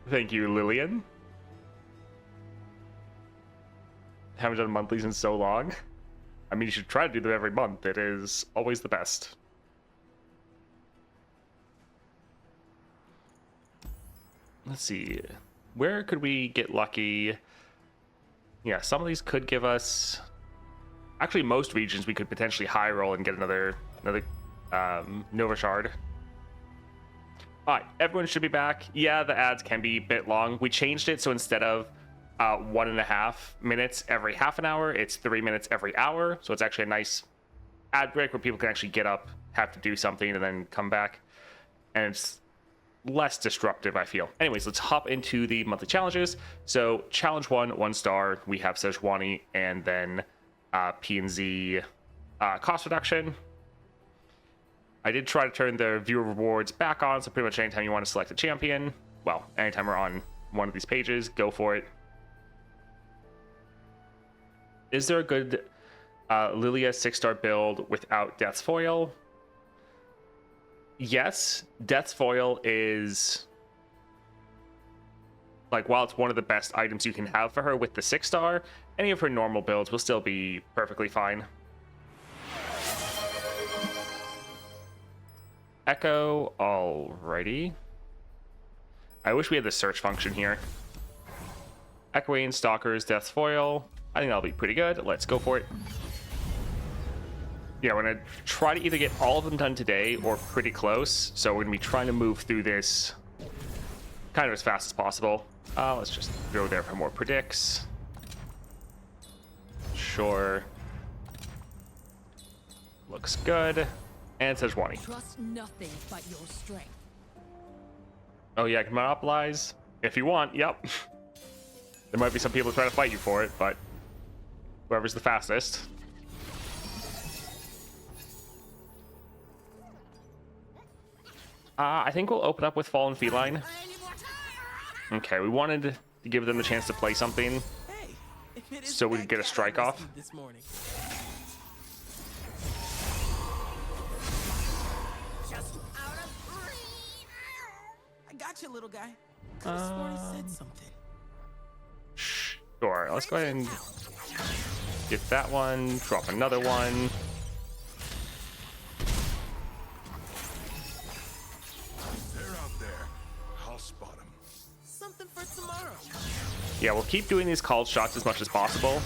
Thank you, Lillian. Haven't done monthlies in so long. I mean, you should try to do them every month. It is always the best. Let's see. Where could we get lucky? Yeah, some of these could give us... Actually, most regions we could potentially high roll and get another Nova Shard. Alright, everyone should be back. Yeah, the ads can be a bit long. We changed it so instead of 1.5 minutes every half an hour, it's 3 minutes every hour. So it's actually a nice ad break where people can actually get up, have to do something, and then come back. And it's less disruptive, I feel. Anyways, let's hop into the monthly challenges. So challenge 1 star, we have Sejuani, and then P&Z cost reduction. I did try to turn the viewer rewards back on, so pretty much anytime you want to select a champion, well, anytime we're on one of these pages, go for it. Is there a good Lilia 6-star build without Death's Foil? Yes, Death's Foil is, like, while it's one of the best items you can have for her with the 6-star, any of her normal builds will still be perfectly fine. Echo, alrighty. I wish we had the search function here. Echoing, Stalkers, Death's Foil. I think that'll be pretty good. Let's go for it. Yeah, we're gonna try to either get all of them done today or pretty close. So we're gonna be trying to move through this kind of as fast as possible. Let's just go there for more predicts. Sure. Looks good. And Sejuani. Trust nothing but your strength. Oh yeah, I can monopolize if you want. Yep. There might be some people trying to fight you for it, but whoever's the fastest. I think we'll open up with Fallen Feline. Okay, we wanted to give them the chance to play something, so we could get a strike off. I got you, little guy. Could have sworn he said something. Sure, let's go ahead and get that one, drop another one. Yeah, we'll keep doing these called shots as much as possible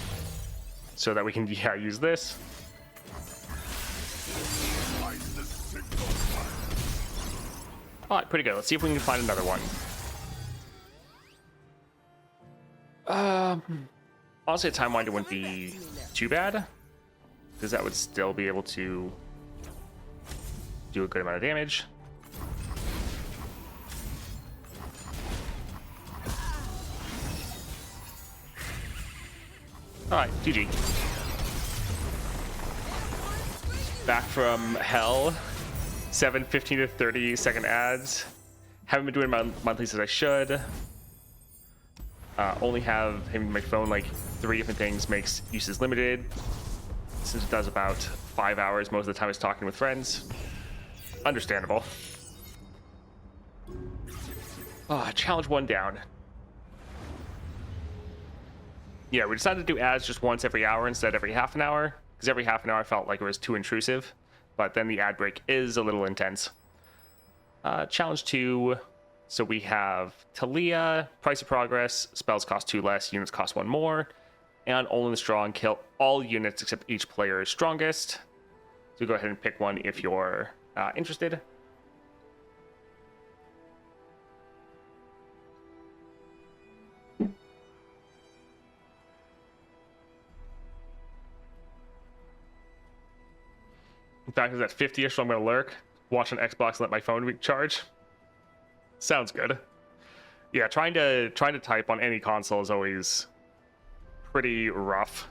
so that we can, yeah, use this. Alright, pretty good. Let's see if we can find another one. Honestly, a Time Winder wouldn't be too bad, because that would still be able to do a good amount of damage. Alright, GG. Back from hell. 7, 15 to 30 second ads. Haven't been doing my monthlies as I should. Only have having my phone like 3 different things makes uses limited. Since it does about 5 hours, most of the time it's talking with friends. Understandable. Challenge 1 down. Yeah, we decided to do ads just once every hour instead of every half an hour, because every half an hour I felt like it was too intrusive, but then the ad break is a little intense. Challenge 2, so we have Talia, Price of Progress, spells cost 2 less, units cost 1 more, and only the strong kill all units except each player is strongest. So go ahead and pick one if you're interested. In fact, it's at 50-ish, so I'm gonna lurk, watch on Xbox, and let my phone recharge. Sounds good. Yeah, trying to type on any console is always pretty rough.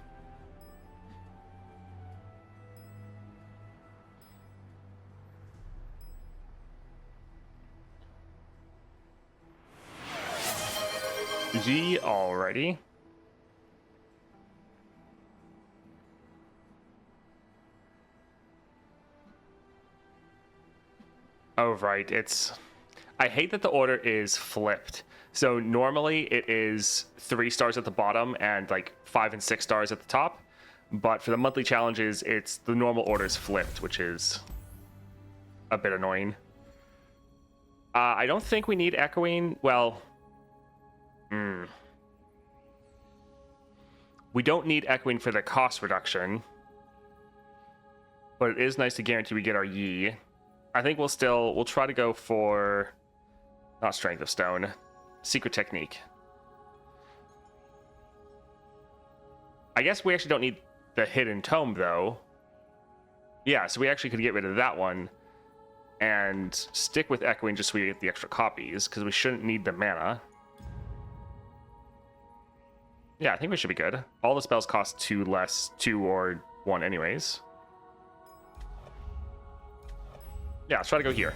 G, alrighty. Oh, right. It's. I hate that the order is flipped. So normally it is 3 stars at the bottom and like 5 and 6 stars at the top. But for the monthly challenges, it's the normal order is flipped, which is a bit annoying. I don't think we need echoing. Well, we don't need echoing for the cost reduction. But it is nice to guarantee we get our Yi. I think we'll try to go for, not Strength of Stone, Secret Technique. I guess we actually don't need the Hidden Tome, though. Yeah, so we actually could get rid of that one and stick with Echoing just so we get the extra copies, because we shouldn't need the mana. Yeah, I think we should be good. All the spells cost 2 less, 2 or 1 anyways. Yeah, let's try to go here.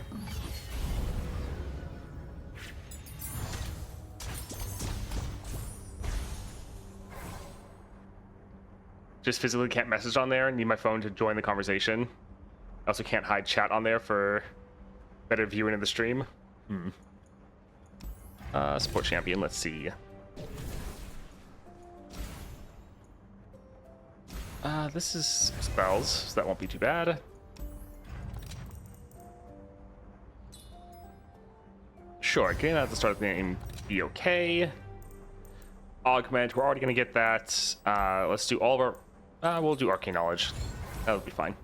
Just physically can't message on there. Need my phone to join the conversation. I also can't hide chat on there for better viewing of the stream. Support champion, let's see. This is spells, so that won't be too bad. Sure, getting that at the start of the game be okay. Augment, we're already going to get that. Let's do all of our... we'll do Arcane Knowledge. That'll be fine.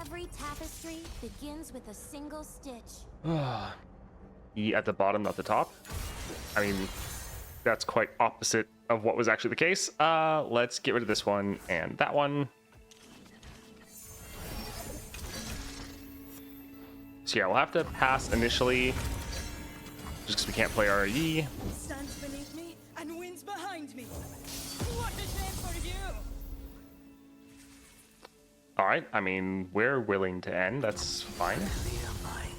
Every tapestry begins with a single stitch. E at the bottom, not the top. I mean, that's quite opposite of what was actually the case. Let's get rid of this one and that one. So yeah, we'll have to pass initially, just because we can't play our E. Stands beneath me and wins behind me. What a shame for you! All right, I mean, we're willing to end. That's fine. Clear mind.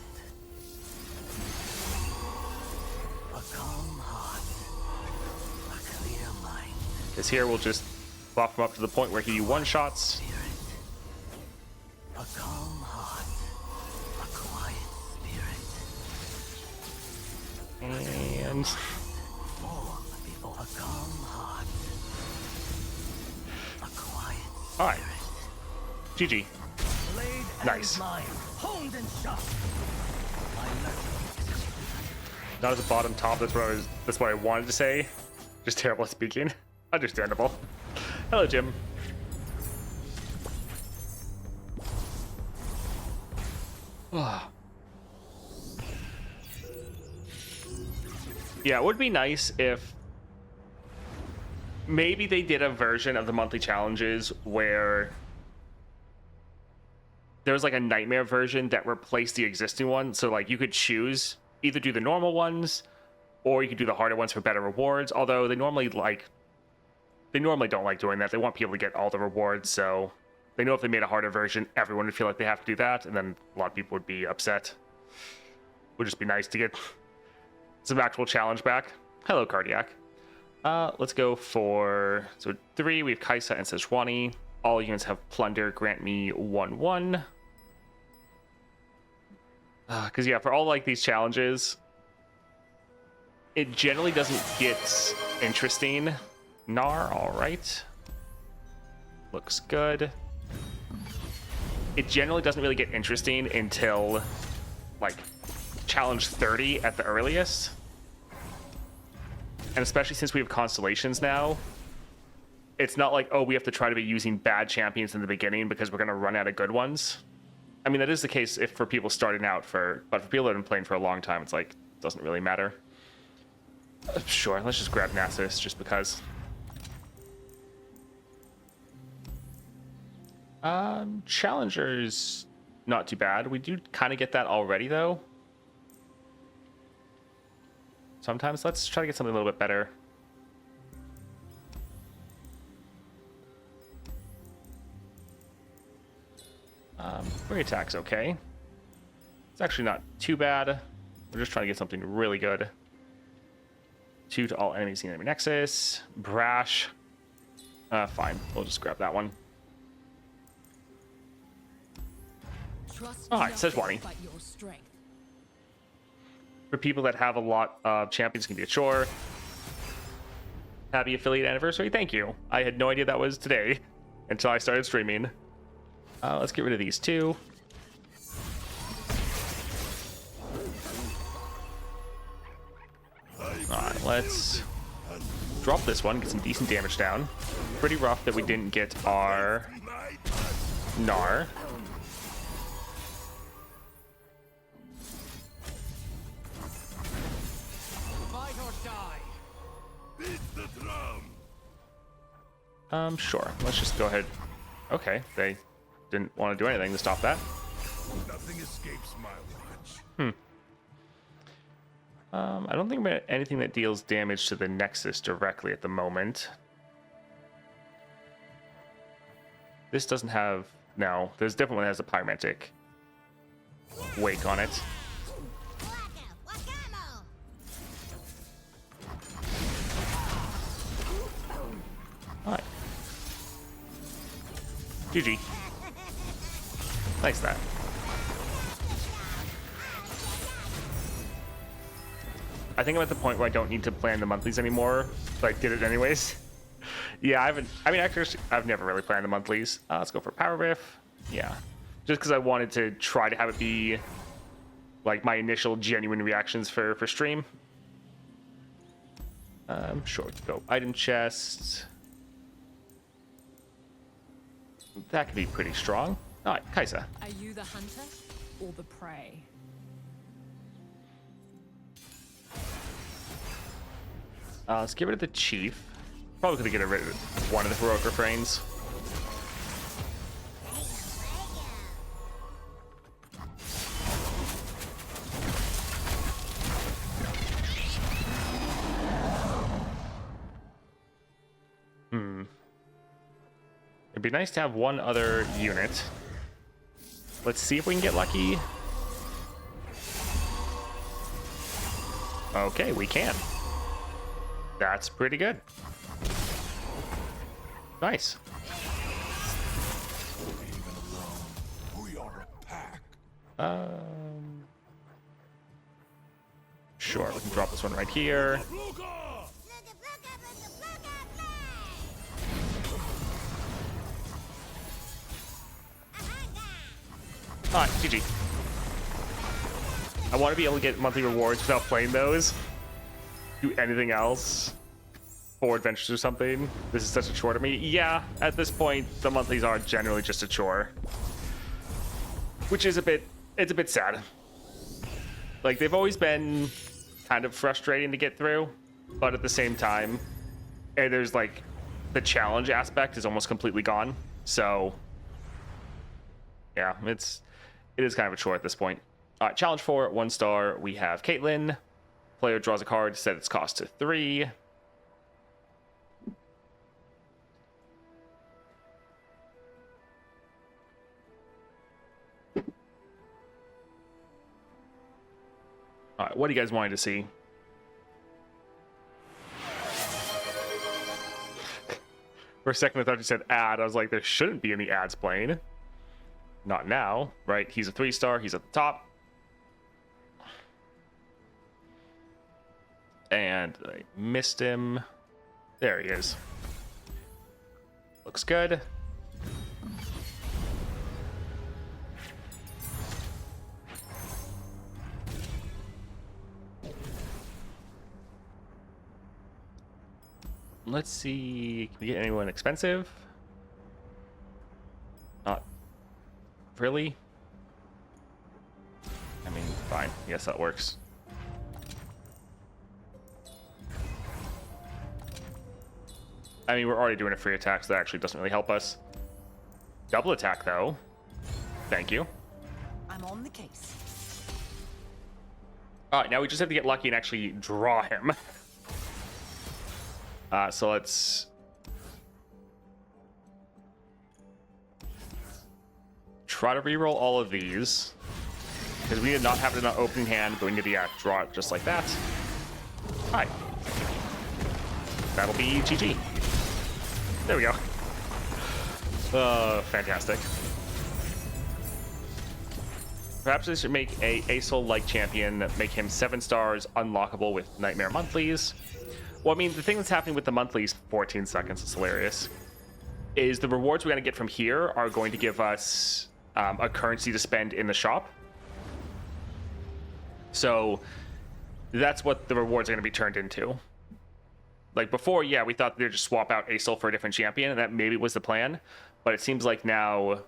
A calm heart. A clear mind. Because here we'll just buff him up to the point where he one-shots. Spirit. A calm heart. A quiet spirit. And Form before a calm heart. A quiet all right, GG. blade Nice. and line, honed and sharp. My lesson. Not at the bottom, top. That's what I wanted to say. Just terrible at speaking. Understandable. Hello, Jim. Yeah, it would be nice if maybe they did a version of the monthly challenges where there was like a nightmare version that replaced the existing one. So like you could choose either do the normal ones or you could do the harder ones for better rewards. Although they normally don't like doing that. They want people to get all the rewards. So they know if they made a harder version, everyone would feel like they have to do that. And then a lot of people would be upset. Would just be nice to get some actual challenge back. Hello, Cardiac. Let's go for, so 3, we have Kaisa and Sejuani. All units have Plunder, grant me 1/1. Because yeah, for all like these challenges, it generally doesn't get interesting. Gnar, all right. Looks good. It generally doesn't really get interesting until like challenge 30 at the earliest. And especially since we have constellations now, it's not like, oh, we have to try to be using bad champions in the beginning because we're going to run out of good ones. I mean, that is the case if for people starting out, but for people that have been playing for a long time, it's like, it doesn't really matter. Sure, let's just grab Nasus just because. Challengers, not too bad. We do kind of get that already, though. Sometimes let's try to get something a little bit better. Free attack's okay. It's actually not too bad. We're just trying to get something really good. 2 to all enemies in enemy nexus. Brash. Fine. We'll just grab that one. Trust All right, nothing Sejuani. but your strength. for people that have a lot of champions can be a chore. Happy affiliate anniversary. Thank you. I had no idea that was today until I started streaming. Let's get rid of these two. Alright, let's drop this one, get some decent damage down. Pretty rough that we didn't get our Gnar. Fight or die. Beat the drum. Sure. Let's just go ahead. Okay, they didn't want to do anything to stop that. Nothing escapes my watch. I don't think about anything that deals damage to the Nexus directly at the moment. This doesn't have... No, there's definitely has a Pyromantic wake on it. Alright. GG. Nice that. I think I'm at the point where I don't need to plan the monthlies anymore, but I did it anyways. Yeah, actually, I've never really planned the monthlies. Let's go for Power Riff. Yeah. Just because I wanted to try to have it be like my initial genuine reactions for stream. Sure, let's go item chest. That could be pretty strong. Alright, Kai'Sa. Are you the hunter or the prey? Let's get rid of the chief. Probably could get rid of one of the heroic refrains. It'd be nice to have one other unit. Let's see if we can get lucky. Okay, we can. That's pretty good. Nice. We are a pack. Sure, we can drop this one right here. Alright, GG. I want to be able to get monthly rewards without playing those. Do anything else for adventures or something. This is such a chore to me. Yeah, at this point, the monthlies are generally just a chore, which is it's a bit sad. Like, they've always been kind of frustrating to get through, but at the same time, there's like the challenge aspect is almost completely gone. So yeah, it is kind of a chore at this point. All right, challenge 4, 1 star. We have Caitlyn. Player draws a card, set its cost to 3. All right, what do you guys wanted to see? For a second, I thought you said ad. I was like, there shouldn't be any ads playing. Not now, right? He's a 3-star. He's at the top. And I missed him. There he is. Looks good. Let's see. Can we get anyone expensive? Not really. I mean, fine. Yes, that works. I mean, we're already doing a free attack, so that actually doesn't really help us. Double attack, though. Thank you. I'm on the case. All right, now we just have to get lucky and actually draw him. So let's try to reroll all of these, because we did not have it in our opening hand, but we need to draw it just like that. All right. That'll be GG. There we go. Perhaps they should make a Aesol-like champion, make him 7 stars, unlockable with Nightmare Monthlies. Well, I mean, the thing that's happening with the monthlies, 14 seconds, it's hilarious, is the rewards we're going to get from here are going to give us a currency to spend in the shop. So that's what the rewards are going to be turned into. Like before, yeah, we thought they'd just swap out Aesol for a different champion, and that maybe was the plan. But it seems like now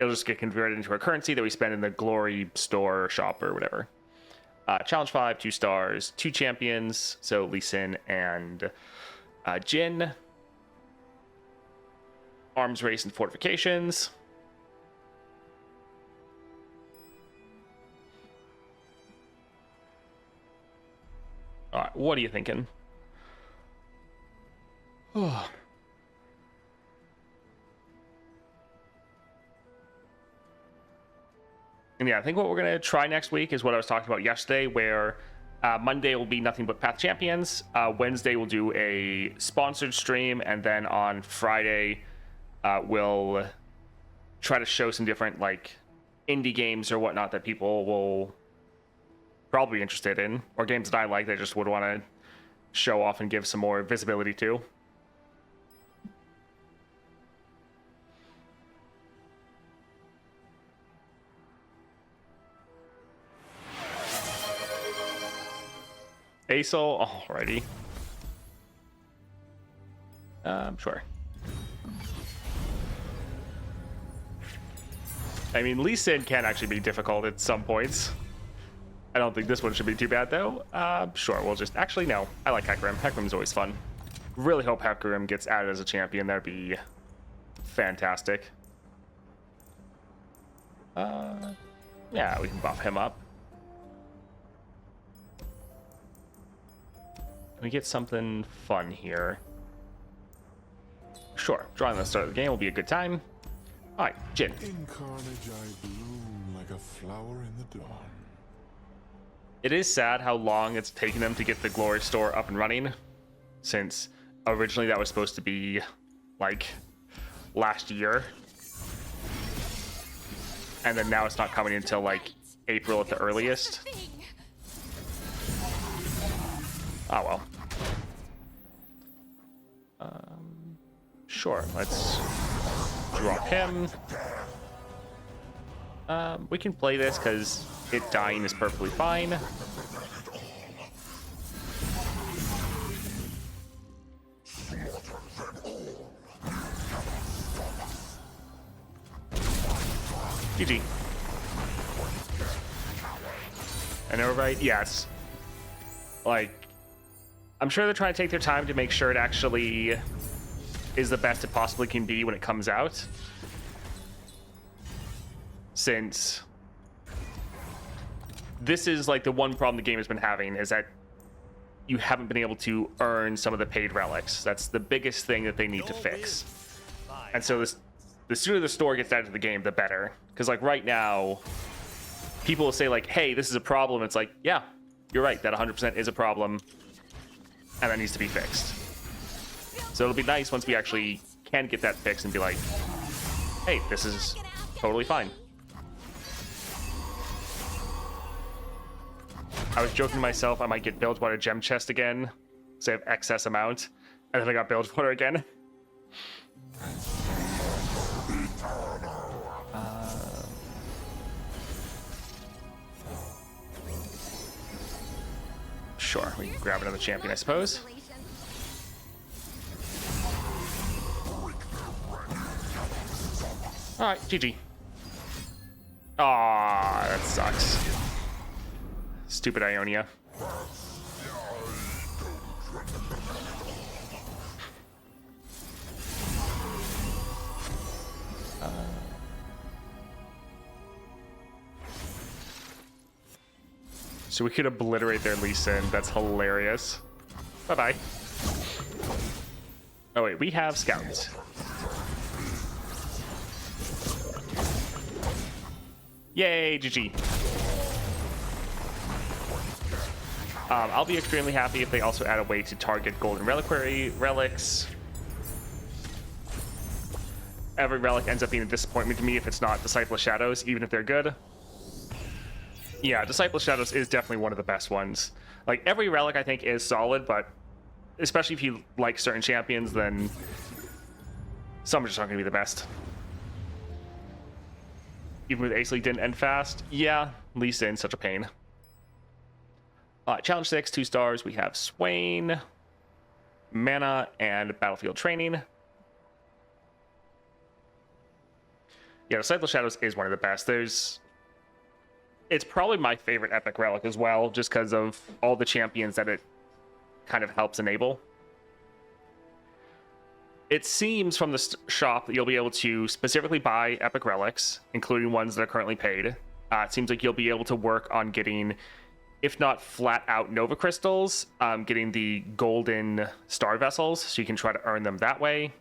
it'll just get converted into a currency that we spend in the Glory store or shop or whatever. Challenge 5, 2 stars, 2 champions. So Lee Sin and Jin. Arms race and fortifications. All right, what are you thinking? Oh. And yeah, I think what we're going to try next week is what I was talking about yesterday, where Monday will be nothing but Path Champions. Wednesday we'll do a sponsored stream, and then on Friday we'll try to show some different like indie games or whatnot that people will probably be interested in, or games that I like that I just would want to show off and give some more visibility to. Aesol, alrighty. Sure. I mean, Lee Sin can actually be difficult at some points. I don't think this one should be too bad, though. Sure, we'll just... Actually, no. I like Hecarim. Hecarim's always fun. Really hope Hecarim gets added as a champion. That'd be fantastic. Yeah, we can buff him up. Can we get something fun here? Sure, drawing the start of the game will be a good time. Alright, Jin. In carnage I bloom like a flower in the dawn. It is sad how long it's taken them to get the Glory store up and running, since originally that was supposed to be like last year. And then now it's not coming until like April at the earliest. Oh well. Sure, let's drop him. We can play this because it dying is perfectly fine. GG. I know, right? Yes. Like, I'm sure they're trying to take their time to make sure it actually is the best it possibly can be when it comes out. Since this is like the one problem the game has been having, is that you haven't been able to earn some of the paid relics. That's the biggest thing that they need to fix. And so the sooner the store gets added to the game, the better. Because like right now, people will say like, hey, this is a problem. It's like, yeah, you're right. That 100% is a problem. And that needs to be fixed. So it'll be nice once we actually can get that fixed and be like, hey, this is totally fine. I was joking to myself I might get Bilgewater Gem Chest again, so I have excess amount, and then I got Bilgewater again. Sure, we can grab another champion, I suppose. Alright, GG. Aw, that sucks. Stupid Ionia. So we could obliterate their Lee Sin. That's hilarious. Bye-bye. Oh wait, we have scouts. Yay, GG. I'll be extremely happy if they also add a way to target golden reliquary relics. Every relic ends up being a disappointment to me if it's not Disciple of Shadows, even if they're good. Yeah, Disciple Shadows is definitely one of the best ones. Like, every relic I think is solid, but especially if you like certain champions, then some just aren't going to be the best. Even with Ace League didn't end fast. Yeah, Lee Sin, such a pain. Challenge 6, 2 stars. We have Swain, Mana, and Battlefield Training. Yeah, Disciple Shadows is one of the best. It's probably my favorite epic relic as well, just because of all the champions that it kind of helps enable. It seems from the shop that you'll be able to specifically buy epic relics, including ones that are currently paid. It seems like you'll be able to work on getting, if not flat out Nova Crystals, getting the golden star vessels, so you can try to earn them that way.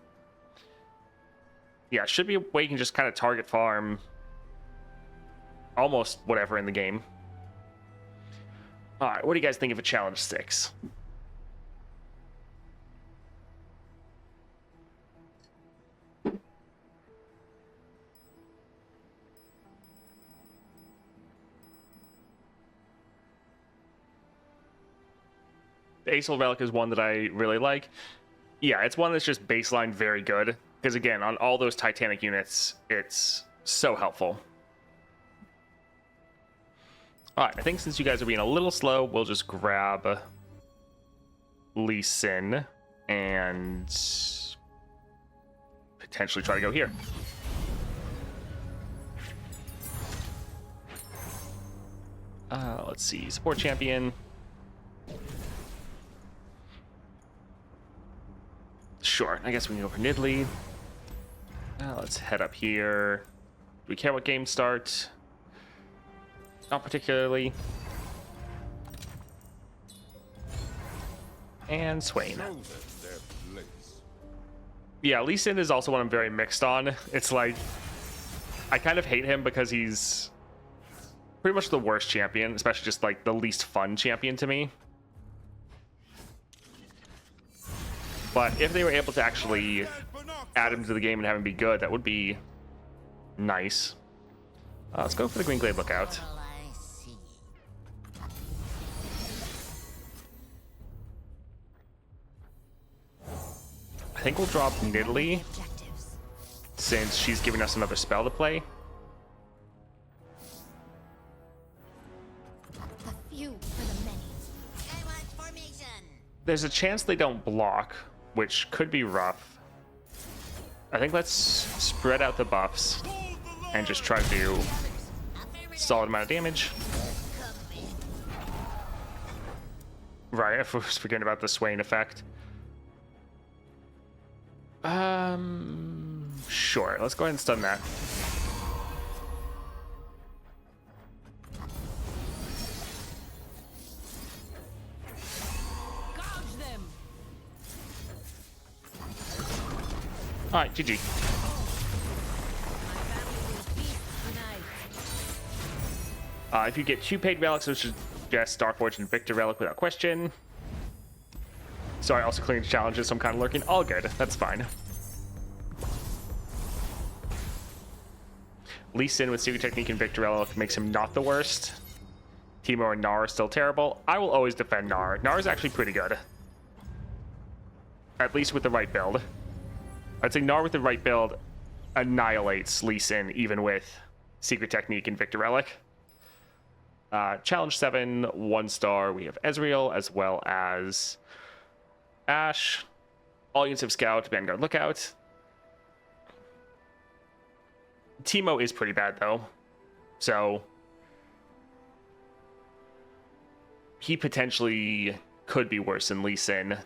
Yeah, it should be a way you can just kind of target farm almost whatever in the game. All right, what do you guys think of a challenge 6? The Aesol Relic is one that I really like. Yeah, it's one that's just baseline very good. Because again, on all those Titanic units, it's so helpful. Alright, I think since you guys are being a little slow, we'll just grab Lee Sin and potentially try to go here. Let's see, support champion. Sure, I guess we can go for Nidalee. Let's head up here. Do we care what game start? Not particularly. And Swain. Yeah, Lee Sin is also one I'm very mixed on. It's like, I kind of hate him because he's pretty much the worst champion, especially just like the least fun champion to me. But if they were able to actually add him to the game and have him be good, that would be nice. Let's go for the Green Glade Lookout. I think we'll drop Nidalee, since she's giving us another spell to play. A few for the many. I want formation. There's a chance they don't block, which could be rough. I think let's spread out the buffs and just try to do a solid amount of damage. Right, I was forgetting about the Swain effect. Sure, let's go ahead and stun that. Gouge them. Alright, GG. My family will feast tonight. If you get 2 paid relics, which is just Starforge and Victor Relic without question. Sorry, also clearing challenges, so I'm kind of lurking. All good, that's fine. Lee Sin with Secret Technique and Victor Relic makes him not the worst. Teemo and Gnar are still terrible. I will always defend Gnar. Gnar is actually pretty good. At least with the right build. I'd say Gnar with the right build annihilates Lee Sin, even with Secret Technique and Victor Relic. Challenge 7, 1 star. We have Ezreal as well as Ashe. All units have Scout, Vanguard Lookout. Teemo is pretty bad though, so he potentially could be worse than Lee Sin.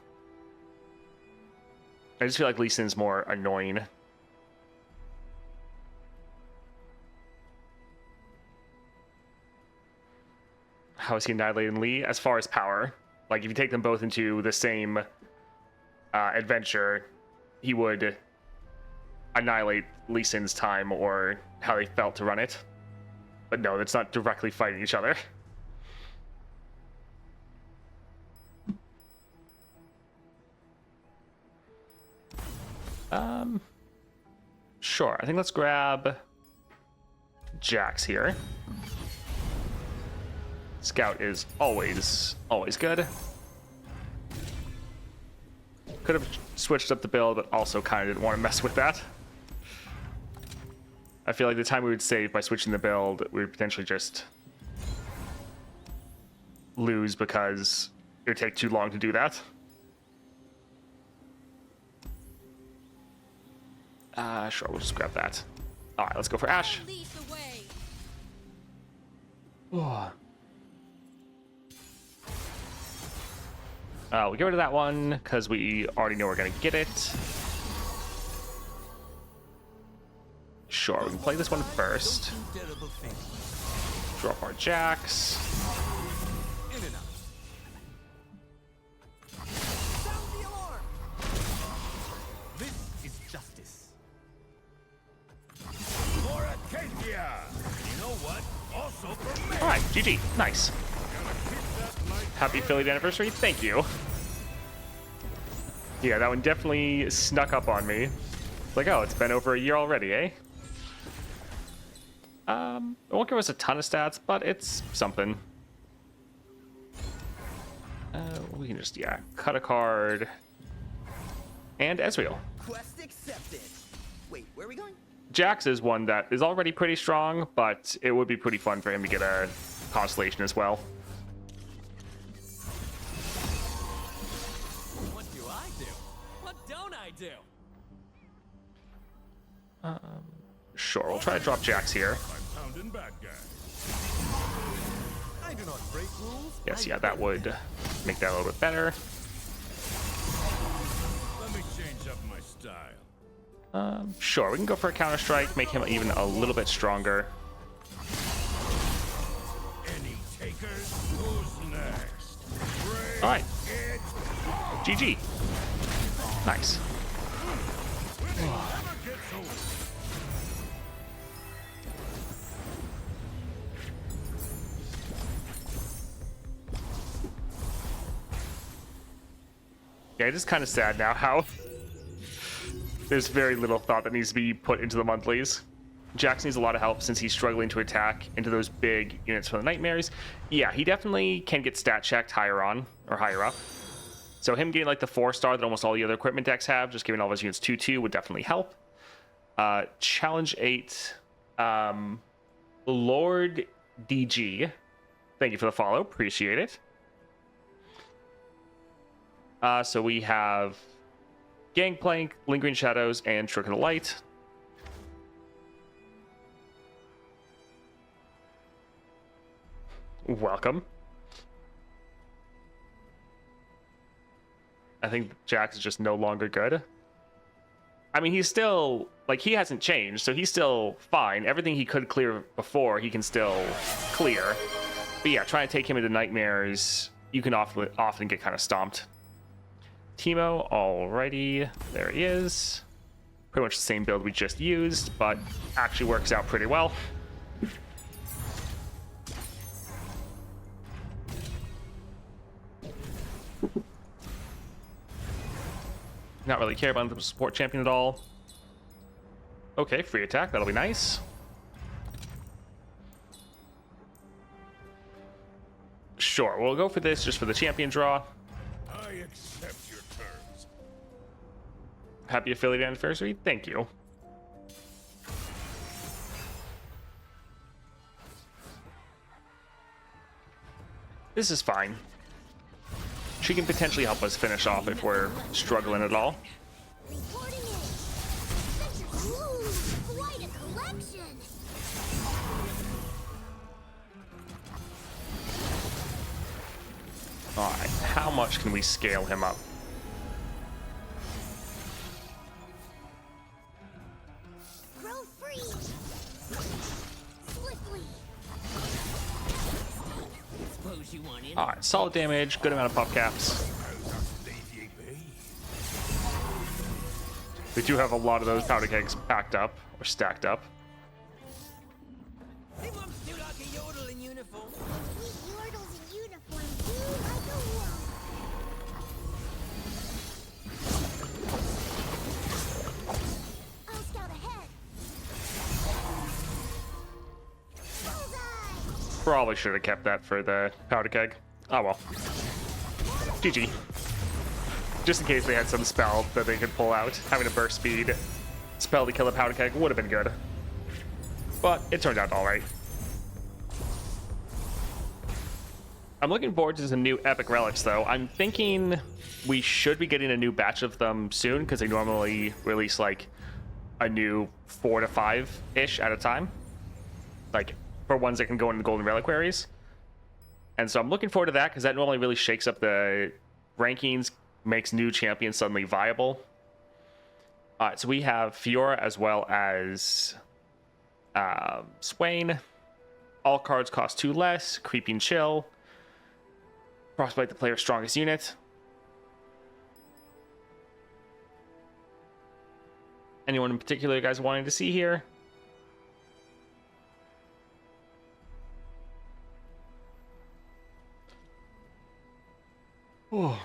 I just feel like Lee Sin's more annoying. How is he annihilating Lee? As far as power, like if you take them both into the same adventure, he would annihilate Lee Sin's time or how they felt to run it. But no, it's not directly fighting each other. Sure, I think let's grab Jax here. Scout is always good. Could have switched up the build, but also kind of didn't want to mess with that. I feel like the time we would save by switching the build, we would potentially just lose because it would take too long to do that. Sure, we'll just grab that. All right, let's go for Ashe. Lead the way. We get rid of that one because we already know we're gonna get it. Sure, we can play this one first. Terrible thing. Drop our jacks. In and out. Sound the alarm. This is justice. For Acacia. You know what? Also for me. All right, GG, nice. Happy affiliate anniversary, thank you. Yeah, that one definitely snuck up on me. It's like, oh, it's been over a year already, eh? It won't give us a ton of stats, but it's something. We can just, yeah, cut a card. And Ezreal. Quest accepted. Wait, where are we going? Jax is one that is already pretty strong, but it would be pretty fun for him to get a Constellation as well. What do I do? What don't I do? Sure, we'll try to drop Jax here. Pounding bad guy. I do not break rules. Yes, yeah, that would make that a little bit better. Let me change up my style. Sure, we can go for a Counter-Strike, make him even a little bit stronger. Any takers? Who's next? Break All right, it. GG. Nice. Never gets old. Yeah, it is kind of sad now how there's very little thought that needs to be put into the monthlies. Jax needs a lot of help since he's struggling to attack into those big units from the Nightmares. Yeah, he definitely can get stat checked higher on, or higher up. So him getting like the 4-star that almost all the other equipment decks have, just giving all of his units 2/2 would definitely help. Challenge 8. Lord DG. Thank you for the follow. Appreciate it. So we have Gangplank, Lingering Shadows, and Trick of the Light. Welcome. I think Jax is just no longer good. I mean, he's still, like, he hasn't changed, so he's still fine. Everything he could clear before, he can still clear. But yeah, trying to take him into Nightmares, you can often get kind of stomped. Teemo, alrighty, there he is. Pretty much the same build we just used, but actually works out pretty well. Not really care about the support champion at all. Okay, free attack, that'll be nice. Sure, we'll go for this just for the champion draw. I accept your terms. Happy affiliate anniversary, thank you. This is fine. She can potentially help us finish off if we're struggling at all. Reporting in. Ooh, quite a collection. Alright, how much can we scale him up? Grow free. Swiftly. Suppose you want in. Alright, solid damage, good amount of pop caps. We do have a lot of those powder kegs packed up, or stacked up. Hey, Mom, still like a yodel in uniform. Sweet yordles in uniform do like a wolf. I'll scout ahead. Bullseye. Probably should have kept that for the powder keg. Oh well. GG. Just in case they had some spell that they could pull out. Having a burst speed spell to kill a powder keg would have been good. But it turned out alright. I'm looking forward to some new epic relics though. I'm thinking we should be getting a new batch of them soon because they normally release like a new 4 to 5-ish at a time. Like for ones that can go into golden reliquaries. And so I'm looking forward to that because that normally really shakes up the rankings, makes new champions suddenly viable. Alright, so we have Fiora as well as Swain. All cards cost 2 less. Creeping Chill. Frostbite the player's strongest unit. Anyone in particular you guys wanting to see here? Oh.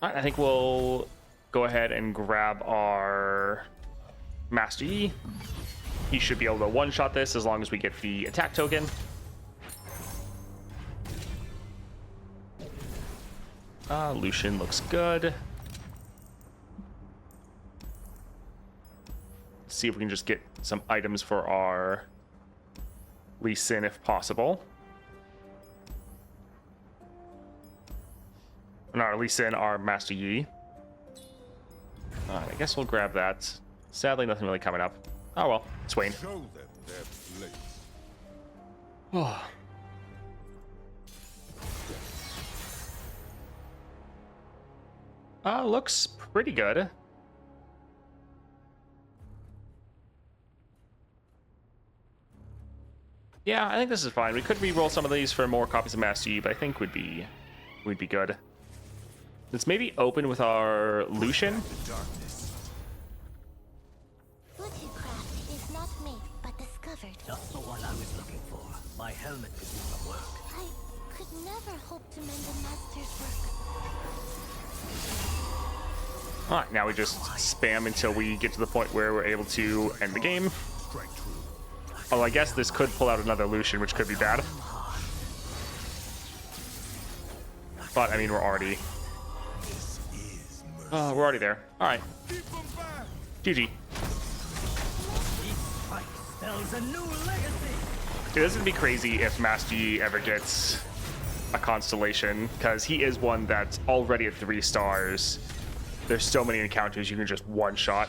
Alright, I think we'll go ahead and grab our Master Yi. He should be able to one-shot this as long as we get the attack token. Lucian looks good. See if we can just get some items for our Lee Sin if possible. Not our Lee Sin, our Master Yi. Alright, I guess we'll grab that. Sadly, nothing really coming up. Oh well, Swain. Show them their place. Oh. Looks pretty good. Yeah, I think this is fine. We could re-roll some of these for more copies of Master Yi, but I think we'd be good. Let's maybe open with our Lucian. Woodcraft is not made, but discovered. Just the one I was looking for. My helmet could do some work. I could never hope to mend a master's work. Alright, now we just spam until we get to the point where we're able to end the game. Although I guess this could pull out another Lucian, which could be bad. But, I mean, we're already there. Alright. GG. Spells a new legacy. It doesn't be crazy if Master Yi ever gets a constellation, because he is one that's already at 3 stars. There's so many encounters you can just one-shot.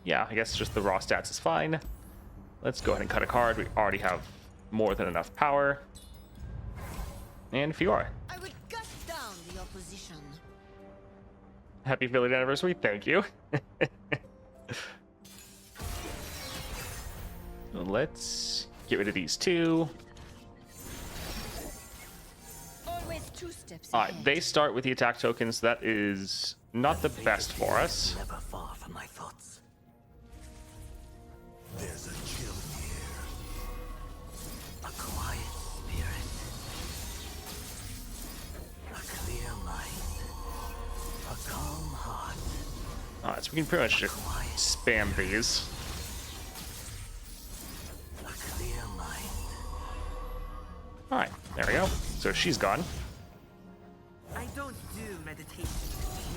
Yeah, I guess just the raw stats is fine. Let's go ahead and cut a card. We already have more than enough power. And Fiora. I would gut down the opposition. Happy affiliate anniversary. Thank you. Let's get rid of these 2. Always 2 steps Alright, ahead. they start with the attack tokens. That is not the best for us. Never far from my thoughts. There's a chill here. A quiet spirit. A clear mind. A calm heart. Alright, so we can pretty much just spam these. A clear mind. Alright, there we go. So she's gone. I don't do meditation.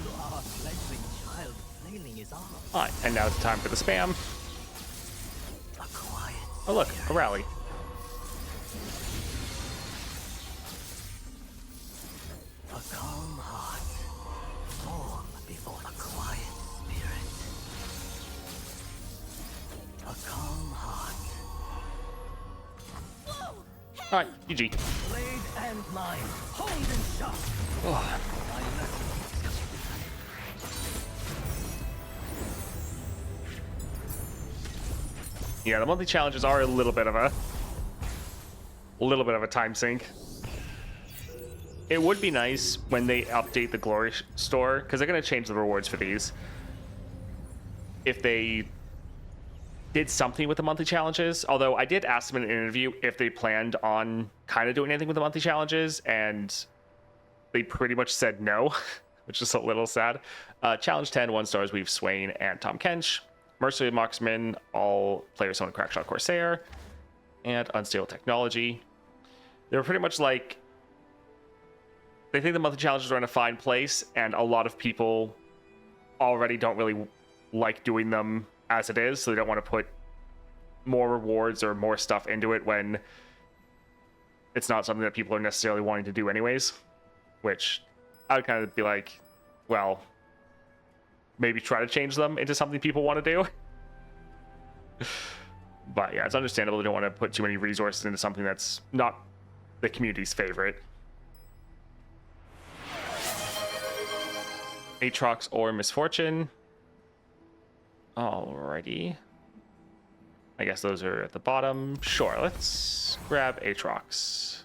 You are a fledgling child flailing his arm. Alright, and now it's time for the spam. A quiet Oh look, a rally. A calm heart. Form before a quiet spirit. A calm heart. Alright, GG. Blade and mind. Hold and sharp. I left. Yeah, the monthly challenges are a little bit of a time sink. It would be nice when they update the Glory store, because they're going to change the rewards for these. If they did something with the monthly challenges, although I did ask them in an interview if they planned on kind of doing anything with the monthly challenges, and they pretty much said no, which is a little sad. Challenge 10, 1 stars. We have Swain and Tom Kench. Mercenary Marksman, all players own Crackshot Corsair, and Unstable Technology. They're pretty much like, they think the monthly challenges are in a fine place, and a lot of people already don't really like doing them as it is, so they don't want to put more rewards or more stuff into it when it's not something that people are necessarily wanting to do anyways. Which I would kind of be like, well, maybe try to change them into something people want to do. But yeah, it's understandable they don't want to put too many resources into something that's not the community's favorite. Aatrox or Misfortune. Alrighty. I guess those are at the bottom. Sure, let's grab Aatrox.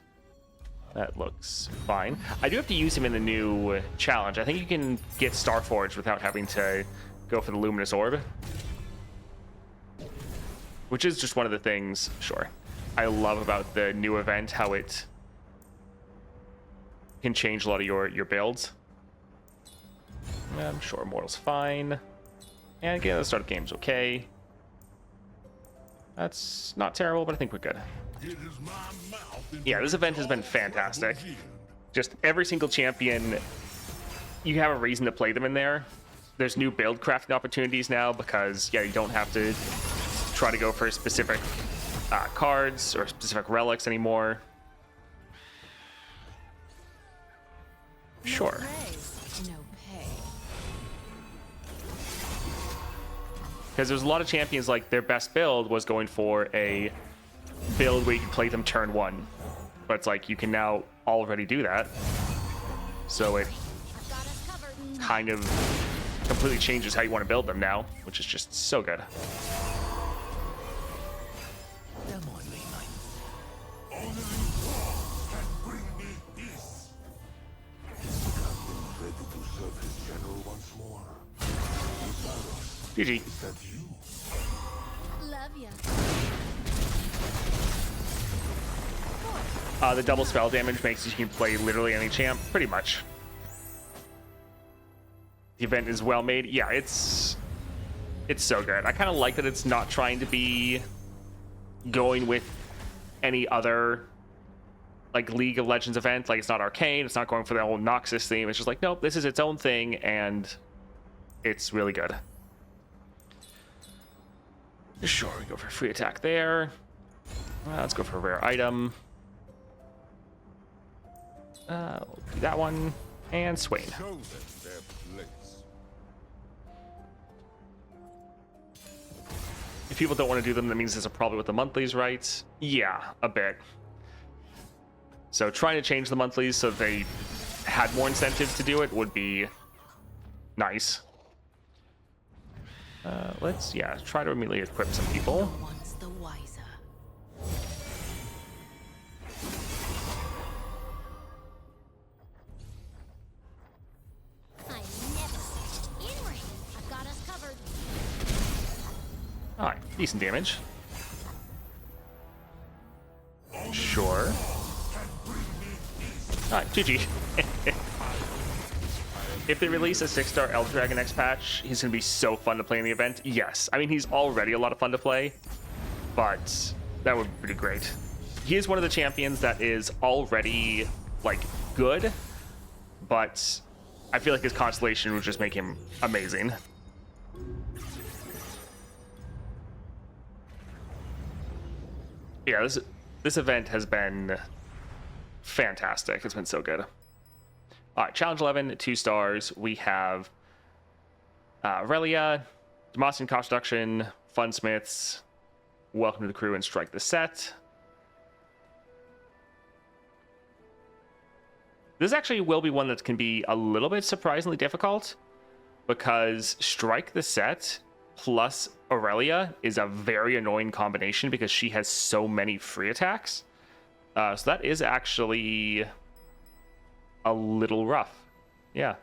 That looks fine. I do have to use him in the new challenge. I think you can get Starforged without having to go for the Luminous Orb. Which is just one of the things, sure, I love about the new event, how it can change a lot of your builds. I'm sure Immortal's fine. And getting the start of the game's okay. That's not terrible, but I think we're good. Yeah, this event has been fantastic. Just every single champion, you have a reason to play them in there. There's new build crafting opportunities now because, yeah, you don't have to try to go for specific cards or specific relics anymore. Sure. No pay. Because there's a lot of champions, like, their best build was going for a build where you can play them turn 1. But it's like, you can now already do that. So it kind of completely changes how you want to build them now, which is just so good. GG. Love ya. The double spell damage makes you can play literally any champ, pretty much. The event is well made. Yeah, it's so good. I kind of like that it's not trying to be going with any other like League of Legends event. Like, it's not Arcane. It's not going for the whole Noxus theme. It's just like, nope, this is its own thing, and it's really good. Sure, we go for free attack there. Let's go for a rare item. We'll do that one. And Swain. If people don't want to do them, that means there's a problem with the monthlies, right? Yeah, a bit. So trying to change the monthlies so they had more incentives to do it would be nice. Let's try to immediately equip some people. Once the wiser. I never. In ring. I've got us covered. Alright, decent damage. Sure. Alright, GG. If they release a 6-star Elder Dragon X patch, he's going to be so fun to play in the event. Yes. I mean, he's already a lot of fun to play, but that would be pretty great. He is one of the champions that is already, like, good, but I feel like his Constellation would just make him amazing. Yeah, this event has been fantastic. It's been so good. All right, Challenge 11, 2 stars. We have Aurelia, Demacian Cost Reduction, Funsmiths, Welcome to the Crew, and Strike the Set. This actually will be one that can be a little bit surprisingly difficult because Strike the Set plus Aurelia is a very annoying combination because she has so many free attacks. So that is actually a little rough. Yeah.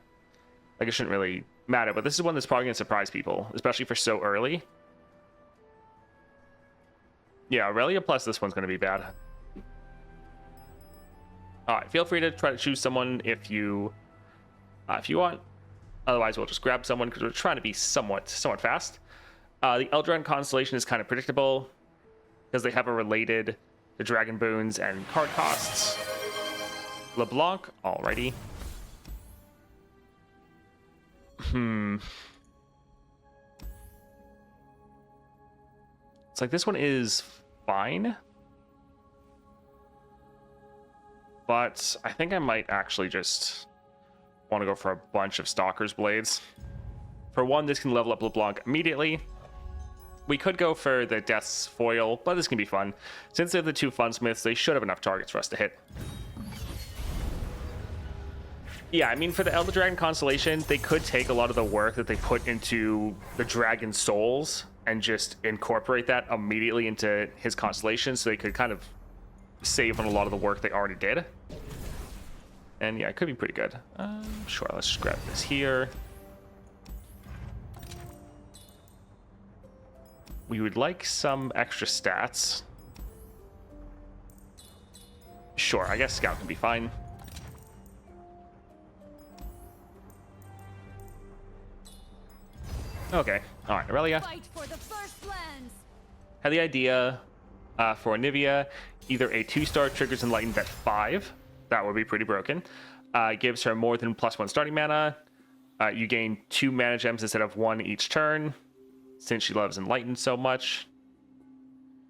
Like, it shouldn't really matter, but this is one that's probably going to surprise people, especially for so early. Yeah, Aurelia plus this one's going to be bad. Alright, feel free to try to choose someone if you want. Otherwise, we'll just grab someone because we're trying to be somewhat fast. The Eldraine Constellation is kind of predictable because they have a related to Dragon Boons and card costs. LeBlanc, alrighty. It's like this one is fine. But I think I might actually just want to go for a bunch of Stalker's Blades. For one, this can level up LeBlanc immediately. We could go for the Death's Foil, but this can be fun. Since they're the two Funsmiths, they should have enough targets for us to hit. Yeah, I mean, for the Elder Dragon Constellation, they could take a lot of the work that they put into the Dragon Souls and just incorporate that immediately into his constellation, so they could kind of save on a lot of the work they already did. And yeah, it could be pretty good. Sure, let's just grab this here. We would like some extra stats. Sure, I guess Scout can be fine. Okay, alright, Aurelia. Fight for the first lands. Had the idea for Anivia, either a 2-star triggers Enlightened at 5. That would be pretty broken. Gives her more than +1 starting mana. You gain 2 mana gems instead of 1 each turn, since she loves Enlightened so much.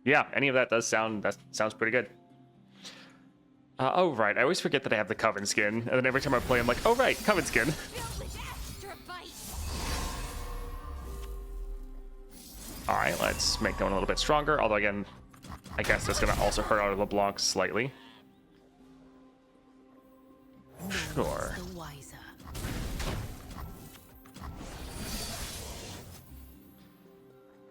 Yeah, any of that sounds pretty good. Oh, right, I always forget that I have the Coven skin, and then every time I play, I'm like, oh, right, Coven skin. Alright, let's make that one a little bit stronger, although again, I guess that's going to also hurt our LeBlanc slightly. Sure. The wiser.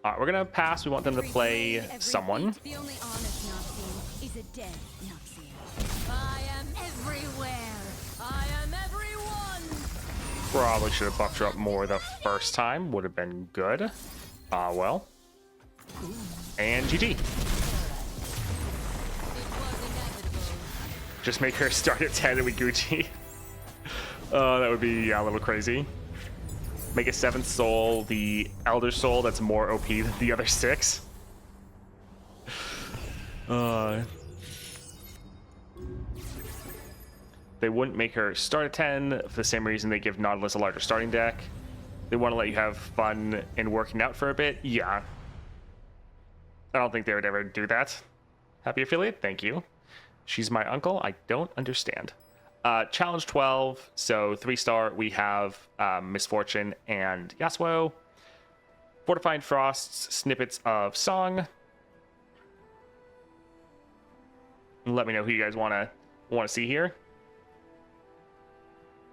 Alright, we're going to pass. We want them to play someone. The only honest Noxian is a dead Noxian. I am everywhere. I am everyone. Probably should have buffed her up more the first time. Would have been good. Well. And GG. Just make her start at 10 and we Gucci. That would be a little crazy. Make a 7th soul the Elder Soul that's more OP than the other 6. They wouldn't make her start at 10 for the same reason they give Nautilus a larger starting deck. They want to let you have fun in working out for a bit. Yeah. I don't think they would ever do that. Happy affiliate? Thank you. She's my uncle. I don't understand. Challenge 12. So 3-star, we have Misfortune and Yasuo. Fortified Frosts, snippets of Song. Let me know who you guys want to see here.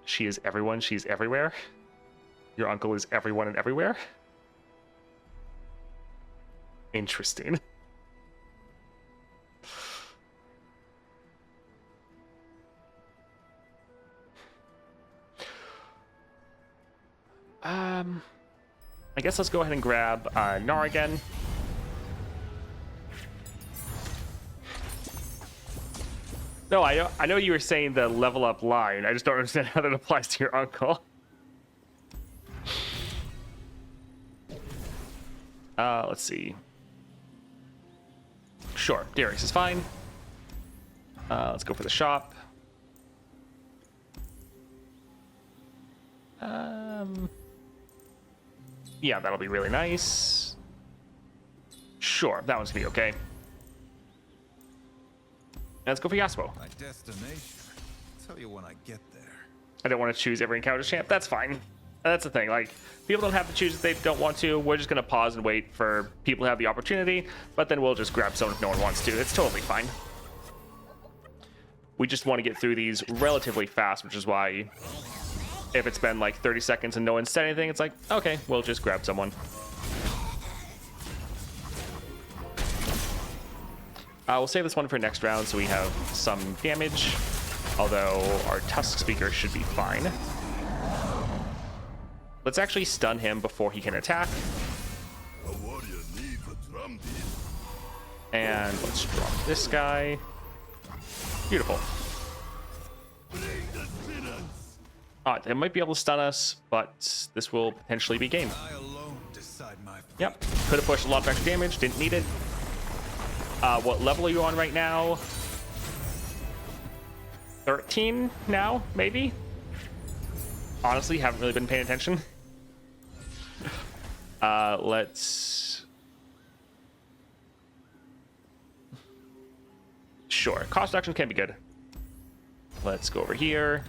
She is everyone. She's everywhere. Your uncle is everyone and everywhere. Interesting. I guess let's go ahead and grab Gnar again. No, I know you were saying the level up line. I just don't understand how that applies to your uncle. Let's see. Sure, Darius is fine. Let's go for the shop. Yeah, that'll be really nice. Sure, that one's gonna be okay. Let's go for Yasuo. My destination. Tell you when I get there. I don't want to choose every encounter champ. That's fine. That's the thing. Like, people don't have to choose if they don't want to. We're just gonna pause and wait for people to have the opportunity, but then we'll just grab someone if no one wants to. It's totally fine. We just want to get through these relatively fast, which is why if it's been like 30 seconds and no one said anything, it's like, okay, we'll just grab someone. We'll save this one for next round so we have some damage, although our Tusk Speaker should be fine. Let's actually stun him before he can attack. And let's drop this guy. Beautiful. Alright, they might be able to stun us, but this will potentially be game. I alone decide my fate. Yep. Could have pushed a lot of extra damage, didn't need it. What level are you on right now? 13 now, maybe? Honestly, haven't really been paying attention. Let's... Sure, cost reduction can be good. Let's go over here.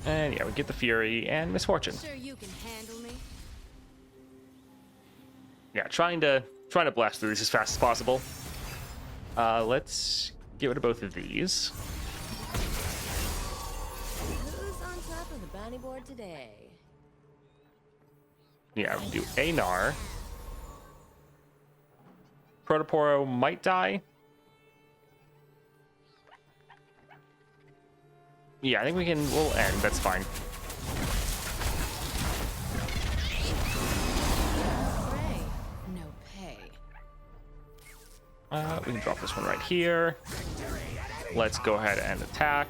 And yeah, we get the Fury and Misfortune. Sure you can handle me. Yeah, trying to blast through these as fast as possible. Let's get rid of both of these. Who's on top of the bounty board today? Yeah, we can do Anar. Protoporo might die. Yeah, I think we'll end. That's fine. Pray, no pay. We can drop this one right here. Let's go ahead and attack.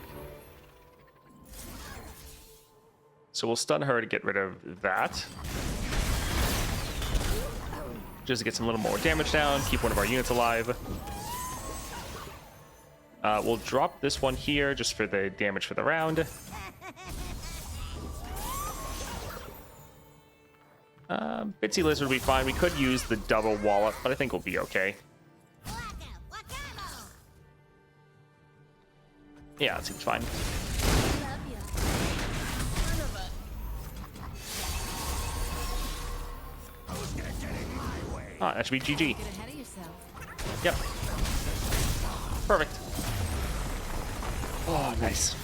So we'll stun her to get rid of that. Just to get some little more damage down, keep one of our units alive. We'll drop this one here just for the damage for the round. Bitsy Lizard will be fine. We could use the double wallop, but I think we'll be okay. Yeah, that seems fine. Ah, that should be GG. Get ahead of yourself. Yep. Perfect. Oh, nice.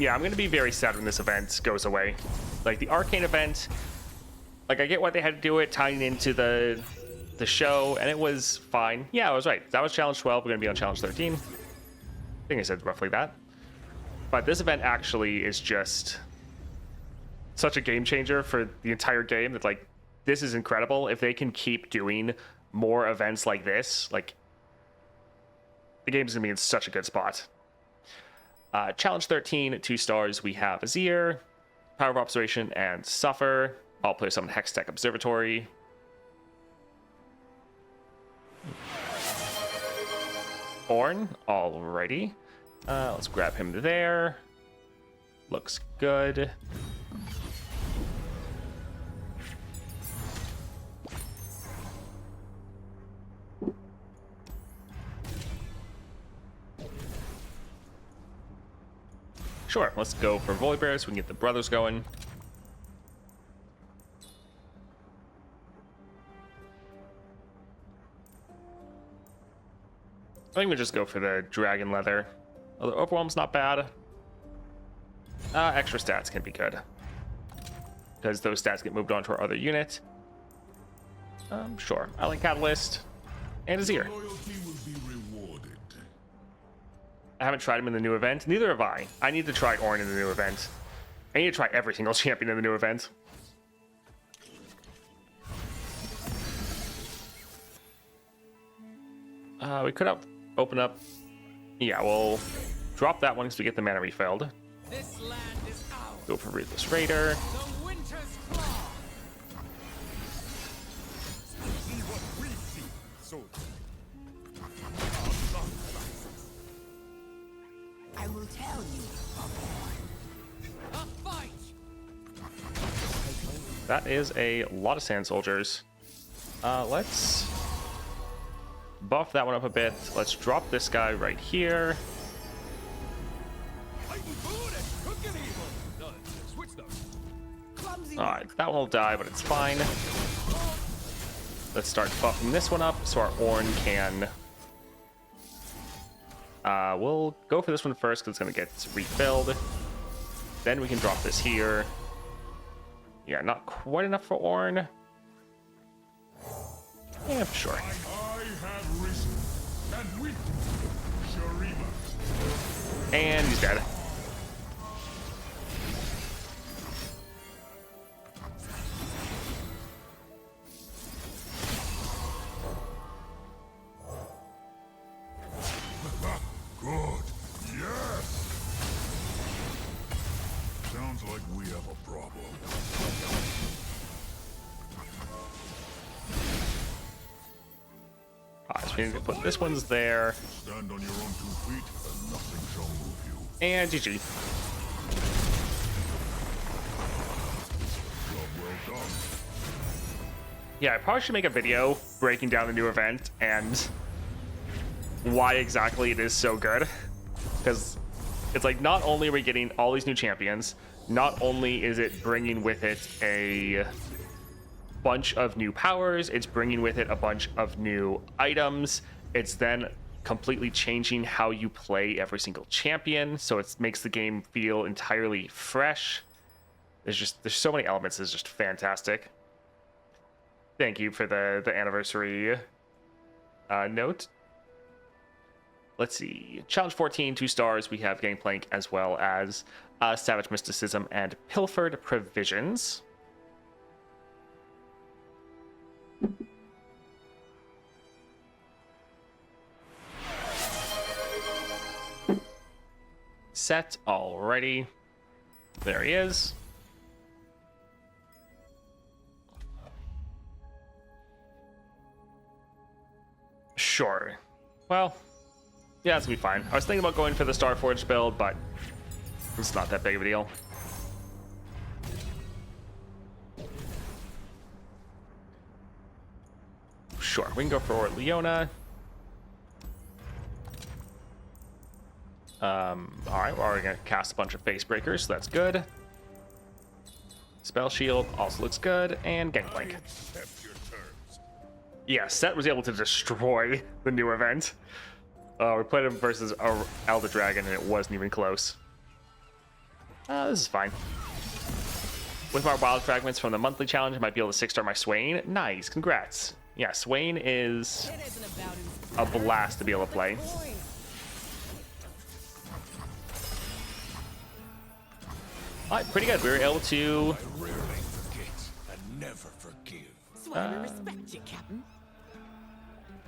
Yeah, I'm going to be very sad when this event goes away. Like, the Arcane event, like, I get why they had to do it, tying into the show, and it was fine. Yeah, I was right. That was Challenge 12. We're going to be on Challenge 13. I think I said roughly that. But this event actually is just such a game changer for the entire game that, like, this is incredible. If they can keep doing more events like this, like, the game's gonna be in such a good spot. Challenge 13, 2 stars. We have Azir, Power of Observation, and Suffer. All players summon Hextech Observatory. Ornn, alrighty. Let's grab him there. Looks good. Sure, let's go for Volibear so we can get the brothers going. I think we just go for the Dragon Leather. Although Overwhelm's not bad. Extra stats can be good, because those stats get moved on to our other unit. Sure, I like Catalyst and Azir. Loyalty will be rewarded. I haven't tried him in the new event. Neither have I. I need to try Ornn in the new event. I need to try every single champion in the new event. We could open up. Yeah, we'll drop that one because we get the mana refilled. This land is ours. Go for Ruthless Raider. The Winter's Claw. See what we see, soldier. I will tell you. A fight. That is a lot of Sand Soldiers. Let's buff that one up a bit. Let's drop this guy right here. Alright, that one will die, but it's fine. Let's start buffing this one up so our Ornn can... we'll go for this one first because it's going to get refilled. Then we can drop this here. Yeah, not quite enough for Ornn. Yeah, for sure. I have risen, and with me, Shurima. And he's dead. Sounds like we have a problem. Alright, so we need to put this one's there. Stand on your own 2 feet, and nothing shall move you. And GG. Job well done. Yeah, I probably should make a video breaking down the new event and why exactly it is so good. Because it's like, not only are we getting all these new champions, not only is it bringing with it a bunch of new powers, it's bringing with it a bunch of new items, it's then completely changing how you play every single champion, so it makes the game feel entirely fresh. There's so many elements. It's just fantastic. Thank you for the anniversary note. Let's see. Challenge 14, 2 stars. We have Gangplank as well as Savage Mysticism and Pilfered Provisions. Set already. There he is. Sure. Well, yeah, that's gonna be fine. I was thinking about going for the Starforged build, but it's not that big of a deal. Sure, we can go for Leona. Alright, we're already gonna cast a bunch of Face Breakers, so that's good. Spell Shield also looks good, and Gangplank. Yeah, Set was able to destroy the new event. We played him versus Elder Dragon, and it wasn't even close. This is fine. With my Wild Fragments from the monthly challenge, I might be able to 6-star my Swain. Nice, congrats. Yeah, Swain is a blast to be able to play. Alright, pretty good. We were able to... I rarely forget and never forgive. So I respect you, Captain.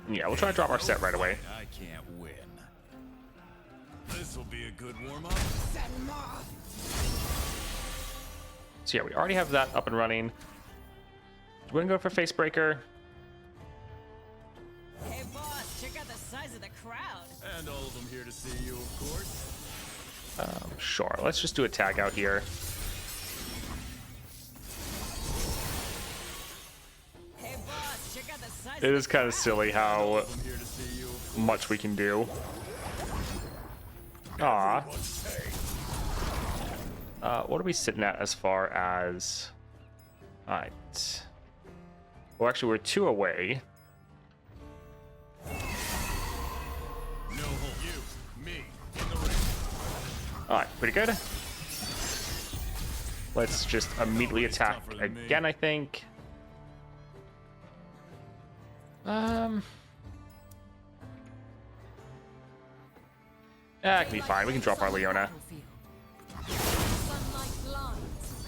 Yeah, we'll try to drop our Set right away. I can't win. This'll be a good warm-up. So yeah, we already have that up and running. We're gonna go for Face Breaker. Hey, boss, check out the size of the crowd. And all of them here to see you, of course. Sure, let's just do a tag out here. Hey, boss, check out the size It is kind of silly how I'm here to see you, of much we can do. Aw. What are we sitting at as far as... Alright. Well, actually, we're 2 away. No hold. You, me, in the ring. Alright, pretty good. Let's just immediately attack again, I think. That can be fine. We can drop our Leona. Sunlight blinds.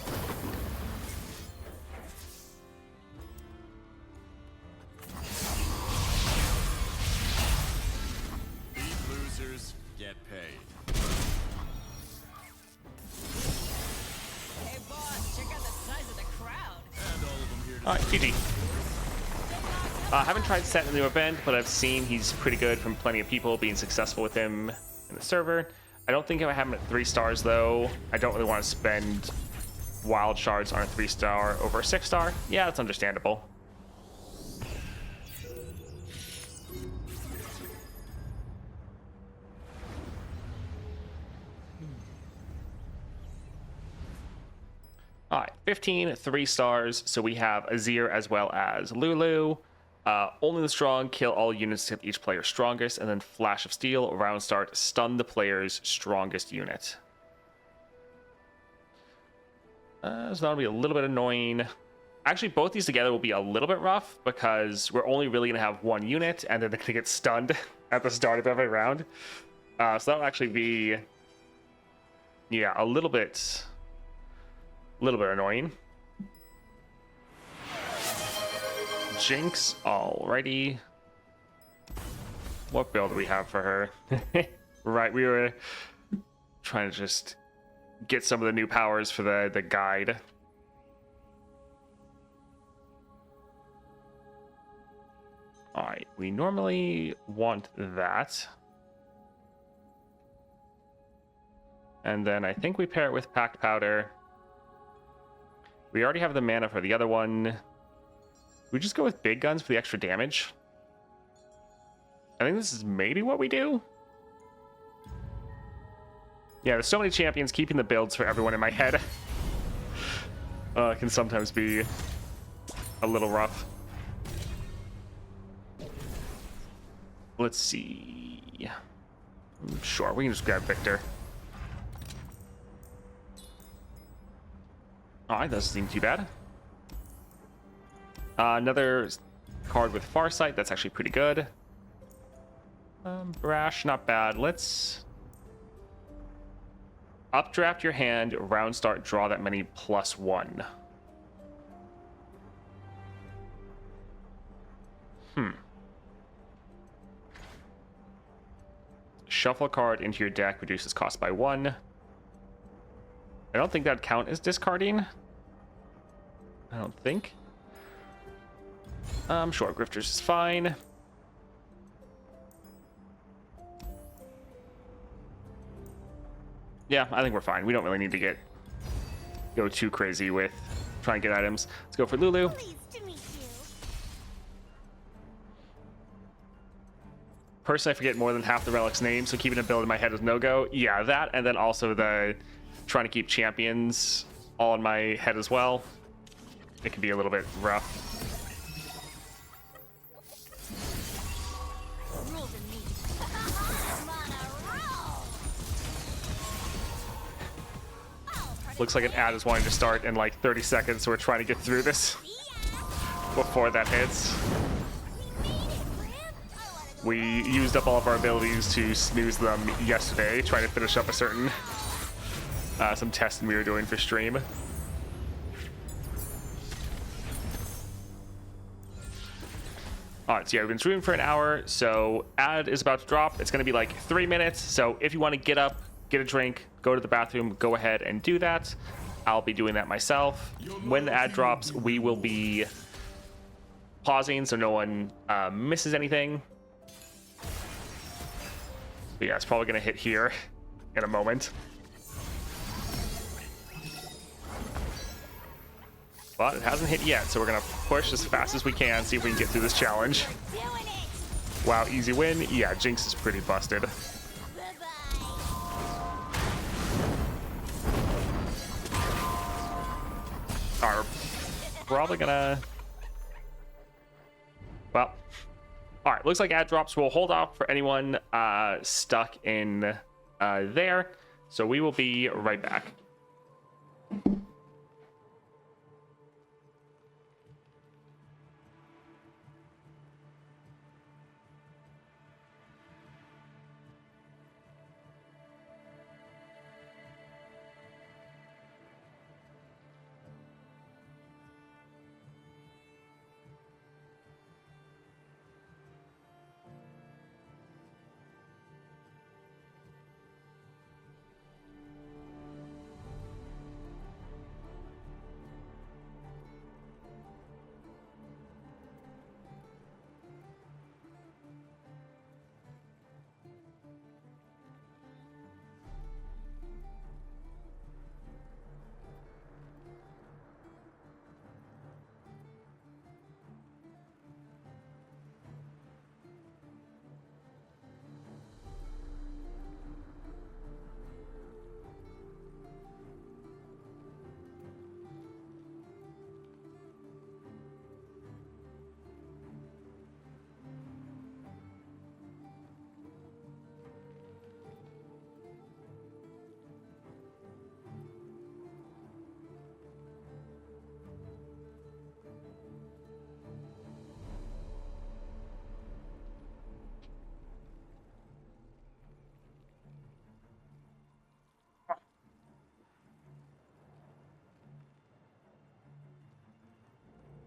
Beat losers, get paid. Hey, boss, check out the size of the crowd. And all of them here to Alright, GG. I haven't tried Set in the new event, but I've seen he's pretty good from plenty of people being successful with him in the server. I don't think I have him at 3 stars though. I don't really want to spend wild shards on a 3-star over a 6-star. Yeah, that's understandable. All right, 15 3 stars. So we have Azir as well as Lulu. Only the strong kill all units except each player's strongest, and then Flash of Steel, round start, stun the player's strongest unit. So that'll be a little bit annoying. Actually, both these together will be a little bit rough because we're only really going to have 1 unit, and then they're going to get stunned at the start of every round. So that'll actually be, yeah, a little bit annoying. Jinx, alrighty. What build do we have for her? Right, we were trying to just get some of the new powers for the guide. All right, we normally want that. And then I think we pair it with Pact Powder. We already have the mana for the other one. We just go with Big Guns for the extra damage. I think this is maybe what we do. Yeah, there's so many champions. Keeping the builds for everyone in my head can sometimes be a little rough. Let's see. Sure, we can just grab Victor. Alright, doesn't seem too bad. Another card with Farsight. That's actually pretty good. Brash, not bad. Let's updraft your hand, round start, draw that many +1. Shuffle a card into your deck, reduces cost by 1. I don't think that'd count as discarding. I don't think. Sure, Grifters is fine. Yeah, I think we're fine. We don't really need to go too crazy with trying to get items. Let's go for Lulu. Personally, I forget more than half the relic's names, so keeping a build in my head is no-go. Yeah, that, and then also the trying to keep champions all in my head as well. It can be a little bit rough. Looks like an ad is wanting to start in like 30 seconds, so we're trying to get through this before that hits. We used up all of our abilities to snooze them yesterday, trying to finish up a certain some testing we were doing for stream. Alright, so yeah, we've been streaming for an hour, so ad is about to drop. It's going to be like 3 minutes, so if you want to get up, get a drink, go to the bathroom, go ahead and do that. I'll be doing that myself. When the ad drops, we will be pausing so no one misses anything. But yeah, it's probably going to hit here in a moment. But it hasn't hit yet, so we're going to push as fast as we can, see if we can get through this challenge. Wow, easy win. Yeah, Jinx is pretty busted. Are probably going to... Well... Alright, looks like ad drops will hold off for anyone stuck in there. So we will be right back.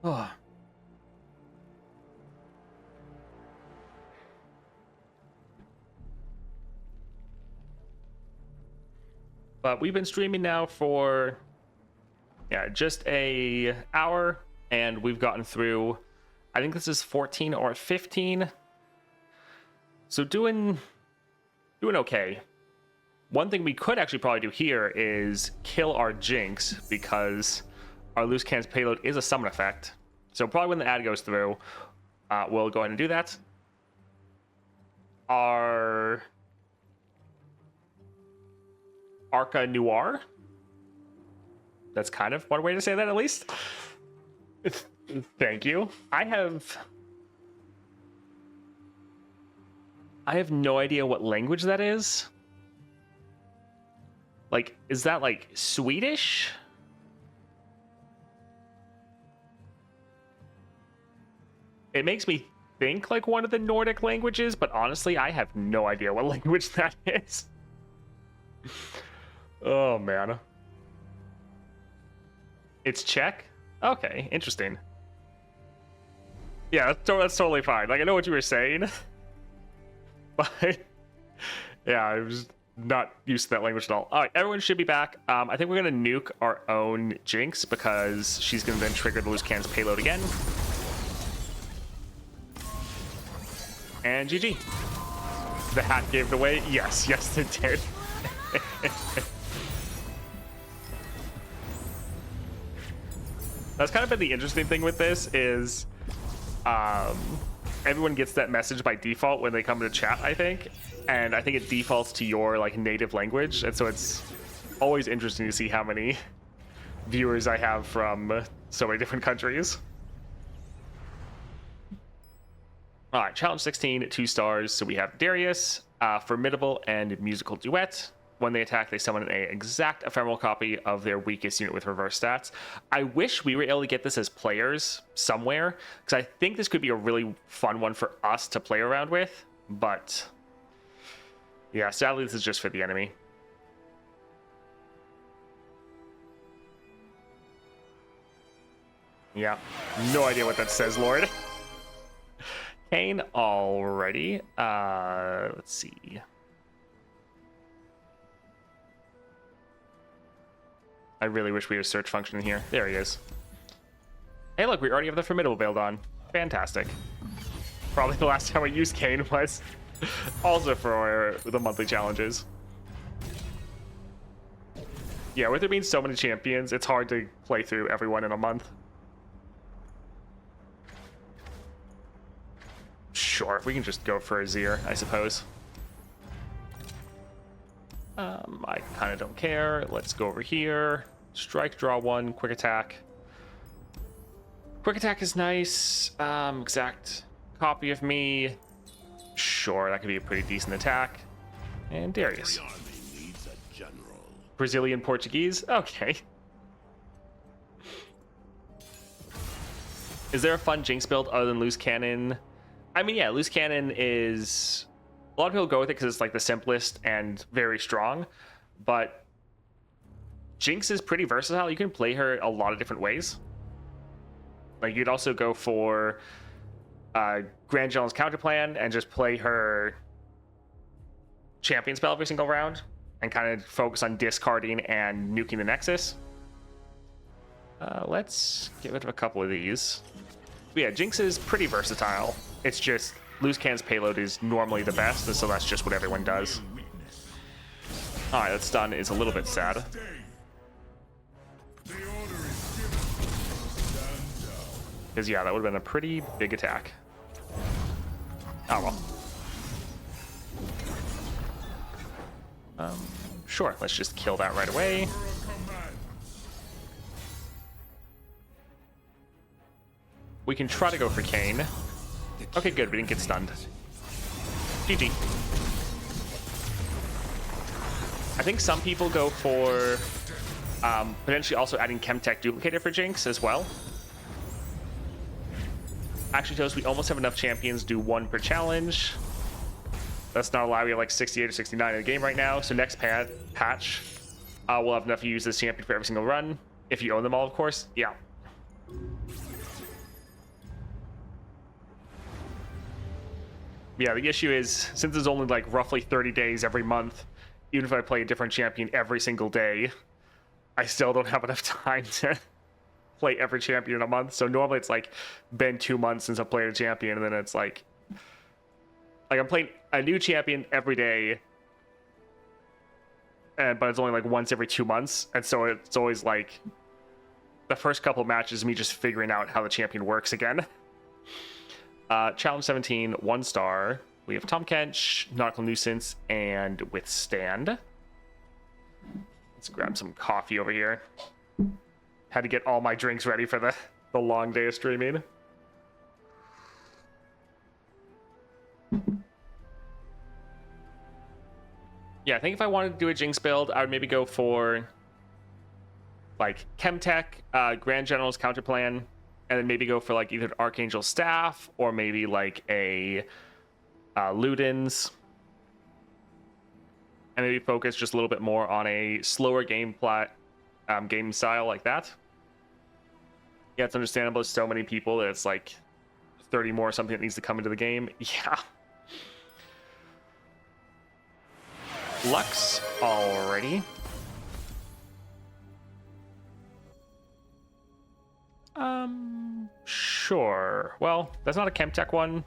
Oh. But we've been streaming now for, yeah, just a hour, and we've gotten through, I think this is 14 or 15. So doing okay. One thing we could actually probably do here is kill our Jinx, because our loose cannon's payload is a summon effect. So probably when the ad goes through, we'll go ahead and do that. Our Arca Noir. That's kind of one way to say that, at least. Thank you. I have no idea what language that is. Like, is that like Swedish? It makes me think like one of the Nordic languages, but honestly, I have no idea what language that is. Oh, man. It's Czech? Okay, interesting. Yeah, that's totally fine. Like, I know what you were saying. But, yeah, I was not used to that language at all. All right, everyone should be back. I think we're going to nuke our own Jinx, because she's going to then trigger the loose cannon's payload again. And GG. The hat gave it away. Yes, it did. That's kind of been the interesting thing with this is everyone gets that message by default when they come to chat, I think. And I think it defaults to your like native language. And so it's always interesting to see how many viewers I have from so many different countries. All right, challenge 16, 2 stars. So we have Darius, Formidable, and Musical Duet. When they attack, they summon an exact ephemeral copy of their weakest unit with reverse stats. I wish we were able to get this as players somewhere, because I think this could be a really fun one for us to play around with. But yeah, sadly, this is just for the enemy. Yeah, no idea what that says, Lord. Kayn, already. Let's see. I really wish we had a search function in here. There he is. Hey, look, we already have the Formidable build on. Fantastic. Probably the last time we used Kayn was also for the monthly challenges. Yeah, with there being so many champions, it's hard to play through everyone in a month. Sure, we can just go for Azir, I suppose. I kind of don't care. Let's go over here. Strike, draw 1, quick attack. Quick attack is nice. Exact copy of me. Sure, that could be a pretty decent attack. And Darius. Brazilian Portuguese? Okay. Is there a fun Jinx build other than loose cannon? I mean, yeah, loose cannon is... A lot of people go with it because it's like the simplest and very strong, but Jinx is pretty versatile. You can play her a lot of different ways. Like, you'd also go for Grand General's counter plan and just play her champion spell every single round and kind of focus on discarding and nuking the Nexus. Let's get rid of a couple of these. But yeah, Jinx is pretty versatile. It's just loose cannon's payload is normally the best, and so that's just what everyone does. All right, that stun is a little bit sad. Because yeah, that would have been a pretty big attack. Oh well. Sure, let's just kill that right away. We can try to go for Kayn. Okay, good, we didn't get stunned. GG. I think some people go for potentially also adding Chemtech Duplicator for Jinx as well. Actually, Toast, we almost have enough champions to do 1 per challenge. That's not allowed. We have like 68 or 69 in the game right now. So next patch, we'll have enough to use this champion for every single run. If you own them all, of course. Yeah. Yeah, the issue is, since there's only like roughly 30 days every month, even if I play a different champion every single day, I still don't have enough time to play every champion in a month. So normally it's like been 2 months since I've played a champion, and then it's like I'm playing a new champion every day, but it's only like once every 2 months, and so it's always like the first couple matches me just figuring out how the champion works again. Challenge 17, 1 star. We have Tahm Kench, Nautical Nuisance, and Withstand. Let's grab some coffee over here. Had to get all my drinks ready for the long day of streaming. Yeah, I think if I wanted to do a Jinx build, I would maybe go for like Chemtech, Grand General's counter plan, and then maybe go for like either an Archangel Staff or maybe like a Ludens, and maybe focus just a little bit more on a slower game style like that. Yeah, it's understandable. There's so many people that it's like 30 more something that needs to come into the game. Yeah. Lux, already. Sure. Well, that's not a Chemtech one.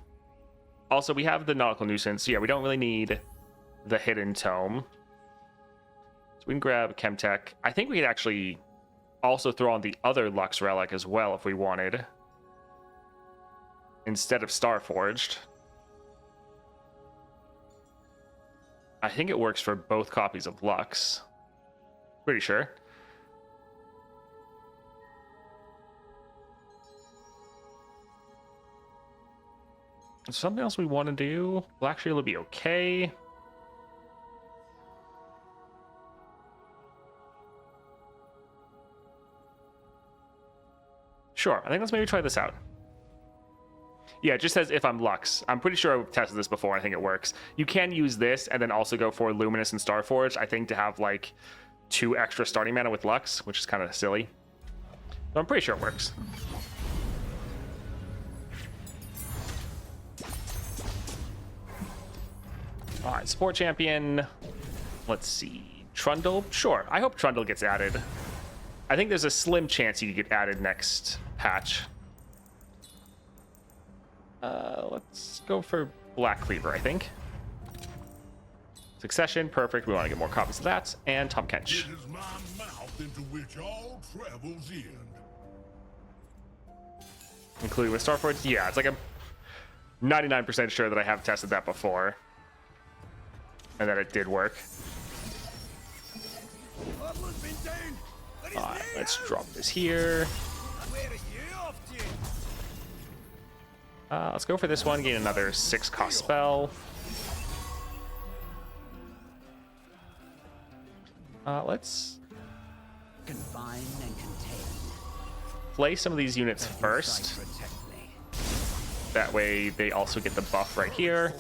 Also, we have the Nautical Nuisance. So yeah, we don't really need the Hidden Tome. So we can grab Chemtech. I think we could actually also throw on the other Lux Relic as well if we wanted, instead of Starforged. I think it works for both copies of Lux. Pretty sure. Something else we want to do? Black Shield will be okay. Sure, I think let's maybe try this out. Yeah, it just says if I'm Lux. I'm pretty sure I've tested this before. I think it works. You can use this and then also go for Luminous and Starforged, I think, to have like 2 extra starting mana with Lux, which is kind of silly. But I'm pretty sure it works. All right, support champion. Let's see. Trundle? Sure. I hope Trundle gets added. I think there's a slim chance he could get added next patch. Let's go for Black Cleaver, I think. Succession, perfect. We want to get more copies of that. And Tahm Kench. It is my mouth into which all travels end. Including with Starforged? Yeah, it's like I'm 99% sure that I have tested that before. And that it did work. Alright, let's drop this here. Let's go for this one, gain another 6 cost spell. Let's Confine and contain. play some of these units first. That way they also get the buff right here.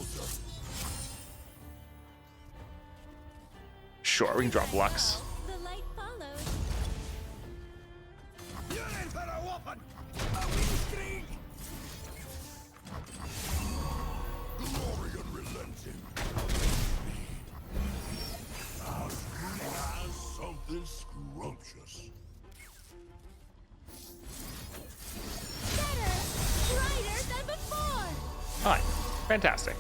Sure, we can drop Lux. The light follows. Glory unrelenting. Something scrumptious. Better, brighter than before. Alright, fantastic.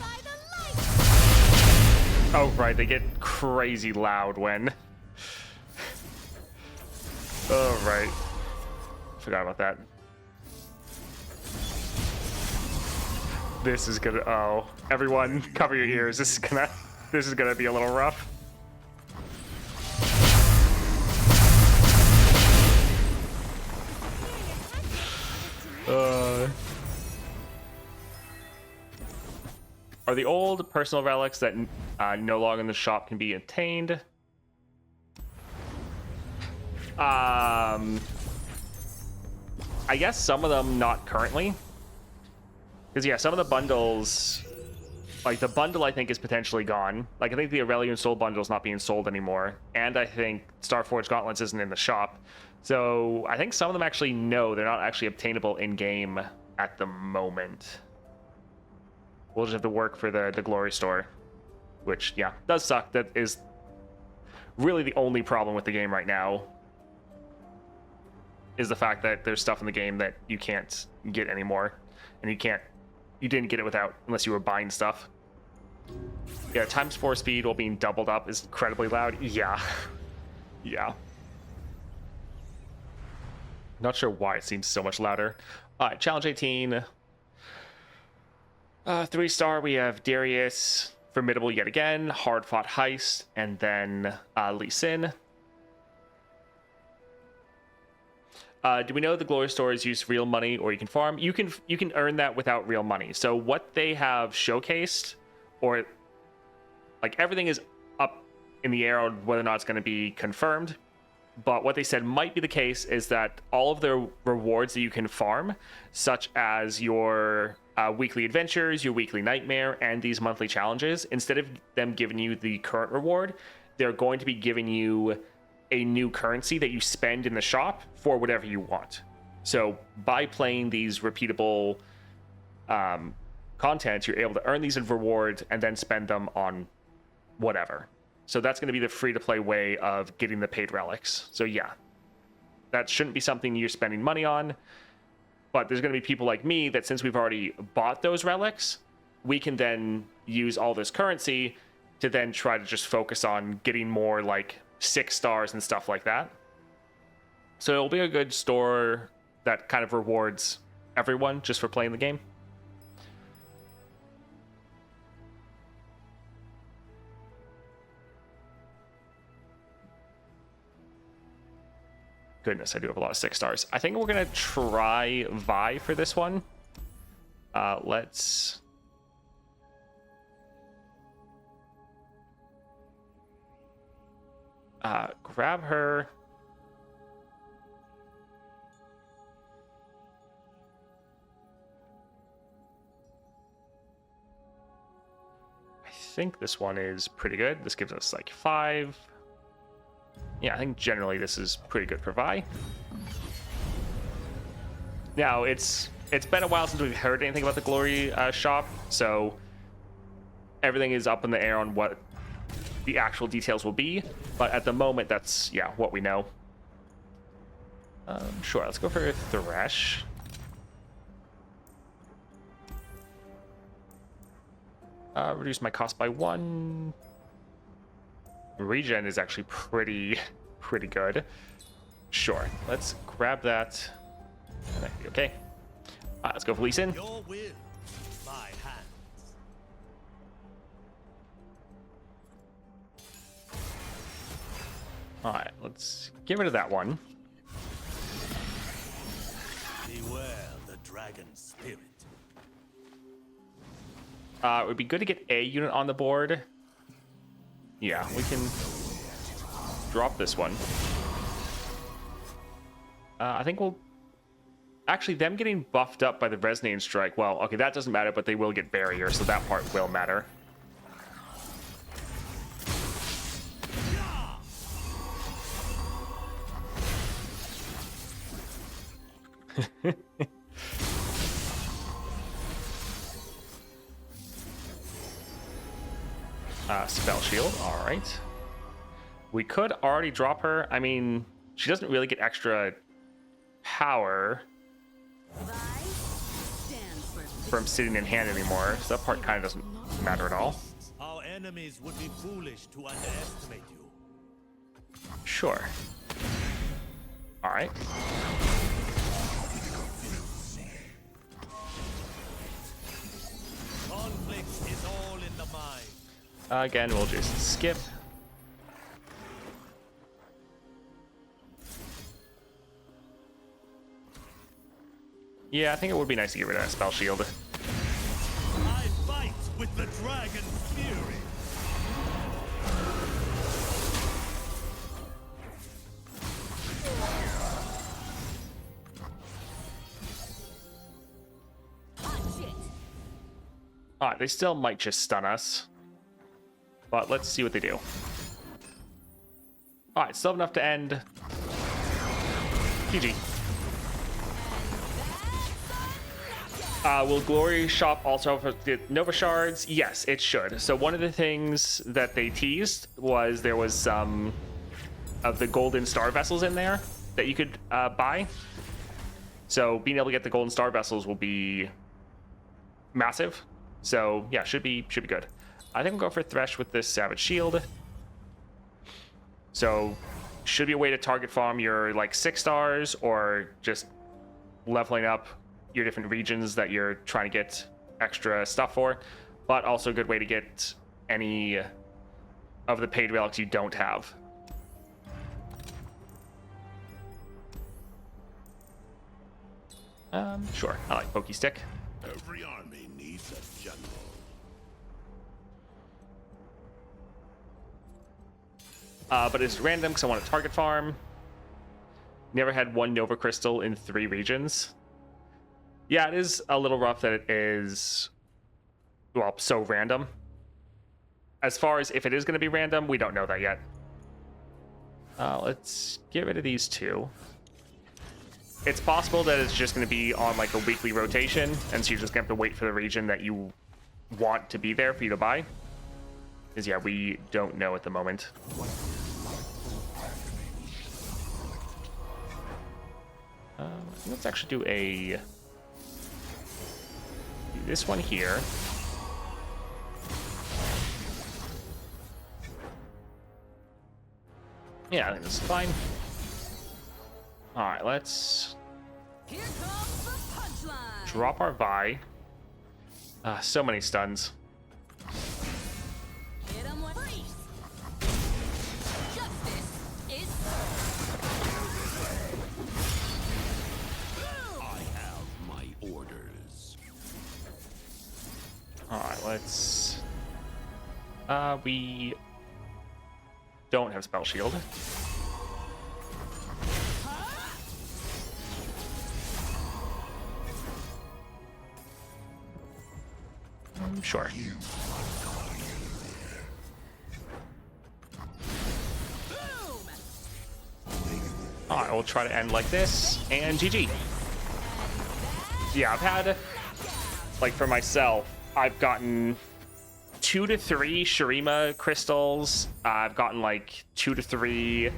By the light. Oh, right, they get crazy loud when... Oh, right. Forgot about that. This is gonna... Oh, everyone, cover your ears. This is gonna be a little rough. Are the old personal relics that no longer in the shop can be obtained? I guess some of them not currently. Because yeah, some of the bundles, like the bundle I think is potentially gone. Like I think the Aurelian Soul bundle is not being sold anymore. And I think Starforged Gauntlets isn't in the shop. So I think some of them actually no, they're not actually obtainable in-game at the moment. We'll just have to work for the Glory Store which, yeah, does suck. That is really the only problem with the game right now, is the fact that there's stuff in the game that you can't get anymore, and you didn't get it without, unless you were buying stuff. Yeah, times 4 speed while being doubled up is incredibly loud. Yeah. Yeah. Not sure why it seems so much louder. All right, challenge 18. 3-star, we have Darius, formidable yet again, hard fought heist, and then Lee Sin. Do we know the glory stores use real money, or you can farm? You can earn that without real money. So what they have showcased, or like everything is up in the air on whether or not it's going to be confirmed. But what they said might be the case is that all of the rewards that you can farm, such as your weekly adventures, your weekly nightmare, and these monthly challenges, instead of them giving you the current reward, they're going to be giving you a new currency that you spend in the shop for whatever you want. So by playing these repeatable content, you're able to earn these rewards and then spend them on whatever. So that's going to be the free-to-play way of getting the paid relics. So yeah, that shouldn't be something you're spending money on. But there's going to be people like me that, since we've already bought those relics, we can then use all this currency to then try to just focus on getting more like 6 stars and stuff like that. So it'll be a good store that kind of rewards everyone just for playing the game. Goodness, I do have a lot of 6 stars. I think we're going to try Vi for this one. Let's... grab her. I think this one is pretty good. This gives us like 5. Yeah, I think generally this is pretty good for Vi. Now, it's been a while since we've heard anything about the Glory shop, so everything is up in the air on what the actual details will be. But at the moment, that's, yeah, what we know. Sure, let's go for Thresh. Reduce my cost by 1. Regen is actually pretty good. Sure, let's grab that. Okay. Let's go for Lee Sin. Your will, my hands. All right, let's get rid of that one. Beware the dragon spirit. It would be good to get a unit on the board. Yeah, we can drop this one. I think we'll... Actually, them getting buffed up by the Resonating Strike, well, okay, that doesn't matter, but they will get Barrier, so that part will matter. Spell Shield, all right. We could already drop her. I mean, she doesn't really get extra power from sitting in hand anymore, so that part kind of doesn't matter at all. Our enemies would be foolish to underestimate you. Sure. All right. Conflict is all in the mind. Again, we'll just skip. Yeah, I think it would be nice to get rid of that Spell Shield. I fight with the dragon's fury. Alright, they still might just stun us. But let's see what they do. Alright, still enough to end. GG. Will Glory Shop also have the Nova Shards? Yes, it should. So one of the things that they teased was there was some of the Golden Star Vessels in there that you could buy. So being able to get the Golden Star Vessels will be massive. So yeah, should be good. I think we'll go for Thresh with this Savage Shield. So should be a way to target farm your like 6 stars or just leveling up your different regions that you're trying to get extra stuff for, but also a good way to get any of the paid relics you don't have. Sure, I like Pokey Stick. Every army needs a general. But it's random because I want to target farm. Never had 1 Nova Crystal in 3 regions. Yeah, it is a little rough that it is, well, so random. As far as if it is going to be random, we don't know that yet. Let's get rid of these 2. It's possible that it's just going to be on like a weekly rotation, and so you're just going to have to wait for the region that you want to be there for you to buy. Because yeah, we don't know at the moment. Let's actually do this one here. Yeah, I think this is fine. All right, let's Here comes the punchline. drop our Vi. So many stuns. Hit 'em with freeze. Justice is I have my orders. All right, let's. We don't have spell shield. Sure. All right, we'll try to end like this, and GG. Yeah, I've had, like for myself, I've gotten 2 to 3 Shurima crystals. I've gotten like 2 to 3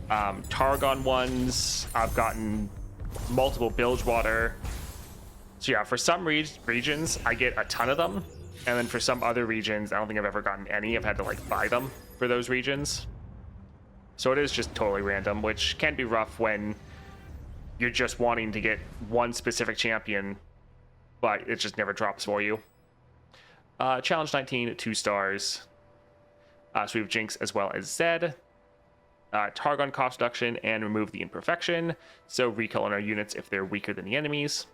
Targon ones. I've gotten multiple Bilgewater. So yeah, for some regions, I get a ton of them. And then for some other regions, I don't think I've ever gotten any. I've had to like buy them for those regions. So it is just totally random, which can be rough when you're just wanting to get one specific champion, but it just never drops for you. Challenge 19, 2 stars. So we have Jinx as well as Zed. Targon cost reduction and remove the imperfection. So recall on our units if they're weaker than the enemies.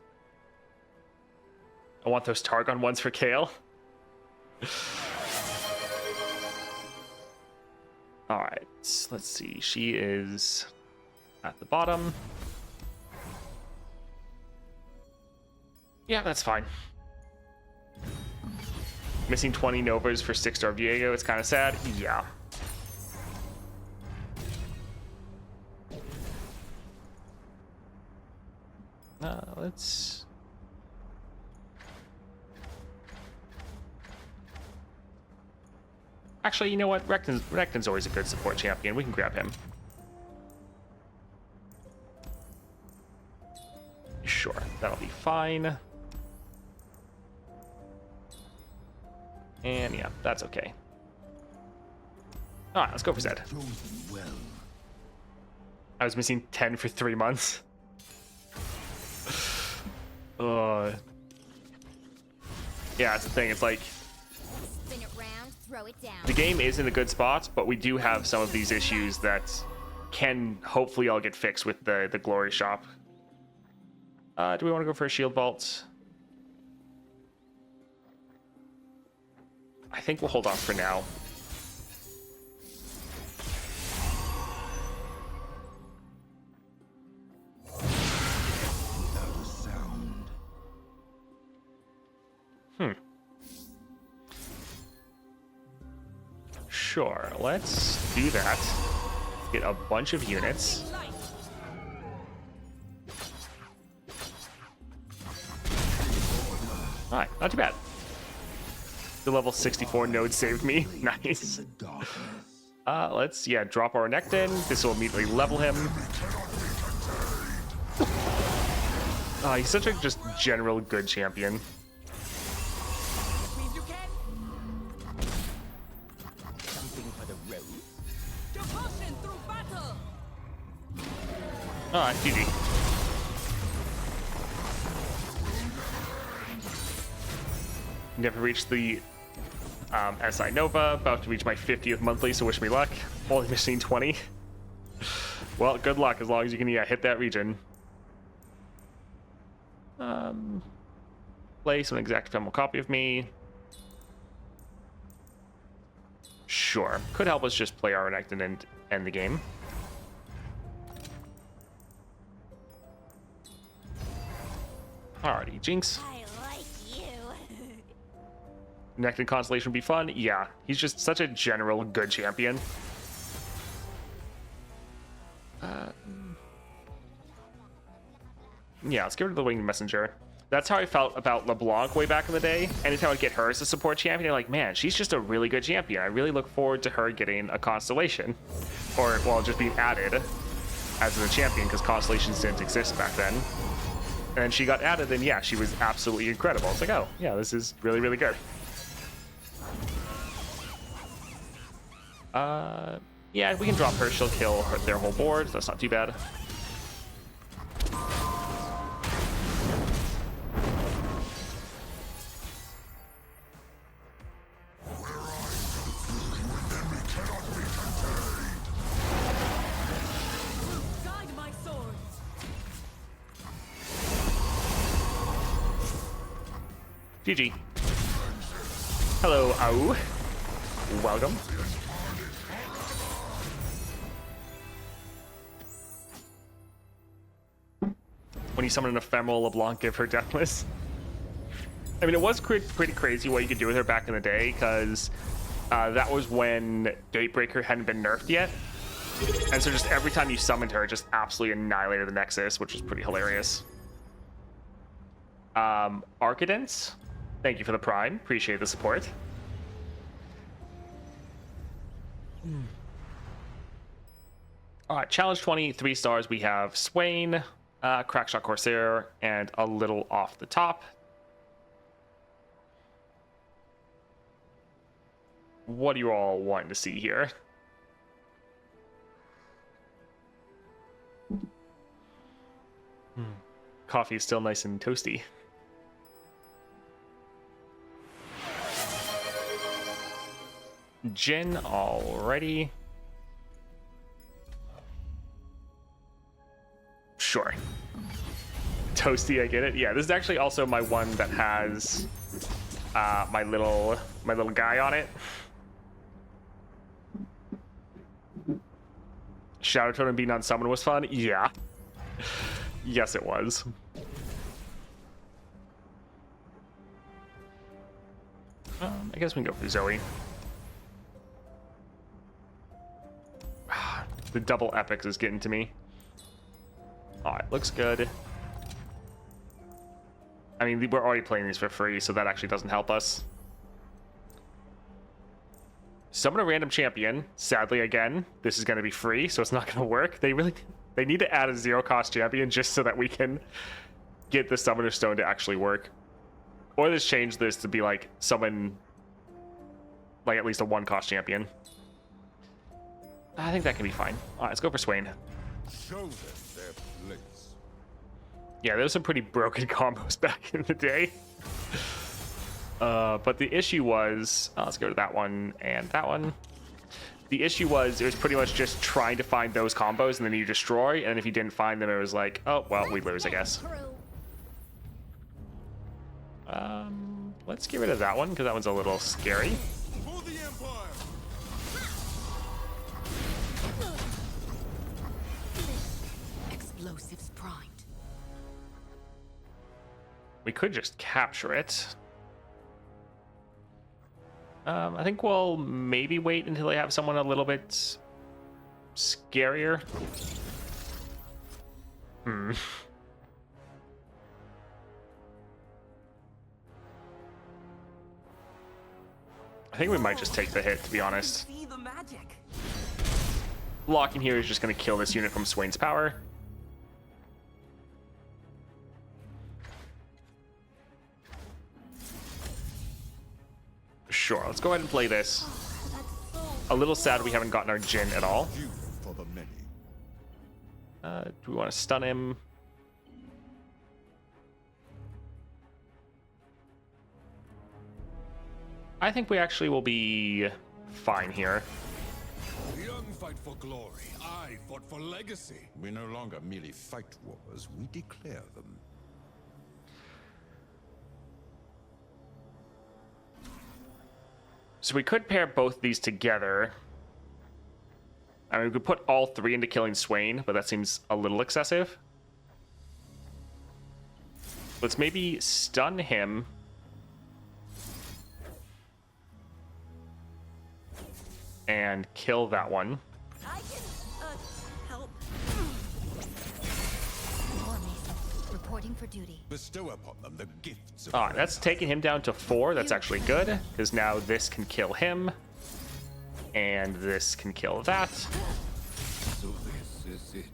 I want those Targon ones for Kayle. All right, let's see. She is at the bottom. Yeah, that's fine. Missing 20 Novas for 6-star Viego. It's kind of sad. Yeah. Let's... Actually, you know what? Renekton's always a good support champion. We can grab him. Sure, that'll be fine. And yeah, that's okay. All right, let's go for Zed. I was missing 10 for 3 months. Yeah, that's the thing. It's like spin it round, throw it down. the game is in a good spot, but we do have some of these issues that can hopefully all get fixed with the Glory Shop. Do we want to go for a Shield Vault? I think we'll hold off for now. Without a sound. Sure, let's do that. Get a bunch of units. All right, not too bad. The level 64 node saved me. Nice. Let's drop our Renekton. This will immediately level him. He's such a just general good champion. Means you can. Something for the road. Devotion through battle. All right, GG. Never reached the SI Nova. About to reach my 50th monthly, so wish me luck. Only missing 20. Well, good luck as long as you can hit that region. Place an exact ephemeral copy of me. Sure. Could help us just play our Renekton and end the game. Alrighty, Jinx. I like you. Renekton Constellation would be fun. Yeah, he's just such a general good champion. Yeah, let's get rid of the Winged Messenger. That's how I felt about LeBlanc way back in the day. Anytime I'd get her as a support champion, I'm like, man, she's just a really good champion. I really look forward to her getting a Constellation. Or, well, just being added as a champion, because Constellations didn't exist back then. And then she got added, and yeah, she was absolutely incredible. It's like, oh, yeah, this is really, really good. Yeah, we can drop her. She'll kill their whole board. So that's not too bad. Guide my sword. GG. Hello, Au. Welcome. When you summon an ephemeral LeBlanc, give her Deathless. I mean, it was pretty crazy what you could do with her back in the day, because that was when Gatebreaker hadn't been nerfed yet. And so just every time you summoned her, it just absolutely annihilated the Nexus, which was pretty hilarious. Arcadence, thank you for the Prime. Appreciate the support. All right, Challenge 20, 3 stars. We have Swain, Crackshot Corsair, and a little off the top. What are you all wanting to see here? Coffee is still nice and toasty. Jhin, alrighty. Sure. Toasty, I get it. Yeah, this is actually also my one that has my little guy on it. Shadow Totem being on summon was fun. Yeah. Yes, it was. I guess we can go for Zoe. The double epics is getting to me. Alright, looks good. I mean, we're already playing these for free, so that actually doesn't help us. Summon a random champion. Sadly, again, this is going to be free, so it's not going to work. They need to add a zero-cost champion just so that we can get the Summoner Stone to actually work. Or just change this to be like summon like at least a one-cost champion. I think that can be fine. Alright, let's go for Swain. Show them their place. Yeah, there was some pretty broken combos back in the day. But the issue was, let's go to that one and that one. The issue was, it was pretty much just trying to find those combos and then you destroy, and if you didn't find them, it was like, oh, well, we lose, I guess. Let's get rid of that one, because that one's a little scary. For the Empire! Explosives primed. We could just capture it. I think we'll maybe wait until they have someone a little bit scarier. I think we might just take the hit, to be honest. See the magic. Locking here is just going to kill this unit from Swain's power. Sure, let's go ahead and play this. A little sad we haven't gotten our Jin at all. Youth for the many. Do we want to stun him? I think we actually will be fine here. The young fight for glory. I fought for legacy. We no longer merely fight wars, we declare them. So we could pair both these together. I mean, we could put all three into killing Swain, but that seems a little excessive. Let's maybe stun him. And kill that one. I can, help. War Mason, reporting for duty. Bestow upon them the gifts of Ah, that's taking him down to 4. That's actually good, because now this can kill him. And this can kill that. So this is it.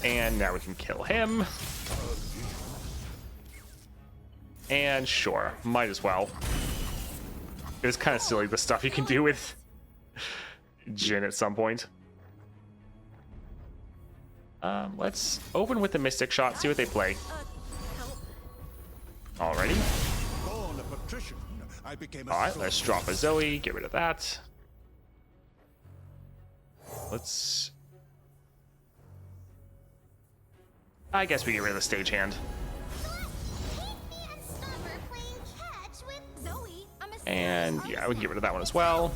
And now we can kill him. And sure, might as well. It was kind of silly, the stuff you can do with Jin at some point. Let's open with the Mystic Shot, see what they play. Alrighty. Born a patrician, I became a Alright, soldier. let's drop a Zoe, get rid of that. Let's... I guess we get rid of the stagehand. And yeah, we can get rid of that one as well.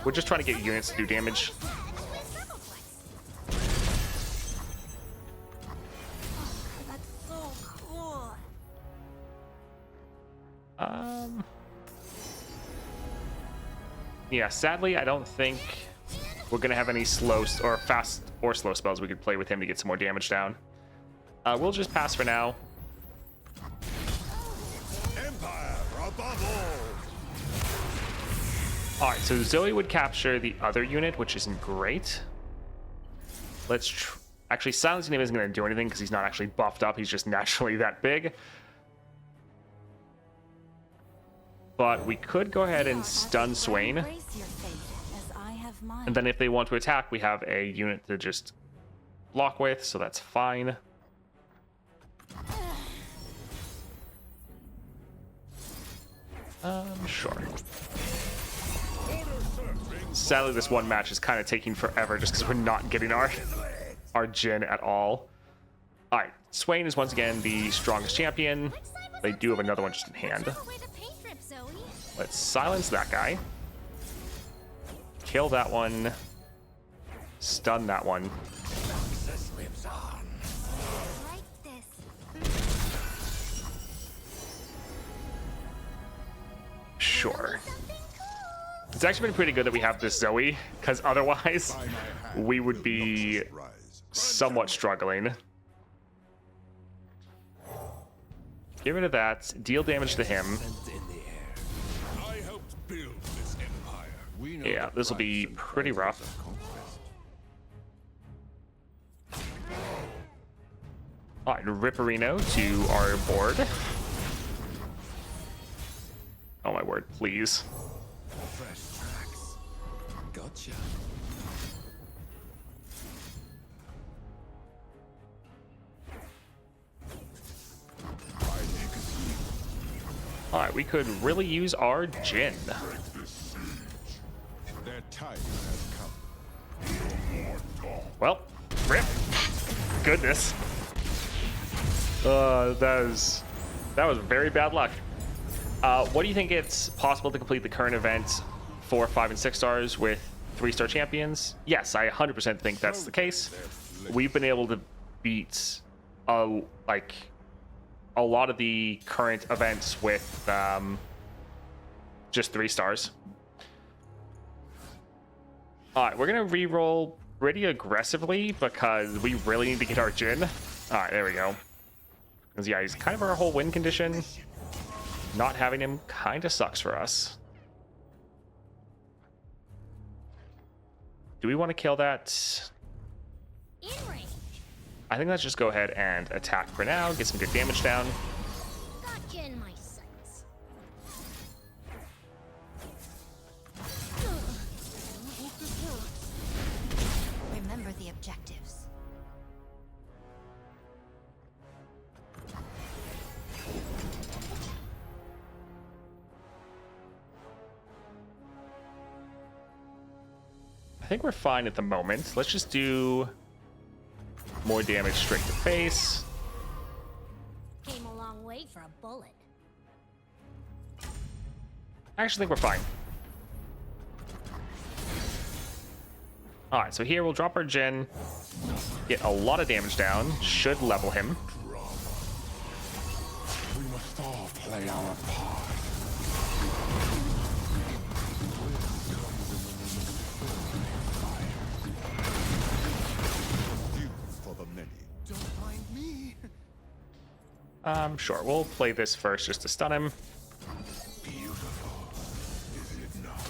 We're just trying to get units to do damage. That's so cool. Yeah, sadly, I don't think we're gonna have any slow or fast or slow spells we could play with him to get some more damage down. We'll just pass for now. Empire above all. All right, so Zoe would capture the other unit, which isn't great. Let's actually silencing him isn't going to do anything because he's not actually buffed up. He's just naturally that big. But we could go ahead and stun Swain. And then if they want to attack, we have a unit to just block with, so that's fine. Sure. Sadly, this one match is kind of taking forever just because we're not getting our Jin at all. All right, Swain is once again the strongest champion. They do have another one just in hand. Let's silence that guy. Kill that one. Stun that one. Sure. It's actually been pretty good that we have this Zoe, because otherwise we would be somewhat struggling. Get rid of that. Deal damage to him. I helped build this empire. We know Yeah, the this will be price and pretty pleasures rough. of conquest. All right, Ripperino to our board. Oh my word, please. Fresh tracks. Gotcha. All right, we could really use our Jin. Their time has come. Well, rip. Goodness. That was very bad luck. What do you think it's possible to complete the current event 4, 5, and 6 stars with 3-star champions? Yes, I 100% think that's the case. We've been able to beat a lot of the current events with just 3 stars. All right, we're gonna re-roll pretty aggressively because we really need to get our Jin. All right, there we go. Because, yeah, he's kind of our whole win condition. Not having him kind of sucks for us. Do we want to kill that? In range. I think let's just go ahead and attack for now, get some good damage down. Gotcha in my sights. Remember the objectives. I think we're fine at the moment. Let's just do more damage straight to face. Came a long way for a bullet. I actually think we're fine. Alright, so here we'll drop our gen, get a lot of damage down, should level him. We must all play our part. For the many. Don't mind me. Sure, we'll play this first just to stun him. Beautiful, is it not?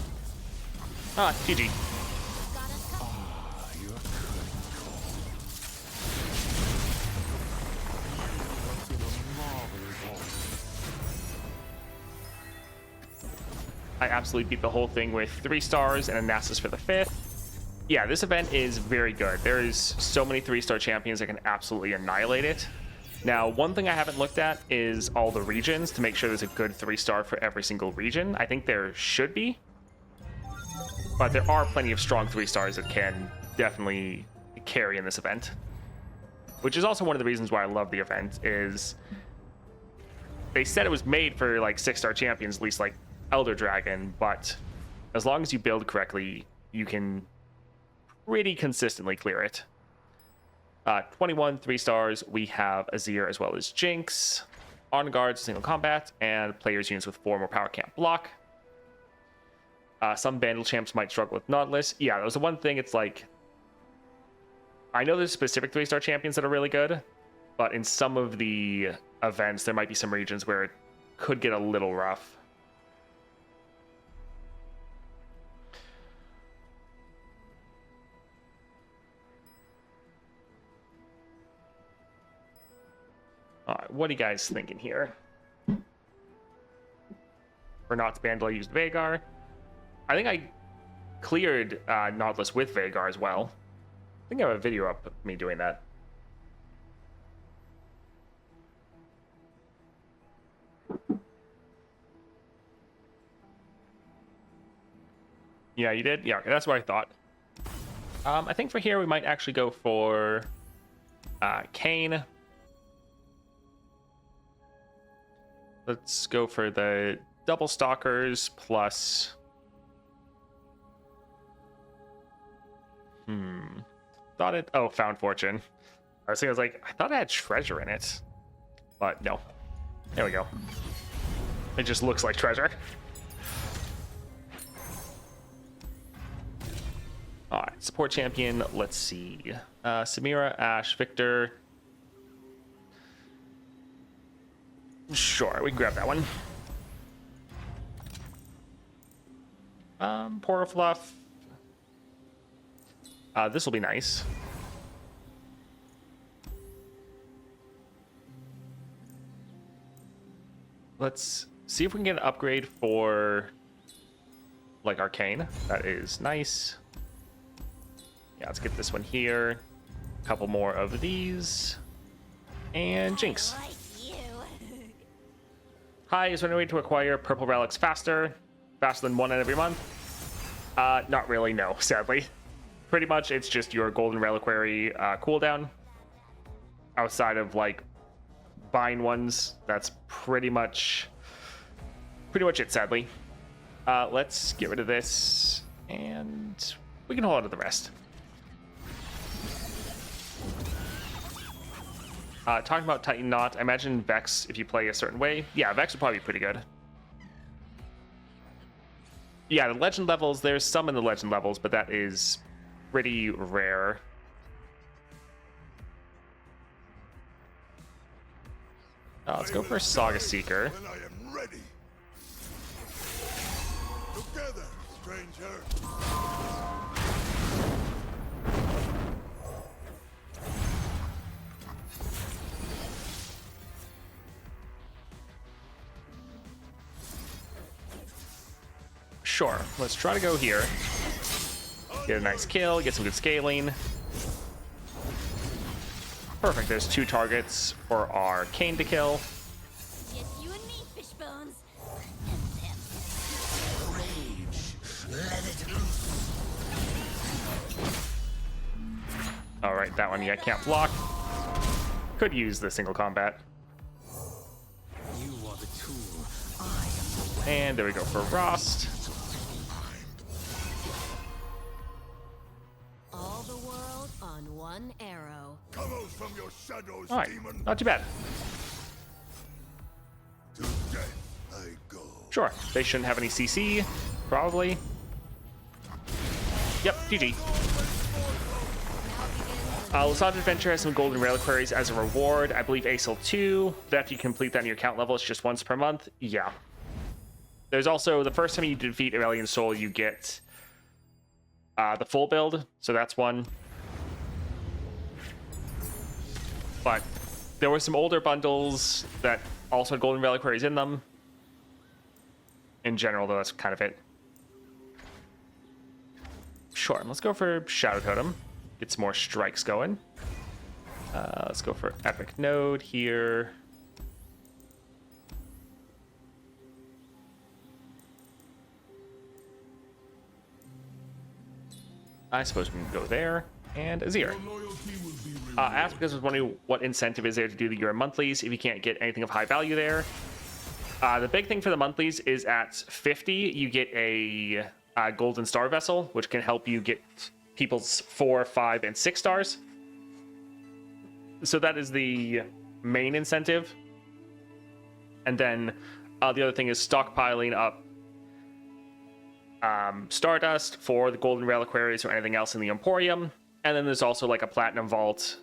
Ah, GG. Got us covered. Ah, you're good call. What's in a marvelous I absolutely beat the whole thing with 3 stars and a Nasus for the 5th. Yeah, this event is very good. There is so many 3-star champions that can absolutely annihilate it. Now, one thing I haven't looked at is all the regions to make sure there's a good 3-star for every single region. I think there should be, but there are plenty of strong 3-stars that can definitely carry in this event. Which is also one of the reasons why I love the event, is they said it was made for like 6-star champions, at least like Elder Dragon, but as long as you build correctly, you can pretty consistently clear it. 21 3-stars, we have Azir as well as Jinx, on guards, single combat, and players units with 4 more power can't block. Some Vandal champs might struggle with Nautilus. Yeah, that was the one thing, it's like, I know there's specific 3-star champions that are really good, but in some of the events, there might be some regions where it could get a little rough. Alright, what are you guys thinking here? For Nott's Bandle, I used Veigar. I think I cleared Nautilus with Veigar as well. I think I have a video up of me doing that. Yeah, you did? Yeah, okay, that's what I thought. I think for here we might actually go for Kayn. Let's go for the double stalkers plus... Thought it... Oh, Found Fortune. I was like, I thought it had treasure in it. But no. There we go. It just looks like treasure. Alright, support champion. Let's see. Samira, Ashe, Victor. Sure, we can grab that one. Porafluff. This will be nice. Let's see if we can get an upgrade for like Arcane. That is nice. Yeah, let's get this one here. A couple more of these. And Jinx. Like you. Hi, is there any way to acquire purple relics faster? Faster than 1 in every month? Not really, no, sadly. Pretty much it's just your golden reliquary cooldown. Outside of like buying ones, that's pretty much it, sadly. Let's get rid of this and we can hold on to the rest. Talking about Titan Knot, I imagine Vex, if you play a certain way. Yeah, Vex would probably be pretty good. Yeah, the legend levels, there's some in the legend levels, but that is pretty rare. Let's go for Saga Seeker. When I am ready. Together, stranger. Sure, let's try to go here. Get a nice kill, get some good scaling. Perfect, there's 2 targets for our Kayn to kill. Just you and me, Fishbones. Alright, that one, yeah, can't block. Could use the single combat. You are the tool. And there we go for Rost. All the world on one arrow. Come out from your shadows, Alright, demon. not too bad. To death I go. Sure, they shouldn't have any CC, probably. Yep, GG. Lasada Adventure has some golden reliquaries as a reward. I believe ASIL 2. After you complete that in your account level, it's just once per month. Yeah. There's also, the first time you defeat Aurelion Sol, you get the full build. So that's one. But there were some older bundles that also had golden reliquaries in them. In general, though, that's kind of it. Sure, let's go for Shadow Totem. Get some more strikes going. Let's go for Epic Node here. I suppose we can go there. And Azir. Ask because I was wondering what incentive is there to do the year monthlies if you can't get anything of high value there. The big thing for the monthlies is at 50, you get a Golden Star Vessel, which can help you get people's 4, 5, and 6 stars. So that is the main incentive. And then the other thing is stockpiling up Stardust for the Golden Reliquaries or anything else in the Emporium. And then there's also like a Platinum Vault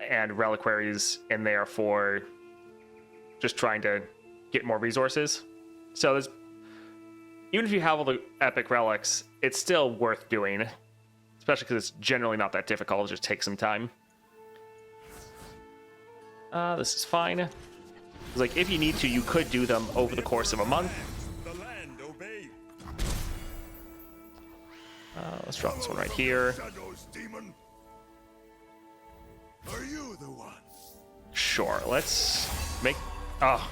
and Reliquaries in there for just trying to get more resources. So there's, even if you have all the epic relics, it's still worth doing. Especially because it's generally not that difficult. It just takes some time. This is fine. It's like, if you need to, you could do them over the course of a month. The land obey. Let's drop this one right here. Shadows, demon. Are you the one? Sure, let's make... Oh.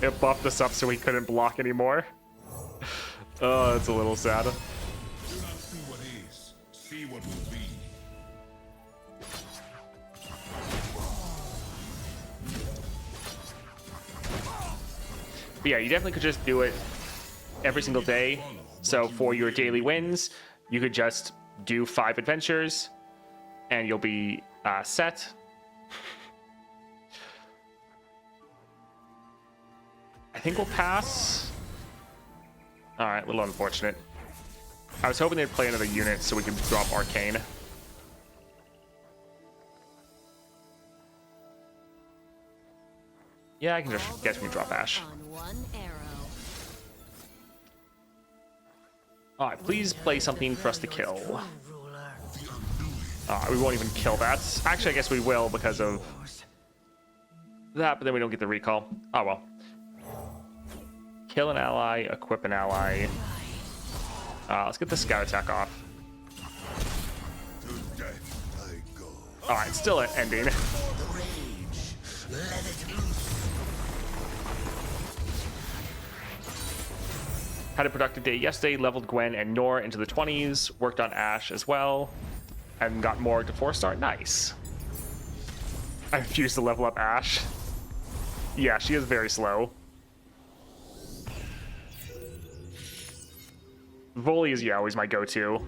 It buffed us up so we couldn't block anymore. Oh, that's a little sad. Do not see what is, see what will be. But yeah, you definitely could just do it every single day. So for your daily wins, you could just do 5 adventures and you'll be set. I think we'll pass. All right, a little unfortunate. I was hoping they'd play another unit so we could drop Arcane. Yeah, I can just guess we can drop Ash. On one arrow. All right, please play something for us to kill. We won't even kill that. Actually, I guess we will because of that, but then we don't get the recall. Oh well. Kill an ally, equip an ally. Let's get the scout attack off. To death I go. All right, still an ending. Had a productive day yesterday, leveled Gwen and Nor into the 20s, worked on Ashe as well, and got Morg to 4-star. Nice. I refuse to level up Ashe. Yeah, she is very slow. Voli is, yeah, always my go-to.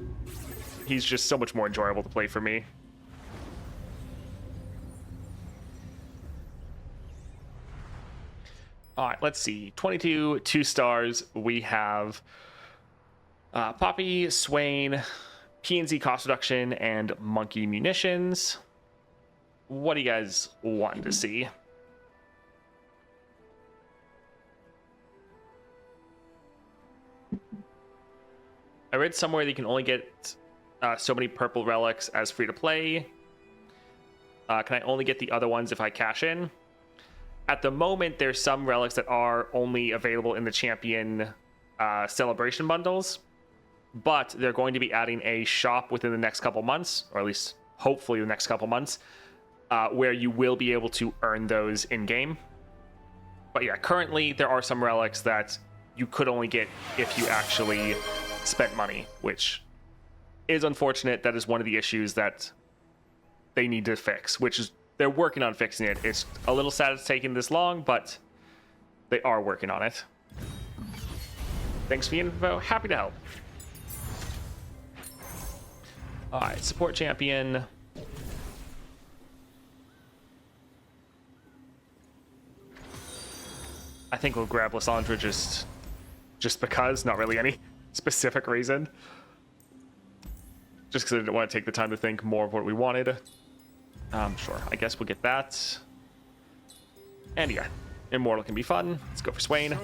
He's just so much more enjoyable to play for me. All right, let's see. 22, 2 stars. We have Poppy, Swain, PNZ cost reduction, and Monkey munitions. what do you guys want to see? I read somewhere that you can only get so many purple relics as free to play. Can I only get the other ones if I cash in? At the moment, there's some relics that are only available in the champion celebration bundles, but they're going to be adding a shop within the next couple months, or at least hopefully the next couple months, where you will be able to earn those in game. But yeah, currently there are some relics that you could only get if you actually spent money, which is unfortunate. That is one of the issues that they need to fix, which is they're working on fixing it. It's a little sad it's taking this long, but they are working on it. Thanks for the info. Happy to help. All right, support champion. I think we'll grab Lysandra just because, not really any specific reason. Just because I didn't want to take the time to think more of what we wanted. Sure, I guess we'll get that. And yeah, Immortal can be fun. Let's go for Swain.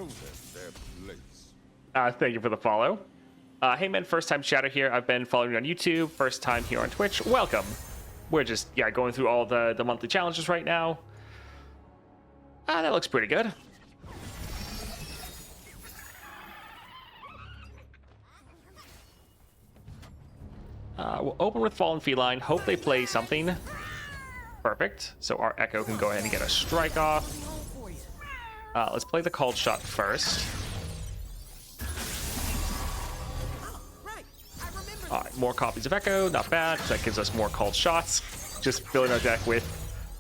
Thank you for the follow. Hey man, first time chatter here. I've been following you on YouTube. First time here on Twitch. Welcome. We're just, yeah, going through all the monthly challenges right now. That looks pretty good. We'll open with Fallen Feline. Hope they play something. Perfect. So our Echo can go ahead and get a strike off. Let's play the called shot first. All right, more copies of Echo. Not bad. That gives us more called shots. Just filling our deck with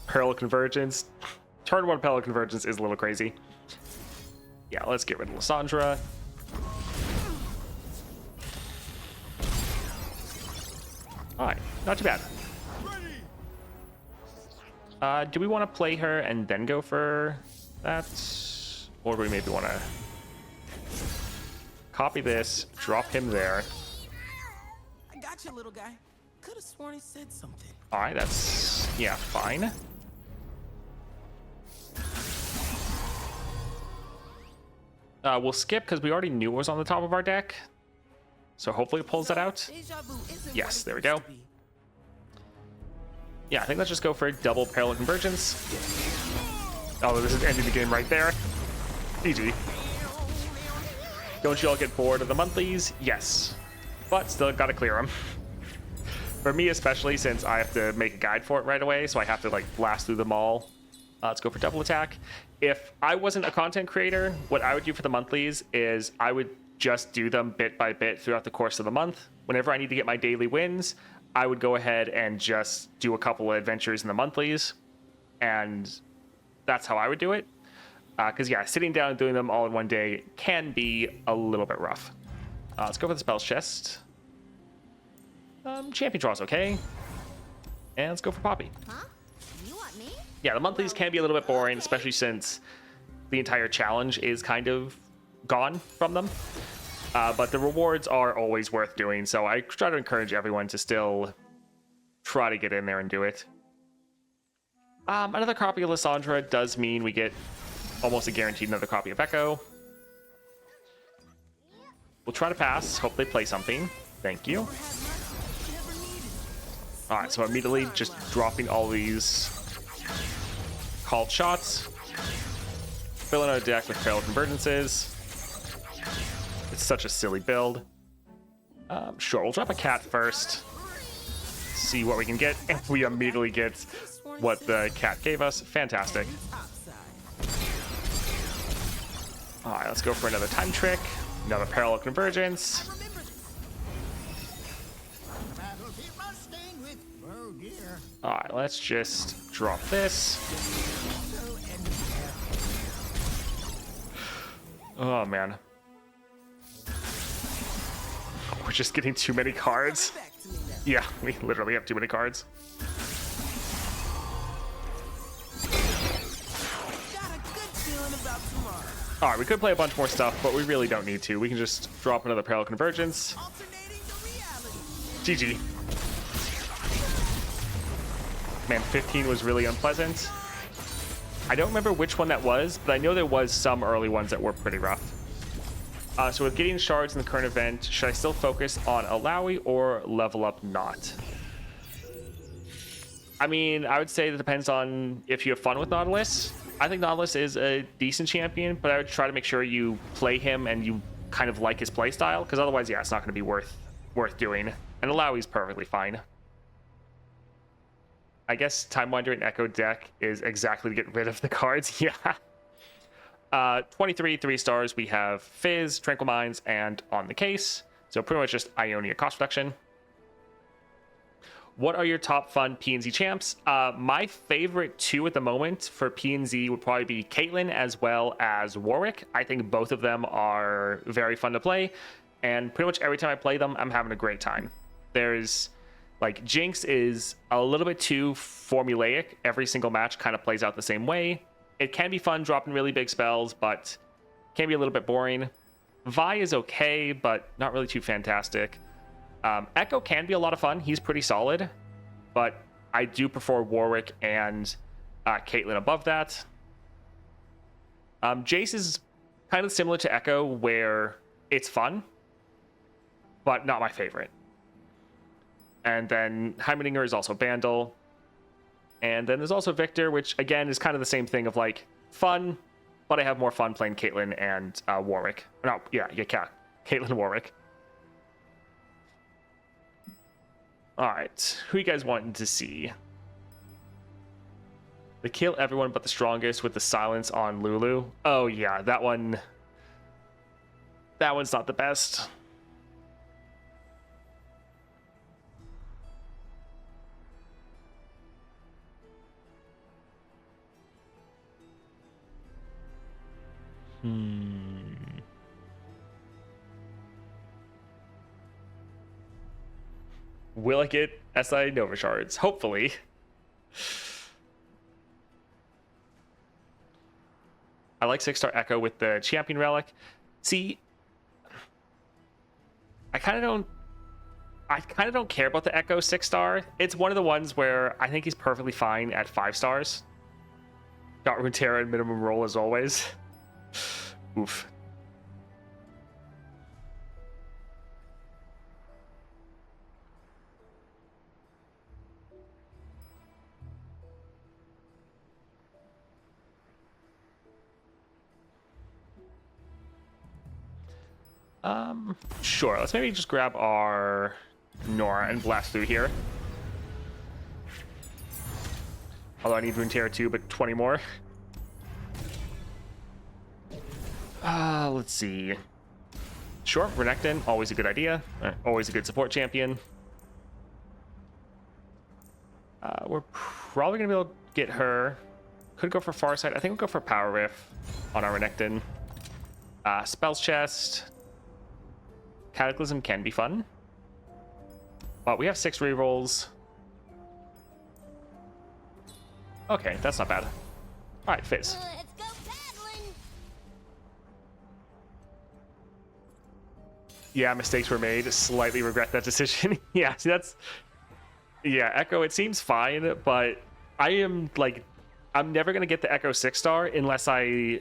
Peril Convergence. Turn 1 Peril Convergence is a little crazy. Yeah, let's get rid of Lysandra. Alright, not too bad. Do we want to play her and then go for that? Or do we maybe want to copy this, drop him there? I got you, little guy. Could have sworn he said something. Alright, that's, yeah, fine. We'll skip because we already knew what was on the top of our deck. So hopefully it pulls that out. Yes, there we go. Yeah, I think let's just go for double Parallel Convergence. Oh, this is ending the game right there. GG. Don't you all get bored of the monthlies? Yes. But still gotta clear them. For me especially, since I have to make a guide for it right away, so I have to like blast through them all. Let's go for double attack. If I wasn't a content creator, what I would do for the monthlies is I would just do them bit by bit throughout the course of the month. Whenever I need to get my daily wins, I would go ahead and just do a couple of adventures in the monthlies, and that's how I would do it. Because yeah, sitting down and doing them all in one day can be a little bit rough. Let's go for the spells chest. Champion draw's okay. And let's go for Poppy. Huh? You want me? Yeah, the monthlies can be a little bit boring, especially since the entire challenge is kind of gone from them. But the rewards are always worth doing, so I try to encourage everyone to still try to get in there and do it. Another copy of Lysandra does mean we get almost a guaranteed another copy of Echo. We'll try to pass. Hope they play something. Thank you. Alright, so immediately just dropping all these called shots. Filling our deck with Parallel Convergences. It's such a silly build. Sure, we'll drop a cat first. See what we can get. And we immediately get what the cat gave us. Fantastic. Alright, let's go for another time trick. Another Parallel Convergence. Alright, let's just drop this. Oh, man. We're just getting too many cards. Yeah, we literally have too many cards. Alright, we could play a bunch more stuff, but we really don't need to. We can just drop another Parallel Convergence. GG. Man, 15 was really unpleasant. I don't remember which one that was, but I know there was some early ones that were pretty rough. So with Gideon Shards in the current event, should I still focus on Alawi or level up not? I mean, I would say that depends on if you have fun with Nautilus. I think Nautilus is a decent champion, but I would try to make sure you play him and you kind of like his playstyle, because otherwise, yeah, it's not going to be worth doing. And Alawi's perfectly fine. I guess Time Wander and Echo deck is exactly to get rid of the cards. Yeah. 23, 3 stars. We have Fizz, Tranquil Minds, and On the Case. So pretty much just Ionia cost reduction. What are your top fun PNZ champs? My favorite two at the moment for PNZ would probably be Caitlyn as well as Warwick. I think both of them are very fun to play. And pretty much every time I play them, I'm having a great time. There's... Like, Jinx is a little bit too formulaic. Every single match kind of plays out the same way. It can be fun dropping really big spells, but can be a little bit boring. Vi is okay, but not really too fantastic. Echo can be a lot of fun. He's pretty solid, but I do prefer Warwick and Caitlyn above that. Jace is kind of similar to Echo, where it's fun, but not my favorite. And then Heimerdinger is also Bandle. And then there's also Victor, which again is kind of the same thing of like fun, but I have more fun playing Caitlyn and Warwick. No, yeah, Caitlyn and Warwick. All right, who you guys wanting to see? They kill everyone but the strongest with the silence on Lulu. Oh yeah, that one. That one's not the best. Will I get SI Nova Shards? Hopefully. I like 6-star Echo with the Champion Relic. See, I kind of don't care about the Echo 6-star. It's one of the ones where I think he's perfectly fine at 5 stars. Got Runeterra and minimum roll as always. Oof. Sure. Let's maybe just grab our Nora and blast through here. Although I need Runeterra too, but 20 more. Let's see. Sure, Renekton, always a good idea. Always a good support champion. We're probably going to be able to get her. Could go for Farsight. I think we'll go for Power Riff on our Renekton. Spells Chest. Cataclysm can be fun. But we have 6 rerolls. Okay, that's not bad. Alright, Fizz. Let's go paddling. Yeah, mistakes were made. Slightly regret that decision. Yeah, see, that's... Yeah, Echo, it seems fine, but I am, like... I'm never going to get the Echo 6-star unless I,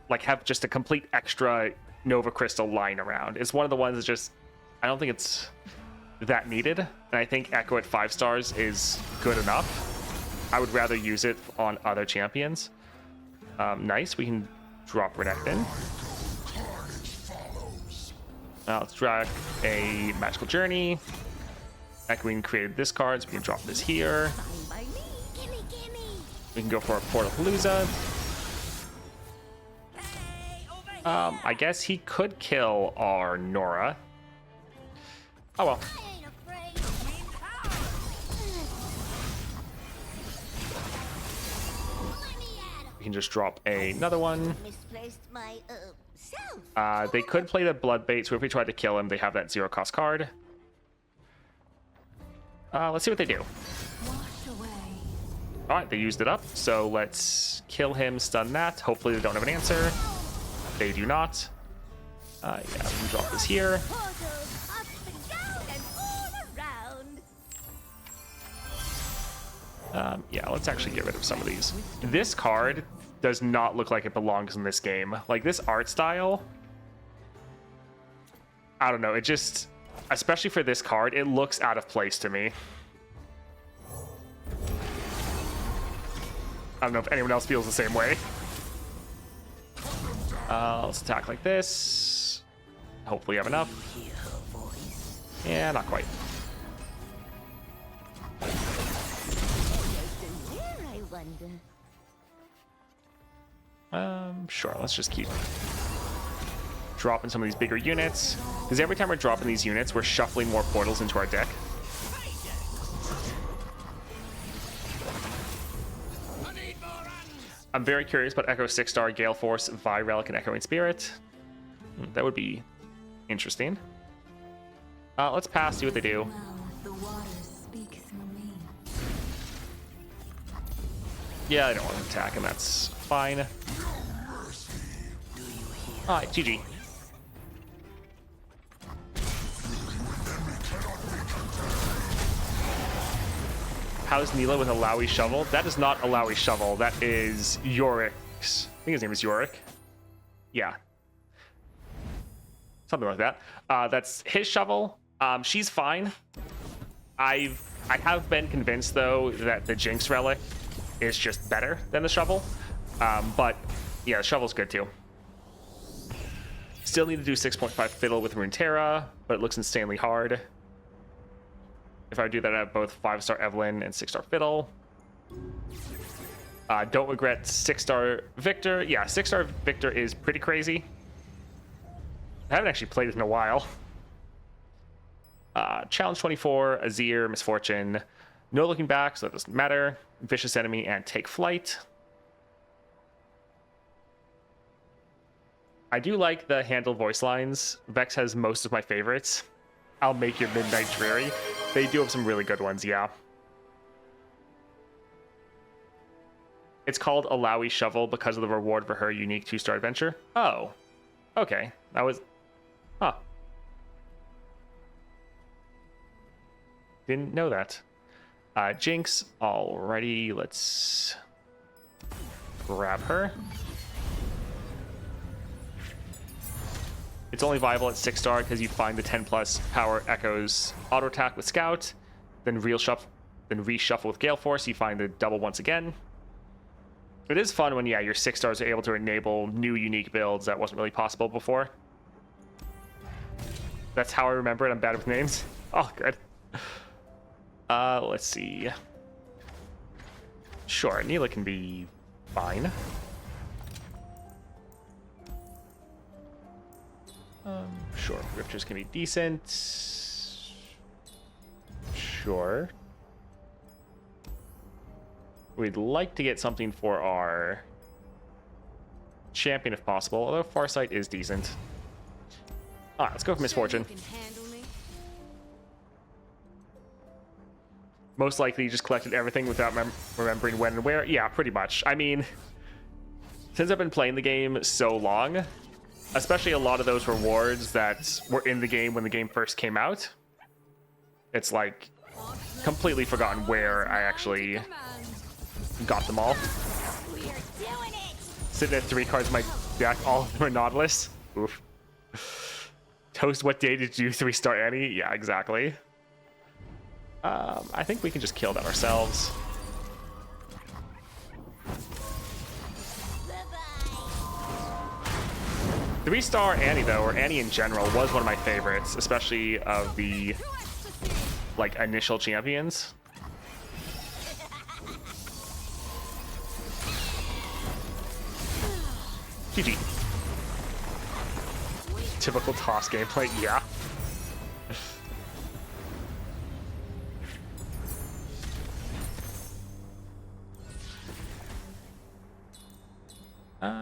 like, have just a complete extra Nova Crystal lying around. It's one of the ones that just... I don't think it's that needed. And I think Echo at 5 stars is good enough. I would rather use it on other champions. Nice, we can drop Renekton. Let's drag a Magical Journey. Echoing created this card, so we can drop this here. Fine by me. Gimme, gimme. We can go for a Portalpalooza. Hey, over here. I guess he could kill our Nora. Oh well. I ain't afraid. Wind power. Let me at 'em. We can just drop another one. Misplaced my self. They could play the Bloodbait, so if we tried to kill him, they have that 0-cost card. Let's see what they do. Washed away. Alright, they used it up, so let's kill him, stun that. Hopefully they don't have an answer. They do not. Yeah, we can drop this here. Portals up and down and all around. Yeah, let's actually get rid of some of these. This card does not look like it belongs in this game. Like, this art style, I don't know, it just, especially for this card, it looks out of place to me. I don't know if anyone else feels the same way. Let's attack like this. Hopefully you have enough. Yeah, not quite. Sure, let's just keep dropping some of these bigger units. Because every time we're dropping these units, we're shuffling more portals into our deck. I'm very curious about Echo 6-star, Gale Force, Vi Relic, and Echoing Spirit. That would be interesting. Let's pass, see what they do. Well, the waters speak through me. Yeah, I don't want to attack him, that's fine. Alright, GG. How's Neela with a Lowy Shovel? That is not a Lowy Shovel. That is Yorik's. I think his name is Yorick. Yeah. Something like that. That's his shovel. She's fine. I have been convinced, though, that the Jinx Relic is just better than the shovel. But, yeah, the shovel's good, too. Still need to do 6.5 Fiddle with Runeterra, but it looks insanely hard. If I do that, I have both 5-star Evelyn and 6-star Fiddle. Don't regret 6-star Victor. Yeah, 6-star Victor is pretty crazy. I haven't actually played it in a while. Challenge 24, Azir, Misfortune. No looking back, so that doesn't matter. Vicious Enemy and Take Flight. I do like the handle voice lines. Vex has most of my favorites. I'll make your midnight dreary. They do have some really good ones, yeah. It's called Alawi Shovel because of the reward for her unique 2-star adventure. Oh, okay. That was... Huh. Didn't know that. Jinx, alrighty, let's grab her. It's only viable at 6-star because you find the 10+ power echoes auto attack with Scout, then reshuffle with Gale Force. You find the double once again. It is fun when, yeah, your 6-stars are able to enable new unique builds that wasn't really possible before. That's how I remember it. I'm bad with names. Oh, good. Let's see. Sure, Neela can be fine. Sure, Rifters can be decent. Sure. We'd like to get something for our champion if possible, although Farsight is decent. Alright, let's go for Misfortune. Most likely you just collected everything without remembering when and where. Yeah, pretty much. I mean, since I've been playing the game so long, especially a lot of those rewards that were in the game when the game first came out, it's like completely forgotten where I actually got them all. Sitting at 3 cards in my deck, all of them are Nautilus. Oof. Toast, what day did you do 3-star Annie? Yeah, exactly. I think we can just kill that ourselves. The 3-star Annie, though, or Annie in general, was one of my favorites, especially of the, like, initial champions. GG. Typical toss gameplay, yeah.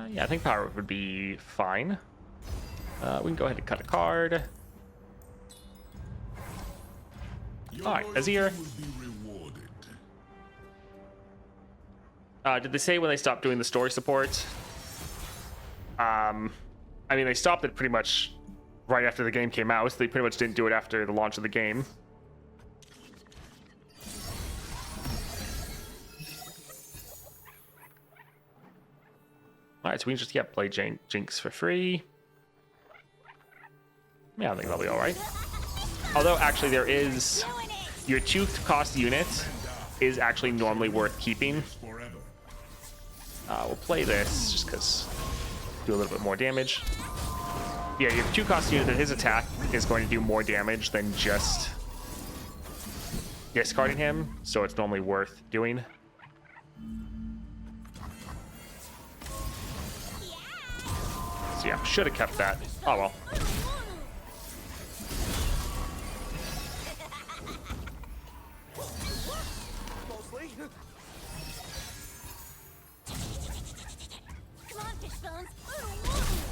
Yeah, I think power would be fine. We can go ahead and cut a card. Alright, Azir. Did they say when they stopped doing the story support? I mean, they stopped it pretty much right after the game came out. So they pretty much didn't do it after the launch of the game. All right, so we can just play Jinx for free. Yeah, I think that'll be all right. Although actually there is your 2-cost unit is actually normally worth keeping. We'll play this just because do a little bit more damage. Yeah, your 2-cost unit, that his attack is going to do more damage than just discarding him, so it's normally worth doing. So yeah, should have kept that. Oh well. Come on, fish bones.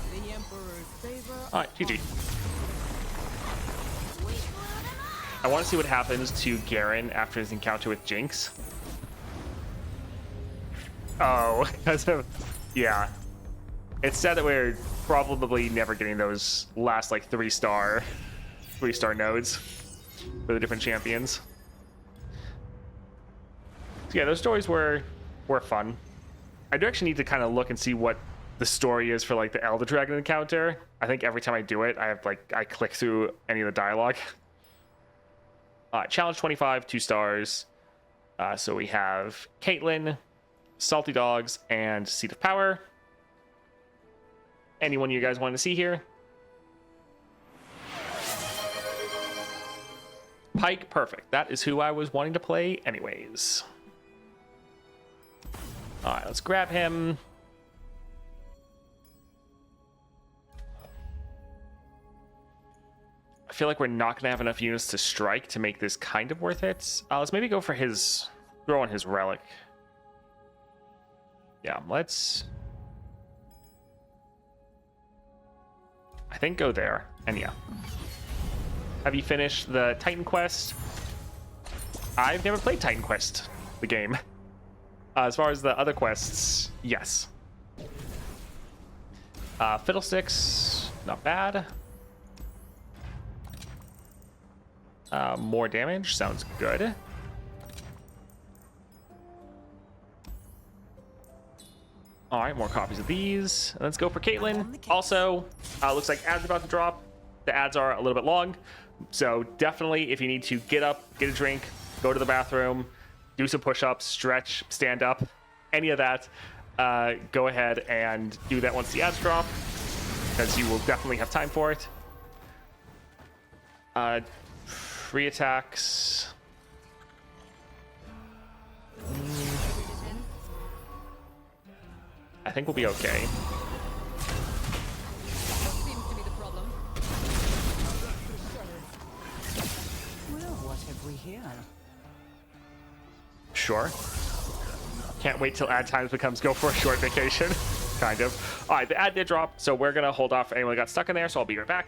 The Emperor's favor. Alright, GG. I want to see what happens to Garen after his encounter with Jinx. Oh, because of... Yeah. It's sad that we're probably never getting those last, like, 3-star nodes for the different champions. So yeah, those stories were fun. I do actually need to kind of look and see what the story is for, like, the Elder Dragon encounter. I think every time I do it, I click through any of the dialogue. Challenge 25, 2 stars. So we have Caitlyn, Salty Dogs, and Seat of Power. Anyone you guys want to see here? Pyke, perfect. That is who I was wanting to play anyways. All right, let's grab him. I feel like we're not going to have enough units to strike to make this kind of worth it. Let's maybe go for his... throw on his relic. Yeah, let's... I think go there. And yeah. Have you finished the Titan Quest? I've never played Titan Quest, the game. As far as the other quests, yes. Fiddlesticks, not bad. More damage, sounds good. All right, more copies of these. Let's go for Caitlyn. Also, looks like ads about to drop. The ads are a little bit long, so definitely if you need to get up, get a drink, go to the bathroom, do some push-ups, stretch, stand up, any of that, go ahead and do that once the ads drop, because you will definitely have time for it. Free attacks. I think we'll be okay. Seems to be the problem. Well, what have we here? Sure. Can't wait till ad times becomes go for a short vacation. Kind of. All right, the ad did drop, so we're going to hold off anyone that got stuck in there, so I'll be right back.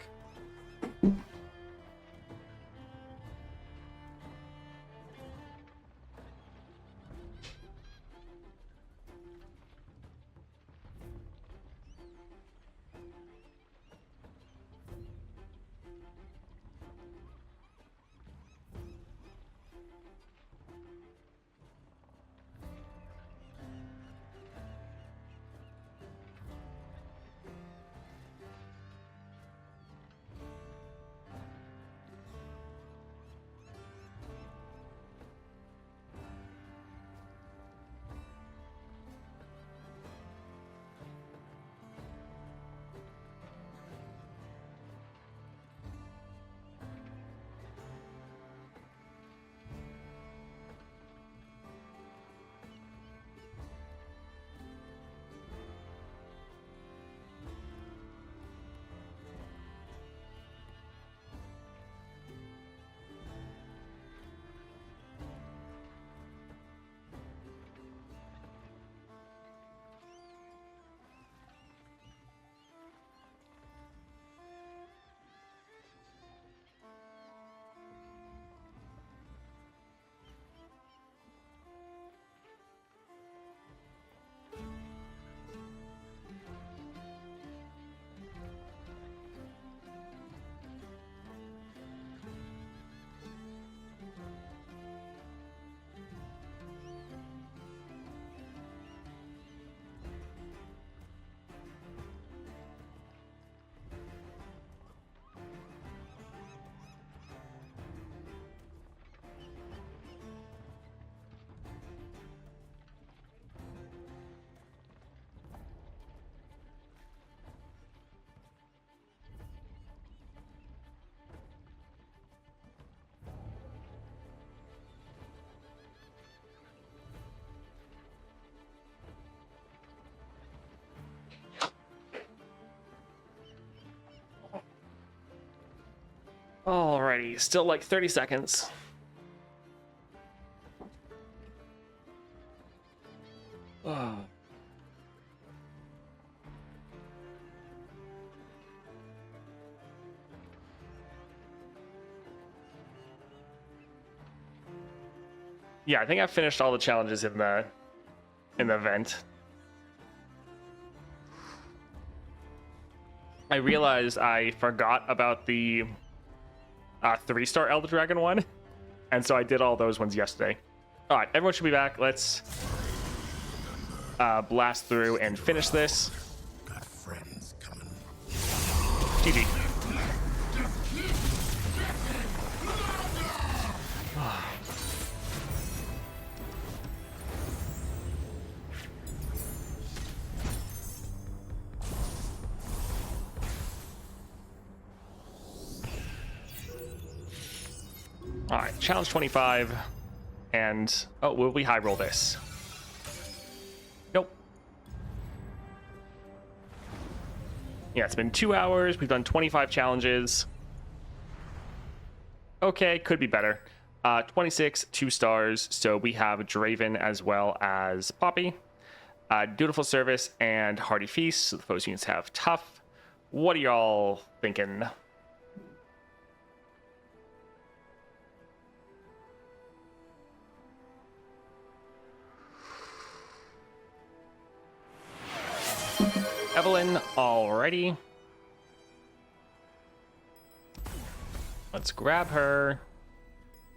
Alrighty, still like 30 seconds. Oh. Yeah, I think I finished all the challenges in the event. I realized I forgot about the 3-star Elder Dragon one, and so I did all those ones yesterday. All right, everyone should be back. Let's blast through and finish this. Got friends coming. GG. All right, challenge 25, and oh, will we high roll this? Nope. Yeah, it's been 2 hours. We've done 25 challenges. Okay, could be better. 26, 2 stars. So we have Draven as well as Poppy. Dutiful Service and Hearty Feast. So the foes units have Tough. What are y'all thinking? Evelyn, already. Let's grab her.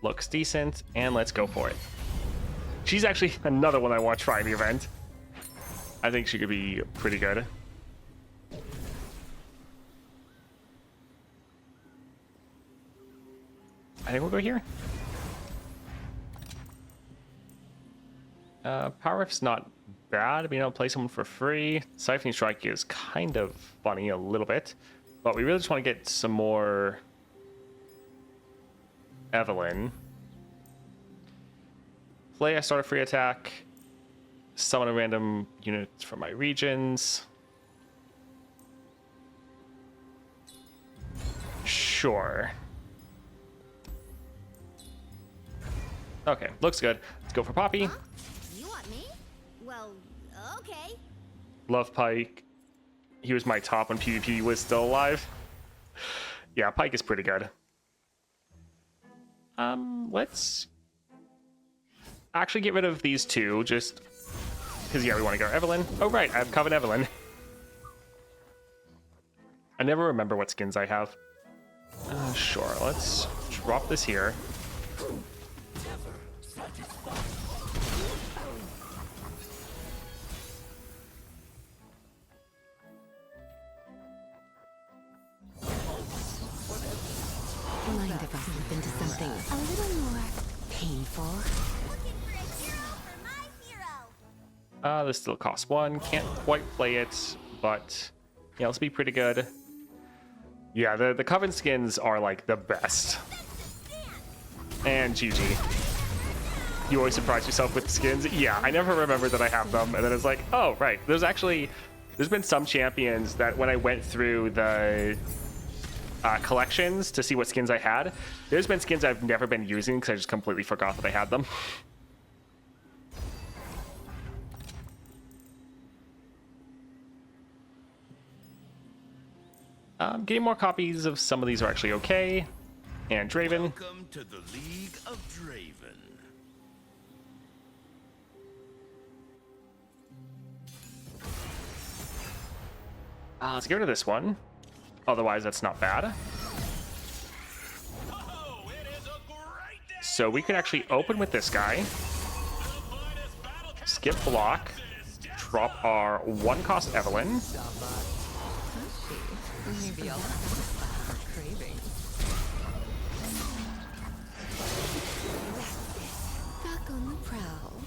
Looks decent, and let's go for it. She's actually another one I want to try in the event. I think she could be pretty good. I think we'll go here. Power Rift's not bad. I mean, I'll play someone for free. Siphoning Strike is kind of funny a little bit, but we really just want to get some more Evelyn. Play, I start a free attack. Summon a random unit from my regions. Sure. Okay, looks good. Let's go for Poppy. Huh? You want me? Well, okay. Love Pike. He was my top when PvP was still alive. Yeah, Pike is pretty good. Let's actually get rid of these two, just because, yeah, we want to go Evelyn. Oh, right, I have Coven Evelyn. I never remember what skins I have. Sure, let's drop this here. Mind if I slip into something a little more painful? Looking for a hero for my hero. This still costs 1. Can't quite play it, but yeah, let's be pretty good. Yeah, the Coven skins are like the best. And GG. You always surprise yourself with skins. Yeah, I never remembered that I have them, and then it's like, oh right. There's been some champions that when I went through the collections to see what skins I had, there's been skins I've never been using because I just completely forgot that I had them. Getting more copies of some of these are actually okay. And Draven. Welcome to the League of Draven. Let's get rid of this one. Otherwise, that's not bad. So we could actually open with this guy. Skip block. Drop our 1-cost Evelyn. Maybe I'll satisfy her cravings. Back on the prowl.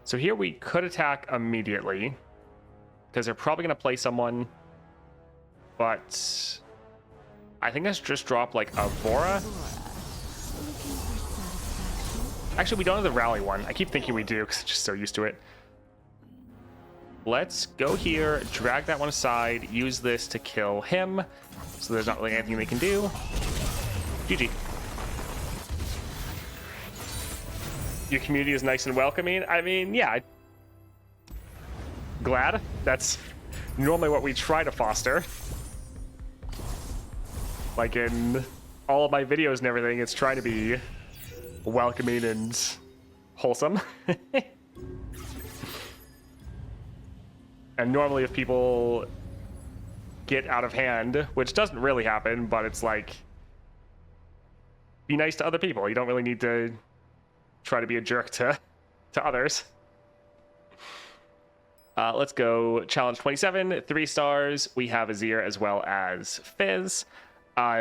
So here we could attack immediately, because they're probably going to play someone, but I think let's just drop like a Vora. Actually, we don't have the rally one. I keep thinking we do because I'm just so used to it. let's go here, drag that one aside, use this to kill him. So there's not really anything they can do. GG. Your community is nice and welcoming. I mean, yeah. Glad. That's normally what we try to foster. Like in all of my videos and everything, it's trying to be welcoming and wholesome. And normally if people get out of hand, which doesn't really happen, but it's like, be nice to other people. You don't really need to try to be a jerk to others. Let's go challenge 27, 3 stars. We have Azir as well as Fizz.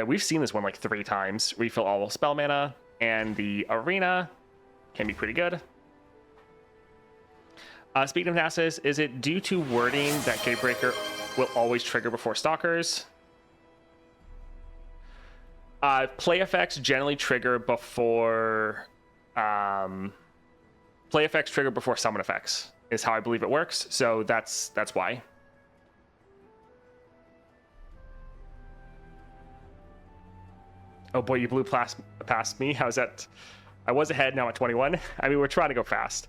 We've seen this one like 3 times. Refill all spell mana, and the arena can be pretty good. Speaking of Nasus, is it due to wording that Gatebreaker will always trigger before Stalkers? Play effects generally trigger before... play effects trigger before summon effects is how I believe it works, so that's why. Oh boy, you blew past me. How's that? I was ahead, now at 21. I mean, we're trying to go fast.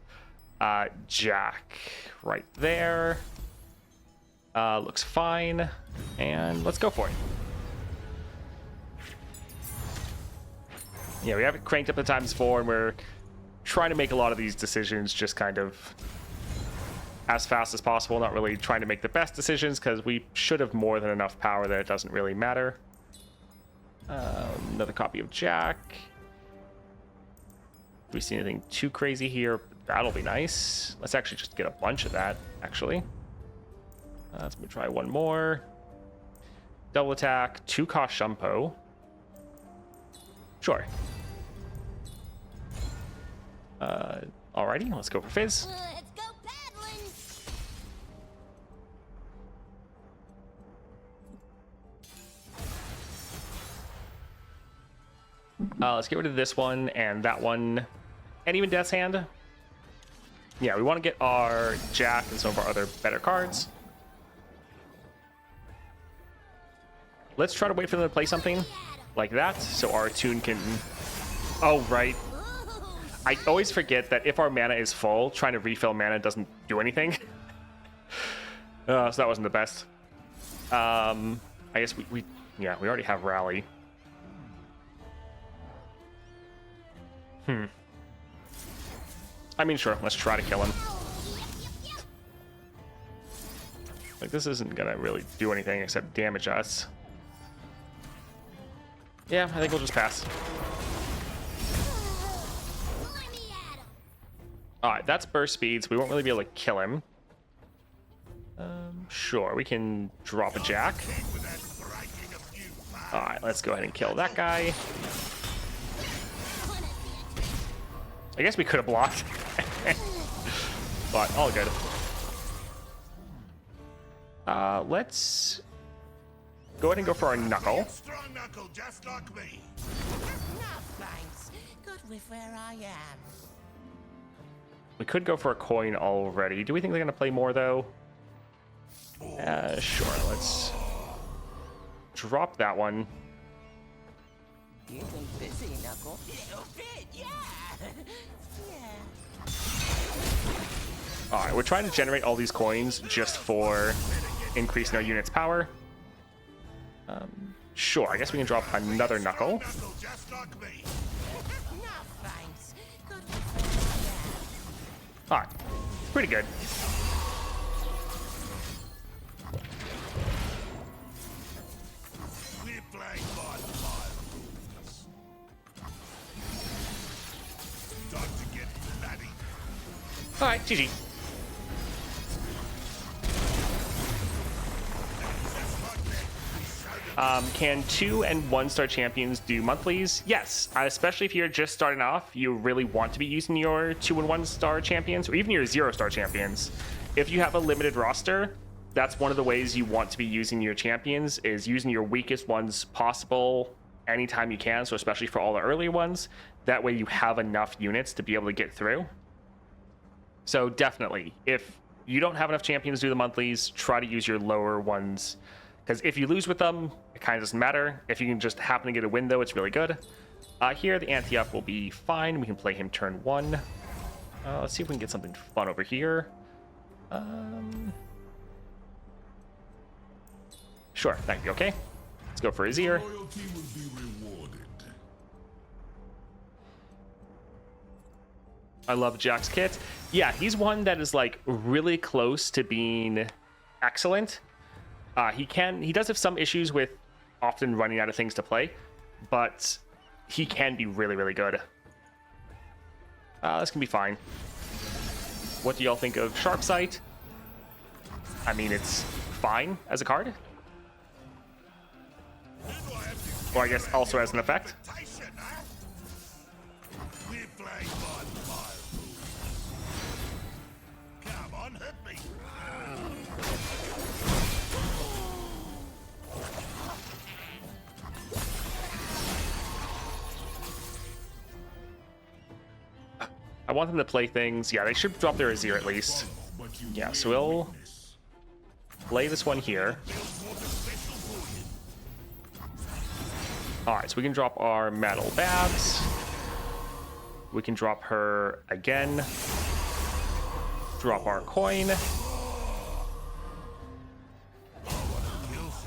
Jack right there. Looks fine. And let's go for it. Yeah, we have it cranked up to ×4, and we're trying to make a lot of these decisions just kind of as fast as possible, not really trying to make the best decisions because we should have more than enough power that it doesn't really matter. Another copy of Jack. Do we see anything too crazy here? That'll be nice. Let's actually just get a bunch of that, actually. Let's try one more. Double attack, 2-cost Shumpo. Sure. Alrighty, let's go for Fizz. Let's go paddling. Let's get rid of this one and that one, and even Death's Hand. Yeah, we want to get our Jack and some of our other better cards. Let's try to wait for them to play something like that, so our Tune can... Oh, right. I always forget that if our mana is full, trying to refill mana doesn't do anything. So that wasn't the best. I guess we already have Rally. I mean, sure, let's try to kill him. Like, this isn't gonna really do anything except damage us. Yeah, I think we'll just pass. Alright, that's burst speed, so we won't really be able to kill him. Sure, we can drop a Jack. Alright, let's go ahead and kill that guy. I guess we could have blocked. But all good. Let's go ahead and go for our Knuckle. Strong knuckle, just like me. No, thanks. Good with where I am. We could go for a coin already. Do we think they're going to play more, though? Sure. Let's drop that one. You've been busy, Knuckle. Little bit, yeah. All right, we're trying to generate all these coins just for increasing our unit's power. Sure, I guess we can drop another Knuckle. Knuckle, just like me. No, thanks. Good with where I am. All right, pretty good. We're playing by the fire rules. Time to get laddie. All right, GG. Can 2- and 1-star champions do monthlies? Yes, especially if you're just starting off, you really want to be using your 2- and 1-star champions, or even your 0-star champions. If you have a limited roster, that's one of the ways you want to be using your champions, is using your weakest ones possible anytime you can, so especially for all the early ones. That way you have enough units to be able to get through. So definitely, if you don't have enough champions to do the monthlies, try to use your lower ones. Because if you lose with them, it kind of doesn't matter. If you can just happen to get a win, though, it's really good. Here, the anti-up will be fine. We can play him turn 1. Let's see if we can get something fun over here. Sure, that could be okay. Let's go for Azir. Loyalty will be rewarded. I love Jack's kit. Yeah, he's one that is like really close to being excellent. He does have some issues with often running out of things to play, but he can be really, really good. This can be fine. What do y'all think of Sharp Sight? I mean, it's fine as a card. Or I guess also as an effect. We're playing by the fire rules. Come on, hit me. I want them to play things. Yeah, they should drop their Azir at least. Yeah, so we'll play this one here. Alright, so we can drop our Metal Babs. We can drop her again. Drop our coin.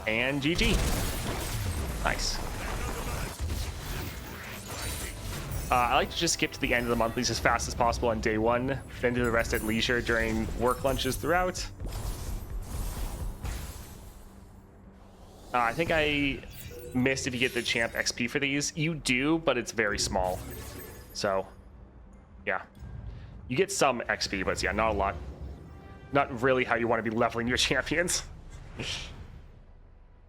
And GG. Nice. I like to just skip to the end of the monthlies as fast as possible on day 1, then do the rest at leisure during work lunches throughout. I think I missed if you get the champ XP for these. You do, but it's very small. So, yeah. You get some XP, but yeah, not a lot. Not really how you want to be leveling your champions.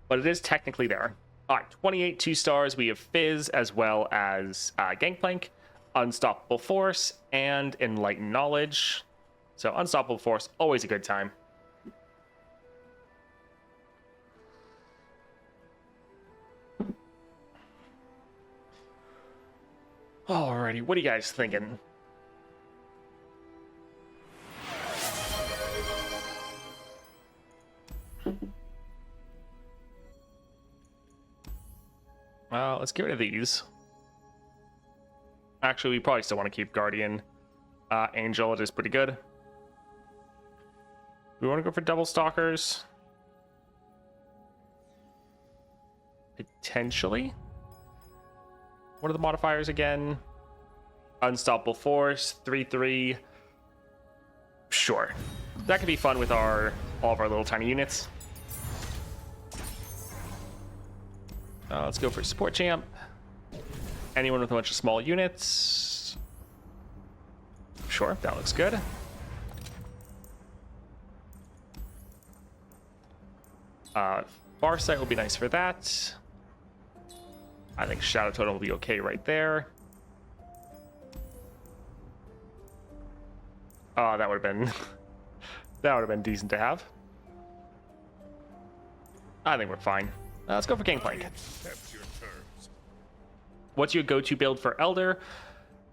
But it is technically there. Alright, 28 2-stars. We have Fizz as well as Gangplank, Unstoppable Force, and Enlightened Knowledge. So Unstoppable Force, always a good time. Alrighty, what are you guys thinking? Let's get rid of these. Actually, we probably still want to keep Guardian. Angel, it is pretty good. We want to go for double stalkers. Potentially. What are the modifiers again? Unstoppable Force, 3/3. Sure. That could be fun with all of our little tiny units. Let's go for support champ. Anyone with a bunch of small units. Sure, that looks good. Farsight will be nice for that. I think Shadow Totem will be okay right there. Oh, that would have been that would have been decent to have. I think we're fine. Let's go for Gangplank. What's your go-to build for Elder?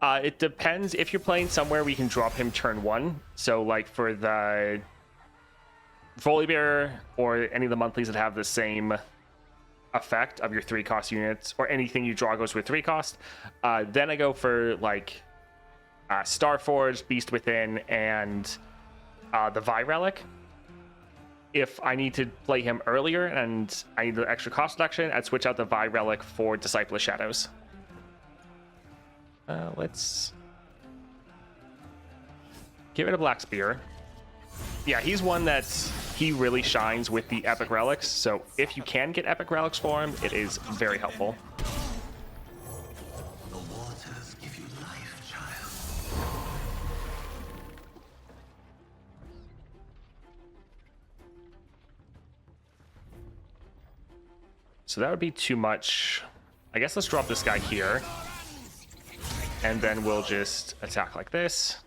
It depends. If you're playing somewhere, we can drop him turn 1. So, like for the Volibear or any of the monthlies that have the same effect of your 3-cost units, or anything you draw goes with 3-cost. Then I go for like Starforge, Beast Within, and the Vi Relic. If I need to play him earlier and I need the extra cost reduction, I'd switch out the Vi Relic for Disciple of Shadows. Let's get rid of Black Spear. Yeah, he's one that he really shines with the Epic Relics, so if you can get Epic Relics for him, it is very helpful. The waters give you life, child. So that would be too much. I guess let's drop this guy here. And then we'll just attack like this.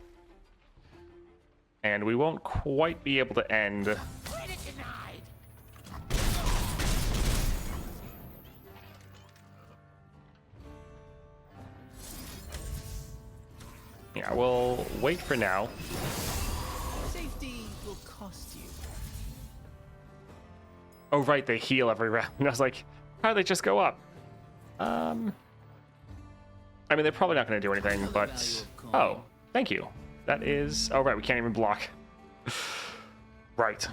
And we won't quite be able to end. Yeah, we'll wait for now. Safety will Oh, right, they heal every round. And I was like, how do they just go up? I mean, they're probably not going to do anything, but... Oh, thank you. That is... Oh, right, we can't even block. Right.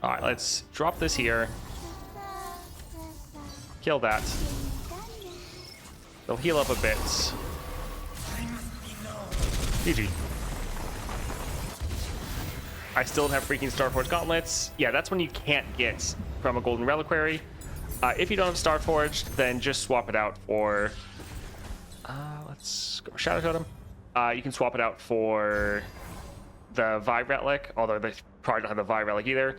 Alright, let's drop this here. Kill that. They'll heal up a bit. GG. I still don't have freaking Starforged Gauntlets. Yeah, that's when you can't get from a Golden Reliquary. If you don't have Starforged, then just swap it out for... let's go for Shadow Totem. You can swap it out for the Vive Relic, although they probably don't have the Vive Relic either.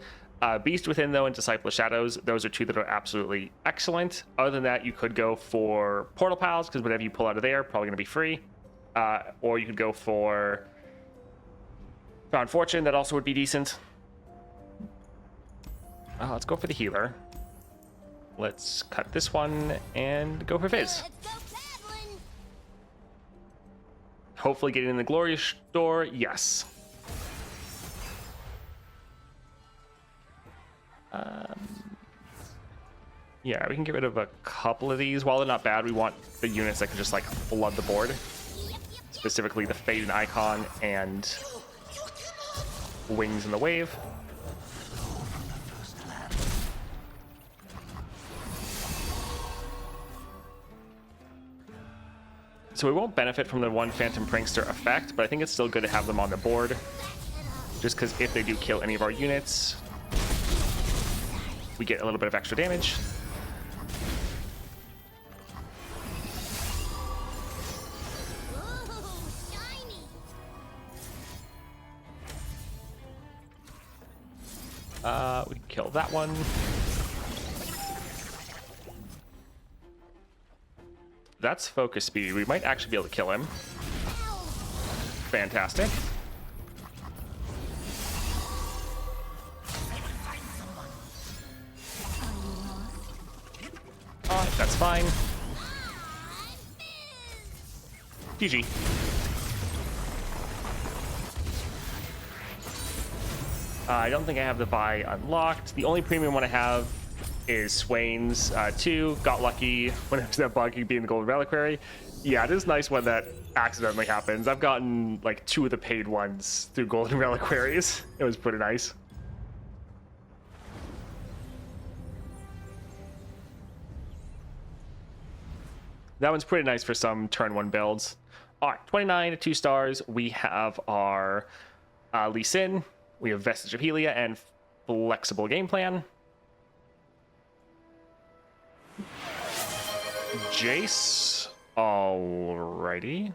Beast Within, though, and Disciple of Shadows, those are two that are absolutely excellent. Other than that, you could go for Portal Pals, because whatever you pull out of there, probably going to be free. Or you could go for Found Fortune, that also would be decent. Let's go for the healer. Let's cut this one and go for Fizz. Hopefully getting in the Glorious Door, yes. Yeah, we can get rid of a couple of these. While they're not bad, we want the units that can just like flood the board. Specifically the Fade and Icon and Wings in the Wave. So we won't benefit from the one Phantom Prankster effect, but I think it's still good to have them on the board. Just because if they do kill any of our units, we get a little bit of extra damage. We can kill that one. That's focus speed. We might actually be able to kill him. Fantastic. That's fine. GG. I don't think I have the buy unlocked. The only premium one I have is Swain's 2. Got lucky when it was that bug being the Golden Reliquary. Yeah, it is nice when that accidentally happens. I've gotten like 2 of the paid ones through Golden Reliquaries. It was pretty nice. That one's pretty nice for some turn 1 builds. All right, 29 to 2 stars. We have our Lee Sin. We have Vestige of Helia and Flexible Game Plan. Jace. Alrighty.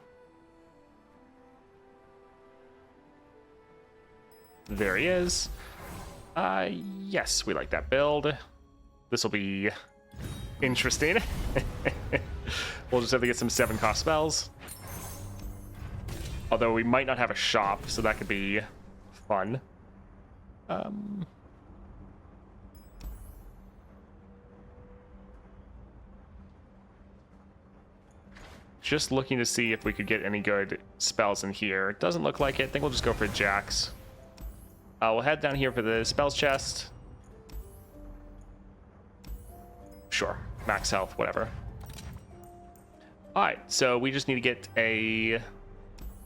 There he is. Yes, we like that build. This will be interesting. We'll just have to get some 7-cost spells. Although we might not have a shop, so that could be fun. Just looking to see if we could get any good spells in here. It doesn't look like it. I think we'll just go for Jax. We'll head down here for the spells chest. Sure, max health, whatever. Alright, so we just need to get a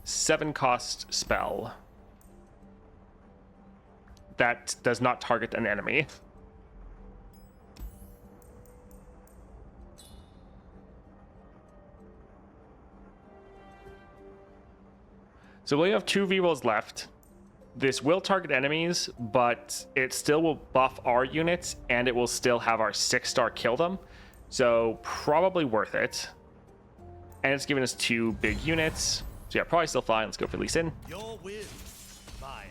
7-cost spell that does not target an enemy. So we have 2 rerolls left. This will target enemies, but it still will buff our units, and it will still have our 6-star kill them. So probably worth it. And it's giving us 2 big units. So yeah, probably still fine. Let's go for Lee Sin. Your will, my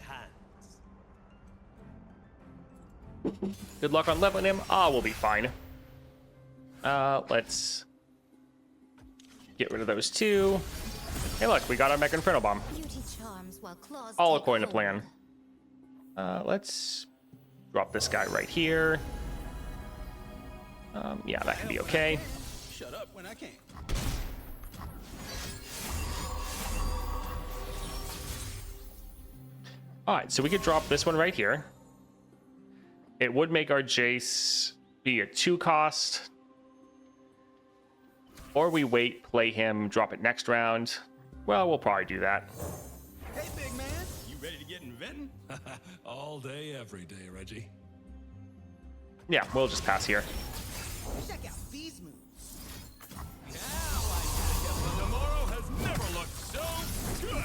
hands. Good luck on leveling him. We'll be fine. Let's get rid of those 2. Hey, look, we got our Mega Inferno Bomb. Beauty charms while claws All take according to hold. plan. Let's drop this guy right here. Yeah, that can be okay. Shut up when I can't. All right, so we could drop this one right here. It would make our Jace be a 2 cost. Or we wait, play him, drop it next round. Well, we'll probably do that. Hey, big man. You ready to get inventing? All day, every day, Reggie. Yeah, we'll just pass here. Check out these moves. Now I get it. Tomorrow has never looked so good.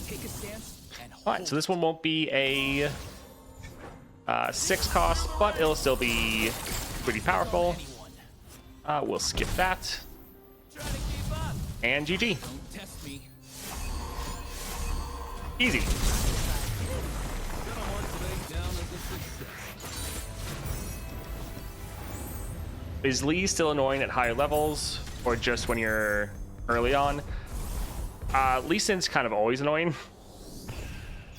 Take a stance and All right, so this one won't be a 6 cost, but it'll still be pretty powerful. We'll skip that. Try to keep up. And GG. don't test me. Easy. Gonna mark today down as a success. Is Lee still annoying at higher levels, or just when you're early on? Lee Sin's kind of always annoying.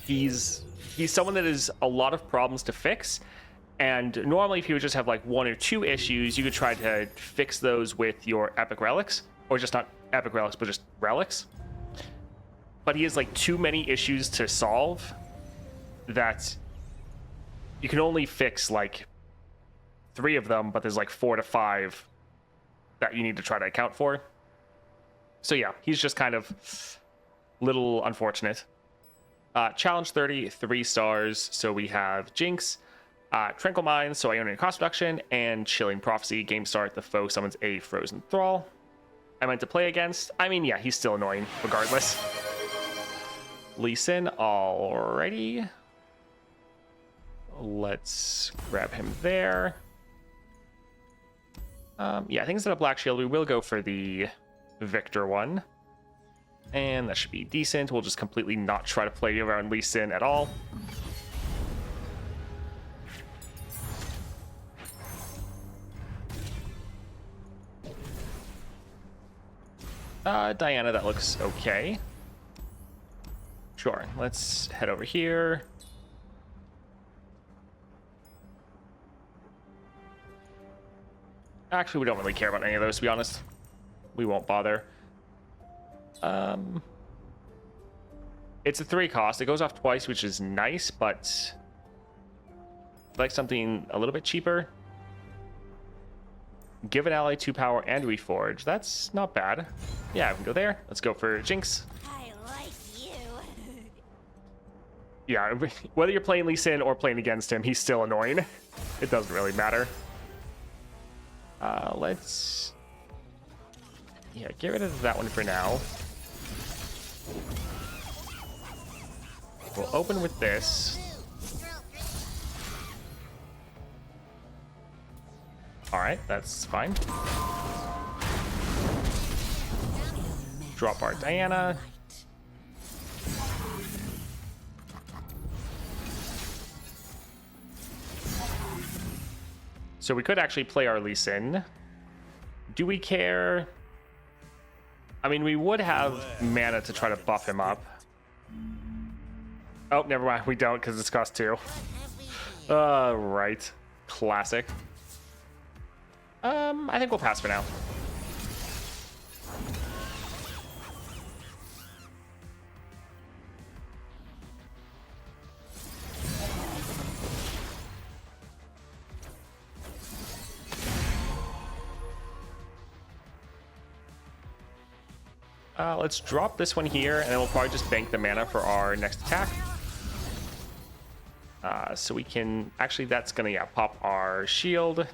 He's someone that is a lot of problems to fix, and normally if you would just have like 1 or 2 issues, you could try to fix those with your epic relics, or just not epic relics, but just relics. But he has like too many issues to solve that you can only fix like 3 of them, but there's like 4 to 5 that you need to try to account for. So yeah, he's just kind of little unfortunate. Challenge 30, 3 stars. So we have Jinx, Tranquil Mind, so Ionian cost reduction, and Chilling Prophecy. Game start, the foe summons a Frozen Thrall. I meant to play against. I mean, yeah, he's still annoying regardless. Lee Sin, alrighty. Let's grab him there. Yeah, I think instead of Black Shield, we will go for the Victor one. And that should be decent. We'll just completely not try to play around Lee Sin at all. Diana, that looks okay. Sure, let's head over here. Actually, we don't really care about any of those, to be honest. We won't bother. It's a 3 cost. It goes off twice, which is nice, but I'd like something a little bit cheaper. Give an ally 2 power and reforge. That's not bad. Yeah, we can go there. Let's go for Jinx. I like you. Yeah, whether you're playing Lee Sin or playing against him, he's still annoying. It doesn't really matter. Let's... Yeah, get rid of that one for now. We'll open with this. Alright, that's fine. Drop our Diana. So we could actually play our Lee Sin. Do we care? I mean, we would have mana to try to buff him up. Oh, never mind. We don't because it's cost 2. Right. Classic. I think we'll pass for now. Let's drop this one here, and then we'll probably just bank the mana for our next attack. So we can... Actually, that's going to, yeah, pop our shield.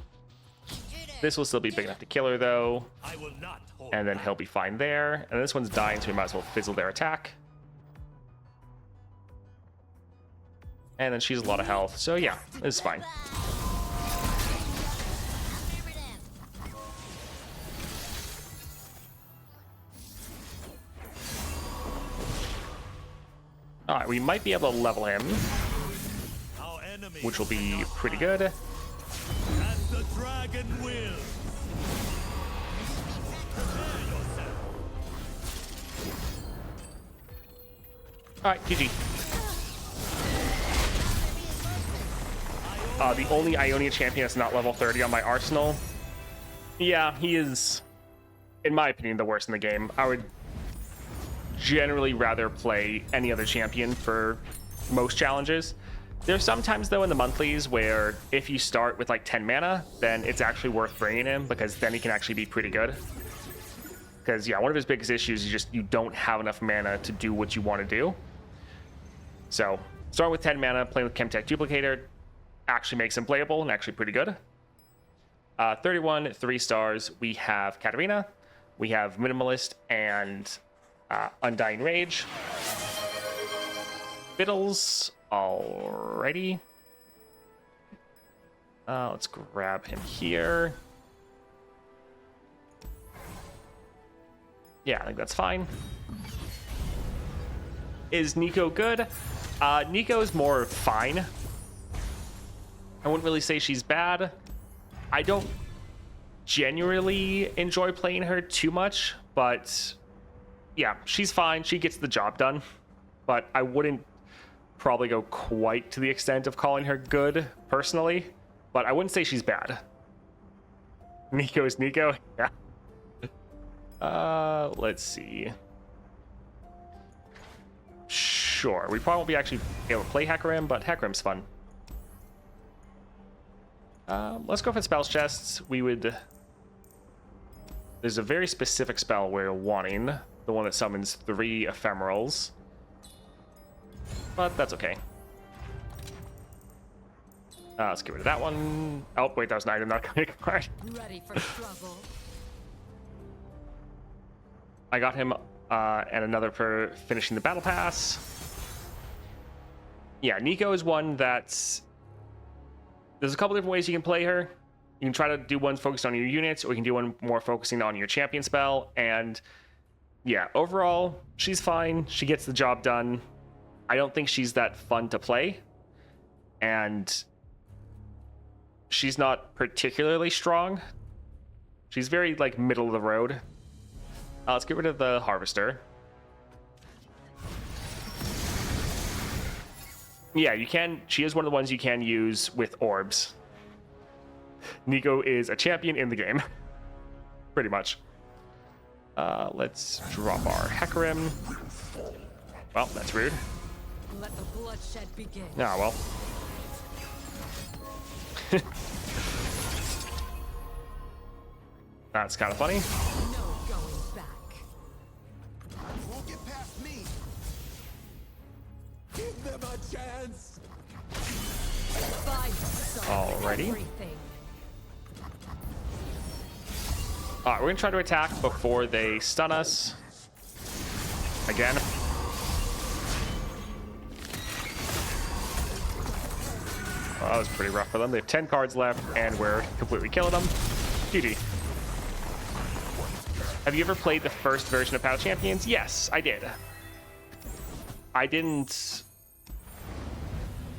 This will still be big enough to kill her, though. I will not hold And then he'll be fine there. And this one's dying, so we might as well fizzle their attack. And then she's a lot of health, so yeah, this is fine. Alright, we might be able to level him, our enemy. which will be pretty good. As the dragon will. Prepare yourself. Alright, GG. The only Ionia champion that's not level 30 on my arsenal. Yeah, he is in my opinion, the worst in the game. I would generally rather play any other champion for most challenges. There's sometimes though in the monthlies where if you start with like 10 mana, then it's actually worth bringing him because then he can actually be pretty good. Because yeah, one of his biggest issues is just you don't have enough mana to do what you want to do. So starting with 10 mana, playing with Chemtech Duplicator actually makes him playable and actually pretty good. 31, 3 stars. We have Katarina, we have Minimalist, and Undying Rage. Fiddles, alrighty. Let's grab him here. Yeah, I think that's fine. Is Neeko good? Neeko's more fine. I wouldn't really say she's bad. I don't genuinely enjoy playing her too much, but yeah, she's fine. She gets the job done, but I wouldn't probably go quite to the extent of calling her good personally, but I wouldn't say she's bad. Neeko is Neeko. Yeah. Let's see. Sure, we probably won't be actually able to play Hecarim, but Hecarim's fun. Let's go for spells chests. We would... There's a very specific spell we're wanting. The one that summons 3 ephemerals. But that's okay. Let's get rid of that one. Oh, wait, that was an item not coming card. Ready for struggle. I got him and another for finishing the battle pass. Yeah, Neeko is one that's... There's a couple different ways you can play her. You can try to do one focused on your units, or you can do one more focusing on your champion spell. And yeah, overall, she's fine. She gets the job done. I don't think she's that fun to play. And she's not particularly strong. She's very, like, middle of the road. Let's get rid of the Harvester. Yeah, you can. She is one of the ones you can use with orbs. Neeko is a champion in the game. Pretty much. Let's drop our Hecarim. Well, that's rude. Let the bloodshed begin. Ah, well. That's kind of funny. No going back. Won't get past me. Give them a chance. Alrighty. Alright, we're gonna try to attack before they stun us. Again. Well, that was pretty rough for them. They have 10 cards left, and we're completely killing them. GG. Have you ever played the first version of PoW Champions? Yes, I did. I didn't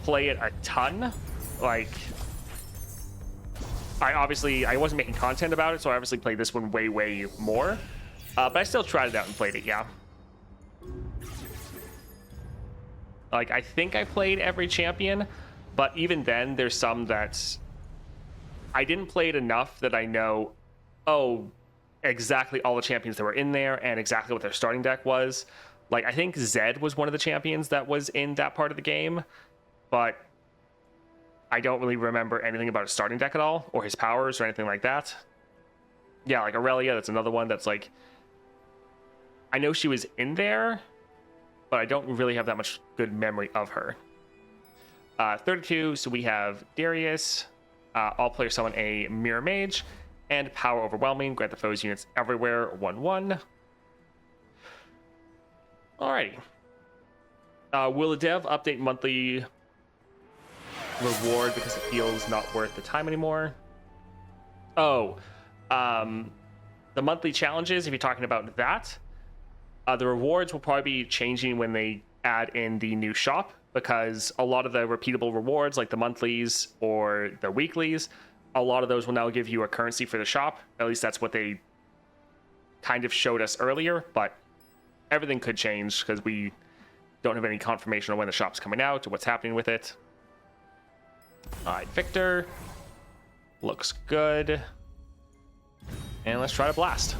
play it a ton. Like, I wasn't making content about it, so I obviously played this one way more. But I still tried it out and played it, yeah. Like, I think I played every champion, but even then, there's some that I didn't play it enough that I know, oh, exactly all the champions that were in there and exactly what their starting deck was. Like, I think Zed was one of the champions that was in that part of the game, but I don't really remember anything about his starting deck at all, or his powers or anything like that. Yeah, like Aurelia, that's another one that's like, I know she was in there, but I don't really have that much good memory of her. 32, so we have Darius. All players summon a Mirror Mage, and Power Overwhelming, grant the foe's units everywhere, 1/1. Alrighty. Will the dev update monthly reward because it feels not worth the time anymore? Oh, the monthly challenges, if you're talking about that, the rewards will probably be changing when they add in the new shop, because a lot of the repeatable rewards, like the monthlies or the weeklies, a lot of those will now give you a currency for the shop. At least that's what they kind of showed us earlier, but everything could change because we don't have any confirmation on when the shop's coming out or what's happening with it. All right, Victor. Looks good. And let's try to blast.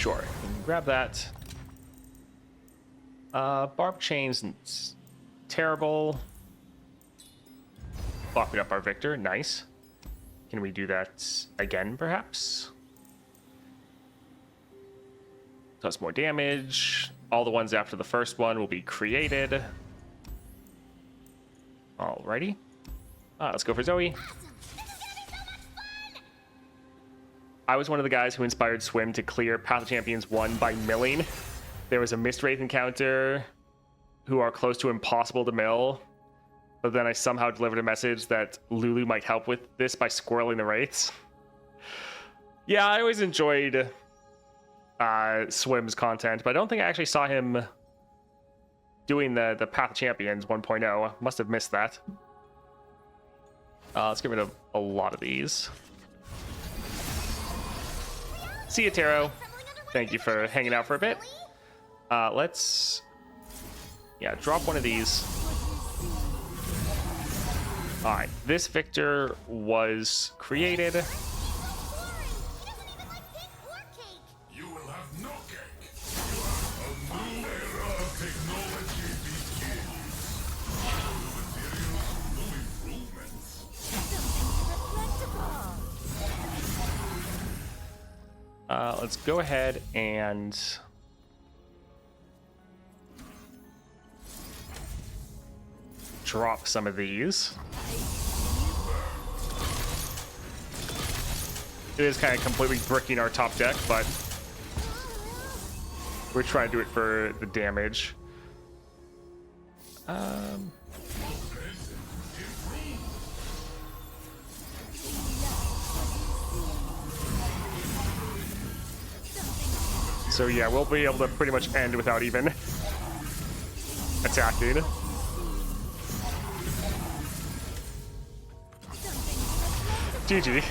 Sure, we can grab that. Barb chains, terrible. Locking up our Victor, nice. Can we do that again, perhaps? Does more damage. All the ones after the first one will be created. Alrighty. Let's go for Zoe. I was one of the guys who inspired Swim to clear Path of Champions 1 by milling. There was a Mist Wraith encounter who are close to impossible to mill, but then I somehow delivered a message that Lulu might help with this by squirreling the Wraiths. Yeah, I always enjoyed Swim's content, but I don't think I actually saw him doing the Path of Champions 1.0. Must have missed that. Let's get rid of a lot of these. See you, Taro. Thank you for hanging out for a bit. Let's drop one of these. All right, this Victor was created. You will have no cake. A new era of technology begins. New materials, new improvements. Let's go ahead and drop some of these. It is kind of completely bricking our top deck, but we're trying to do it for the damage. So yeah, we'll be able to pretty much end without even attacking. GG.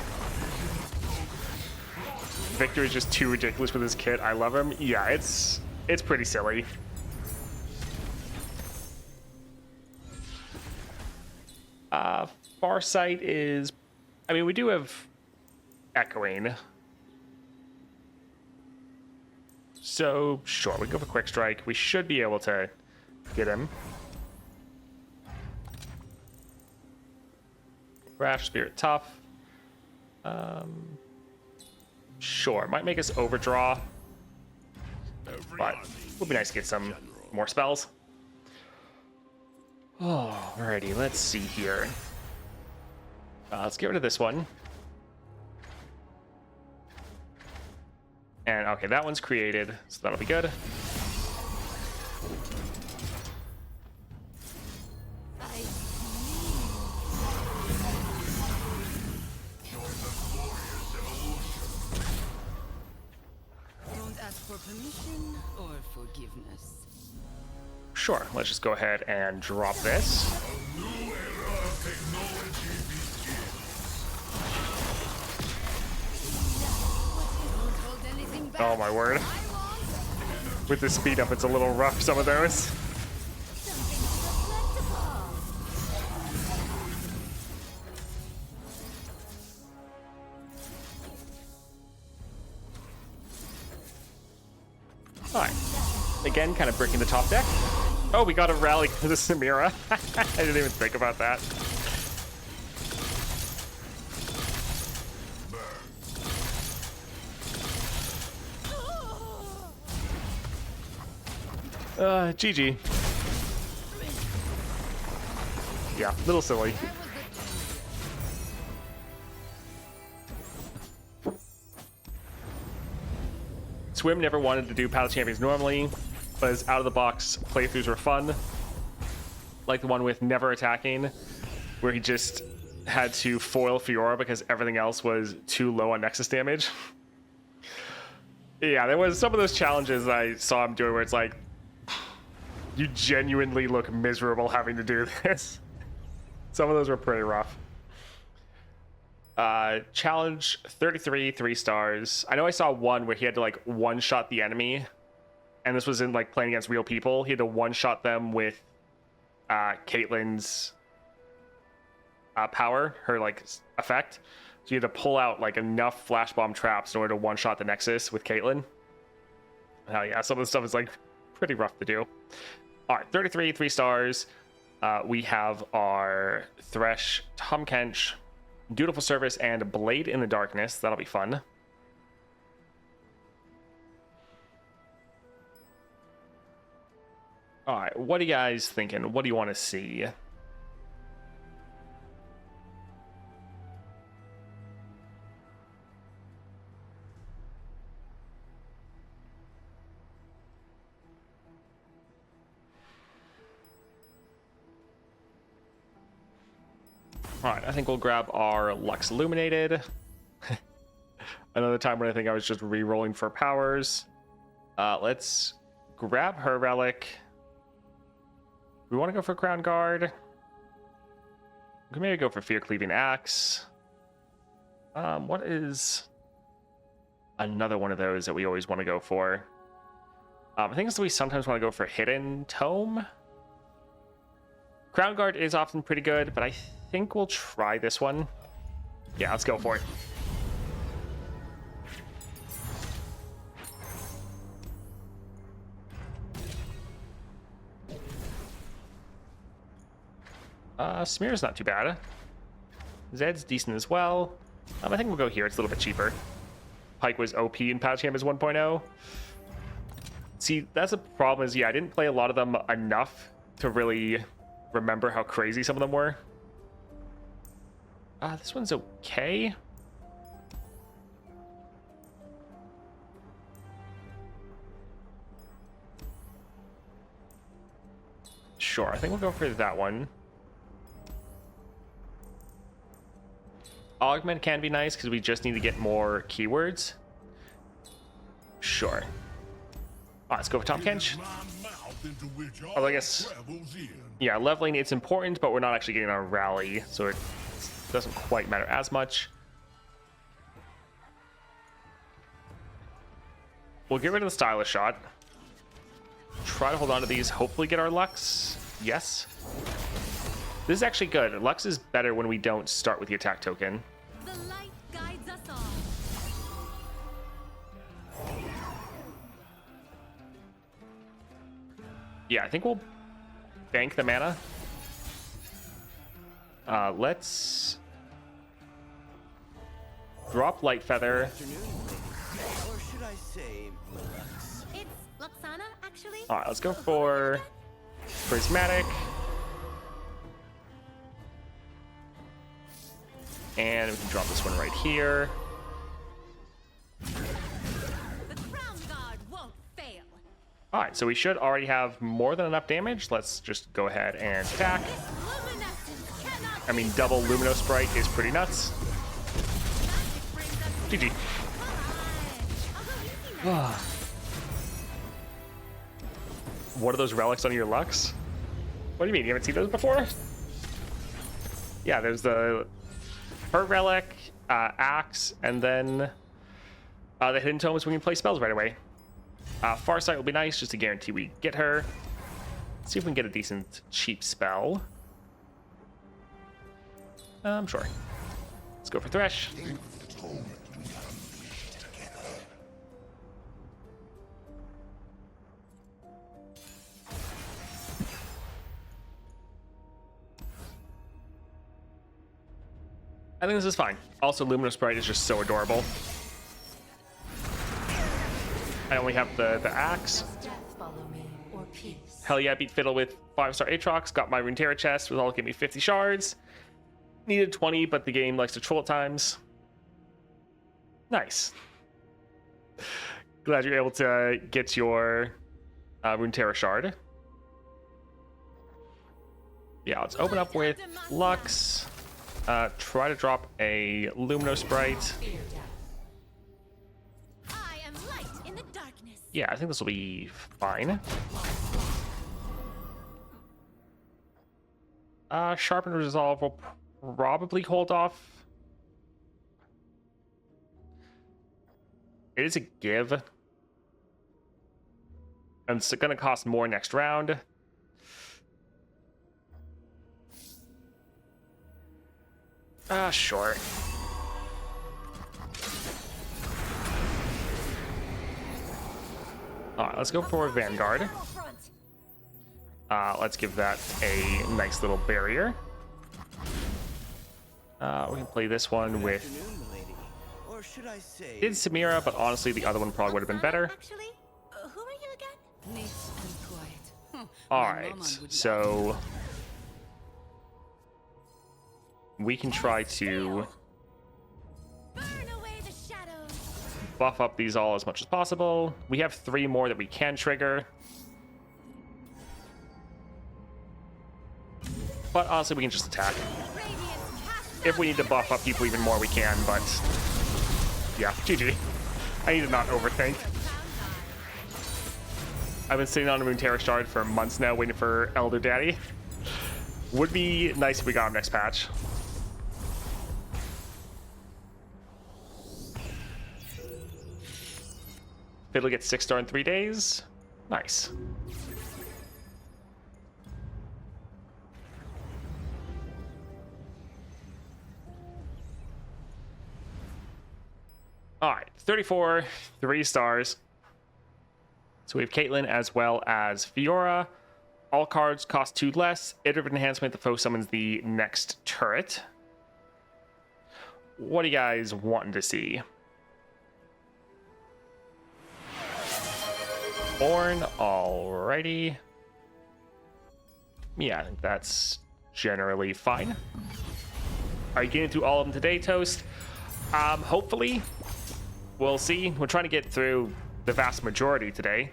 Victor is just too ridiculous with his kit. I love him. Yeah, it's pretty silly. Farsight is... I mean, we do have Echoing. So, sure, we go for Quick Strike. We should be able to get him. Rash Spirit tough. Sure, might make us overdraw, but it would be nice to get some more spells. Alrighty, let's see here. Let's get rid of this one. And okay, that one's created, so that'll be good. For permission or forgiveness? Sure, let's just go ahead and drop this. A new era of technology begins. Oh my word. With the speed up, it's a little rough, some of those. Alright. Again, kind of breaking the top deck. Oh, we got a rally for the Samira. I didn't even think about that. GG. Yeah, little silly. Swim never wanted to do Path of Champions normally, but his out-of-the-box playthroughs were fun. Like the one with never attacking, where he just had to foil Fiora because everything else was too low on Nexus damage. Yeah, there was some of those challenges I saw him doing where it's like, you genuinely look miserable having to do this. Some of those were pretty rough. Challenge 33, 3 stars. I know I saw one where he had to like one-shot the enemy, and this was in like playing against real people. He had to one-shot them with Caitlyn's power, her like effect. So you had to pull out like enough flash bomb traps in order to one-shot the Nexus with Caitlyn. Hell yeah, some of the stuff is like pretty rough to do. All right, 33, 3 stars. We have our Thresh, Tahm Kench, Dutiful Service, and Blade in the Darkness. That'll be fun. All right, what are you guys thinking? What do you want to see? All right, I think we'll grab our Lux Illuminated. Another time when I think I was just re-rolling for powers. Let's grab her relic. We want to go for Crown Guard. We can maybe go for Fear Cleaving Axe. What is another one of those that we always want to go for? I think we sometimes want to go for Hidden Tome. Crown Guard is often pretty good, but I think we'll try this one. Yeah, let's go for it. Smear's not too bad. Zed's decent as well. I think we'll go here. It's a little bit cheaper. Pike was OP in Patch Canvas 1.0. See, that's the problem is, yeah, I didn't play a lot of them enough to really remember how crazy some of them were. This one's okay. Sure, I think we'll go for that one. Augment can be nice because we just need to get more keywords. Sure. Let's go for Tahm Kench. Although I guess, yeah, leveling, it's important, but we're not actually getting our rally, so it doesn't quite matter as much. We'll get rid of the Stylish Shot. Try to hold on to these, hopefully get our Lux. Yes. This is actually good. Lux is better when we don't start with the attack token. The light guides us all. Yeah, I think we'll bank the mana. Let's drop Light Feather. Or should I say Lux? It's Luxana, actually. All right, let's go for Prismatic. And we can drop this one right here. The Crown Guard won't fail. All right, so we should already have more than enough damage. Let's just go ahead and attack. This luminescence cannot I mean, double Lumino Sprite is pretty nuts. GG. What are those relics on your Lux? What do you mean? You haven't seen those before? Yeah, there's the her relic, axe, and then the Hidden Tome is when we can play spells right away. Farsight will be nice just to guarantee we get her. Let's see if we can get a decent cheap spell. Sure. Let's go for Thresh. I think this is fine. Also, Luminous Sprite is just so adorable. I only have the axe. Hell yeah, beat Fiddle with 5-star Aatrox. Got my Runeterra chest, which all give me 50 shards. Needed 20, but the game likes to troll at times. Nice. Glad you're able to get your Runeterra shard. Yeah, let's open up with Lux. Try to drop a Lumino Sprite. I am light in the darkness. Yeah, I think this will be fine. Sharpen Resolve will probably hold off. It is a give. And it's going to cost more next round. Sure. All right, let's go for Vanguard. Let's give that a nice little barrier. We can play this one with Or should I say? did Samira, but honestly, the other one probably would have been better. Actually, who are you again? Neat and quiet. All My right, Roman would love so we can try to Burn away the shadows. buff up these all as much as possible. We have 3 more that we can trigger. But honestly, we can just attack. Radiance cast If we need to buff up people even more, we can, but yeah, GG. I need to not overthink. I've been sitting on a Runeterra Shard for months now, waiting for Elder Daddy. Would be nice if we got him next patch. Fiddle gets 6-star in 3 days. Nice. All right, 34, 3 stars. So we have Caitlyn as well as Fiora. All cards cost 2 less. Iterative enhancement, the foe summons the next turret. What are you guys wanting to see? Ornn, alrighty. Yeah, I think that's generally fine. Are you getting through all of them today, Toast? Hopefully. We'll see. We're trying to get through the vast majority today.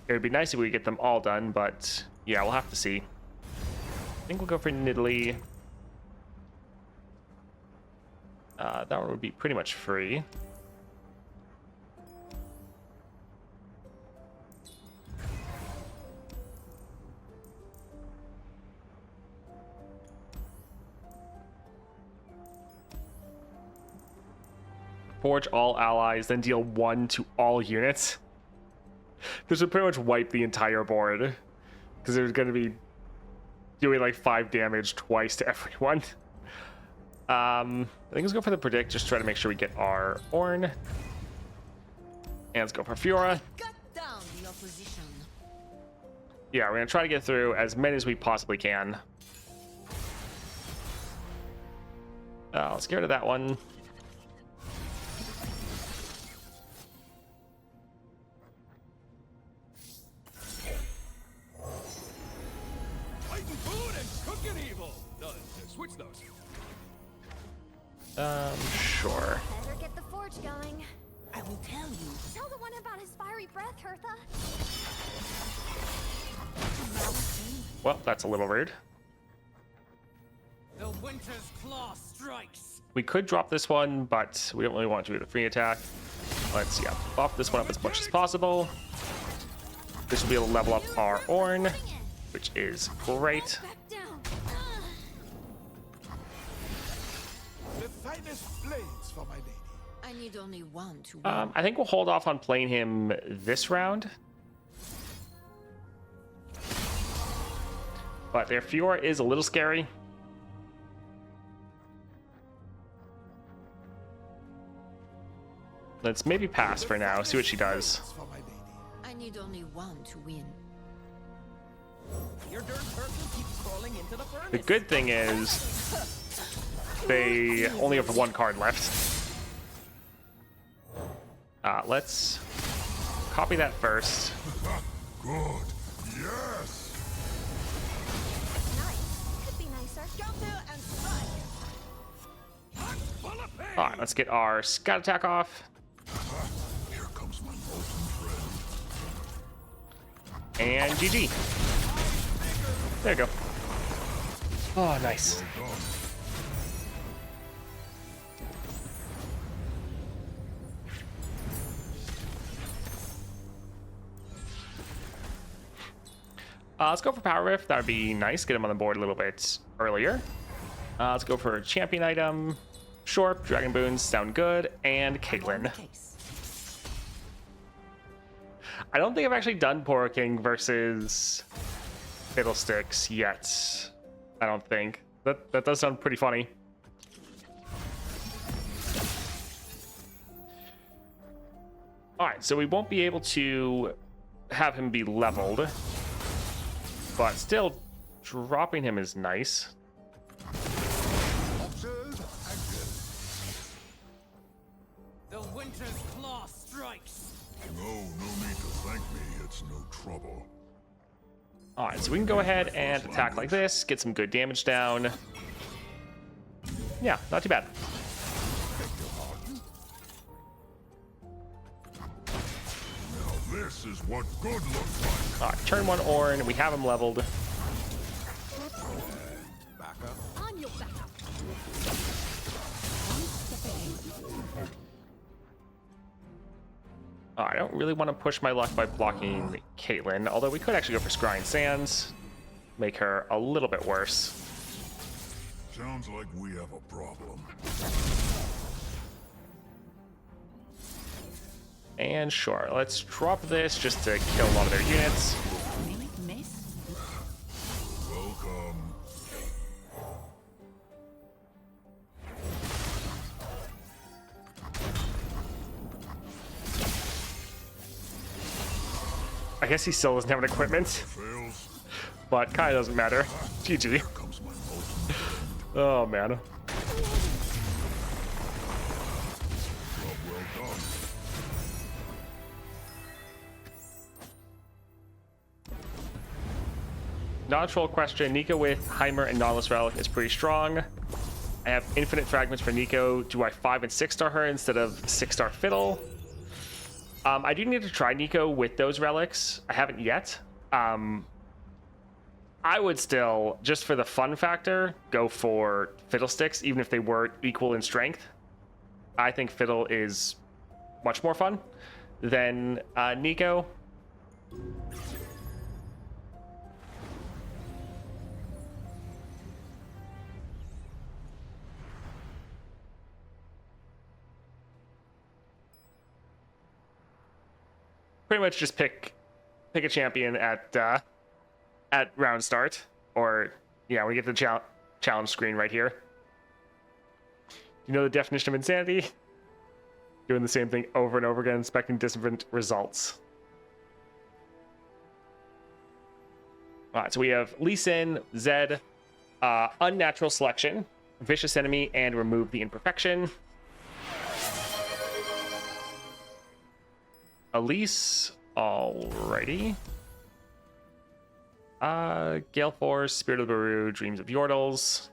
It would be nice if we could get them all done, but yeah, we'll have to see. I think we'll go for Nidalee. That one would be pretty much free. Forge all allies, then deal 1 to all units. This would pretty much wipe the entire board, because there's going to be doing like 5 damage twice to everyone. I think let's go for the predict, just try to make sure we get our Ornn. And let's go for Fiora. Cut down the opposition. Yeah, we're going to try to get through as many as we possibly can. Let's get rid of that one. Fighting food and cooking evil. No, switch those. Sure. Better get the forge going. I will tell you. Tell the one about his fiery breath, Hertha. Well, that's a little rude. The winter's claw strikes. We could drop this one, but we don't really want to do the free attack. Let's, yeah, buff this one up as much as possible. This will be able to level up our Ornn, which is great. Back down. The finest blades for my lady. I need only one to win. I think we'll hold off on playing him this round. But their Fiora is a little scary. Let's maybe pass for now, see what she does. For my lady. I need only one to win. Your dirt person keeps crawling into the furnace. The good thing is they only have 1 card left. Let's copy that first. Good. Yes. Nice. Could be nicer. Jump there and strike. Full of pain. All right, let's get our scout attack off. Here comes my molten friend. And GG. There you go. Oh, nice. Done. Let's go for Power Rift. That would be nice. Get him on the board a little bit earlier. Let's go for a champion item. Shorp, Dragon Boons sound good. And Caitlyn. I don't think I've actually done Poro King versus Fiddlesticks yet. I don't think. That does sound pretty funny. Alright, so we won't be able to have him be leveled. But still, dropping him is nice. Observe, active. The winter's claw strikes. No need to thank me. It's no trouble. Alright, so we can go ahead and attack like this, get some good damage down. Yeah, not too bad. Now this is what good looks like. Alright, turn 1 Ornn, we have him leveled. Back up. On your back. I don't really want to push my luck by blocking Caitlyn, although we could actually go for Scrying Sands, make her a little bit worse. Sounds like we have a problem. And sure, let's drop this just to kill a lot of their units. Miss. Welcome. I guess he still doesn't have an equipment, Fails. but kind of doesn't matter. GG. Comes my most. Oh, man. Job well done. Not a troll question. Nico with Heimer and Nautilus Relic is pretty strong. I have infinite fragments for Nico. Do I 5 and 6 star her instead of 6-star Fiddle? I do need to try Nico with those relics. I haven't yet. I would still, just for the fun factor, go for Fiddlesticks, even if they were equal in strength. I think Fiddle is much more fun than Nico. Pretty much just pick a champion at round start, or yeah, when you get to the challenge screen right here. You know the definition of insanity? Doing the same thing over and over again, expecting different results. All right, so we have Lee Sin, Zed, Unnatural Selection, Vicious Enemy, and Remove the Imperfection. Elise, alrighty. Gale Force, Spirit of the Baru, Dreams of Yordles.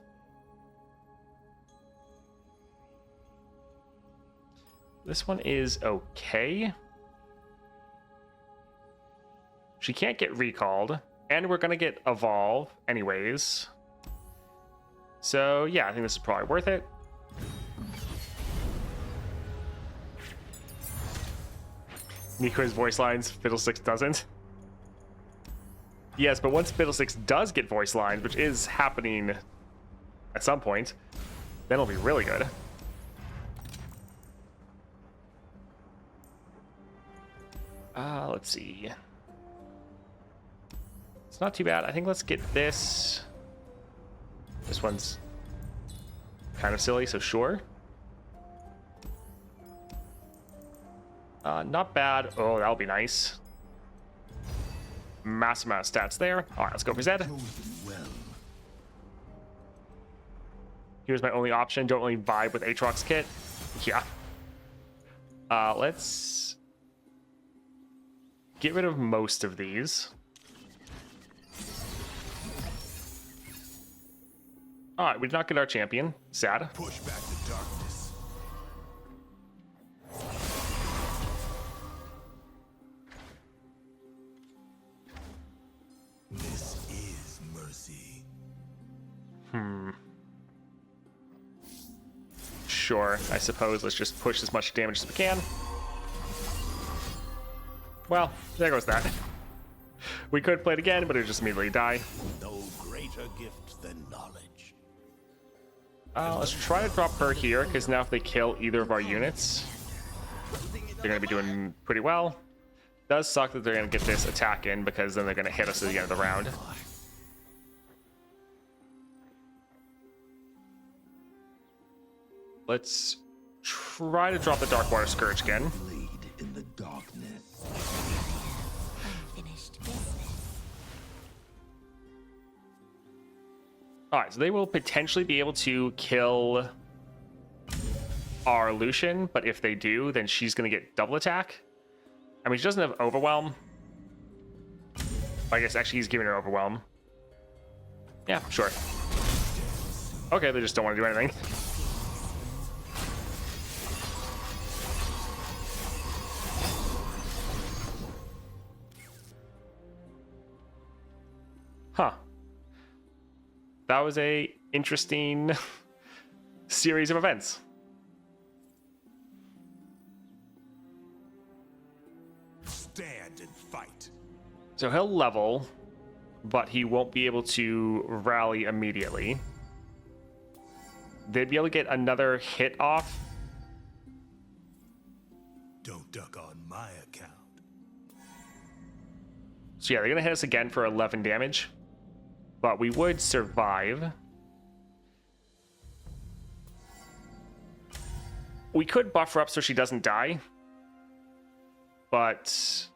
This one is okay. She can't get recalled, and we're gonna get Evolve anyways. So yeah, I think this is probably worth it. Nico's voice lines, Fiddlesticks doesn't. Yes, but once Fiddlesticks does get voice lines, which is happening at some point, then it'll be really good. Let's see. It's not too bad. I think let's get this. This one's kind of silly, so sure. Not bad. Oh, that'll be nice. Massive amount of stats there. All right, let's go for Zed. Here's my only option. Don't really vibe with Aatrox's kit. Yeah. Let's get rid of most of these. All right, we did not get our champion. Sad. Push back the darkness. This is mercy. Sure, I suppose. Let's just push as much damage as we can. Well, there goes that. We could play it again, but it would just immediately die. No greater gift than knowledge. Let's try to drop her here, because now if they kill either of our units, they're going to be doing pretty well. Does suck that they're going to get this attack in, because then they're going to hit us at the end of the round. Let's try to drop the Darkwater Scourge again. in the darkness. Unfinished business. All right, so they will potentially be able to kill our Lucian, but if they do, then she's going to get double attack. I mean, she doesn't have Overwhelm. I guess actually he's giving her Overwhelm. Yeah, sure. Okay, they just don't want to do anything. Huh. That was a interesting series of events. Stand and fight. So he'll level, but he won't be able to rally immediately. They'd be able to get another hit off. Don't duck on my account. So yeah, they're going to hit us again for 11 damage. But we would survive. We could buff her up so she doesn't die. But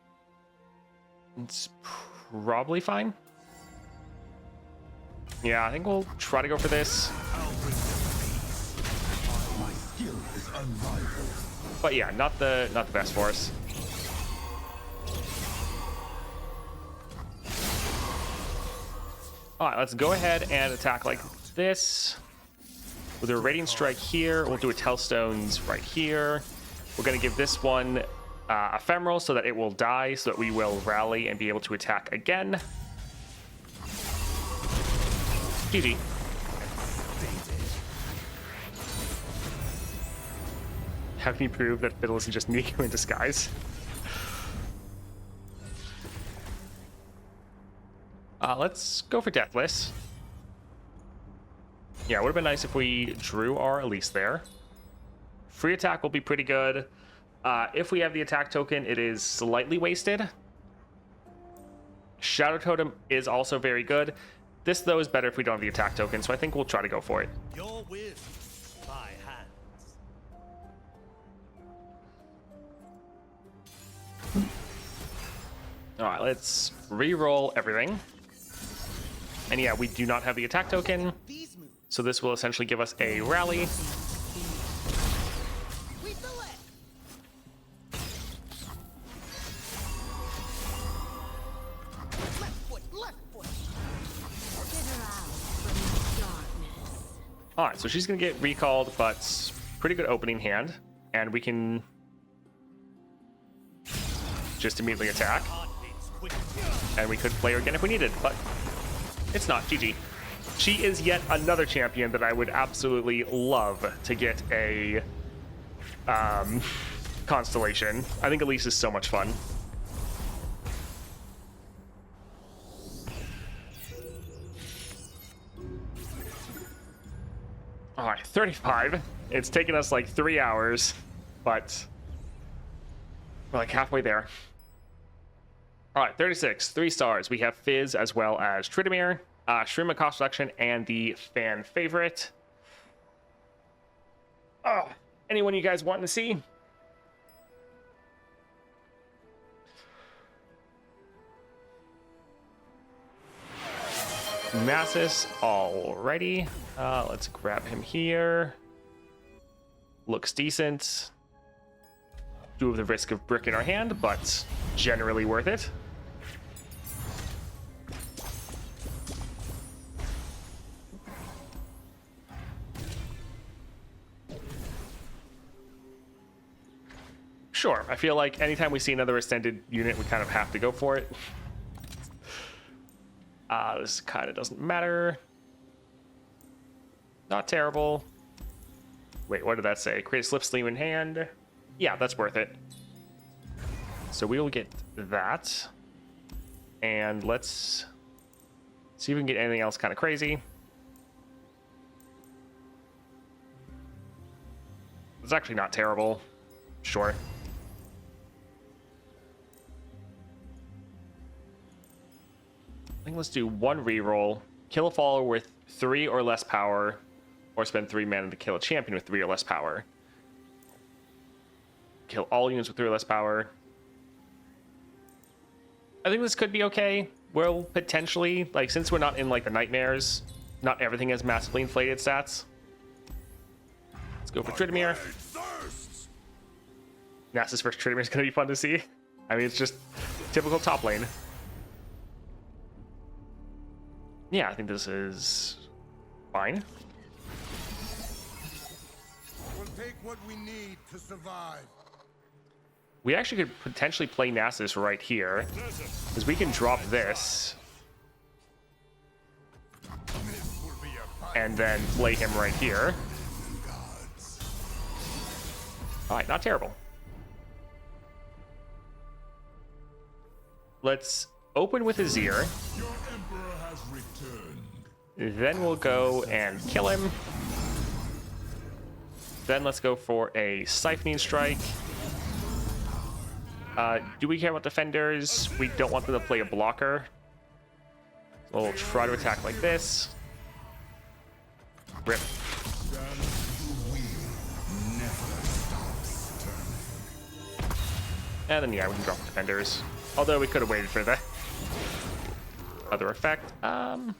it's probably fine. Yeah, I think we'll try to go for this. My skill is unrivaled. But yeah, not the best for us. All right, let's go ahead and attack like this. We'll do a Radiant Strike here. We'll do a Tellstones right here. We're going to give this one Ephemeral so that it will die, so that we will rally and be able to attack again. GG. How can you prove that Fiddle isn't just Nico in disguise? Let's go for Deathless. Yeah, it would have been nice if we drew our Elise there. Free attack will be pretty good. If we have the attack token, it is slightly wasted. Shadow Totem is also very good. This, though, is better if we don't have the attack token, so I think we'll try to go for it. Your will, my hands. All right, let's re-roll everything. And yeah, we do not have the attack token, so this will essentially give us a rally. All right, so she's gonna get recalled, but pretty good opening hand, and we can just immediately attack. And we could play her again if we needed, but it's not. GG. She is yet another champion that I would absolutely love to get a constellation. I think Elise is so much fun. All right, 35. It's taken us like 3 hours, but we're like halfway there. All right, 36, 3 stars. We have Fizz as well as Tryndamere, Shroom Cost Reduction, and the fan favorite. Oh, anyone you guys want to see? Massus, alrighty. Let's grab him here. Looks decent. Do have the risk of brick in our hand, but generally worth it. Sure, I feel like anytime we see another extended unit, we kind of have to go for it. This kind of doesn't matter. Not terrible. Wait, what did that say? Create a slipstream in hand. Yeah, that's worth it. So we will get that. And let's see if we can get anything else kind of crazy. It's actually not terrible. Sure. I think let's do 1 reroll. Kill a follower with 3 or less power, or spend 3 mana to kill a champion with 3 or less power. kill all units with 3 or less power. I think this could be okay. We'll potentially, like, since we're not in like the nightmares, not everything has massively inflated stats. Let's go for Tryndamere. Nasus versus Tryndamere is going to be fun to see. I mean, it's just typical top lane. Yeah, I think this is fine. We'll take what we need to survive. We actually could potentially play Nasus right here, because we can drop this and then play him right here. All right, not terrible. Let's open with Azir. Your emperor has returned. Then we'll go and kill him. Then let's go for a Siphoning Strike. Do we care about defenders? We don't want them to play a blocker. So we'll try to attack like this. Rip. And then, yeah, we can drop defenders. Although we could have waited for the other effect. Oh,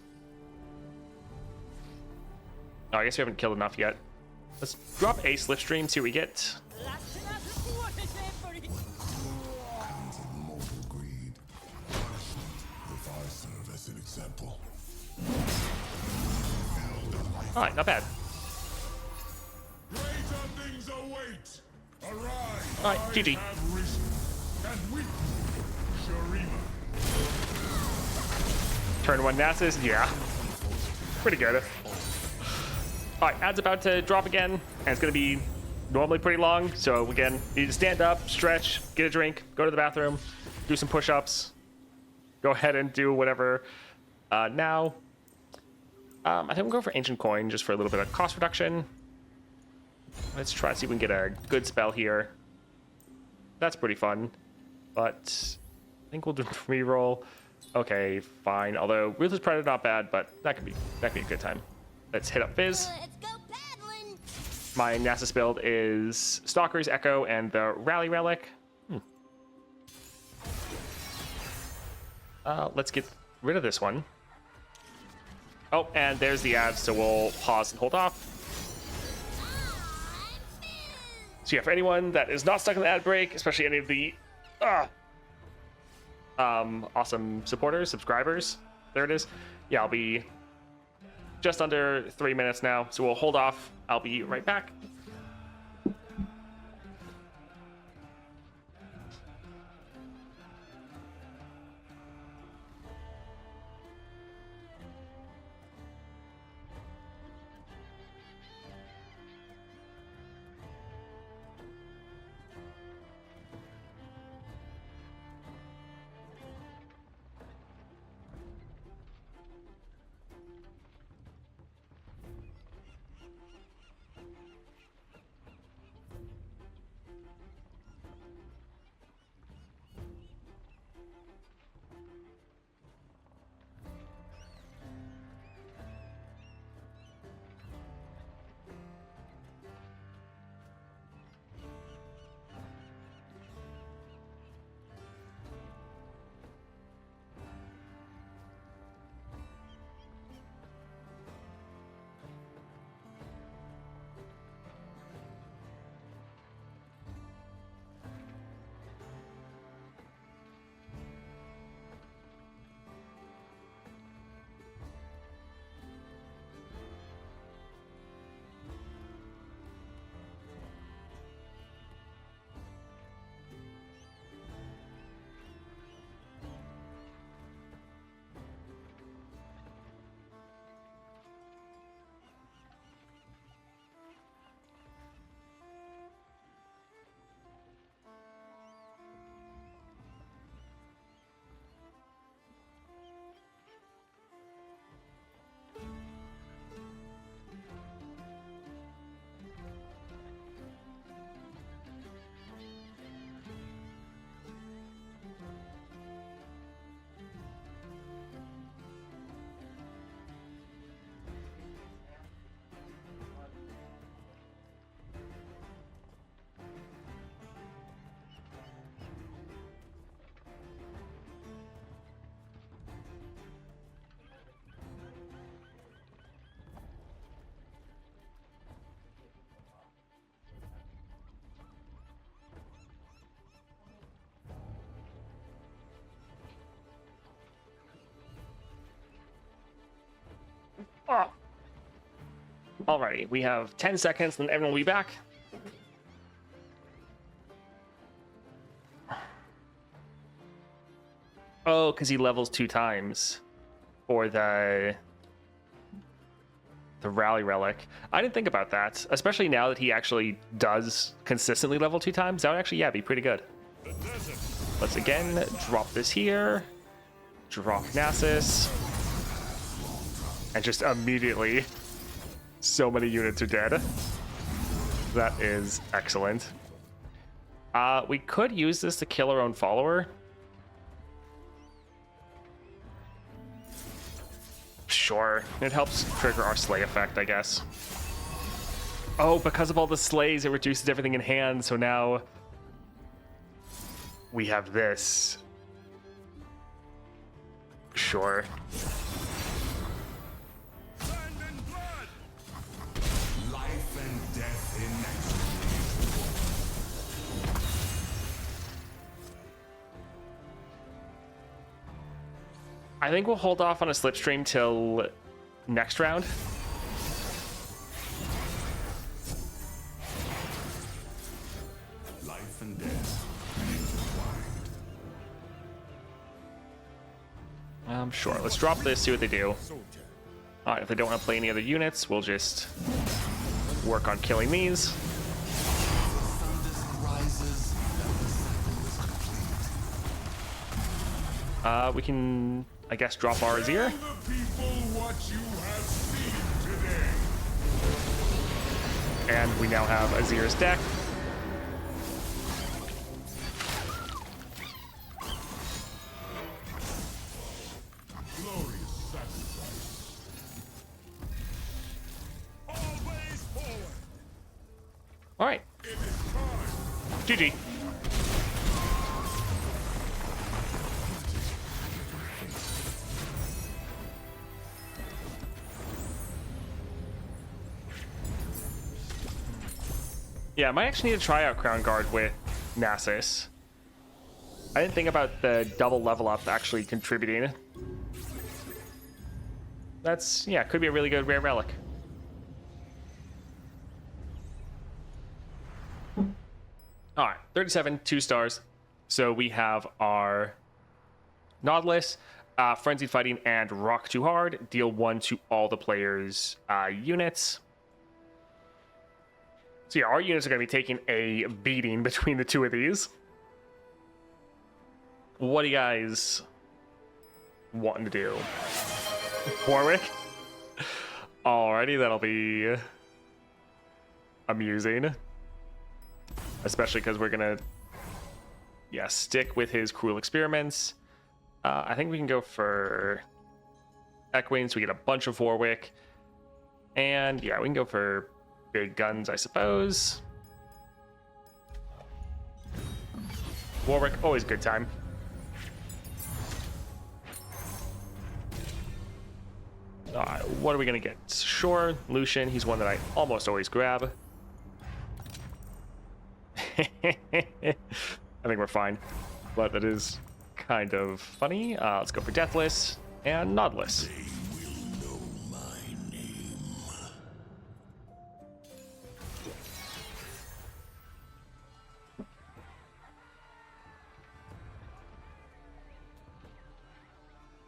I guess we haven't killed enough yet. Let's drop a Slipstream, see what we get. What a shame for it. Kinds of mortal greed. Punishment, if I serve as an example. Alright, not bad. Greater things await. Arise. Alright, GG. Have risen. And we, Shurima. Turn 1 Nasus, yeah. Pretty good. Alright, ad's about to drop again, and it's going to be normally pretty long. So again, you need to stand up, stretch, get a drink, go to the bathroom, do some push-ups, go ahead and do whatever. Now, I think we'll go for Ancient Coin just for a little bit of cost reduction. Let's try to see if we can get a good spell here. That's pretty fun, but I think we'll do reroll. Okay, fine. Although Ruthless Predator not bad, but that could be a good time. Let's hit up Fizz. Let's go paddling. My Nasus build is Stalker's Echo and the Rally Relic. Let's get rid of this one. Oh, and there's the ad, so we'll pause and hold off. So yeah, for anyone that is not stuck in the ad break, especially any of the awesome supporters, subscribers, there it is. Yeah, I'll be just under 3 minutes now, so we'll hold off. I'll be right back. Oh. Alrighty, we have 10 seconds, then everyone will be back. Oh, because he levels 2 times for the rally relic. I didn't think about that, especially now that he actually does consistently level 2 times. That would actually, yeah, be pretty good. Let's again drop this here. Drop Nasus. And just immediately, so many units are dead. That is excellent. We could use this to kill our own follower. Sure, it helps trigger our slay effect, I guess. Oh, because of all the slays, it reduces everything in hand, so now we have this. Sure. Life and death in I think we'll hold off on a slipstream till next round. life and death. Sure, let's drop this, see what they do. Alright, if they don't want to play any other units, we'll just work on killing these. We can, I guess, drop our Azir. The people what you have seen today. And we now have Azir's deck. Glorious sacrifice. Always forward. Alright, It is time. GG. Yeah, I might actually need to try out Crown Guard with Nasus. I didn't think about the double level up actually contributing. That's, yeah, could be a really good rare relic. Alright, 37, 2 stars. So we have our Nautilus, Frenzied Fighting, and Rock Too Hard. Deal 1 to all the players' units. So yeah, our units are going to be taking a beating between the two of these. What do you guys wanting to do? Warwick? Alrighty, that'll be amusing. Especially because we're going to, yeah, stick with his cruel experiments. I think we can go for Equine, so we get a bunch of Warwick. And yeah, we can go for big guns, I suppose. Warwick, always a good time. What are we gonna get? Sure, Lucian, he's one that I almost always grab. I think we're fine, but that is kind of funny. Let's go for Deathless and Nautilus.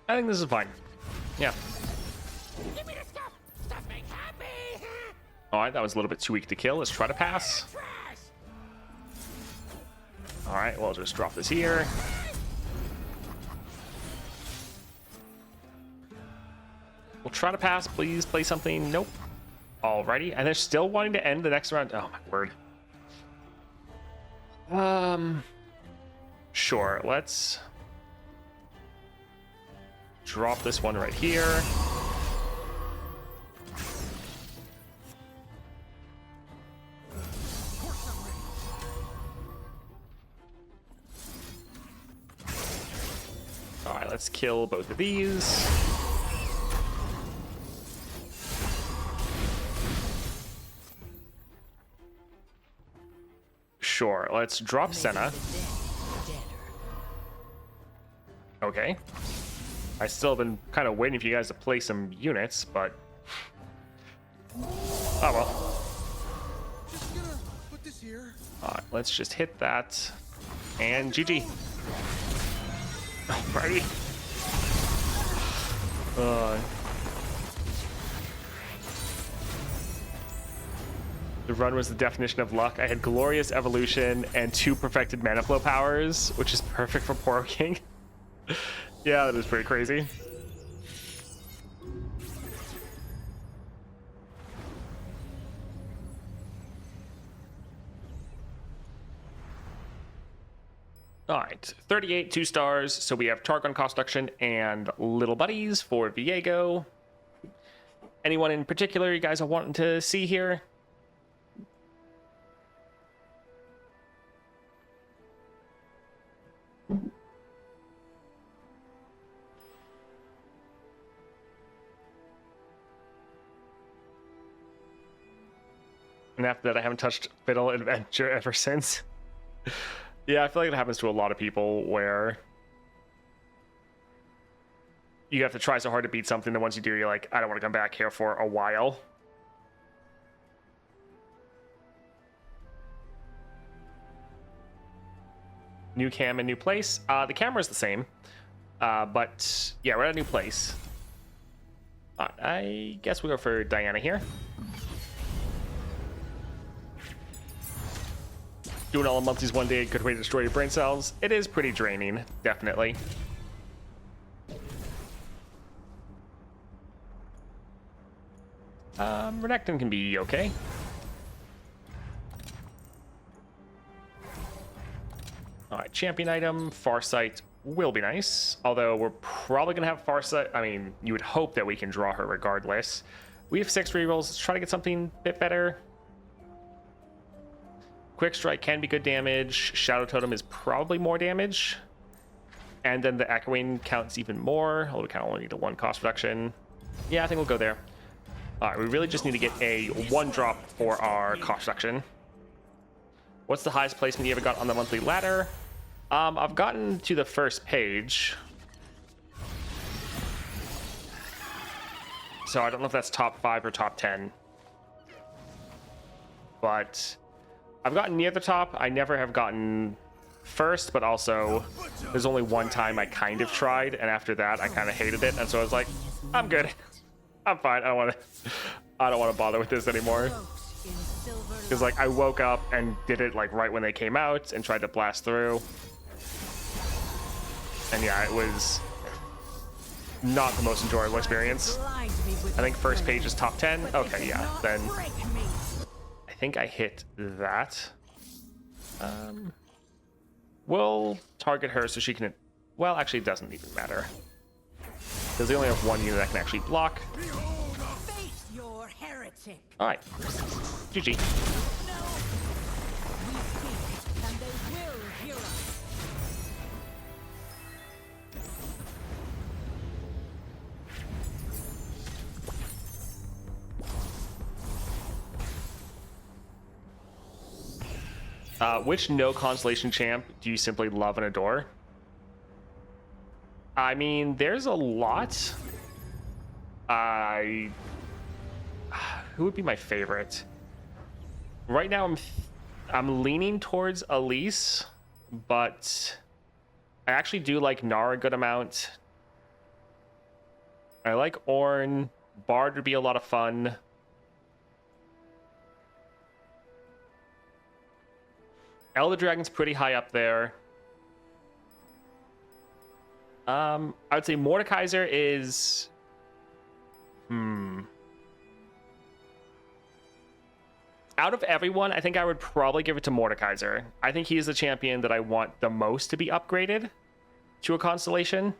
I think this is fine. Yeah. Give me the stuff! Stuff makes happy! Alright, that was a little bit too weak to kill. Let's try to pass. Trash! Alright, well, I'll just drop this here. We'll try to pass. Please play something. Nope. Alrighty. And they're still wanting to end the next round. Oh, my word. Sure. Let's drop this one right here. Alright, let's kill both of these. Sure, let's drop Senna. Okay. I still have been kind of waiting for you guys to play some units, but Oh well. Just gonna put this here. Alright, let's just hit that. And GG. Alrighty. The run was the definition of luck. I had Glorious Evolution and 2 perfected mana flow powers, which is perfect for Poro King. Yeah, that is pretty crazy. All right, 38, 2 stars. So we have Targon Cost Reduction and Little Buddies for Viego. Anyone in particular you guys are wanting to see here? And after that, I haven't touched Fiddle Adventure ever since. Yeah, I feel like it happens to a lot of people where you have to try so hard to beat something that once you do, you're like, I don't want to come back here for a while. New cam and new place. The camera's the same, but yeah, we're at a new place. I guess we go for Diana here. Doing all the monthlies one day, good way to destroy your brain cells. It is pretty draining, definitely. Renekton can be okay. Alright, champion item, Farsight will be nice. Although we're probably going to have Farsight. I mean, you would hope that we can draw her regardless. We have 6 rerolls. Let's try to get something a bit better. Quick Strike can be good damage. Shadow Totem is probably more damage. And then the Echoing counts even more, although we kind of only need a 1 cost reduction. Yeah, I think we'll go there. Alright, we really just need to get a 1-drop for our cost reduction. What's the highest placement you ever got on the monthly ladder? I've gotten to the first page. So I don't know if that's top 5 or top 10. But I've gotten near the top. I never have gotten first, but also there's only one time I kind of tried, and after that I kind of hated it, and so I was like, I'm good. I'm fine. I don't want to bother with this anymore. Because like I woke up and did it like right when they came out and tried to blast through. And yeah, it was not the most enjoyable experience. I think first page is top 10. Okay, yeah, then I think I hit that. We'll target her so she can... Well, actually, it doesn't even matter. Because they only have 1 unit that can actually block. Face your heretic. Alright. GG. We speak, and they will hear us. Which no constellation champ do you simply love and adore? I mean, there's a lot. Who would be my favorite? Right now, I'm leaning towards Elise, but I actually do like Nara a good amount. I like Ornn. Bard would be a lot of fun. Elder Dragon's pretty high up there. I would say Mordekaiser is... Out of everyone, I think I would probably give it to Mordekaiser. I think he's the champion that I want the most to be upgraded to a constellation.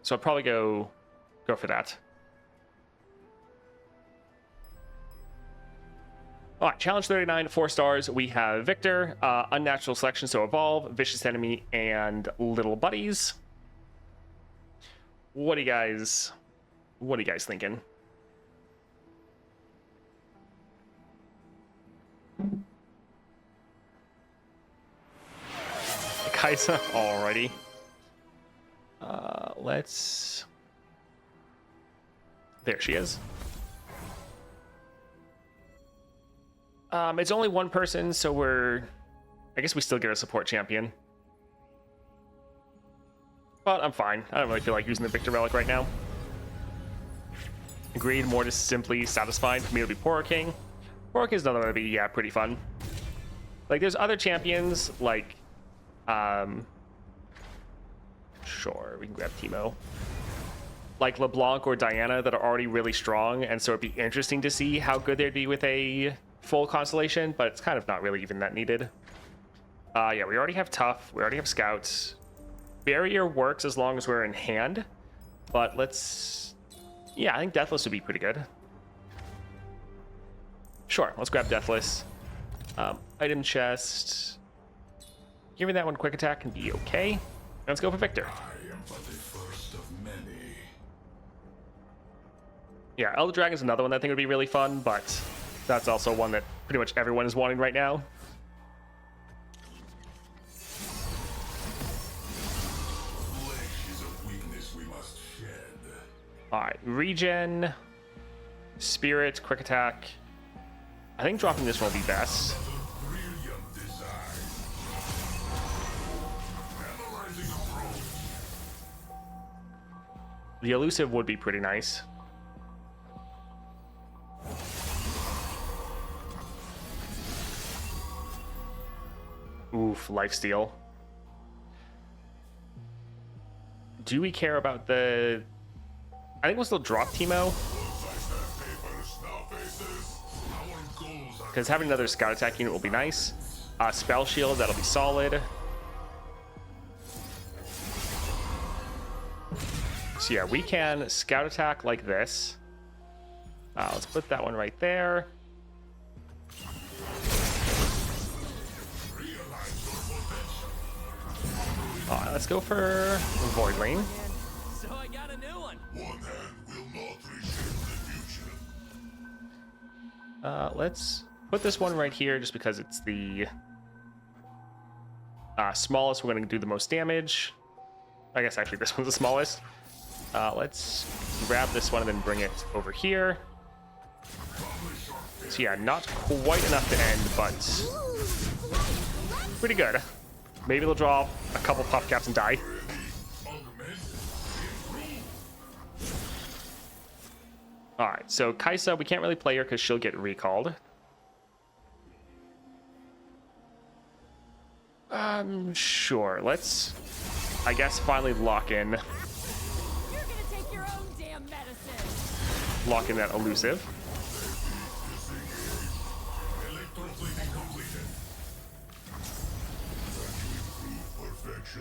So I'd probably go for that. All right, challenge 39, 4 stars. We have Victor, Unnatural Selection, so Evolve, Vicious Enemy, and Little Buddies. What are you guys thinking? Kaisa, alrighty. Let's There she is. It's only one person, so I guess we still get a support champion. But I'm fine. I don't really feel like using the Victor Relic right now. Agreed, more just simply satisfying. For me, it'll be Poro King. Poro King is another one that'll be, yeah, pretty fun. Like, there's other champions, like, sure, we can grab Teemo. Like LeBlanc or Diana that are already really strong, and so it'd be interesting to see how good they'd be with a full constellation, but it's kind of not really even that needed. Yeah, we already have Tough, we already have Scouts. Barrier works as long as we're in hand, but let's... Yeah, I think Deathless would be pretty good. Sure, let's grab Deathless. Item chest. Giving that one quick attack can be okay. Let's go for Victor. I am but the first of many. Yeah, Elder Dragon is another one that I think would be really fun, but that's also one that pretty much everyone is wanting right now. Flesh is a weakness we must shed. Alright, regen, spirit, quick attack. I think dropping this one will be best. Brilliant design. Analyzing approach. The elusive would be pretty nice. Oof, lifesteal. Do we care about the... I think we'll still drop Teemo. Because having another scout attack unit will be nice. Spell shield, that'll be solid. So yeah, we can scout attack like this. Let's put that one right there. Let's go for Void Lane. So I got a new one. One hand will not reshape the future. Let's put this one right here just because it's the smallest. We're going to do the most damage. I guess actually this one's the smallest. Let's grab this one and then bring it over here. So yeah, not quite enough to end, but pretty good. Maybe they'll draw a couple puff caps and die. Alright, so Kai'Sa, we can't really play her because she'll get recalled. Sure, let's, I guess, finally lock in. You're gonna take your own damn medicine. Lock in that elusive.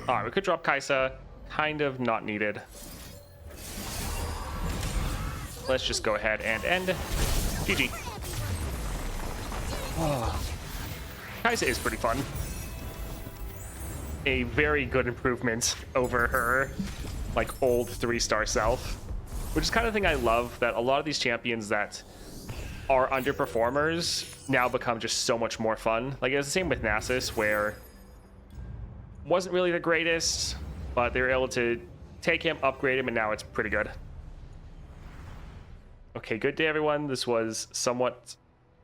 Alright, we could drop Kai'Sa. Kind of not needed. Let's just go ahead and end. GG. Oh. Kai'Sa is pretty fun. A very good improvement over her, like, old 3-star self. Which is kind of the thing I love, that a lot of these champions that are underperformers now become just so much more fun. Like, it was the same with Nasus, where wasn't really the greatest, but they were able to take him, upgrade him, and now it's pretty good. Okay, good day, everyone. This was somewhat,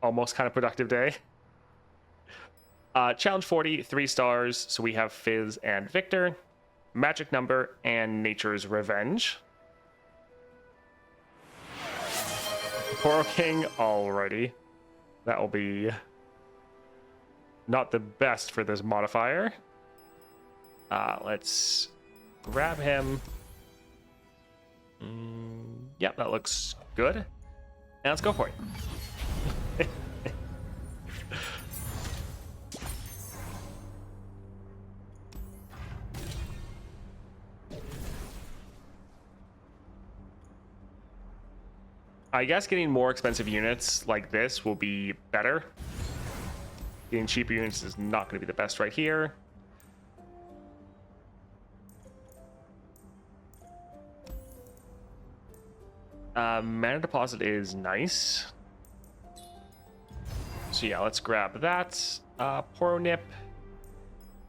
almost kind of productive day. Challenge 40, 3 stars. So we have Fizz and Victor, Magic Number, and Nature's Revenge. Poro King, alrighty. That will be not the best for this modifier. Let's grab him. Yep, that looks good. And let's go for it. I guess getting more expensive units like this will be better. Getting cheaper units is not going to be the best right here. Mana Deposit is nice. So yeah, let's grab that. Poro Nip.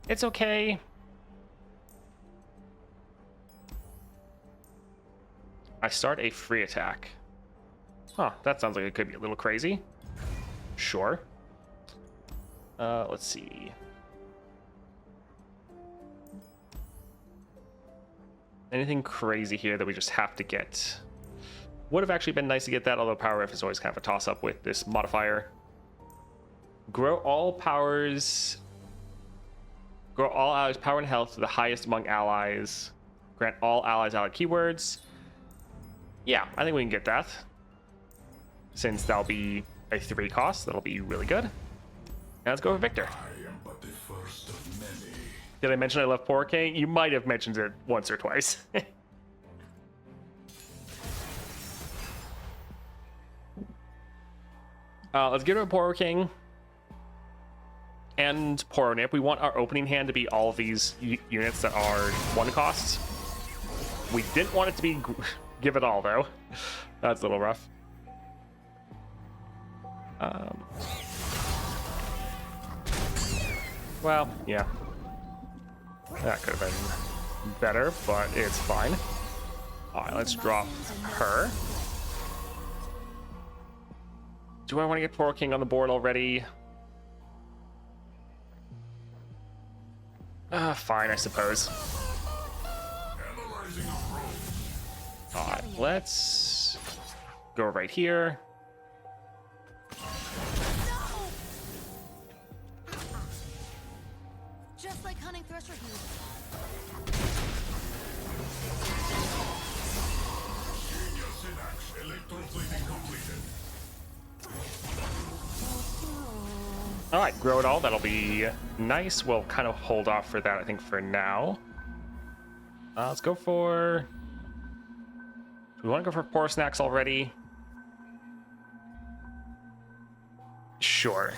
It's okay. I start a free attack. Huh, that sounds like it could be a little crazy. Sure. Let's see. Anything crazy here that we just have to get? Would have actually been nice to get that, although Power Riff is always kind of a toss-up with this modifier. Grow all allies' power and health to the highest among allies. Grant all allies allied keywords. Yeah, I think we can get that. Since that'll be a 3 cost, that'll be really good. Now let's go for Victor. I am but the first of many. Did I mention I love Porking? You might have mentioned it once or twice. Let's get rid of Poro King and Poro Nip. We want our opening hand to be all of these units that are 1 costs. We didn't want it to be Give It All, though. That's a little rough. Well, yeah. That could have been better, but it's fine. Alright, let's drop her. Do I want to get Poro King on the board already? Fine, I suppose. Alright, let's go right here. Just like hunting thresher hooves. Alright, grow it all. That'll be nice. We'll kind of hold off for that, I think, for now. Let's go for... Do we want to go for Poro Snacks already? Sure.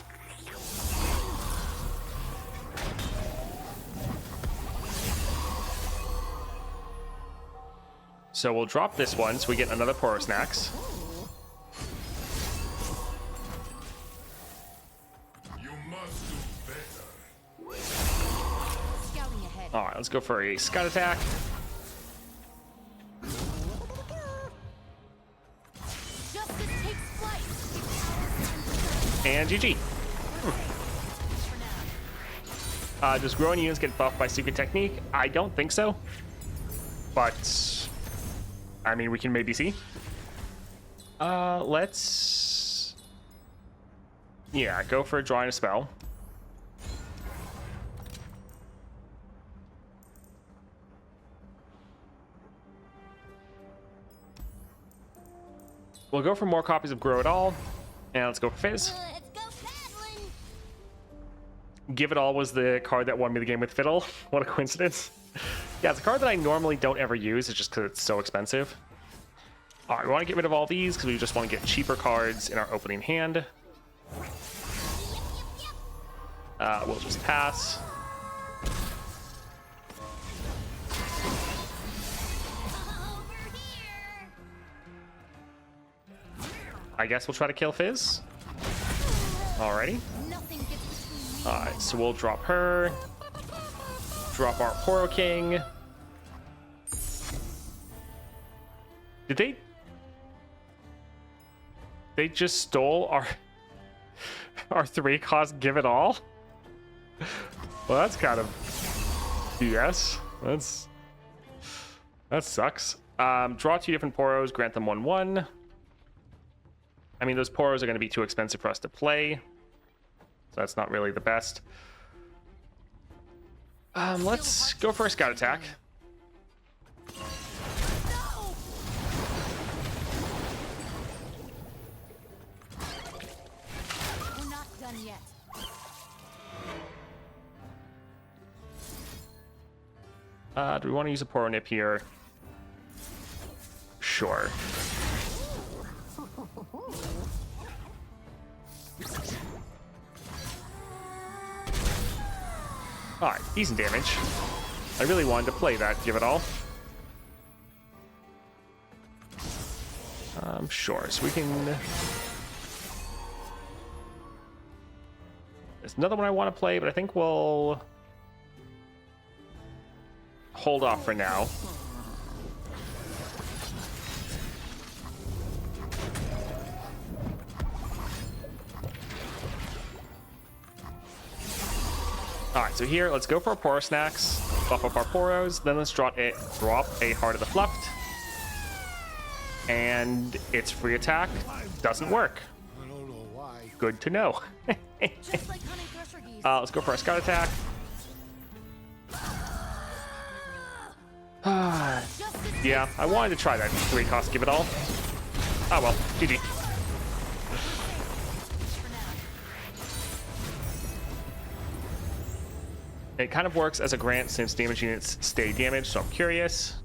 So we'll drop this one so we get another Poro Snacks. Alright, let's go for a Scout Attack. And GG. Does growing units get buffed by Secret Technique? I don't think so. But, I mean, we can maybe see. Let's... Yeah, go for drawing a spell. We'll go for more copies of Grow It All. And let's go for Fizz. Let's go paddling. Give It All was the card that won me the game with Fiddle. What a coincidence. Yeah, it's a card that I normally don't ever use. It's just because it's so expensive. All right, we want to get rid of all these because we just want to get cheaper cards in our opening hand. We'll just pass. I guess we'll try to kill Fizz. Alrighty. Alright, so we'll drop her. Drop our Poro King. Did they just stole our 3-cost Give It All? Well, that's kind of BS. That sucks. Draw 2 different Poros, grant them 1/1. I mean, those Poros are going to be too expensive for us to play, so that's not really the best. Let's go for a Scout Attack. We're not done yet. Do we want to use a Poro Nip here? Sure. Alright, decent damage. I really wanted to play that Give It All. Sure, so we can... There's another one I want to play, but I think we'll... hold off for now. All right, so here, let's go for our Poro Snacks, buff up our Poros, then let's drop a Heart of the Fluffed. And its free attack doesn't work. I don't know why. Good to know. Just like hunting thresher geese. Let's go for our Scout attack. Yeah, I wanted to try that 3-cost give it all. Oh well, GG. It kind of works as a grant since damage units stay damaged, so I'm curious.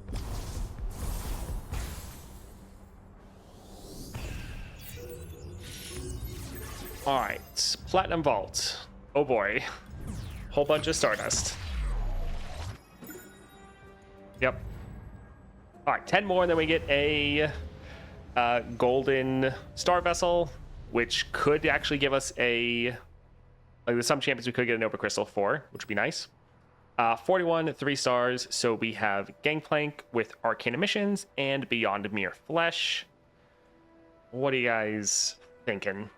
Alright, Platinum Vault. Oh boy. Whole bunch of Stardust. Yep. Alright, 10 more, and then we get a Golden Star Vessel, which could actually give us a... Like, there's some champions we could get a Nova Crystal for, which would be nice. 41, 3 stars, so we have Gangplank with Arcane Emissions and Beyond Mere Flesh. What are you guys thinking?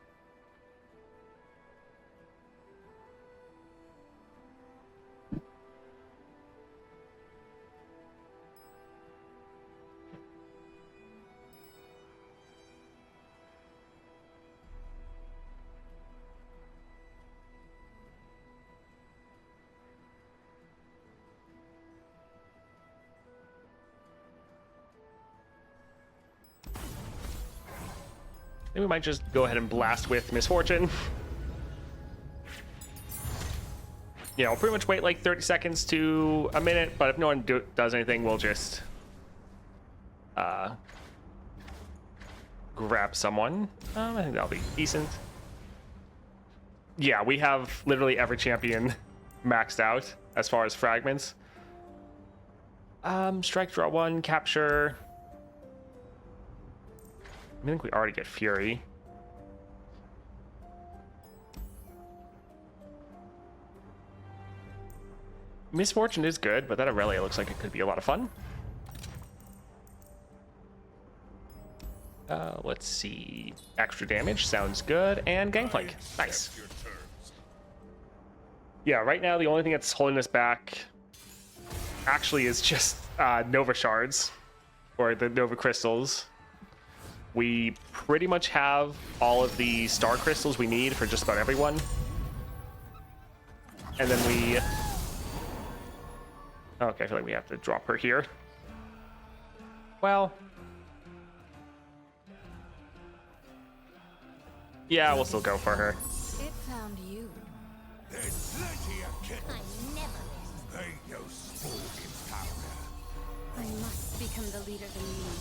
Maybe we might just go ahead and blast with Misfortune. Yeah, we'll pretty much wait like 30 seconds to a minute, but if no one does anything, we'll just grab someone. I think that'll be decent. Yeah, we have literally every champion maxed out as far as fragments. Strike, draw 1, capture. I think we already get Fury. Misfortune is good, but that Aurelia looks like it could be a lot of fun. Let's see. Extra damage sounds good, and Gangplank. Nice. Yeah, right now the only thing that's holding us back actually is just Nova Shards, or the Nova Crystals. We pretty much have all of the Star Crystals we need for just about everyone. And then we... Okay, I feel like we have to drop her here. Well... Yeah, we'll still go for her. It found you. There's plenty of kittens. I never miss. Ain't no sport in power. I must become the leader they need.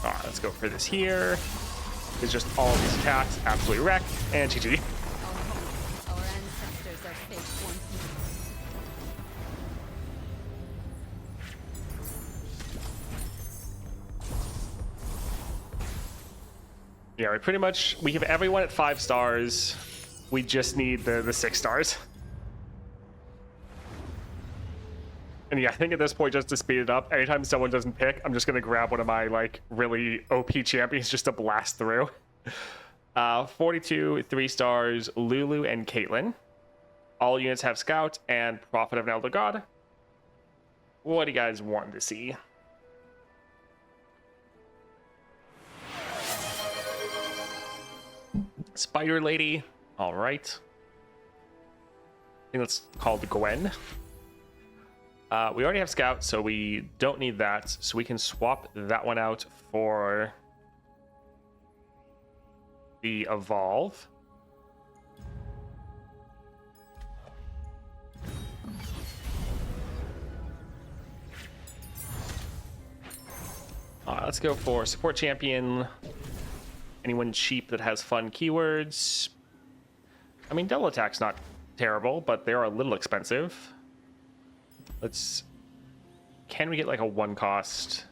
Alright, let's go for this here. It's just all of these attacks absolutely wrecked, and GG. Our ancestors are fake once more. Yeah, we have everyone at 5 stars. We just need the 6 stars. And yeah, I think at this point, just to speed it up, anytime someone doesn't pick, I'm just going to grab one of my, like, really OP champions just to blast through. 42, 3 stars, Lulu and Caitlyn. All units have Scout and Prophet of an Elder God. What do you guys want to see? Spider Lady. All right. I think let's call it Gwen. We already have Scout, so we don't need that. So we can swap that one out for the Evolve. Let's go for Support Champion. Anyone cheap that has fun keywords. I mean, double attack's not terrible, but they are a little expensive. Let's... Can we get like a 1-cost?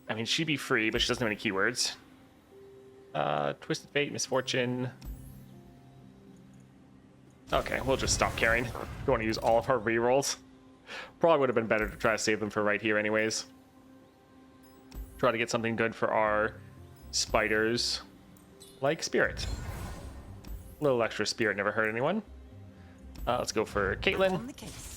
I mean, she'd be free, but she doesn't have any keywords. Twisted Fate, Misfortune. Okay, we'll just stop carrying. We want to use all of her rerolls. Probably would have been better to try to save them for right here anyways. Try to get something good for our spiders. like Spirit. A little extra Spirit never hurt anyone. Let's go for Caitlyn. On the case.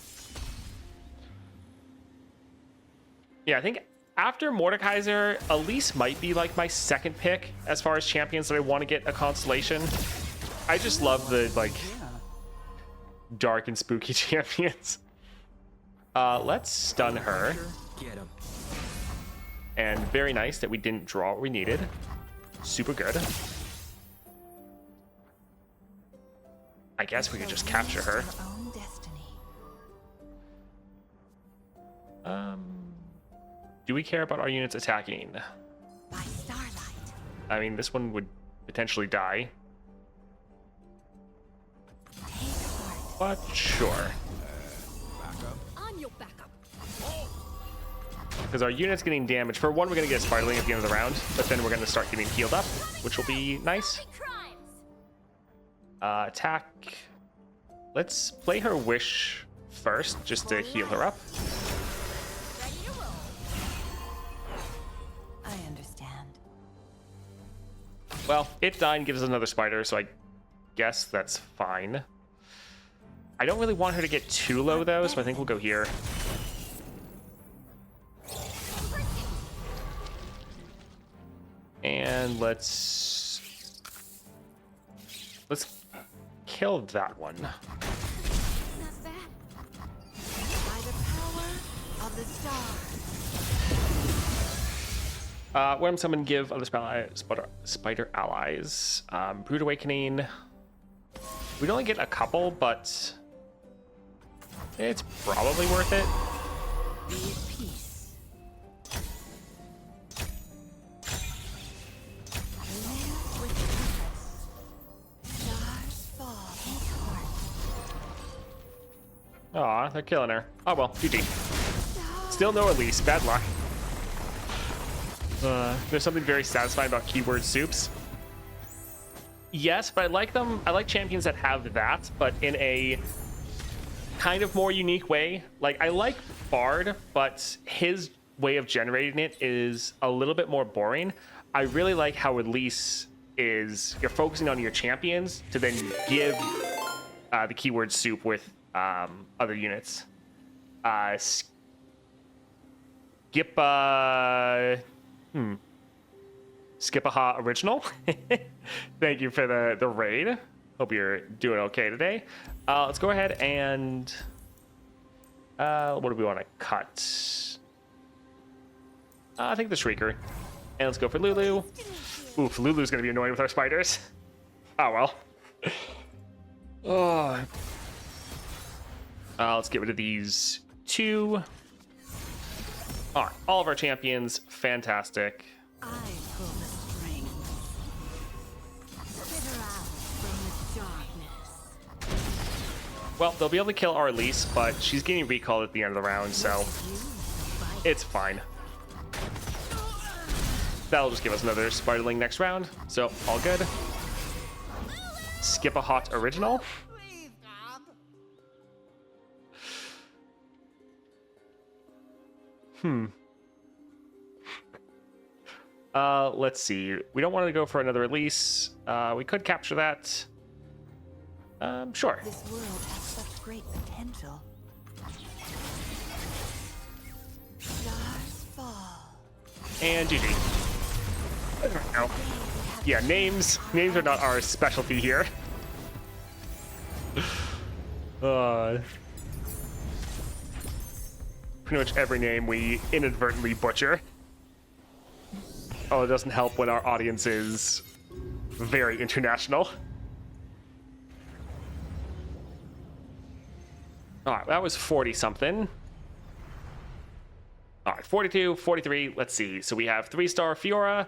Yeah, I think after Mordekaiser, Elise might be like my second pick as far as champions that I want to get a constellation. I just love the like dark and spooky champions. Let's stun her. Get him. And very nice that we didn't draw what we needed. Super good. I guess we could just capture her. Your own destiny. Do we care about our units attacking? By starlight. I mean, this one would potentially die. But sure. On your backup. Because our unit's getting damaged. For one, we're going to get a Spiderling at the end of the round, but then we're going to start getting healed up, which will be nice. Attack. Let's play her Wish first, just to heal her up. I understand. Well, it dying gives us another spider, so I guess that's fine. I don't really want her to get too low, though, so I think we'll go here. And let's kill that one. Not bad. By the power of the stars. Worm Summon, give other spider allies. Brood Awakening. We'd only get a couple, but it's probably worth it. Be at peace. Live with purpose. Stars fall. Aw, they're killing her. Oh well, GG. Still no Elise. Bad luck. There's something very satisfying about keyword soups. Yes, but I like them. I like champions that have that, but in a kind of more unique way. Like, I like Bard, but his way of generating it is a little bit more boring. I really like how Elise is, you're focusing on your champions to then give the keyword soup with other units. Skipaha Original. Thank you for the raid. Hope you're doing okay today. Let's go ahead and what do we want to cut? I think the Shrieker. And let's go for Lulu. Oof, Lulu's gonna be annoying with our spiders. Oh well. Oh. Let's get rid of these two. All right, all of our champions, fantastic. I pull the strings. Spit her out from the darkness. Well, they'll be able to kill our Elise, but she's getting recalled at the end of the round, so it's fine. That'll just give us another Spiderling next round, so all good. Skip a hot original. Let's see. We don't want to go for another release. We could capture that. Sure. This world has such great potential. Stars fall. And GG. No. Yeah, names are not our specialty here. Pretty much every name we inadvertently butcher. Oh, it doesn't help when our audience is very international. All right, that was 40 something. All right, 42, 43. Let's see. So we have 3-star Fiora,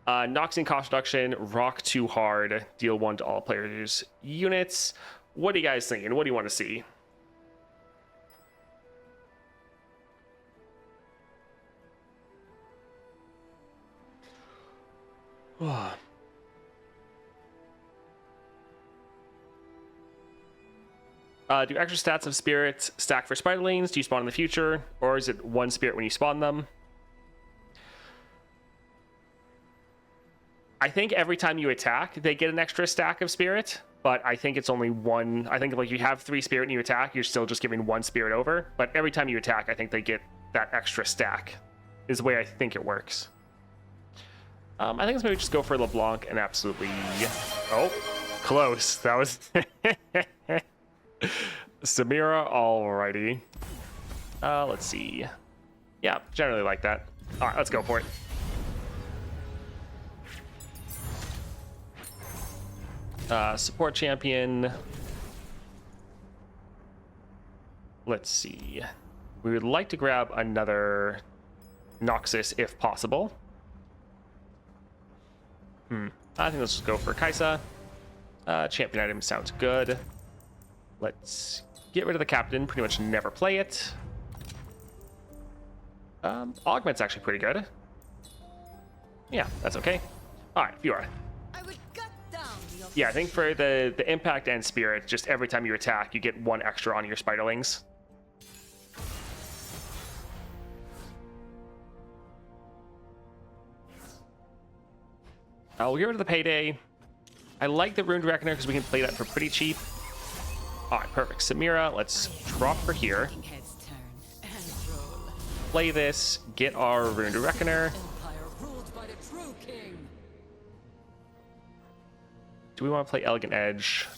Noxian cost reduction, rock too hard, deal 1 to all players' units. What are you guys thinking? What do you want to see? Do extra stats of spirits stack for spiderlings? Do you spawn in the future? Or is it 1 spirit when you spawn them? I think every time you attack, they get an extra stack of spirit, but I think it's only one. I think like you have 3 spirit and you attack, you're still just giving 1 spirit over. But every time you attack, I think they get that extra stack, is the way I think it works. I think let's maybe just go for LeBlanc and absolutely... Oh, close. That was... Samira, alrighty. Let's see. Yeah, generally like that. All right, let's go for it. Support champion. Let's see. We would like to grab another Noxus if possible. I think let's just go for Kai'Sa. Champion item sounds good. Let's get rid of the captain. Pretty much never play it. Augment's actually pretty good. Yeah, that's okay. All right, Fiora. I would gut down the Yeah, I think for the impact and spirit, just every time you attack, you get 1 extra on your spiderlings. We'll get rid of the payday. I like the Runed Reckoner because we can play that for pretty cheap. All right, perfect. Samira, let's drop her here. Heads turn and roll. Play this, get our Runed Reckoner. Empire ruled by the true king. Do we want to play Elegant Edge?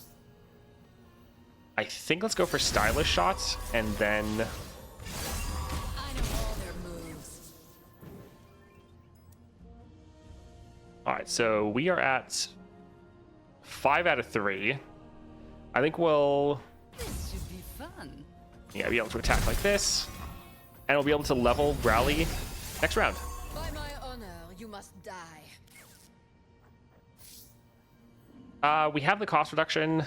I think let's go for Stylish Shots, and then... I know all their moves. All right, so we are at 5 out of 3. I think we'll... This should be fun. Yeah, be able to attack like this. And we'll be able to level Rally next round. By my honor, you must die. We have the cost reduction.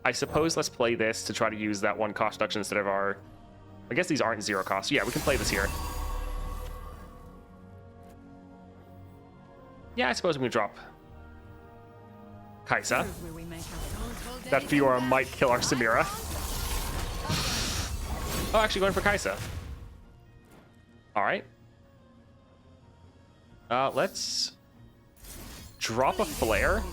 I suppose let's play this to try to use that 1 cost reduction instead of our... I guess these aren't 0 cost. Yeah, we can play this here. Yeah, I suppose we can drop Kai'Sa. Where we make our That Fiora might kill our Samira. Oh, actually going for Kai'Sa. All right. Let's drop a flare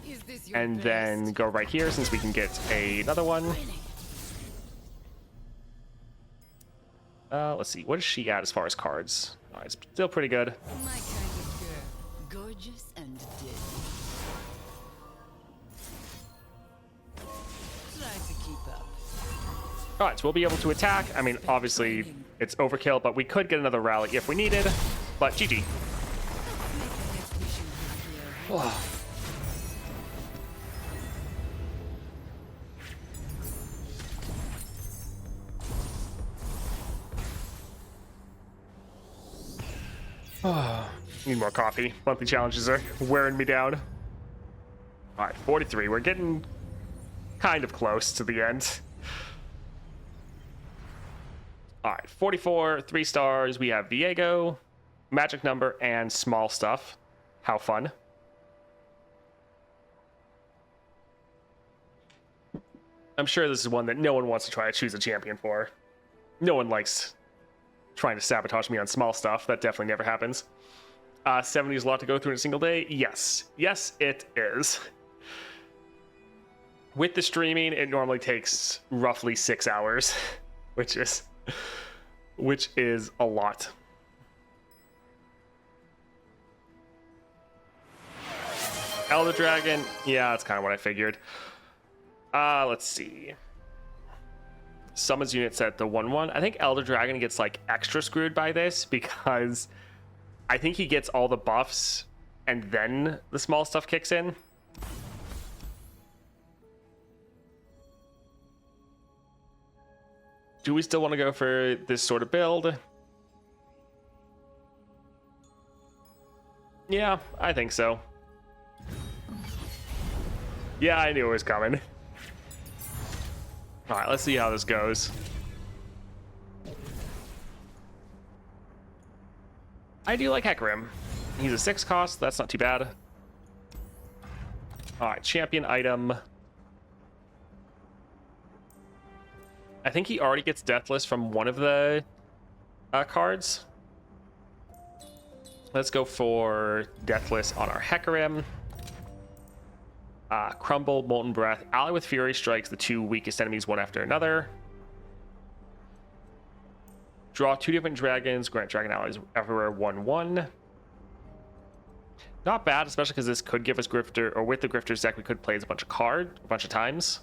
Is this your and best? then go right here since we can get another one. Let's see. What is she at as far as cards? Oh, it's still pretty good. My kind of girl, gorgeous and deadly. Try to keep up. All right, so we'll be able to attack. I mean, obviously it's overkill, but we could get another rally if we needed. But GG. Make the next mission easier. Need more coffee. Monthly challenges are wearing me down. All right, 43. We're getting kind of close to the end. All right, 44, 3 stars. We have Viego, magic number, and small stuff. How fun. I'm sure this is one that no one wants to try to choose a champion for. No one likes trying to sabotage me on small stuff. That definitely never happens. 70 is a lot to go through in a single day. Yes. Yes, it is. With the streaming, it normally takes roughly 6 hours, which is a lot. Elder Dragon, yeah, that's kind of what I figured. Let's see. Summons units at the 1/1. I think Elder Dragon gets like extra screwed by this because I think he gets all the buffs and then the small stuff kicks in. Do we still want to go for this sort of build? Yeah, I think so. Yeah, I knew it was coming. All right, let's see how this goes. I do like Hecarim. He's a 6 cost. That's not too bad. All right, champion item. I think he already gets Deathless from one of the cards. Let's go for Deathless on our Hecarim. Crumble, Molten Breath, ally with Fury strikes the 2 weakest enemies one after another. Draw 2 different dragons, grant dragon allies everywhere 1/1. Not bad, especially because this could give us Grifter, or with the Grifter's deck, we could play as a bunch of times.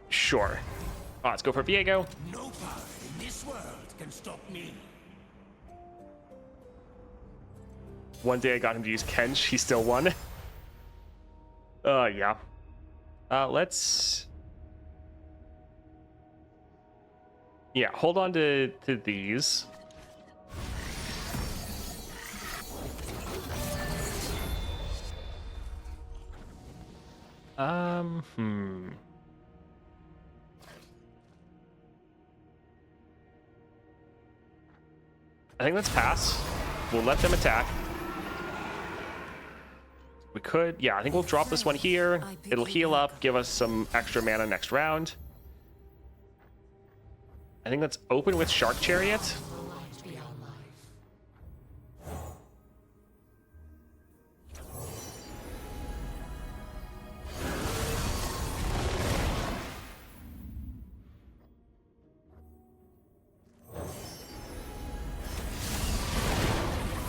Sure. Let's go for Viego. No power in this world can stop me. One day I got him to use Kench, he still won. Yeah. Let's... Yeah, hold on to these. I think let's pass. We'll let them attack. We could, yeah, I think we'll drop this one here. It'll heal up, give us some extra mana next round. I think let's open with Shark Chariot.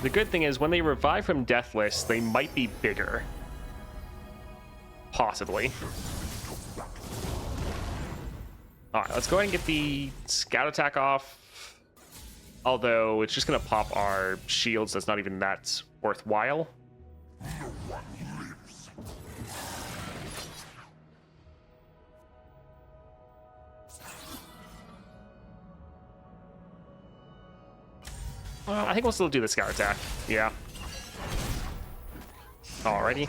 The good thing is when they revive from Deathless, they might be bigger. Possibly. Alright, let's go ahead and get the Scout Attack off. Although it's just going to pop our shields, that's not even that worthwhile. I think we'll still do the Scout Attack. Yeah. Alrighty.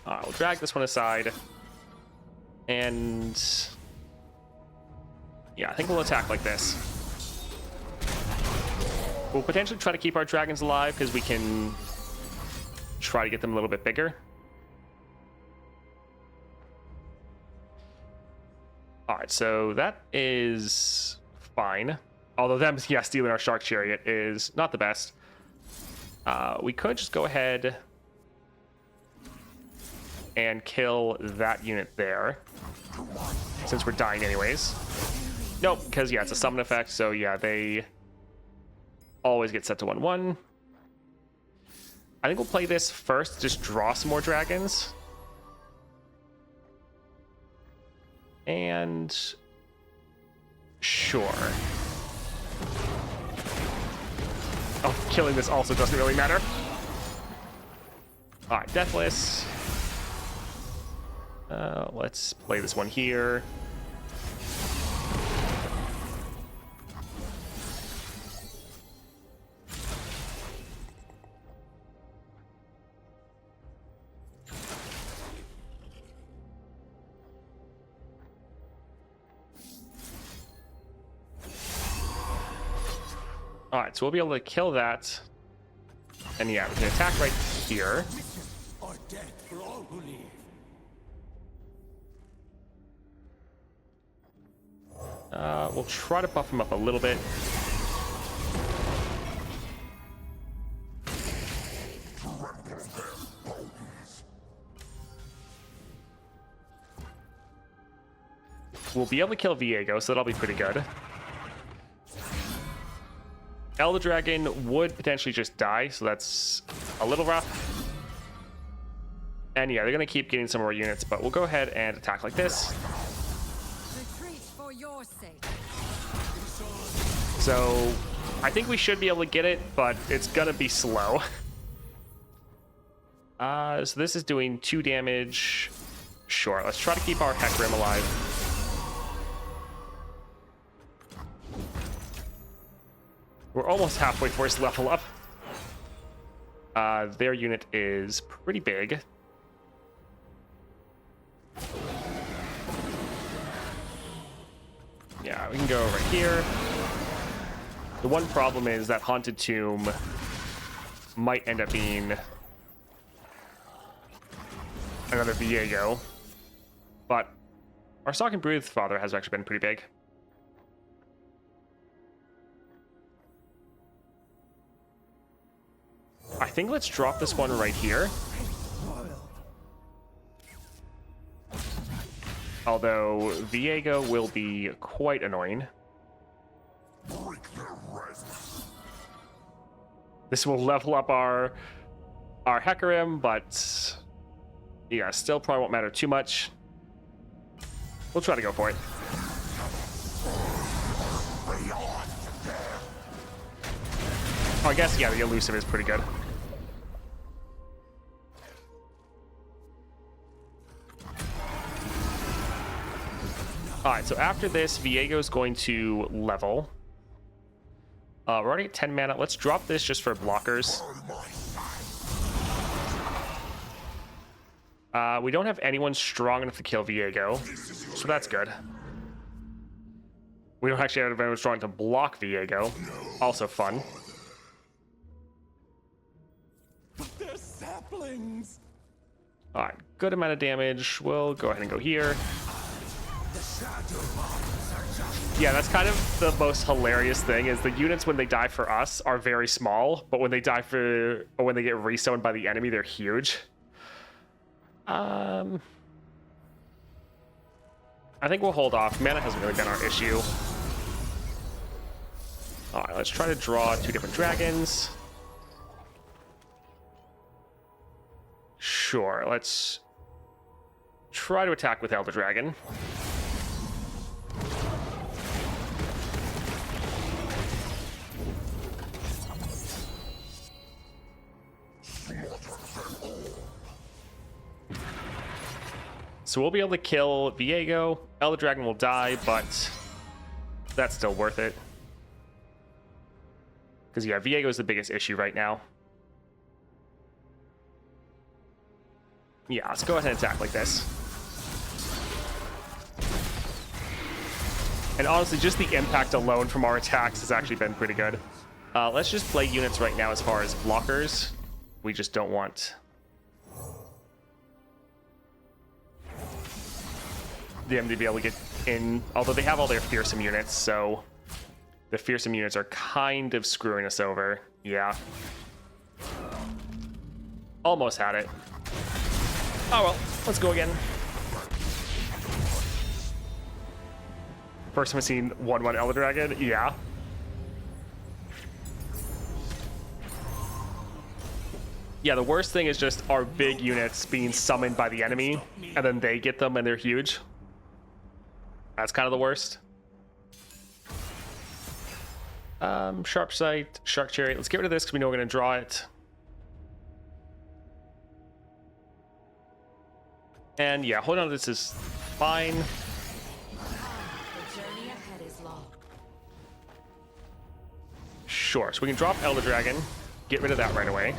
We'll drag this one aside. And... yeah, I think we'll attack like this. We'll potentially try to keep our dragons alive because we can try to get them a little bit bigger. Alright, so that is fine. Although them, yeah, stealing our Shark Chariot is not the best. We could just go ahead and kill that unit there, since we're dying anyways. Nope, because, yeah, it's a summon effect, so, yeah, they always get set to 1/1. I think we'll play this first, just draw some more dragons. And... sure. Oh, killing this also doesn't really matter. Alright, Deathless. Let's play this one here. Alright, so we'll be able to kill that. And yeah, we can attack right here. Or death for all who live. We'll try to buff him up a little bit. We'll be able to kill Viego, so that'll be pretty good. Elder Dragon would potentially just die, so that's a little rough. And yeah, they're going to keep getting some more units, but we'll go ahead and attack like this. Retreat for your sake. So I think we should be able to get it, but it's going to be slow. So this is doing 2 damage. Sure, let's try to keep our Hecarim alive. We're almost halfway towards level up. Their unit is pretty big. Yeah, we can go right here. The one problem is that Haunted Tomb might end up being another Viego. But our Sock and Breathe Father has actually been pretty big. I think let's drop this one right here. Although Viego will be quite annoying. This will level up our Hecarim, but yeah, still probably won't matter too much. We'll try to go for it. Oh, I guess, yeah, the elusive is pretty good. Alright, so after this, Viego's going to level. We're already at 10 mana. Let's drop this just for blockers. We don't have anyone strong enough to kill Viego, so that's good. We don't actually have anyone strong to block Viego. Also fun. They're saplings. Alright, good amount of damage. We'll go ahead and go here. Yeah, that's kind of the most hilarious thing, is the units when they die for us are very small, but when they die for, or when they get restoned by the enemy, they're huge. I think we'll hold off. Mana hasn't really been our issue. Alright, let's try to draw 2 different dragons. Sure, let's try to attack with Elder Dragon. So we'll be able to kill Viego. Elder Dragon will die, but that's still worth it. Because, yeah, Viego is the biggest issue right now. Yeah, let's go ahead and attack like this. And honestly, just the impact alone from our attacks has actually been pretty good. Let's just play units right now as far as blockers. We just don't want them to be able to get in, although they have all their fearsome units, so the fearsome units are kind of screwing us over. Yeah. Almost had it. Oh well, let's go again. First time I've seen 1/1 Elder Dragon, yeah. Yeah, the worst thing is just our big units being summoned by the enemy, and then they get them and they're huge. That's kind of the worst. Sharp Sight, Shark Chariot. Let's get rid of this because we know we're going to draw it. And yeah, holding on to this is fine. The journey ahead is long. Sure, so we can drop Elder Dragon, get rid of that right away.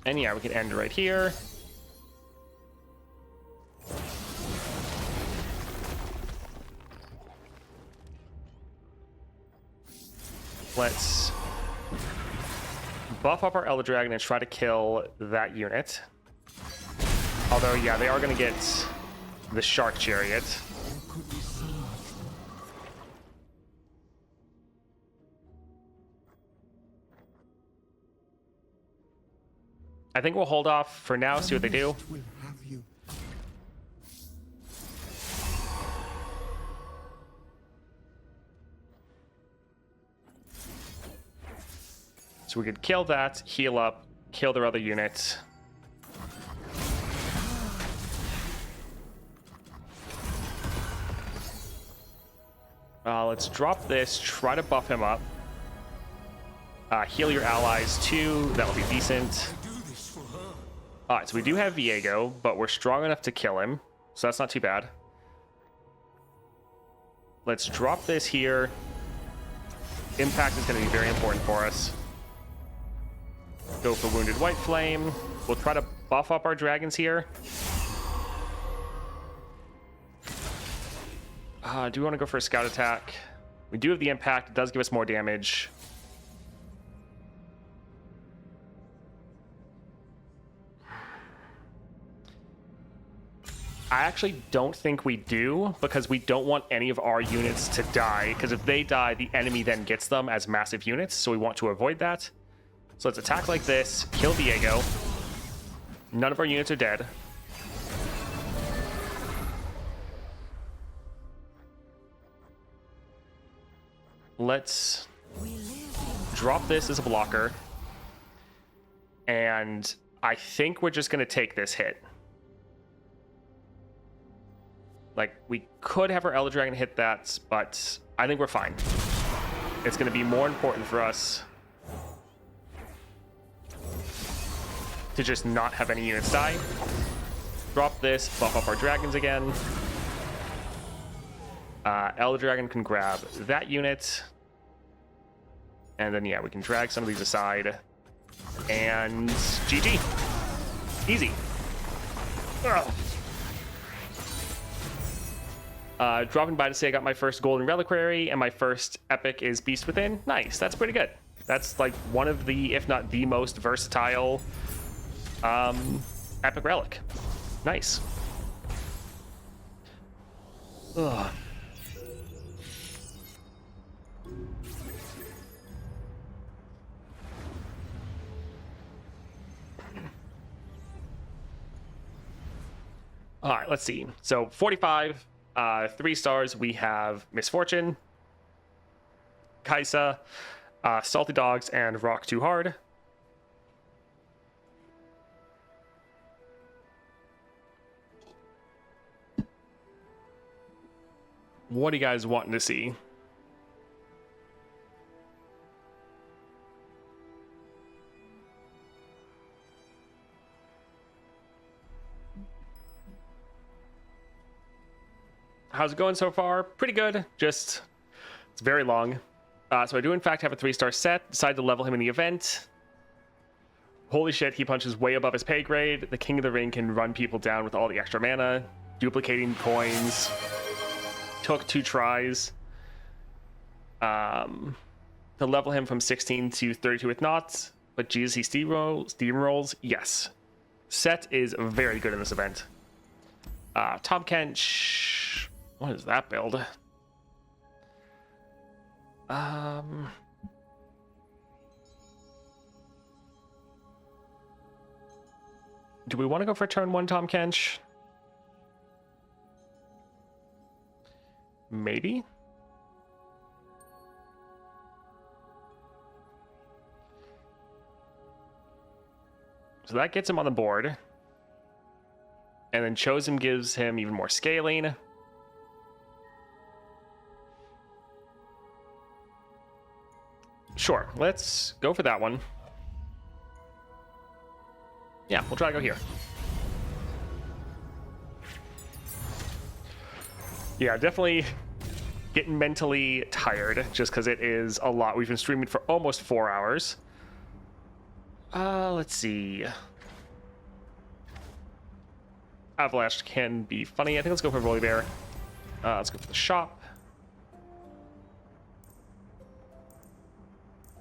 And yeah, we can end right here. Let's buff up our Elder Dragon and try to kill that unit. Although, yeah, they are going to get the Shark Chariot. I think we'll hold off for now, see what they do. So we could kill that, heal up, kill their other unit. Let's drop this, try to buff him up. Heal your allies too, that'll be decent. Alright, so we do have Viego, but we're strong enough to kill him, so that's not too bad. Let's drop this here. Impact is going to be very important for us. Go for Wounded White Flame. We'll try to buff up our dragons here. Do we want to go for a scout attack? We do have the impact. It does give us more damage. I actually don't think we do, because we don't want any of our units to die, because if they die, the enemy then gets them as massive units, so we want to avoid that. So let's attack like this, kill Viego. None of our units are dead. Let's drop this as a blocker. And I think we're just going to take this hit. Like, we could have our Elder Dragon hit that, but I think we're fine. It's going to be more important for us to just not have any units die. Drop this, buff up our dragons again. Elder Dragon can grab that unit. And then, yeah, we can drag some of these aside. And GG. Easy. Ugh. Dropping by to say I got my first Golden Reliquary, and my first epic is Beast Within. Nice, that's pretty good. That's like one of the, if not the most versatile epic relic. Nice. Ugh. All right, let's see. So 45, 3 stars. We have Misfortune, Kaisa, Salty Dogs, and Rock Too Hard. What are you guys wanting to see? How's it going so far? Pretty good. Just, it's very long. So I do in fact have a 3-star set. Decided to level him in the event. Holy shit, he punches way above his pay grade. The King of the Ring can run people down with all the extra mana. Duplicating coins. Took 2 tries. To level him from 16 to 32 with knots. But Jesus, he steamrolls. Yes. Set is very good in this event. Tahm Kench. What is that build? Do we want to go for turn 1 Tahm Kench? Maybe. So that gets him on the board. And then Chosen gives him even more scaling. Sure, let's go for that one. Yeah, we'll try to go here. Yeah, definitely getting mentally tired just because it is a lot. We've been streaming for almost 4 hours. Let's see. Avalanche can be funny. I think let's go for Volibear. Let's go for the shop.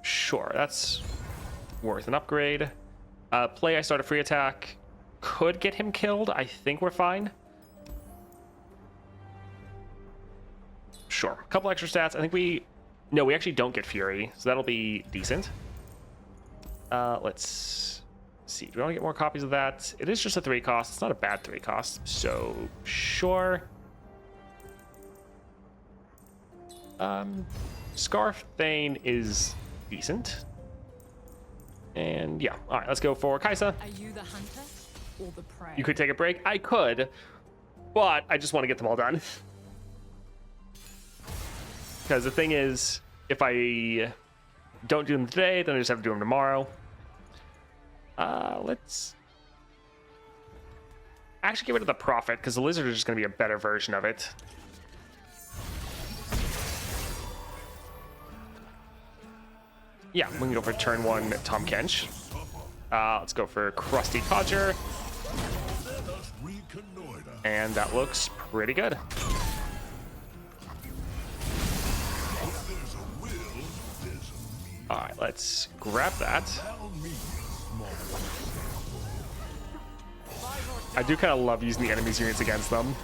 Sure, that's worth an upgrade. Play, I start a free attack. Could get him killed. I think we're fine. Sure, a couple extra stats. I think we... No, we actually don't get Fury, so that'll be decent. Let's see. Do we want to get more copies of that? It is just a 3 cost. It's not a bad 3 cost, so sure. Scarf Thane is decent. And yeah, all right, let's go for Kaisa. Are you the hunter or the prey? You could take a break. I could, but I just want to get them all done. Because the thing is, if I don't do them today, then I just have to do them tomorrow. Let's actually get rid of the Prophet, because the Lizard is just going to be a better version of it. Yeah, we can go for turn 1 Tahm Kench. Let's go for Crusty Codger. And that looks pretty good. All right, let's grab that. I do kind of love using the enemy's units against them.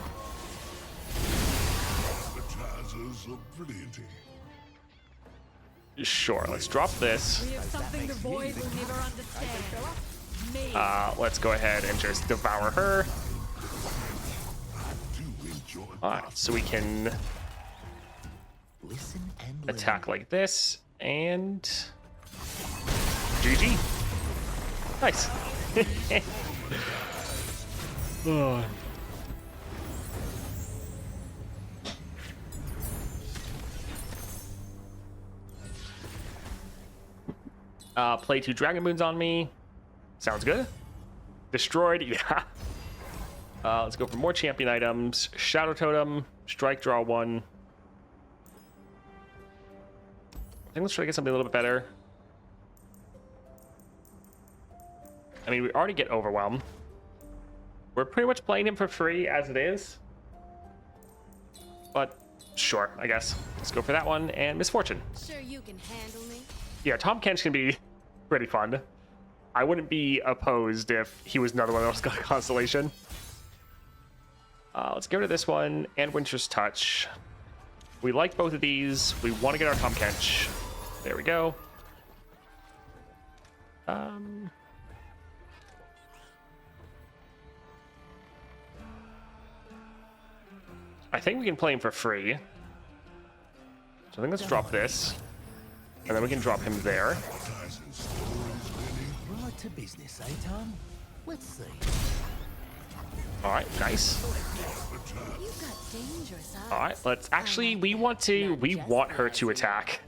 The chances are brilliant. Sure, let's drop this. We have something the void will never understand. Me. Let's go ahead and just devour her. Alright, so we can Listen and attack like this, and GG. Nice. Oh. Play 2 Dragon Moons on me. Sounds good. Destroyed, yeah. Let's go for more champion items. Shadow Totem, strike, draw 1. I think let's try to get something a little bit better. I mean, we already get Overwhelm. We're pretty much playing him for free as it is. But sure, I guess. Let's go for that one. And Misfortune. Sure you can handle me. Yeah, Tahm Kench can be pretty fun. I wouldn't be opposed if he was another one else got a Constellation. Let's get rid of this one and Winter's Touch. We like both of these. We want to get our Tahm Kench. There we go. I think we can play him for free. So I think let's drop this. And then we can drop him there. right to business, eh, Tom? Let's see. Alright, nice. You've got dangerous eyes. Alright, let's actually, we want her to attack.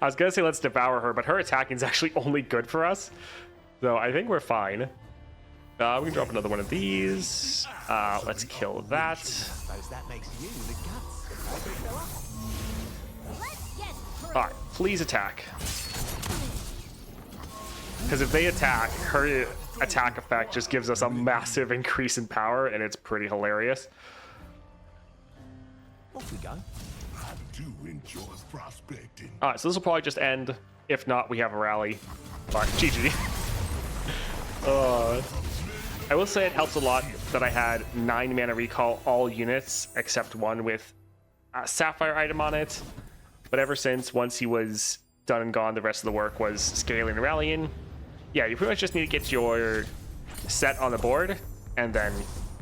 I was gonna say let's devour her, but her attacking is actually only good for us. So I think we're fine. We can drop another one of these. Let's kill that. Suppose that makes you the guts. Alright, please attack. Because if they attack, her attack effect just gives us a massive increase in power, and it's pretty hilarious. Off we go. I do enjoy prospecting. Alright, so this will probably just end. If not, we have a rally. But GG. I will say it helps a lot that I had 9 mana recall all units except one with a Sapphire item on it. But ever since, once he was done and gone, the rest of the work was scaling and rallying. Yeah, you pretty much just need to get your set on the board, and then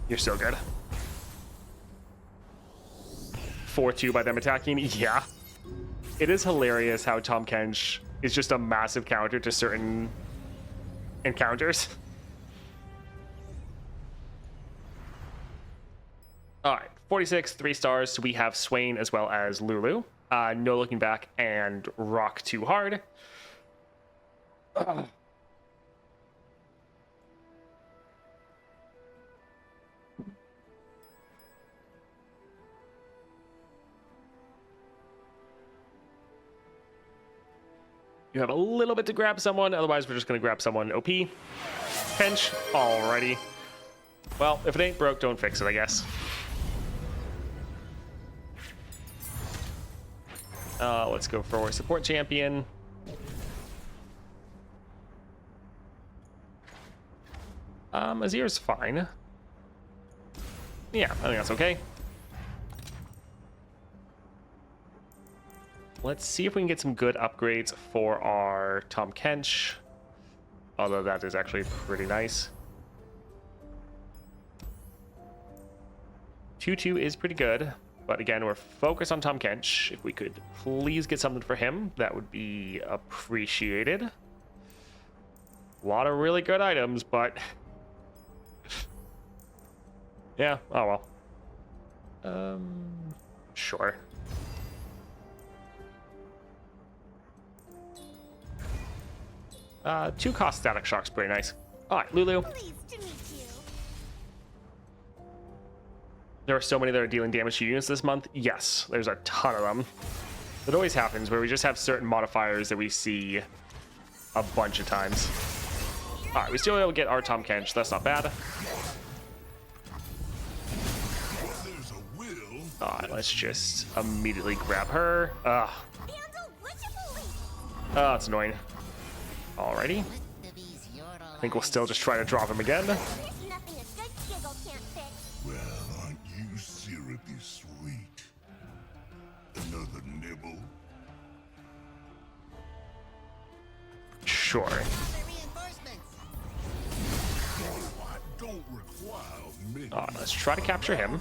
you're so good. 4-2 by them attacking, yeah. It is hilarious how Tahm Kench is just a massive counter to certain encounters. Alright, 46, 3 stars. So we have Swain as well as Lulu. No Looking Back and Rock Too Hard. You have a little bit to grab someone, otherwise we're just going to grab someone OP. Kench, alrighty. Well, if it ain't broke, don't fix it, I guess. Let's go for support champion. Azir's fine. Yeah, I think that's okay. Let's see if we can get some good upgrades for our Tahm Kench. Although that is actually pretty nice. 2-2 is pretty good. But again, we're focused on Tahm Kench. If we could please get something for him, that would be appreciated. A lot of really good items, but... yeah, oh well. Sure. Two cost Static Shock's pretty nice. Alright, Lulu. Pleased to meet you. There are so many that are dealing damage to units this month. Yes, there's a ton of them. It always happens where we just have certain modifiers that we see a bunch of times. Alright, we still able to get our Tahm Kench. That's not bad. Alright, let's just immediately grab her. Ugh. Oh, it's annoying. Alrighty. I think we'll still just try to drop him again. Sure. I don't require many. Let's try to capture him.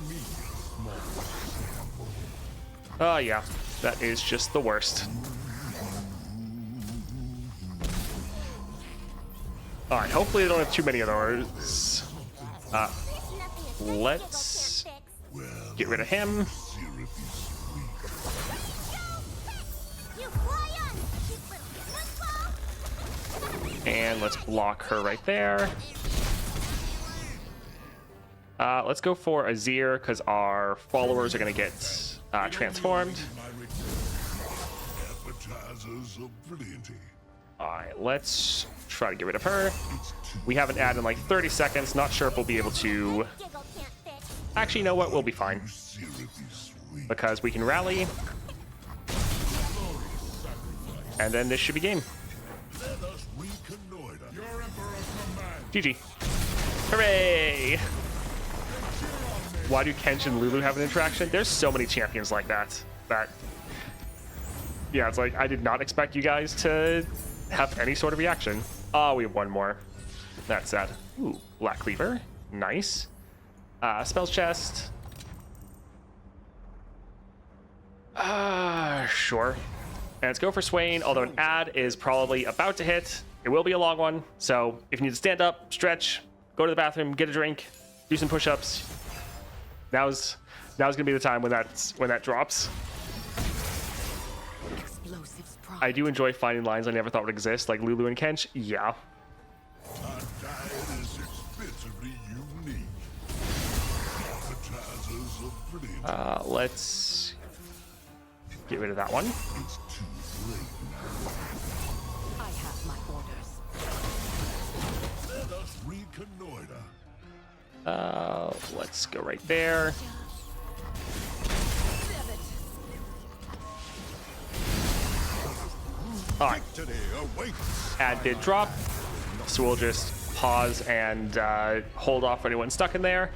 Oh, yeah. That is just the worst. Alright, hopefully they don't have too many of those. Let's get rid of him. And let's block her right there. Let's go for Azir, because our followers are going to get transformed. Alright, let's try to get rid of her. We have an ad in like 30 seconds. Not sure if we'll be able to... Actually, you know what? We'll be fine. Because we can rally. And then this should be game. GG. Hooray! Why do Kench and Lulu have an interaction? There's so many champions like that. Yeah, it's like, I did not expect you guys to have any sort of reaction. Oh, we have one more. That's sad. Ooh, Black Cleaver. Nice. Spells chest. Sure. And let's go for Swain, although an ad is probably about to hit. It will be a long one, so if you need to stand up, stretch, go to the bathroom, get a drink, do some push-ups. Now's gonna be the time when that drops. I do enjoy finding lines I never thought would exist, like Lulu and Kench. Yeah. Let's get rid of that one. I have my orders. Let's go right there. All right. Ad did drop, so we'll just pause and hold off for anyone stuck in there.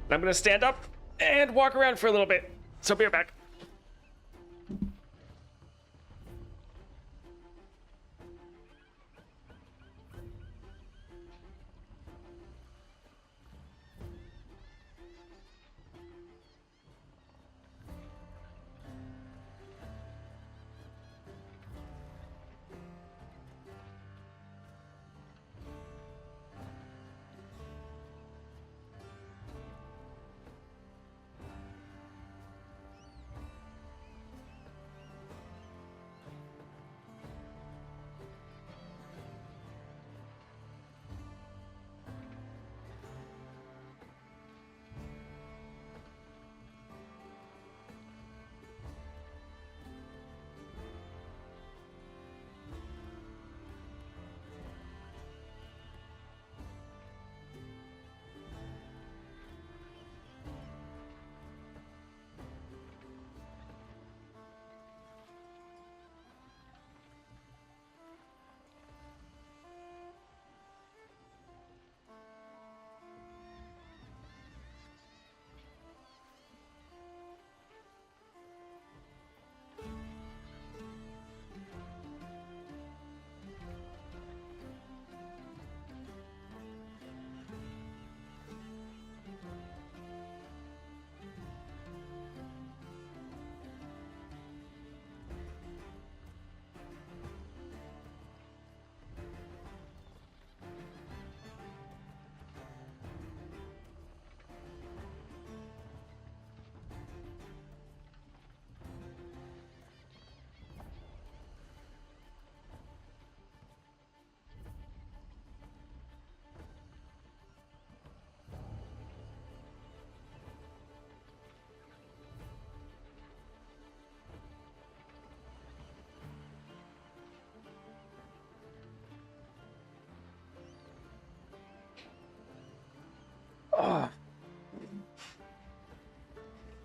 And I'm gonna stand up and walk around for a little bit. So be right back.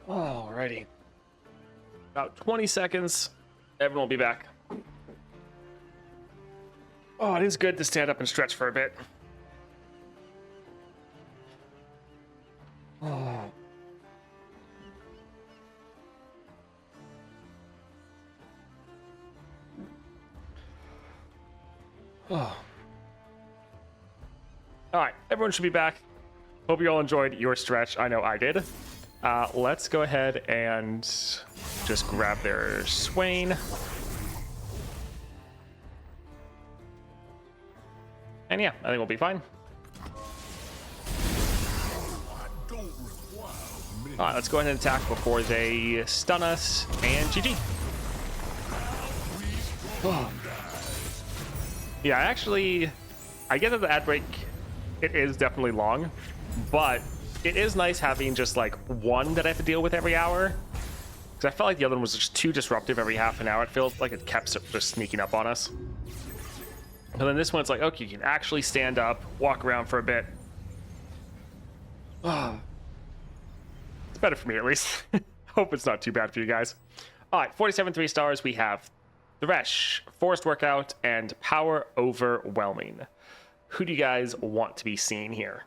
Alrighty. About 20 seconds. Everyone will be back. Oh, it is good to stand up and stretch for a bit. Oh. Oh. All right, everyone should be back. Hope you all enjoyed your stretch. I know I did. Let's go ahead and just grab their Swain. And yeah, I think we'll be fine. All right, let's go ahead and attack before they stun us, and GG. Oh. Yeah, I get that the ad break, it is definitely long, but it is nice having just like one that I have to deal with every hour. Because I felt like the other one was just too disruptive every half an hour. It feels like it kept just sneaking up on us. And then this one, it's like, okay, you can actually stand up, walk around for a bit. Oh. It's better for me, at least. Hope it's not too bad for you guys. All right, 47 3-stars. We have Thresh, Forced Workout, and Power Overwhelming. Who do you guys want to be seen here?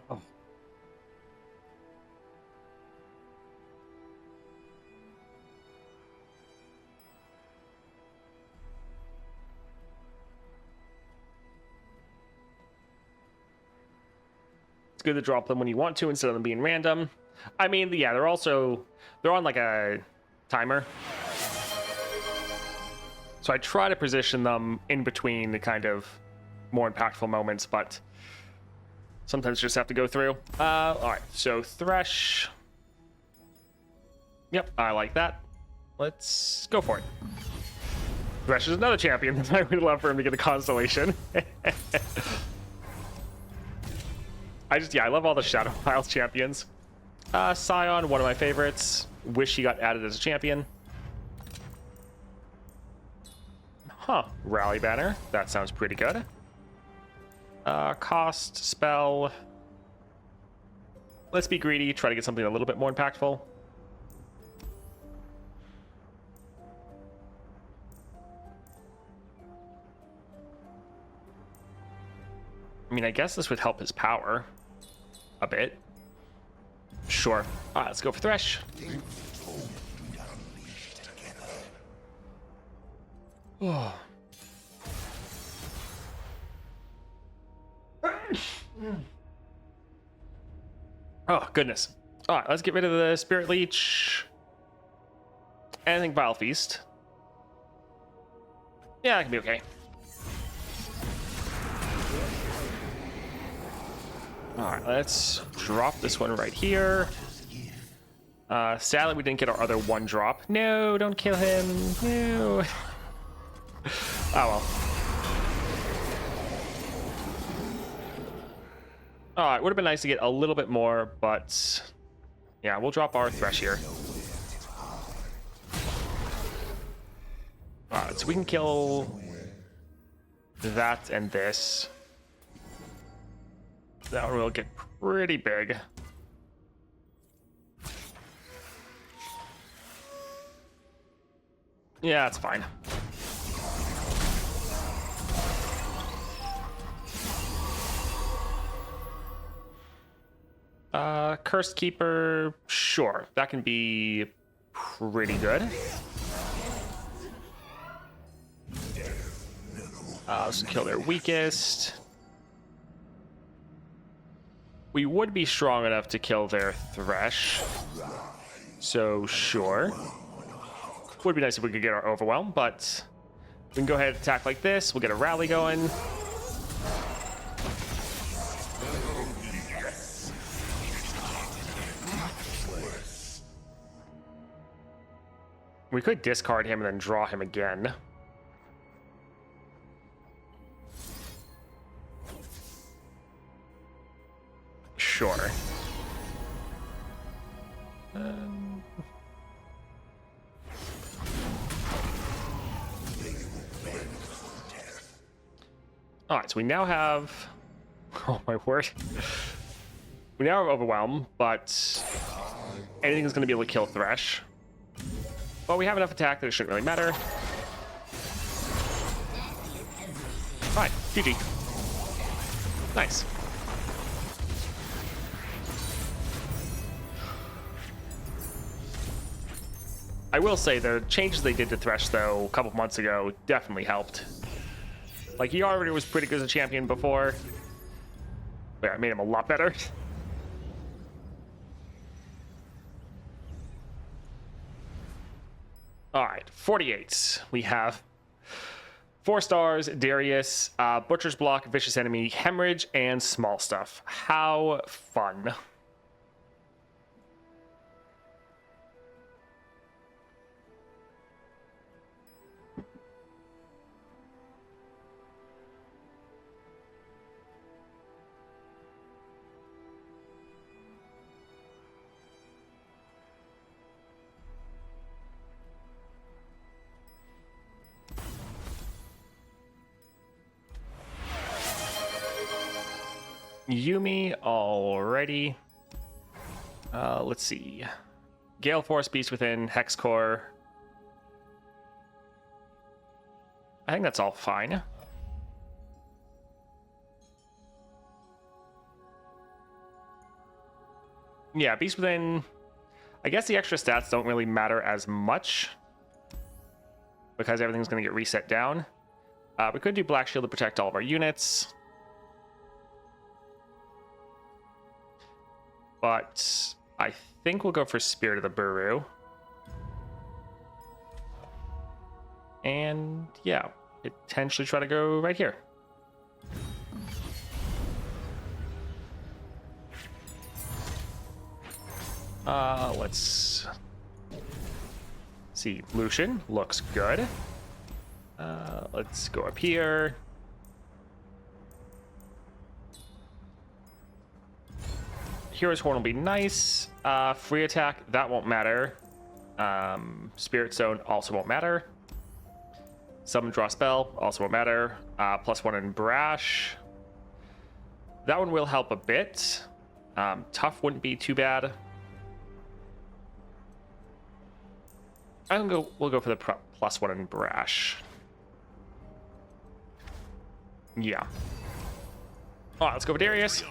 Oh. It's good to drop them when you want to instead of them being random. I mean, yeah, they're on like a timer. So I try to position them in between the kind of more impactful moments, but sometimes just have to go through. All right, so Thresh. Yep, I like that. Let's go for it. Thresh is another champion. I would love for him to get a constellation. I love all the Shadow Isles champions. Scion, one of my favorites. Wish he got added as a champion. Huh, Rally Banner. That sounds pretty good. Cost, spell. Let's be greedy, try to get something a little bit more impactful. I mean, I guess this would help his power a bit. Sure. All right, let's go for Thresh. Oh. Oh, goodness. All right, let's get rid of the Spirit Leech. And I think Vile Feast. Yeah, that can be okay. All right, let's drop this one right here. Sadly, we didn't get our other one drop. No, don't kill him. No. Oh, well. All right, would have been nice to get a little bit more, but yeah, we'll drop our Thresh here. All right, so we can kill that and this. That one will get pretty big. Yeah, that's fine. Cursed Keeper, sure. That can be pretty good. Let's kill their weakest. We would be strong enough to kill their Thresh. So, sure. Would be nice if we could get our Overwhelm, but we can go ahead and attack like this. We'll get a rally going. We could discard him and then draw him again. Sure. All right, so we now have... Oh, my word. We now have Overwhelm, but anything is going to be able to kill Thresh. But we have enough attack that it shouldn't really matter. Fine, GG. Nice. I will say the changes they did to Thresh, though, a couple months ago definitely helped. Like, he already was pretty good as a champion before. But yeah, I made him a lot better. Alright, 48. We have 4 stars, Darius, Butcher's Block, Vicious Enemy, Hemorrhage, and Small Stuff. How fun. Yuumi already. Let's see. Gale Force, Beast Within, Hex Core. I think that's all fine. Yeah, Beast Within. I guess the extra stats don't really matter as much because everything's going to get reset down. We could do Black Shield to protect all of our units. But I think we'll go for Spirit of the Buru. And yeah, potentially try to go right here. Let's see. Lucian looks good. Let's go up here. Hero's Horn will be nice. Free attack, that won't matter. Spirit Zone also won't matter. Summon, draw spell, also won't matter. +1 in Brash. That one will help a bit. Tough wouldn't be too bad. We'll go for the +1 in Brash. Yeah. Alright, let's go with Darius.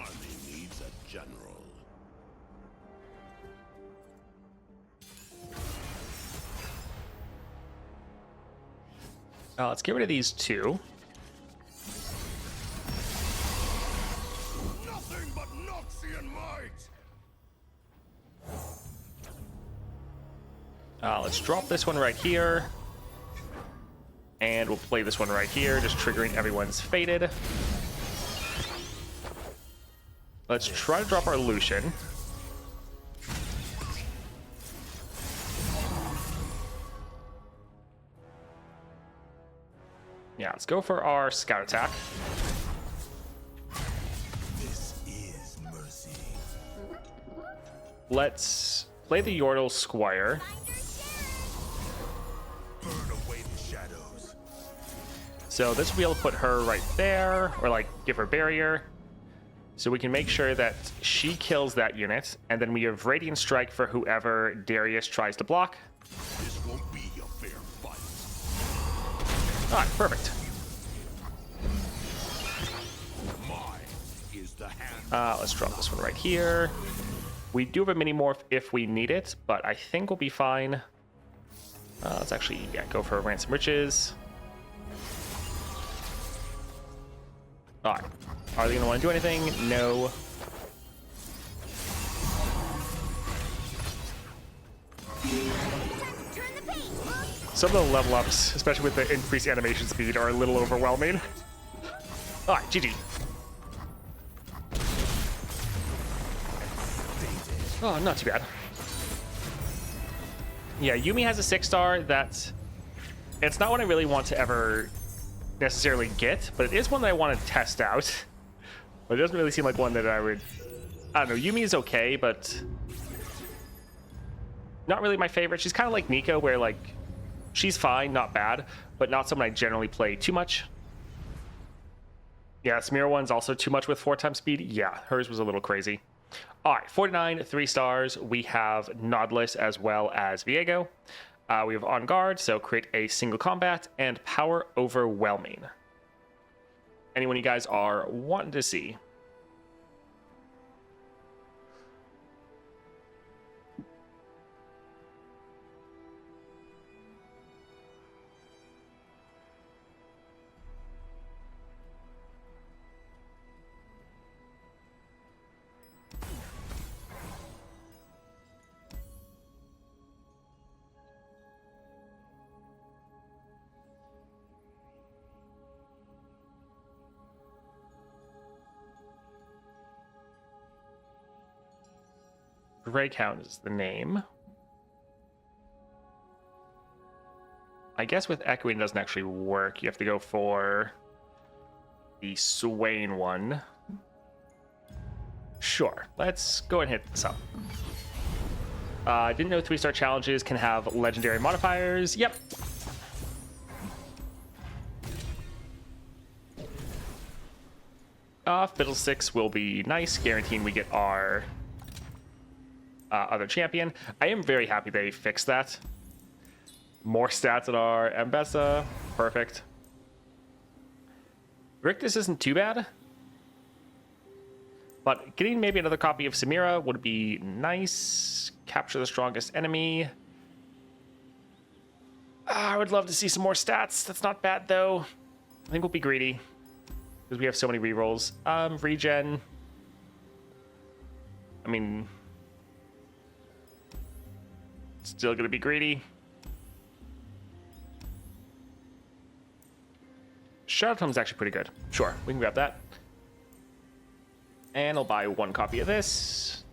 Let's get rid of these 2. Nothing but Noxian might. Let's drop this one right here. And we'll play this one right here, just triggering everyone's Fated. Let's try to drop our Lucian. Yeah, let's go for our scout attack. This is mercy. Let's play the Yordle Squire. Burn away the shadows. So this will be able to put her right there, or like give her barrier. So we can make sure that she kills that unit, and then we have Radiant Strike for whoever Darius tries to block. This won't be a fair fight. Alright, perfect. Mine is the hand. Let's drop this one right here. We do have a mini morph if we need it, but I think we'll be fine. Let's actually, yeah, go for Ransom Riches. Alright. Are they going to want to do anything? No. Some of the level ups, especially with the increased animation speed, are a little overwhelming. Alright, GG. Oh, not too bad. Yeah, Yuumi has a 6-star. It's not one I really want to ever necessarily get, but it is one that I want to test out. But it doesn't really seem like one that I don't know, Yuumi is okay, but not really my favorite. She's kind of like Nico, where like she's fine, not bad, but not someone I generally play too much. Yeah, Smear one's also too much with 4x speed. Yeah, hers was a little crazy. All right, 49, 3 stars. We have Nautilus as well as Viego. We have On Guard, so create a single combat, and Power Overwhelming. Anyone you guys are wanting to see? Greyhound is the name. I guess with echoing it doesn't actually work. You have to go for the Swain one. Sure, let's go and hit this up. Didn't know 3-star challenges can have legendary modifiers. Yep. Fiddlesticks will be nice, guaranteeing we get our other champion. I am very happy they fixed that. More stats at our Ambessa. Perfect. Rictus isn't too bad. But getting maybe another copy of Samira would be nice. Capture the strongest enemy. I would love to see some more stats. That's not bad, though. I think we'll be greedy. Because we have so many rerolls. Regen. I mean... Still going to be greedy. Shadow Tome's actually pretty good. Sure, we can grab that. And I'll buy 1 copy of this.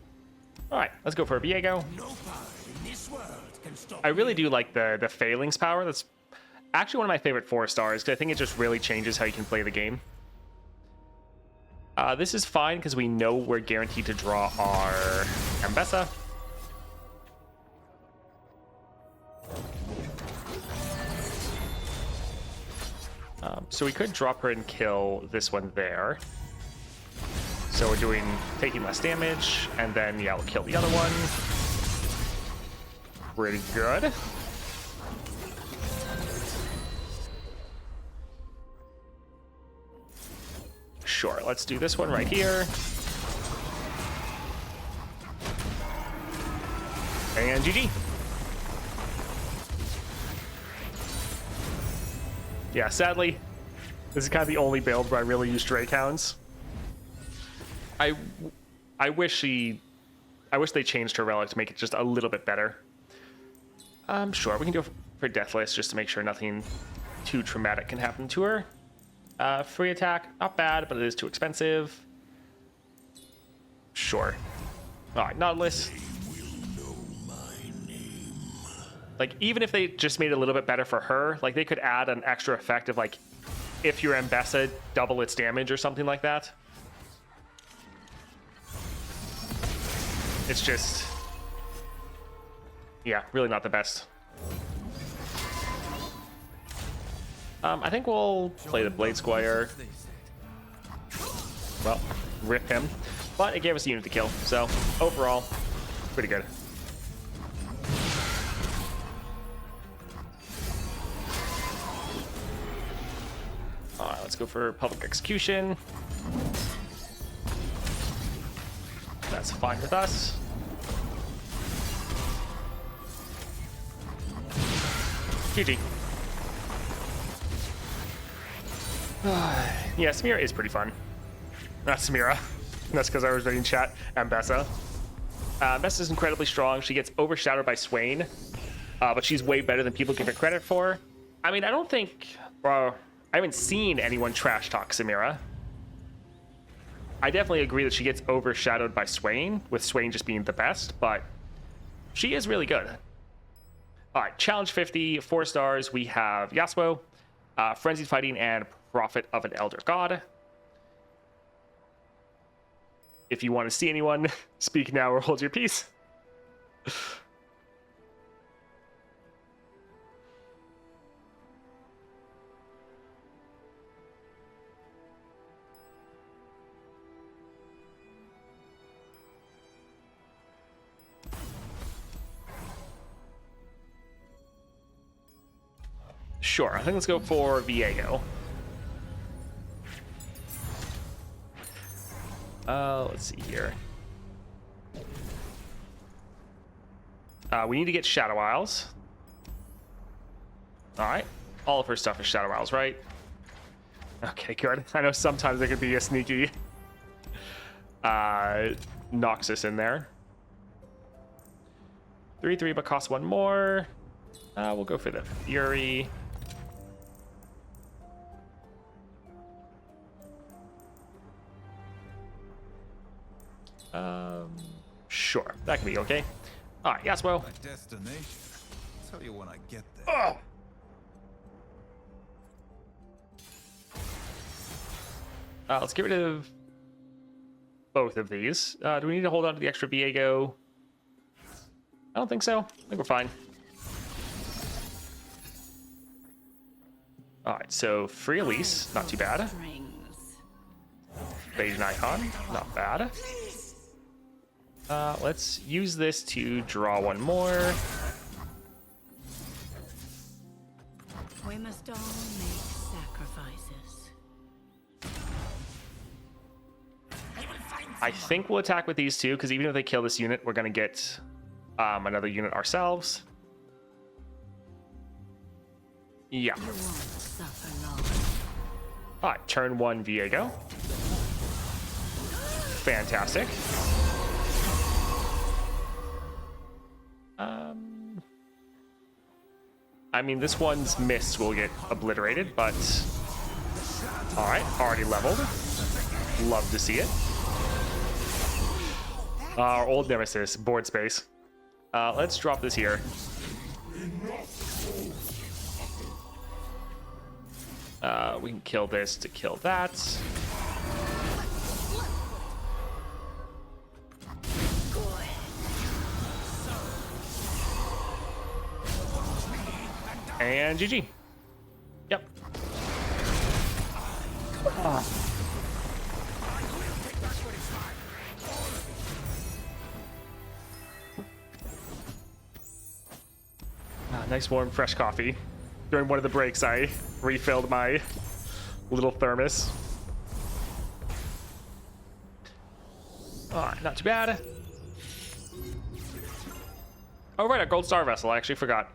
Alright, let's go for a Viego. I really do like the Failings power. That's actually one of my favorite 4-stars, because I think it just really changes how you can play the game. This is fine, because we know we're guaranteed to draw our Ambessa. So we could drop her and kill this one there. So we're taking less damage, and then yeah, we'll kill the other one. Pretty good. Sure, let's do this one right here. And GG. Yeah, sadly, this is kind of the only build where I really use Drakehounds. I wish they changed her relic to make it just a little bit better. Sure, we can do it for Deathless just to make sure nothing too traumatic can happen to her. Free attack, not bad, but it is too expensive. Sure. Alright, Nautilus. Like, even if they just made it a little bit better for her, like, they could add an extra effect of, like, if your Ambessa, double its damage or something like that. It's just... yeah, really not the best. I think we'll play the Blade Squire. Well, rip him. But it gave us a unit to kill, so overall, pretty good. Alright, let's go for Public Execution. That's fine with us. GG. Yeah, Samira is pretty fun. Not Samira. That's because I was reading chat. Ambessa. Ambessa is incredibly strong. She gets overshadowed by Swain, but she's way better than people give her credit for. I mean, I don't think... I haven't seen anyone trash talk Samira. I definitely agree that she gets overshadowed by Swain, with Swain just being the best, but she is really good. All right, Challenge 50, 4 stars. We have Yasuo, Frenzied Fighting, and Prophet of an Elder God. If you want to see anyone, speak now or hold your peace. Sure, I think let's go for Viego. Let's see here. We need to get Shadow Isles. Alright. All of her stuff is Shadow Isles, right? Okay, good. I know sometimes there could be a sneaky Noxus in there. 3/3, but costs 1 more. We'll go for the Fury. Sure, that can be okay. All right, Yasuo. My destination. I'll tell you when I get there. Let's get rid of both of these. Do we need to hold on to the extra Viego? I don't think so. I think we're fine. All right, so free Elise, not too bad. Invasion Icon, not bad. Let's use this to draw one more. We must all make sacrifices. I think we'll attack with these two, because even if they kill this unit, we're going to get another unit ourselves. Yeah. You won't suffer long. All right, turn 1 Viego. Fantastic. I mean, this one's missed will get obliterated, but all right, already leveled. Love to see it. Our old nemesis, board space. Let's drop this here. We can kill this to kill that. And GG. Yep. Nice warm fresh coffee. During one of the breaks, I refilled my little thermos. Not too bad. Oh right, a gold star vessel. I actually forgot.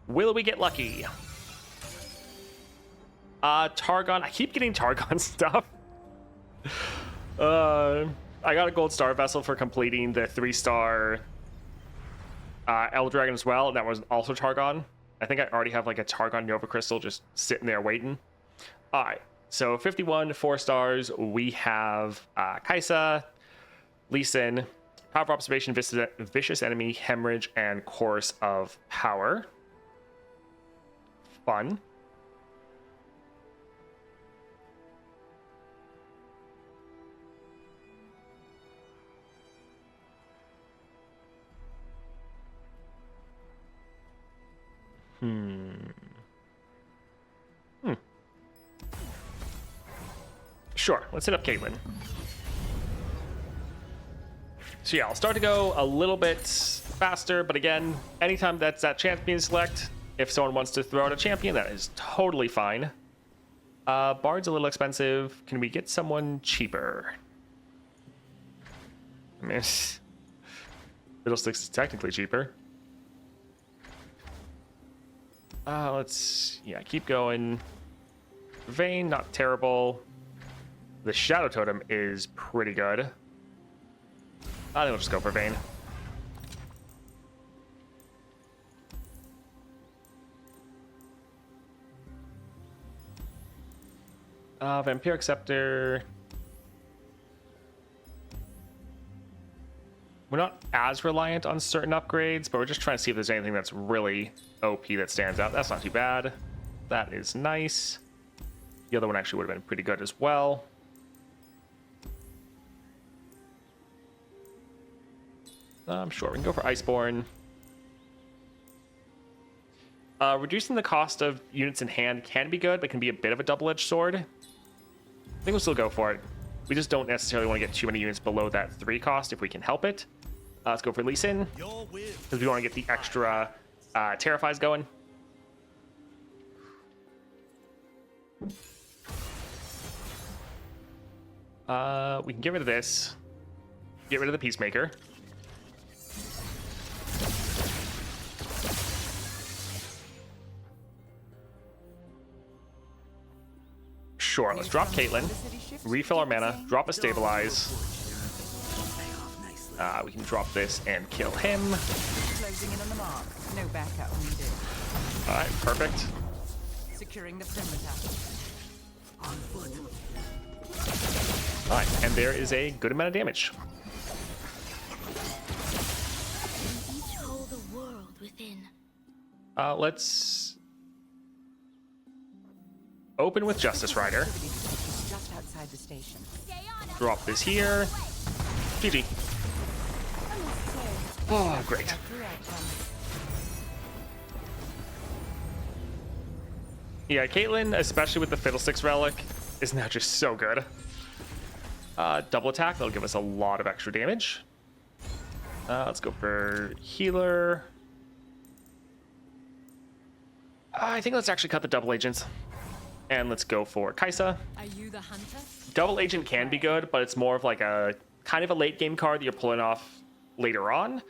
Will we get lucky? Targon. I keep getting Targon stuff. I got a gold star vessel for completing the 3-star Elder Dragon as well. And that was also Targon. I think I already have like a Targon Nova Crystal just sitting there waiting. All right. So 51, 4 stars. We have Kaisa, Lee Sin, Power of Observation, Vicious Enemy, Hemorrhage, and Chorus of Power. Fun. Sure, let's hit up Caitlyn. So yeah, I'll start to go a little bit faster, but again, anytime that's that champion select, if someone wants to throw out a champion, that is totally fine. Bard's a little expensive. Can we get someone cheaper? I mean, Fiddlesticks is technically cheaper. Let's keep going. Vayne, not terrible. The Shadow Totem is pretty good. I think we'll just go for Vayne. Vampiric Scepter. We're not as reliant on certain upgrades, but we're just trying to see if there's anything that's really OP that stands out. That's not too bad. That is nice. The other one actually would have been pretty good as well. Sure, we can go for Iceborne. Reducing the cost of units in hand can be good, but can be a bit of a double-edged sword. I think we'll still go for it. We just don't necessarily want to get too many units below that 3 cost if we can help it. Let's go for Lee Sin, because we want to get the extra Terrifies going. We can get rid of this. Get rid of the Peacemaker. Sure, let's drop Caitlyn, refill our mana, drop a Stabilize. We can drop this and kill him. Closing in on the mark. No backup needed. All right, perfect. Securing the perimeter. On foot. All right, and there is a good amount of damage. Let's open with Justice Rider. Just outside the station. Drop this here. GG. Oh, great. Yeah, Caitlyn, especially with the Fiddlesticks Relic, is now just so good. Double attack, that'll give us a lot of extra damage. Let's go for healer. I think let's actually cut the double agents. And let's go for Kaisa. Are you the hunter? Double agent can be good, but it's more of like a kind of a late game card that you're pulling off later on.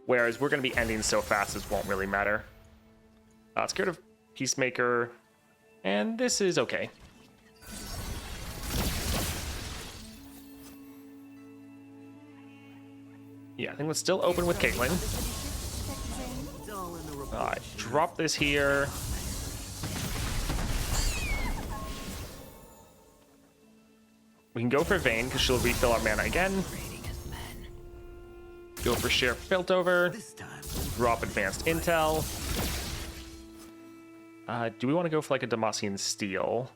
Whereas we're going to be ending so fast, this won't really matter. Let's get rid of Peacemaker. And this is okay. Yeah, I think let's still open with Caitlyn. Alright, drop this here. We can go for Vayne because she'll refill our mana again. Go for Sheriff Piltover. Drop Advanced Intel. Do we want to go for like a Demacian Steel?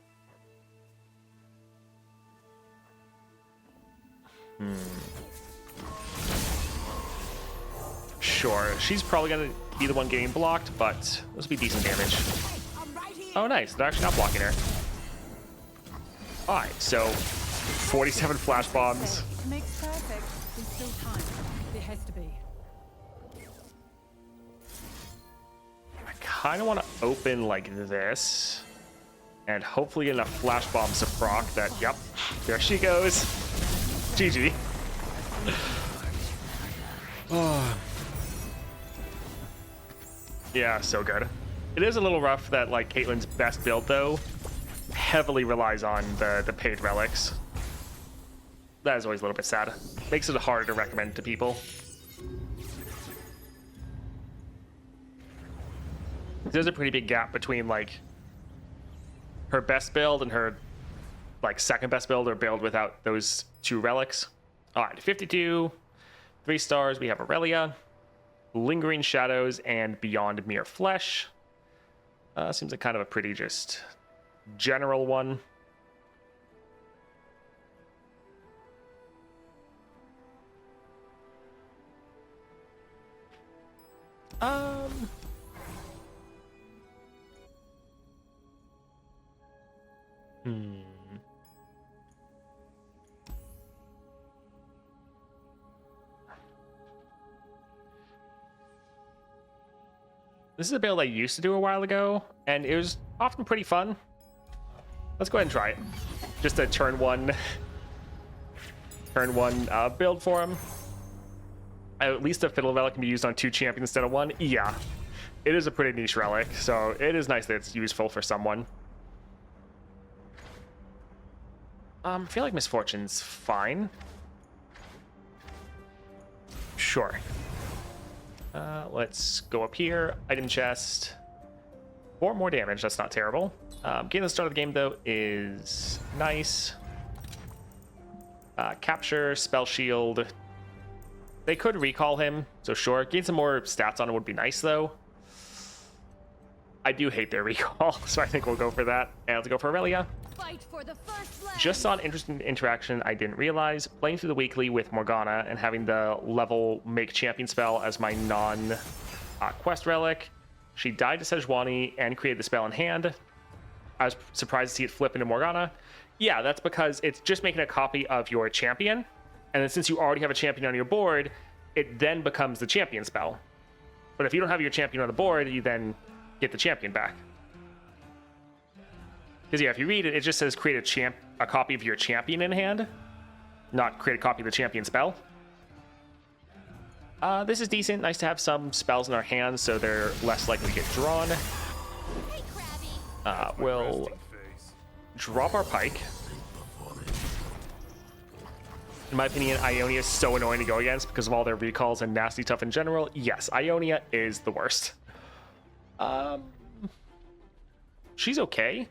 Sure, she's probably going to be the one getting blocked, but this will be decent damage. Oh, nice. They're actually not blocking her. Alright, so 47 flash bombs. Makes perfect. There's still time. There has to be. I kind of want to open like this and hopefully get enough flash bombs to proc that. Yep, there she goes. GG. Oh. Yeah, so good. It is a little rough that like Caitlyn's best build though heavily relies on the paid relics. That is always a little bit sad. Makes it harder to recommend to people. There's a pretty big gap between like her best build and her like second best build or build without those two relics. All right, 52, 3 stars. We have Aurelia, Lingering Shadows, and Beyond Mere Flesh. Seems like kind of a pretty just general one. This is a build I used to do a while ago, and it was often pretty fun. Let's go ahead and try it. Just a turn one build for him. At least a Fiddle Relic can be used on 2 champions instead of 1. Yeah, it is a pretty niche relic, so it is nice that it's useful for someone. I feel like Misfortune's fine. Sure. Let's go up here. Item chest. 4 more damage. That's not terrible. Getting the start of the game, though, is nice. Capture, Spell Shield. They could recall him, so sure. Getting some more stats on it would be nice, though. I do hate their recall, so I think we'll go for that. And let's go for Aurelia. Fight for the first land. Just saw an interesting interaction I didn't realize. Playing through the weekly with Morgana and having the level Make Champion spell as my non-quest relic. She died to Sejuani and created the spell in hand. I was surprised to see it flip into Morgana. Yeah, that's because it's just making a copy of your champion. And then since you already have a champion on your board, it then becomes the champion spell. But if you don't have your champion on the board, you then get the champion back. Because yeah, if you read it, it just says create a copy of your champion in hand, not create a copy of the champion spell. This is decent. Nice to have some spells in our hands so they're less likely to get drawn. We'll drop our pike. In my opinion, Ionia is so annoying to go against because of all their recalls and nasty stuff in general. Yes, Ionia is the worst. She's okay.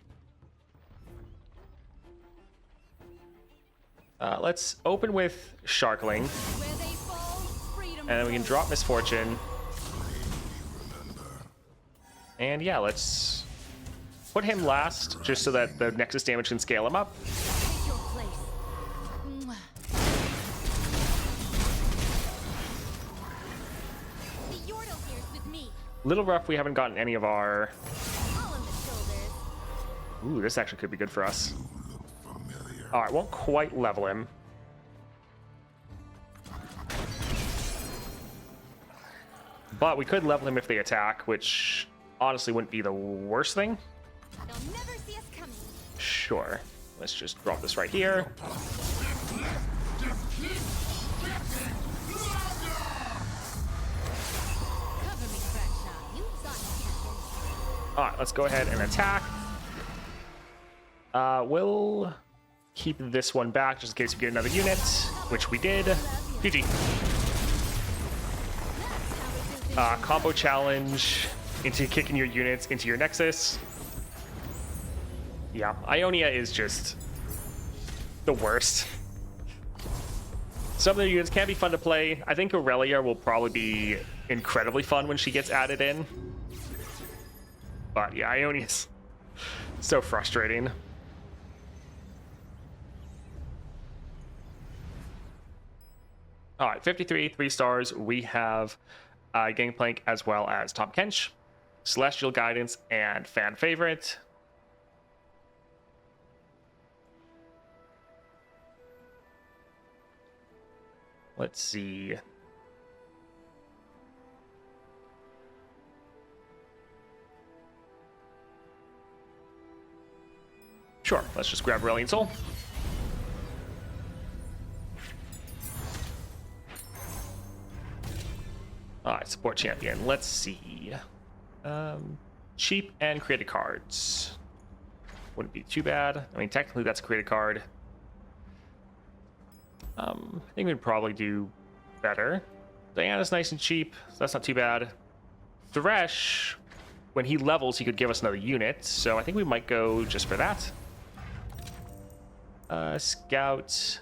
Let's open with Sharkling. And then we can drop Misfortune. And yeah, let's put him last, just so that the Nexus damage can scale him up. Take your place. Mwah. The Yordle here's with me. Little rough, we haven't gotten any of our... All on the shoulders. Ooh, this actually could be good for us. Familiar. Alright, won't quite level him. But we could level him if they attack, which honestly wouldn't be the worst thing. They'll never see us coming. Sure. Let's just drop this right here. Cover me, Crackshot. You saw me, Captain. Alright, let's go ahead and attack. We'll keep this one back just in case we get another unit, which we did. GG. Combo challenge into kicking your units into your Nexus. Yeah, Ionia is just the worst. Some of the units can be fun to play. I think Aurelia will probably be incredibly fun when she gets added in. But yeah, Ionia's so frustrating. All right, 53, 3 stars. We have Gangplank as well as Tahm Kench, Celestial Guidance, and Fan Favorite. Let's see. Sure, let's just grab Aurelion Sol. Alright, support champion. Let's see. Cheap and created cards. Wouldn't be too bad. I mean, technically that's a created card. I think we'd probably do better. Diana's nice and cheap, so that's not too bad. Thresh, when he levels, he could give us another unit, so I think we might go just for that. Scout.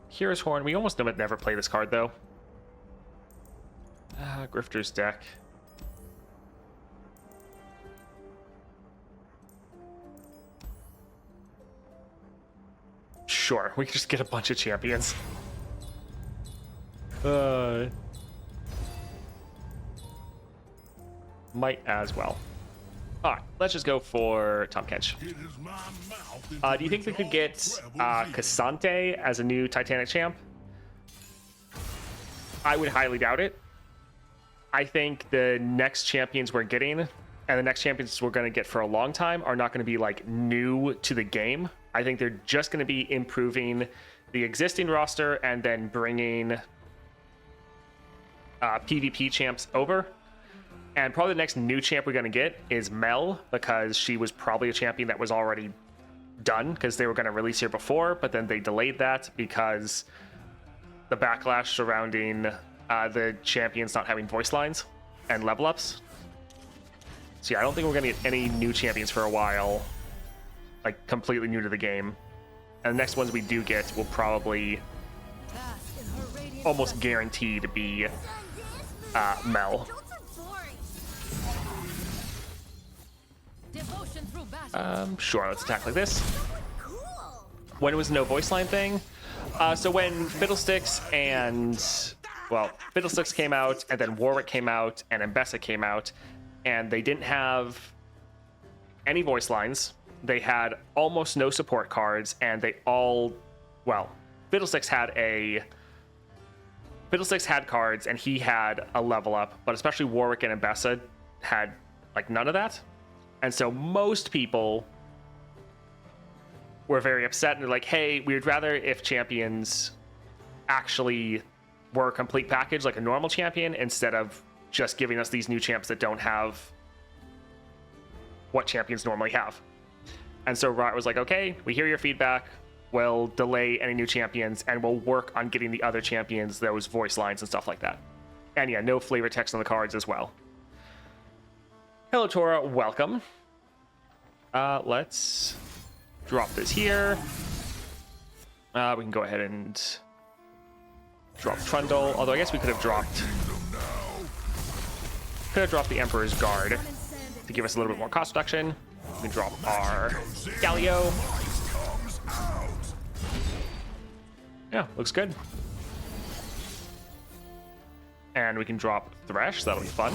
Hero's Horn. We almost never play this card, though. Grifter's deck. Sure, we can just get a bunch of champions. Might as well. Alright, let's just go for Tahm Kench. Do you think we could get Cassante as a new Titanic champ? I would highly doubt it. I think the next champions we're getting, and the next champions we're going to get for a long time, are not going to be like new to the game. I think they're just going to be improving the existing roster and then bringing PvP champs over. And probably the next new champ we're going to get is Mel, because she was probably a champion that was already done, because they were going to release her before, but then they delayed that because the backlash surrounding the champions not having voice lines and level ups. So yeah, I don't think we're going to get any new champions for a while, like completely new to the game. And the next ones we do get will probably almost guarantee to be Mel. Sure, let's attack like this. When it was no voice line thing. So when Fiddlesticks and, well, Fiddlesticks came out, and then Warwick came out, and Mbessa came out, and they didn't have any voice lines. They had almost no support cards, and they all, well, Fiddlesticks had cards, and he had a level up, but especially Warwick and Mbessa had like none of that. And so most people were very upset, and they're like, hey, we would rather if champions actually were a complete package like a normal champion, instead of just giving us these new champs that don't have what champions normally have. And so Riot was like, okay, we hear your feedback. We'll delay any new champions, and we'll work on getting the other champions those voice lines and stuff like that. And yeah, no flavor text on the cards as well. Hello, Tora. Welcome. Let's drop this here. We can go ahead and drop Trundle, although I guess we could have dropped the Emperor's Guard to give us a little bit more cost reduction. We can drop our Galio. Yeah, looks good. And we can drop Thresh, that'll be fun.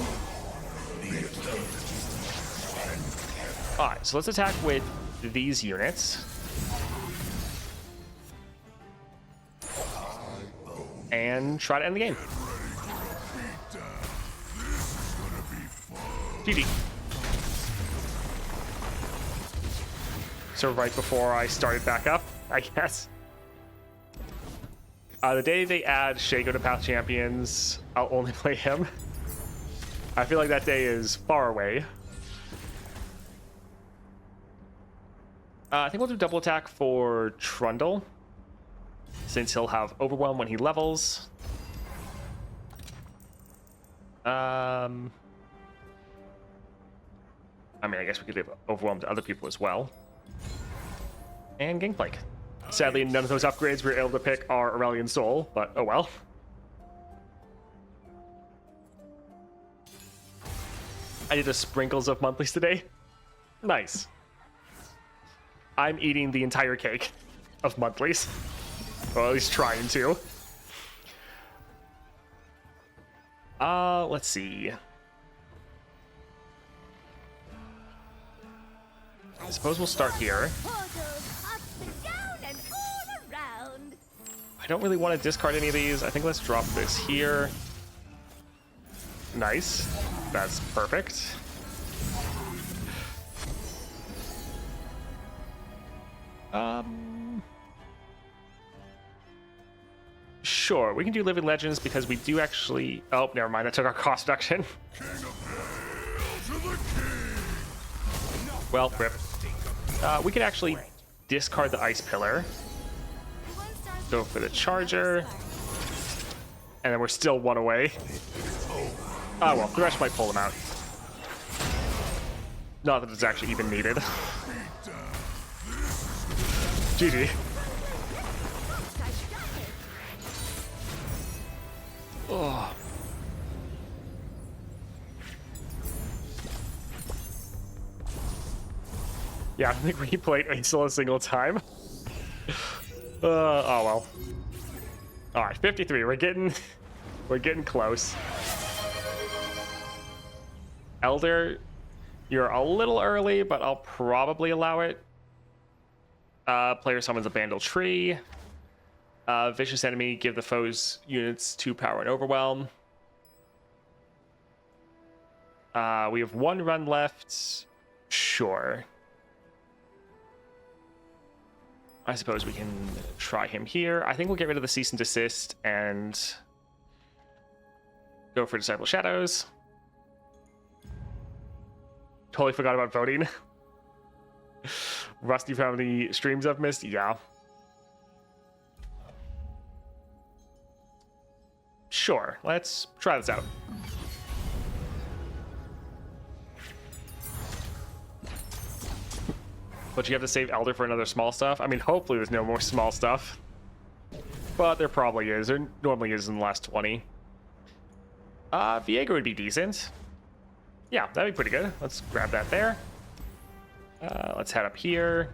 Alright, so let's attack with these units. And try to end the game. GG. So right before I started back up, I guess. The day they add Shaco to Path Champions, I'll only play him. I feel like that day is far away. I think we'll do double attack for Trundle, since he'll have Overwhelm when he levels. I mean, I guess we could give Overwhelm to other people as well. And Gangplank. Sadly, none of those upgrades we were able to pick are Aurelion Soul, but oh well. I did a sprinkles of monthlies today. Nice. I'm eating the entire cake of monthlies. Or at least trying to. Let's see. I suppose we'll start here. I don't really want to discard any of these. I think let's drop this here. Nice. That's perfect. Sure, we can do Living Legends because we do actually... Oh, never mind. That took our cost reduction. Well, rip. We could actually discard the Ice Pillar. Go for the Charger. And then we're still one away. Oh well, the rest might pull them out. Not that it's actually even needed. GG. Oh. Yeah, I don't think we played Aesol a single time. Oh well. All right, 53. We're getting close. Elder, you're a little early, but I'll probably allow it. Player summons a Bandle Tree. Vicious Enemy, give the foe's units 2 power and overwhelm. We have 1 run left. Sure. I suppose we can try him here. I think we'll get rid of the Cease and Desist and go for Disciple Shadows. Totally forgot about voting. Rusty found the streams I've missed? Yeah. Sure, let's try this out. But you have to save Elder for another small stuff? I mean, hopefully there's no more small stuff. But there probably is. There normally is in the last 20. Viego would be decent. Yeah, that'd be pretty good. Let's grab that there. Let's head up here.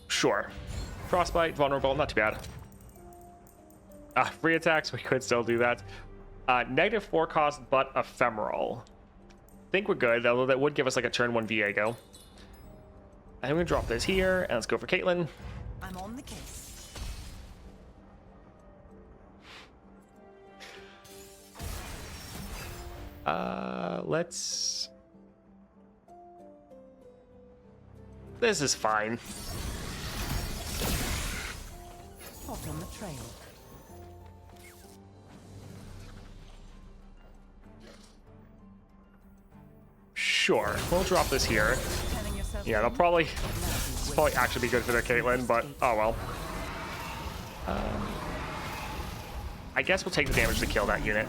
Sure. Frostbite, vulnerable, not too bad. Free attacks, we could still do that. -4 cost, but ephemeral. I think we're good, although that would give us like a turn 1 Viego. I'm gonna drop this here, and let's go for Caitlyn. I'm on the case. Let's... This is fine. Hot on the trail. Sure, we'll drop this here. Yeah, it'll probably actually be good for their Caitlyn, but oh well. I guess we'll take the damage to kill that unit.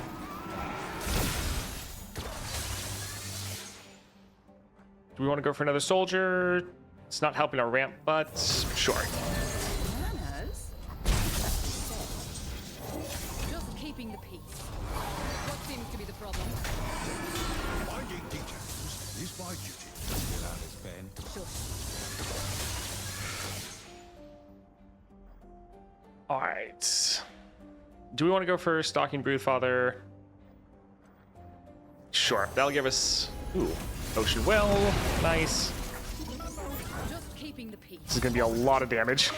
Do we want to go for another soldier? It's not helping our ramp, but sure. Manners? Just keeping the peace. What seems to be the problem? Finding details is my duty. Get out his pen. All right. Do we want to go for Stalking Broodfather? Sure. That'll give us... Ooh. Ocean Well. Nice. Just keeping the peace. This is going to be a lot of damage.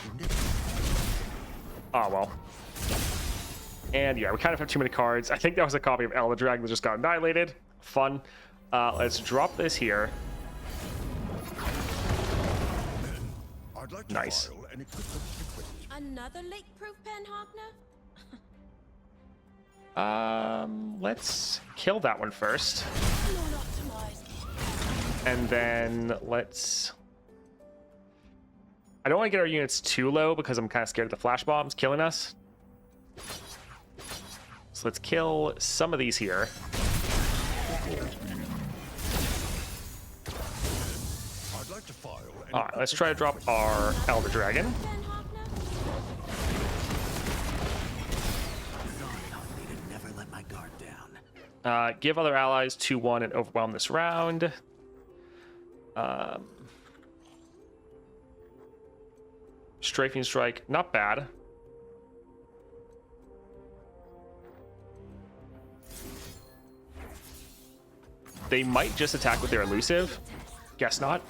Oh, well. And yeah, we kind of have too many cards. I think that was a copy of Elder Dragon that just got annihilated. Fun. Let's drop this here. I'd like to Nice. file an equipment request. Another leak-proof pen, Hogner? Let's kill that one first. Not optimized. And then let's... I don't want to get our units too low because I'm kind of scared of the flash bombs killing us. So let's kill some of these here. I'd like to file an All right, let's try to drop our Elder Dragon. Pen, Hogner? Never let my guard down. Give other allies 2-1 and overwhelm this round. Strafing Strike, not bad. They might just attack with their elusive. Guess not.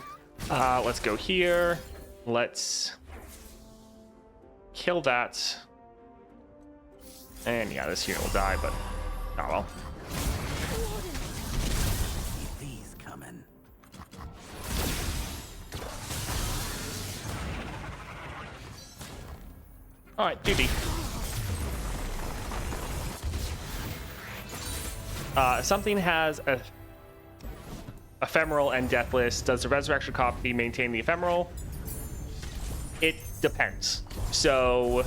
Let's go here. Let's kill that. And yeah, this unit will die, but oh well. Keep these coming. All right, duty. If something has a ephemeral and deathless, does the resurrection copy maintain the ephemeral? It depends. So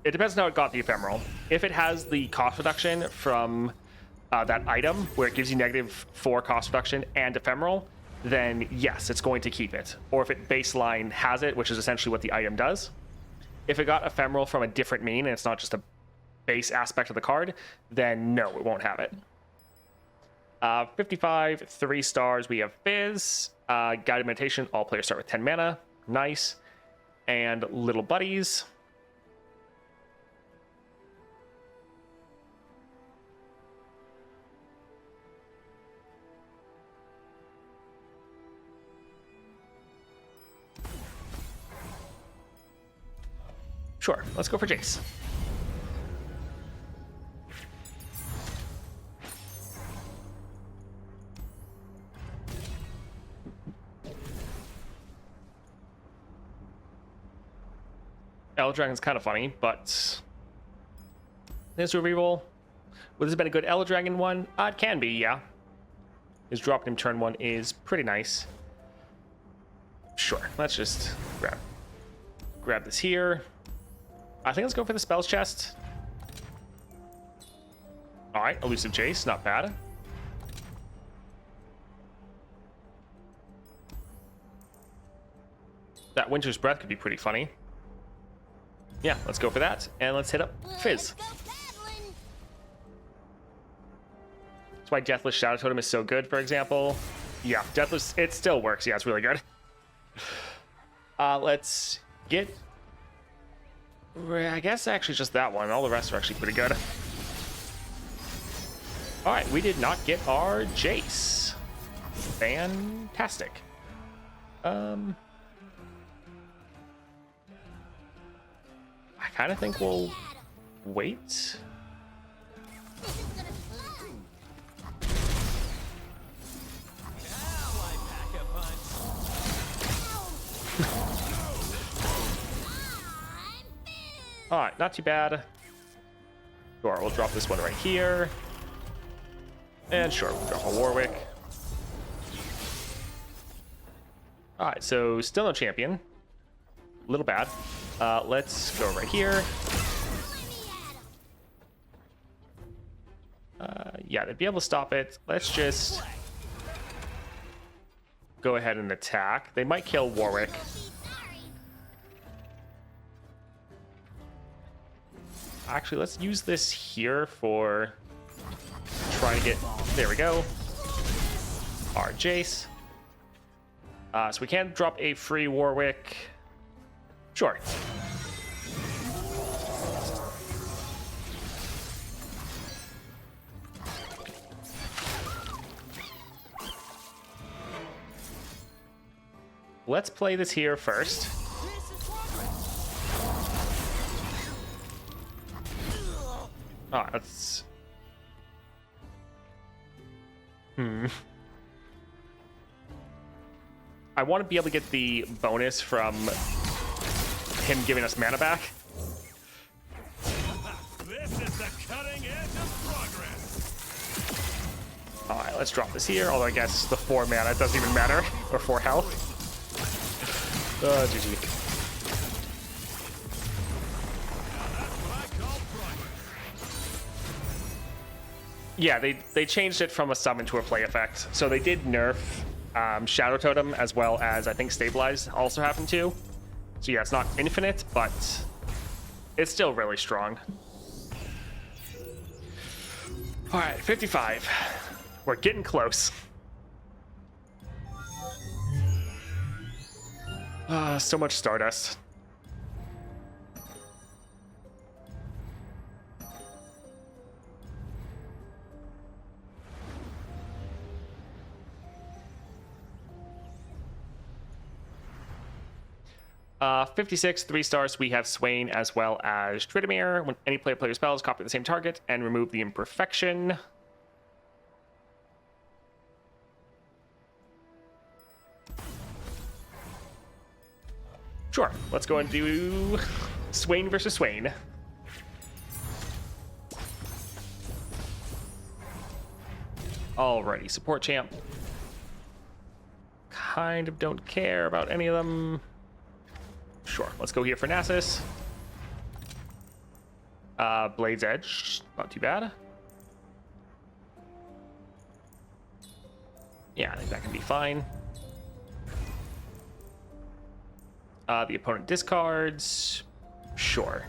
it depends on how it got the ephemeral. If it has the cost reduction from that item, where it gives you -4 cost reduction and ephemeral, then yes, it's going to keep it. Or if it baseline has it, which is essentially what the item does. If it got ephemeral from a different mean and it's not just a base aspect of the card, then no, it won't have it. 55, 3 stars. We have Fizz, Guided Meditation. All players start with 10 mana. Nice. And Little Buddies. Sure, let's go for Jace. Elder Dragon's kind of funny, but this removal. Would this have been a good Elder Dragon one? It can be, yeah. His dropping him turn 1 is pretty nice. Sure, let's just grab this here. I think let's go for the spells chest. All right, Elusive Jace, not bad. That Winter's Breath could be pretty funny. Yeah, let's go for that, and let's hit up Fizz. That's why Deathless Shadow Totem is so good, for example. Yeah, Deathless, it still works. Yeah, it's really good. Let's get... I guess actually just that one. All the rest are actually pretty good. All right, we did not get our Jace. Fantastic. I kind of think we'll wait. All right, not too bad. Sure, we'll drop this one right here. And sure, we'll drop a Warwick. All right, so still no champion. A little bad. Let's go right here. Yeah, to be able to stop it, let's just go ahead and attack. They might kill Warwick. Actually, let's use this here for trying to get... There we go. Our Jace. So we can drop a free Warwick. Sure. Let's play this here first. Ah, that's... I want to be able to get the bonus from him giving us mana back. This is the cutting edge of progress. Alright, let's drop this here, although I guess the 4 mana doesn't even matter, or 4 health. GG. Yeah, they changed it from a summon to a play effect. So they did nerf Shadow Totem, as well as I think Stabilize also happened to. So yeah, it's not infinite, but it's still really strong. All right, 55. We're getting close. So much Stardust. Uh, 56, 3 stars, we have Swain as well as Tryndamere. When any player plays spells, copy the same target and remove the imperfection. Sure, let's go and do Swain versus Swain. Alrighty, support champ. Kind of don't care about any of them. Sure, let's go here for Nasus. Blade's Edge, not too bad. Yeah, I think that can be fine. The opponent discards. Sure.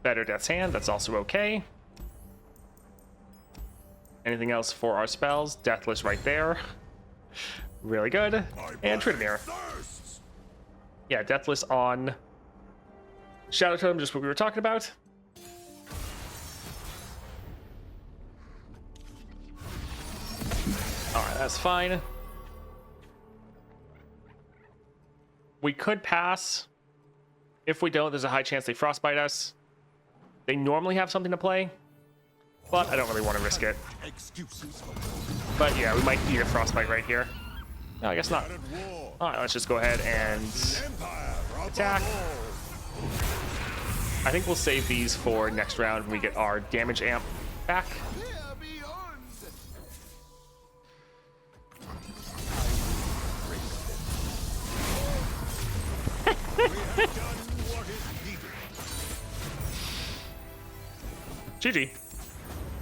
Better Death's Hand, that's also okay. Anything else for our spells? Deathless right there. Really good. And Tryndamere. Yeah, Deathless on Shadow Totem, just what we were talking about. Alright, that's fine. We could pass. If we don't, there's a high chance they frostbite us. They normally have something to play, but I don't really want to risk it. But yeah, we might need a frostbite right here. No, I guess not. Alright, let's just go ahead and attack. I think we'll save these for next round when we get our damage amp back. GG.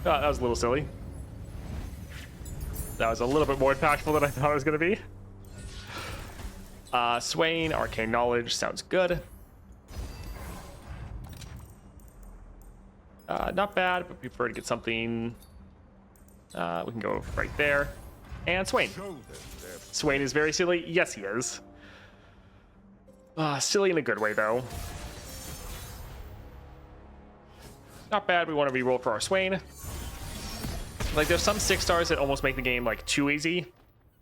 Oh, that was a little silly. That was a little bit more impactful than I thought it was going to be. Swain, Arcane Knowledge, sounds good. Not bad, but prefer to get something. We can go right there. And Swain. Swain is very silly. Yes, he is. Silly in a good way, though. Not bad. We want to reroll for our Swain. Like, there's some 6 stars that almost make the game, like, too easy.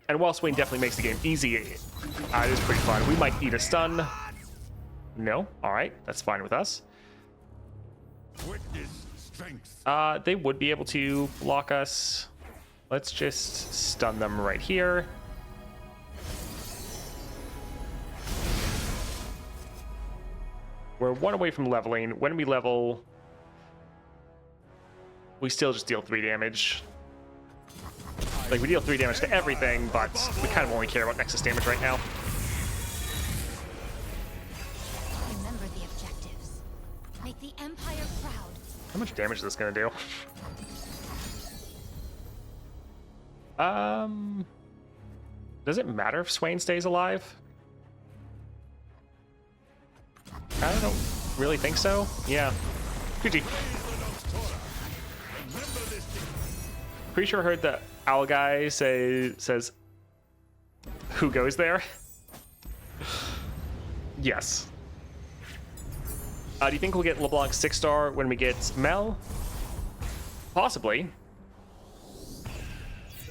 And while Swain definitely makes the game easy, it is pretty fun. We might need a stun. No? Alright. That's fine with us. They would be able to block us. Let's just stun them right here. We're 1 away from leveling. When we level, we still just deal 3 damage. Like, we deal 3 damage to everything, but we kind of only care about Nexus damage right now. Remember the objectives. Make the Empire proud. How much damage is this going to do? Does it matter if Swain stays alive? I don't really think so. Yeah. GG. Pretty sure I heard the owl guy says, who goes there? Yes. Do you think we'll get LeBlanc 6-star when we get Mel? Possibly.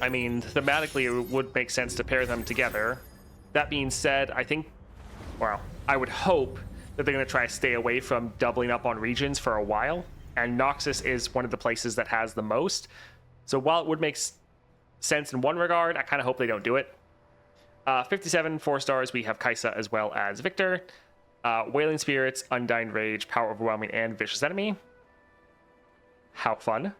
I mean, thematically, it would make sense to pair them together. That being said, I think, well, I would hope that they're going to try to stay away from doubling up on regions for a while. And Noxus is one of the places that has the most. So while it would make sense in one regard, I kind of hope they don't do it. 57, 4 stars, we have Kaisa as well as Victor. Wailing Spirits, Undying Rage, Power Overwhelming, and Vicious Enemy. How fun.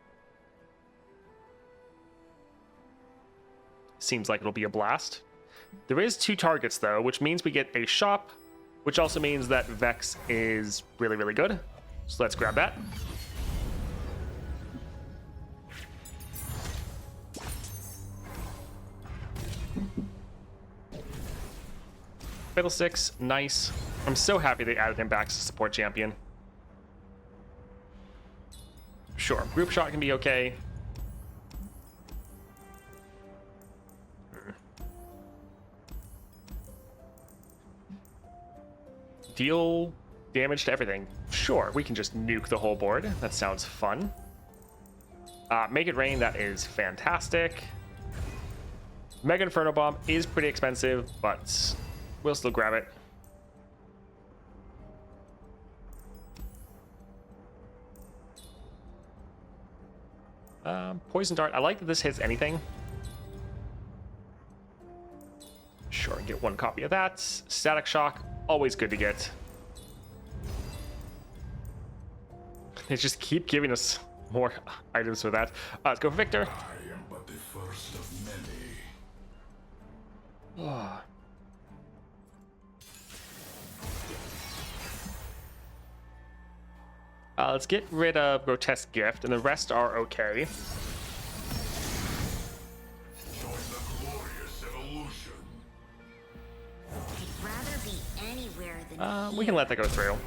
Seems like it'll be a blast. There is 2 targets though, which means we get a shop, which also means that Vex is really, really good. So let's grab that. Fiddlesticks, nice. I'm so happy they added him back as a support champion. Sure, group shot can be okay. Deal damage to everything. Sure, we can just nuke the whole board. That sounds fun. Make it rain, that is fantastic. Mega Inferno Bomb is pretty expensive, but we'll still grab it. Poison Dart, I like that this hits anything. Sure, get 1 copy of that. Static Shock, always good to get. They just keep giving us more items for that. Let's go for Victor. I am but the first of many. Let's get rid of Grotesque Gift, and the rest are okay. Join the glorious evolution. I'd rather be anywhere than We can let that go through.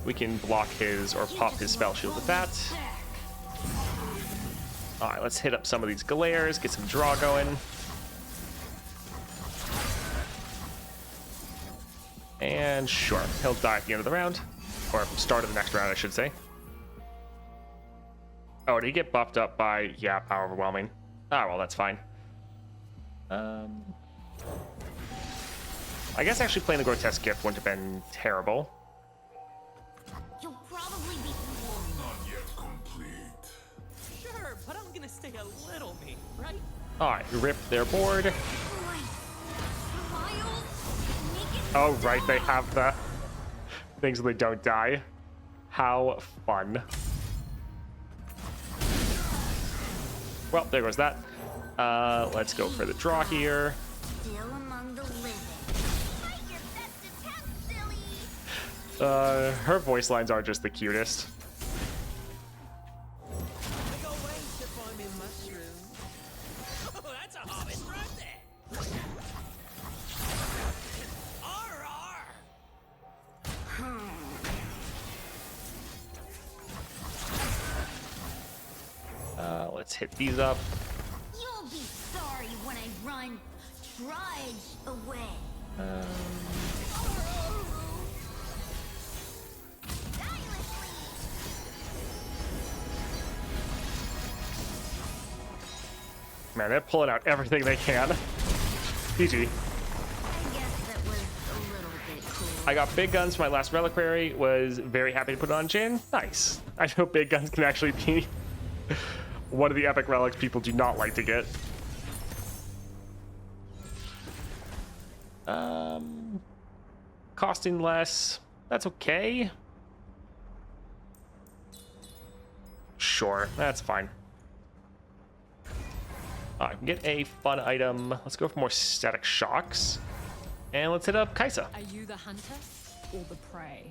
We can block his or pop his spell shield with that. Alright, let's hit up some of these Galeers, get some draw going. And sure, he'll die at the end of the round. Or start of the next round, I should say. Oh, did he get buffed up by, yeah, Power Overwhelming? Ah, well, that's fine. I guess actually playing the Grotesque Gift wouldn't have been terrible. you'll probably be Not yet complete. Sure, but I'm gonna stay a little me, right? Alright, rip their board. Miles. Make it Oh, right, they have the things so they don't die. How fun. Well, there goes that. Let's go for the draw here. still among the living. Fight your best attempt, silly. Her voice lines are just the cutest. Big ol' waste if I'm in mushrooms. Oh, that's a hobbit right there. Arr, Let's hit these up. You'll be sorry when I run trudge away. Man, they're pulling out everything they can. GG. I guess that was a little bit cool. I got big guns for my last reliquary. Was very happy to put it on Jin. Nice. I know big guns can actually be one of the epic relics people do not like to get. Costing less. That's okay. Sure, that's fine. I can get a fun item. Let's go for more static shocks. And let's hit up Kaisa. Are you the hunter or the prey?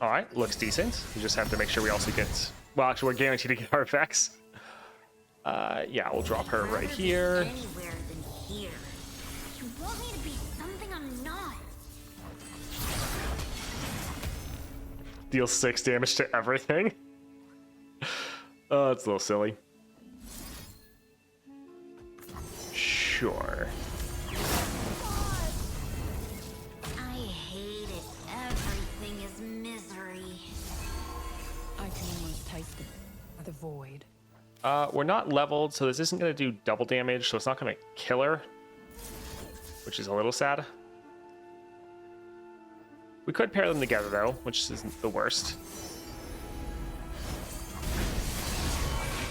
All right, looks decent. We just have to make sure we also get... Well, actually, we're guaranteed to get our effects. Yeah, we'll drop her right here. Anywhere than here. You want me to be something I'm not. Deal 6 damage to everything. Oh, it's a little silly. Sure. I hate it. Everything is misery. I can almost taste it. The void. We're not leveled, so this isn't going to do double damage, so it's not going to kill her, which is a little sad. We could pair them together, though, which isn't the worst.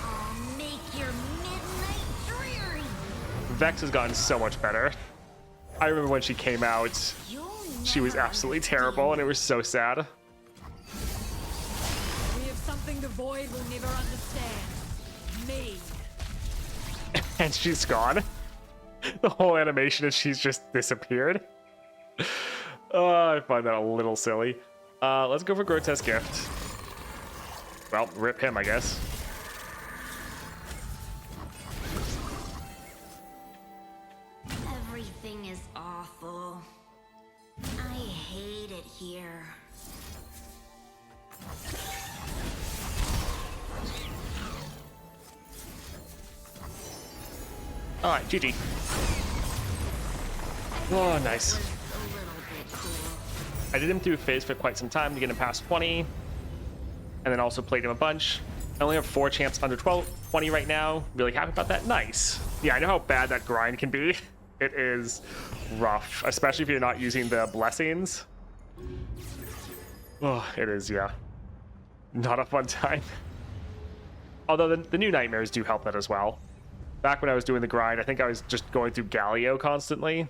I'll make your midnight dreary. Vex has gotten so much better. I remember when she came out, she was absolutely terrible, and it was so sad. We have something the void will never understand. Me. And she's gone. The whole animation is she's just disappeared. I find that a little silly. Let's go for Grotesque Gift. Well, rip him, I guess. Everything is awful. I hate it here. All right, GG. Oh, nice. A little bit cool. I did him through phase for quite some time to get him past 20, and then also played him a bunch. I only have 4 champs under 20 right now. Really happy about that. Nice. Yeah, I know how bad that grind can be. It is rough, especially if you're not using the blessings. Oh, it is, yeah. Not a fun time. Although the new nightmares do help that as well. Back when I was doing the grind, I think I was just going through Galio constantly.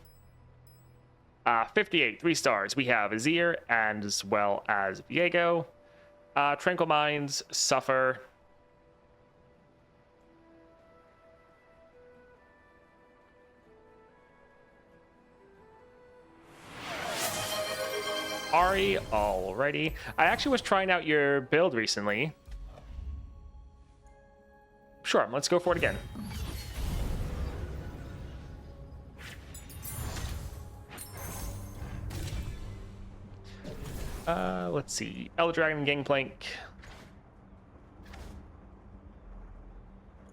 58, 3 stars. We have Azir and as well as Viego. Tranquil Minds, Suffer. Ari, alrighty. I actually was trying out your build recently. Sure, let's go for it again. Let's see. Elder Dragon Gangplank.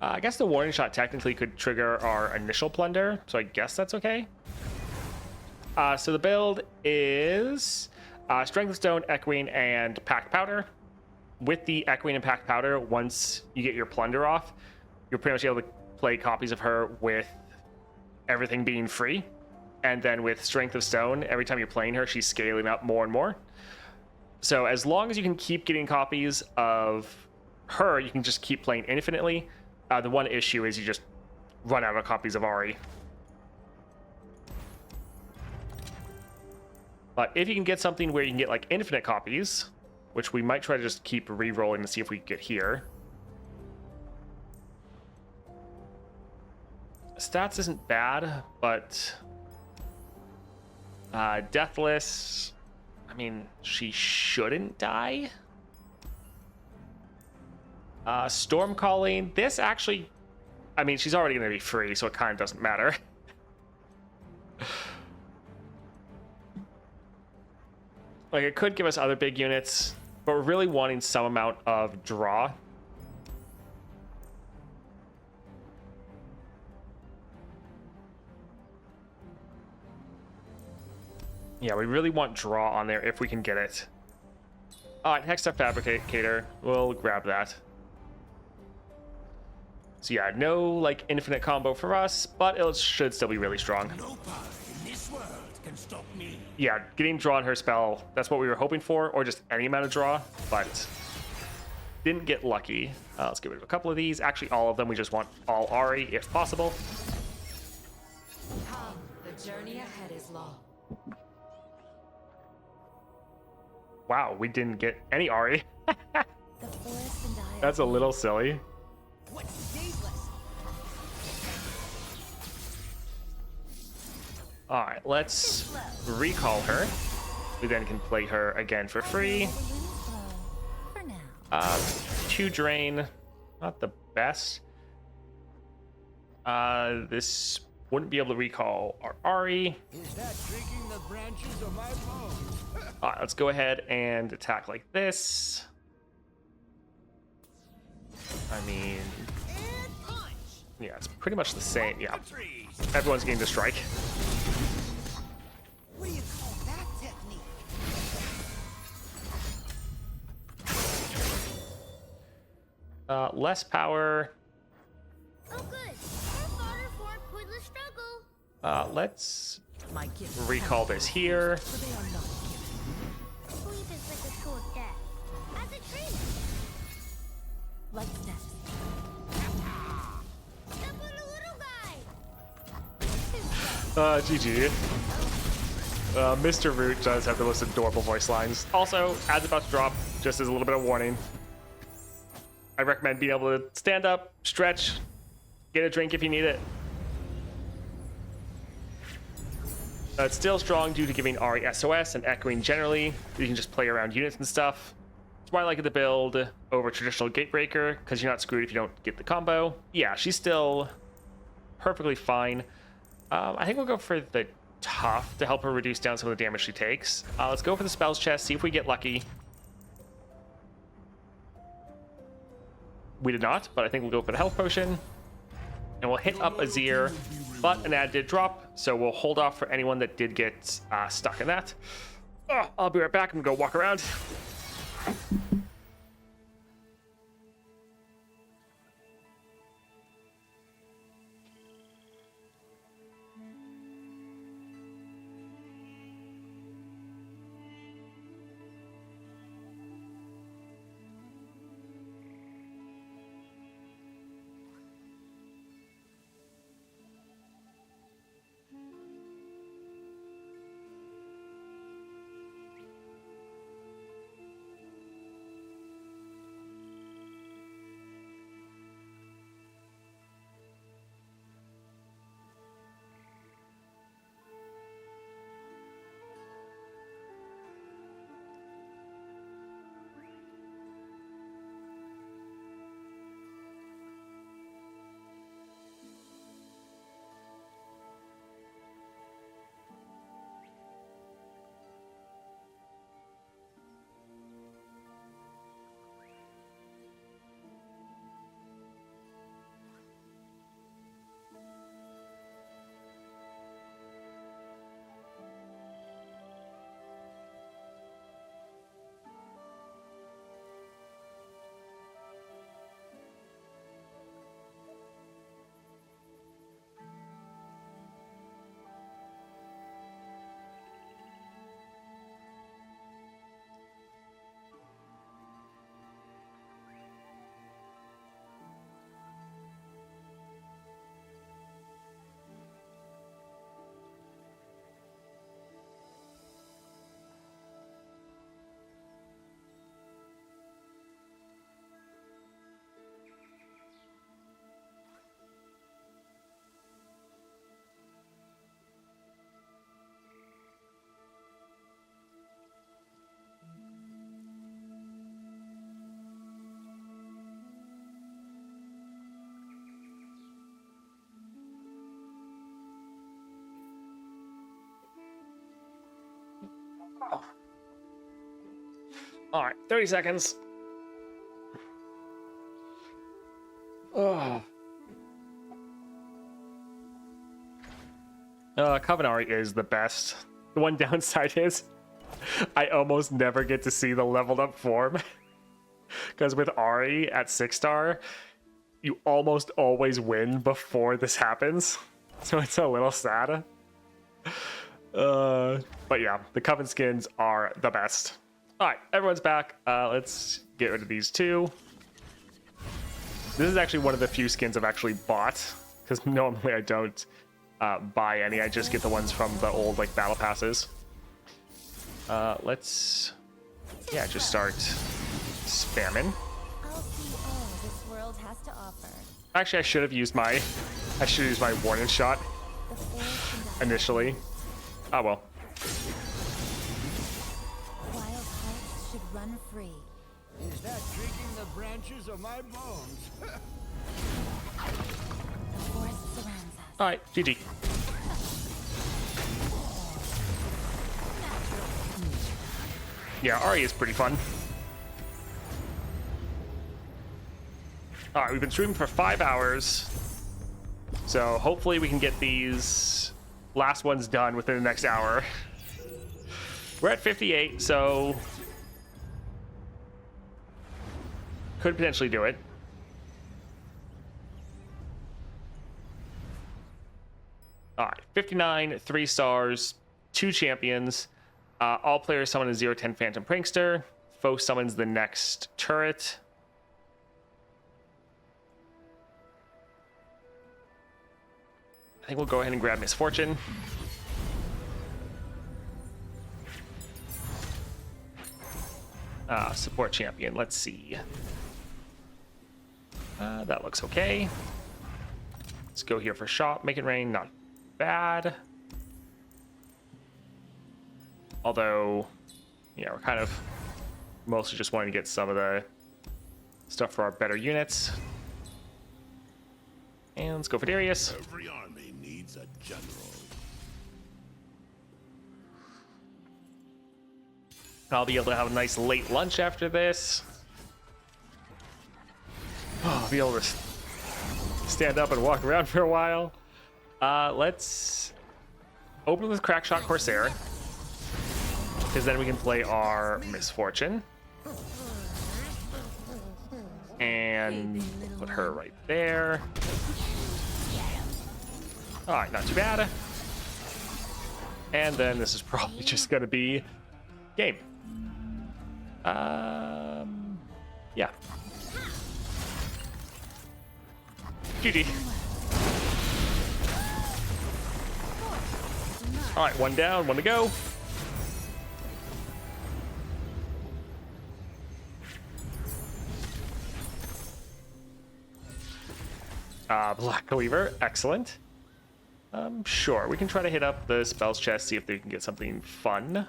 I guess the warning shot technically could trigger our initial plunder, so I guess that's okay. So the build is Strength of Stone, Echoing, and Packed Powder. With the Echoing and Packed Powder, once you get your plunder off, you're pretty much able to play copies of her with everything being free. And then with Strength of Stone, every time you're playing her, she's scaling up more and more. So as long as you can keep getting copies of her, you can just keep playing infinitely. The one issue is you just run out of copies of Ari. But if you can get something where you can get like infinite copies, which we might try to just keep re-rolling to see if we can get here. Stats isn't bad, but Deathless, I mean, she shouldn't die. Storm Calling, this actually, I mean, she's already going to be free, so it kind of doesn't matter. Like, it could give us other big units, but we're really wanting some amount of draw. Yeah, we really want draw on there if we can get it. All right, next up, Fabricator. We'll grab that. So yeah, no like infinite combo for us, but it should still be really strong. No power in this world can stop me. Yeah, getting draw on her spell, that's what we were hoping for, or just any amount of draw, but didn't get lucky. Let's get rid of a couple of these. Actually, all of them. We just want all Ari if possible. Come, the journey ahead is long. Wow, we didn't get any Ari. The forest and I That's a little silly. What's tasteless? All right, let's recall her. We then can play her again for free. 2 drain, not the best. This wouldn't be able to recall our Ari. Is that drinking the branches of my bones? All right, let's go ahead and attack like this. I mean, And punch. yeah, it's pretty much the same. Yeah, Trees. everyone's getting to strike. What do you call that technique? Less power. Oh, good. Our fodder for a pointless struggle. Let's My gift. recall this here. For they are not given. Sleep is like a short death. As a trainer. Like steps. Step on a little guy. GG. Mr. Root does have the most adorable voice lines. Also, as about to drop, just as a little bit of warning, I recommend being able to stand up, stretch, get a drink if you need it. It's still strong due to giving Ari SOS and echoing generally. You can just play around units and stuff. That's why I like the build over traditional Gatebreaker, because you're not screwed if you don't get the combo. Yeah, she's still perfectly fine. I think we'll go for the tough to help her reduce down some of the damage she takes. Let's go for the spells chest, see if we get lucky. We did not, but I think we'll go for the health potion. And we'll hit up Azir, but an ad did drop, so we'll hold off for anyone that did get stuck in that. I'll be right back. I'm gonna go walk around. All right, 30 seconds. Oh. Covenari is the best. The one downside is I almost never get to see the leveled up form. Because with Ari at 6-star, you almost always win before this happens. So it's a little sad. But yeah, the Coven skins are the best. Alright, everyone's back. Let's get rid of these two. This is actually one of the few skins I've actually bought, because normally I don't buy any. I just get the ones from the old like battle passes. Let's just start spamming. I'll see all this world has to offer. Actually, I should have used my warning shot The forest and initially. Oh well. wild hearts should run free. Is that creaking the branches of my bones? The forest surrounds us. All right, GG. Yeah, Ari is pretty fun. All right, we've been streaming for 5 hours, so hopefully we can get these last ones done within the next hour. We're at 58, so could potentially do it. All right, 59, 3 stars, 2 champions. All players summon a 0/10 Phantom Prankster. Foe summons the next turret. I think we'll go ahead and grab Misfortune. Support champion, let's see. That looks okay. Let's go here for shot. Make it rain, not bad. Although, yeah, we're kind of mostly just wanting to get some of the stuff for our better units. And let's go for Darius. Every army needs a general. I'll be able to have a nice late lunch after this. Oh, I'll be able to stand up and walk around for a while. Let's open with Crackshot Corsair, because then we can play our Misfortune. And put her right there. All right, not too bad. And then this is probably just gonna be game. Yeah. GG. All right, 1 down, 1 to go. Black Cleaver, excellent. Sure, we can try to hit up the spells chest, see if they can get something fun.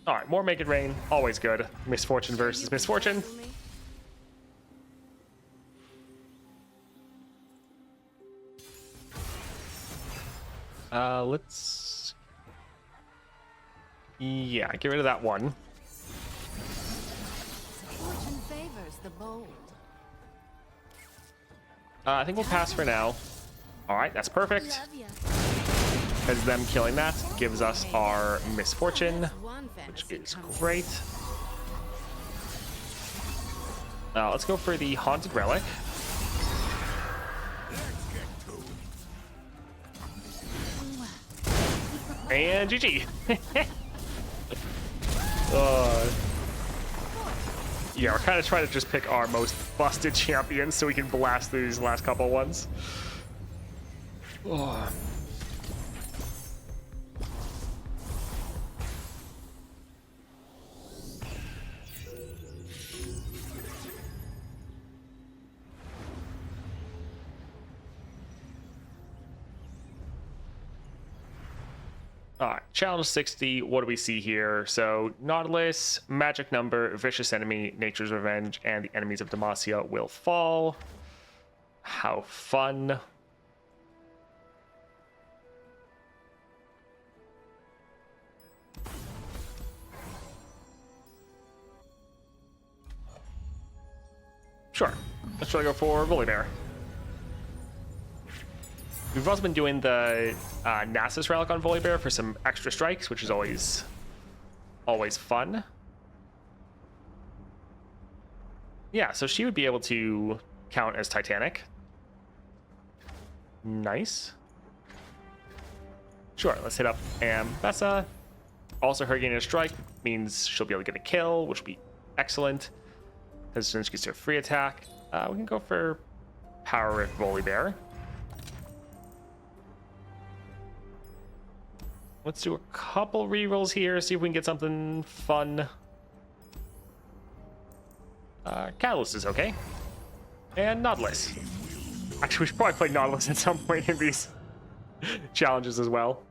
All right, more Make It Rain, always good. Misfortune versus Misfortune. Let's... Yeah, get rid of that one. Fortune favors the bold. I think we'll pass for now. All right, that's perfect. Love ya. Because them killing that gives us our Misfortune, which is great. Let's go for the Haunted Relic. And GG. Yeah, we're kind of trying to just pick our most busted champions so we can blast through these last couple ones. Oh. All right, challenge 60. What do we see here? So Nautilus, Magic Number, Vicious Enemy, Nature's Revenge, and the enemies of Demacia will fall. How fun. Sure, let's try to go for Volibear. We've also been doing the Nasus Relic on Volibear for some extra strikes, which is always fun. Yeah, so she would be able to count as Titanic. Nice. Sure, let's hit up Ambessa. Also, her gaining a strike means she'll be able to get a kill, which will be excellent. As soon as she gets her free attack, we can go for Power Rift Volibear. Let's do a couple rerolls here, see if we can get something fun. Catalyst is okay. And Nautilus. Actually, we should probably play Nautilus at some point in these challenges as well.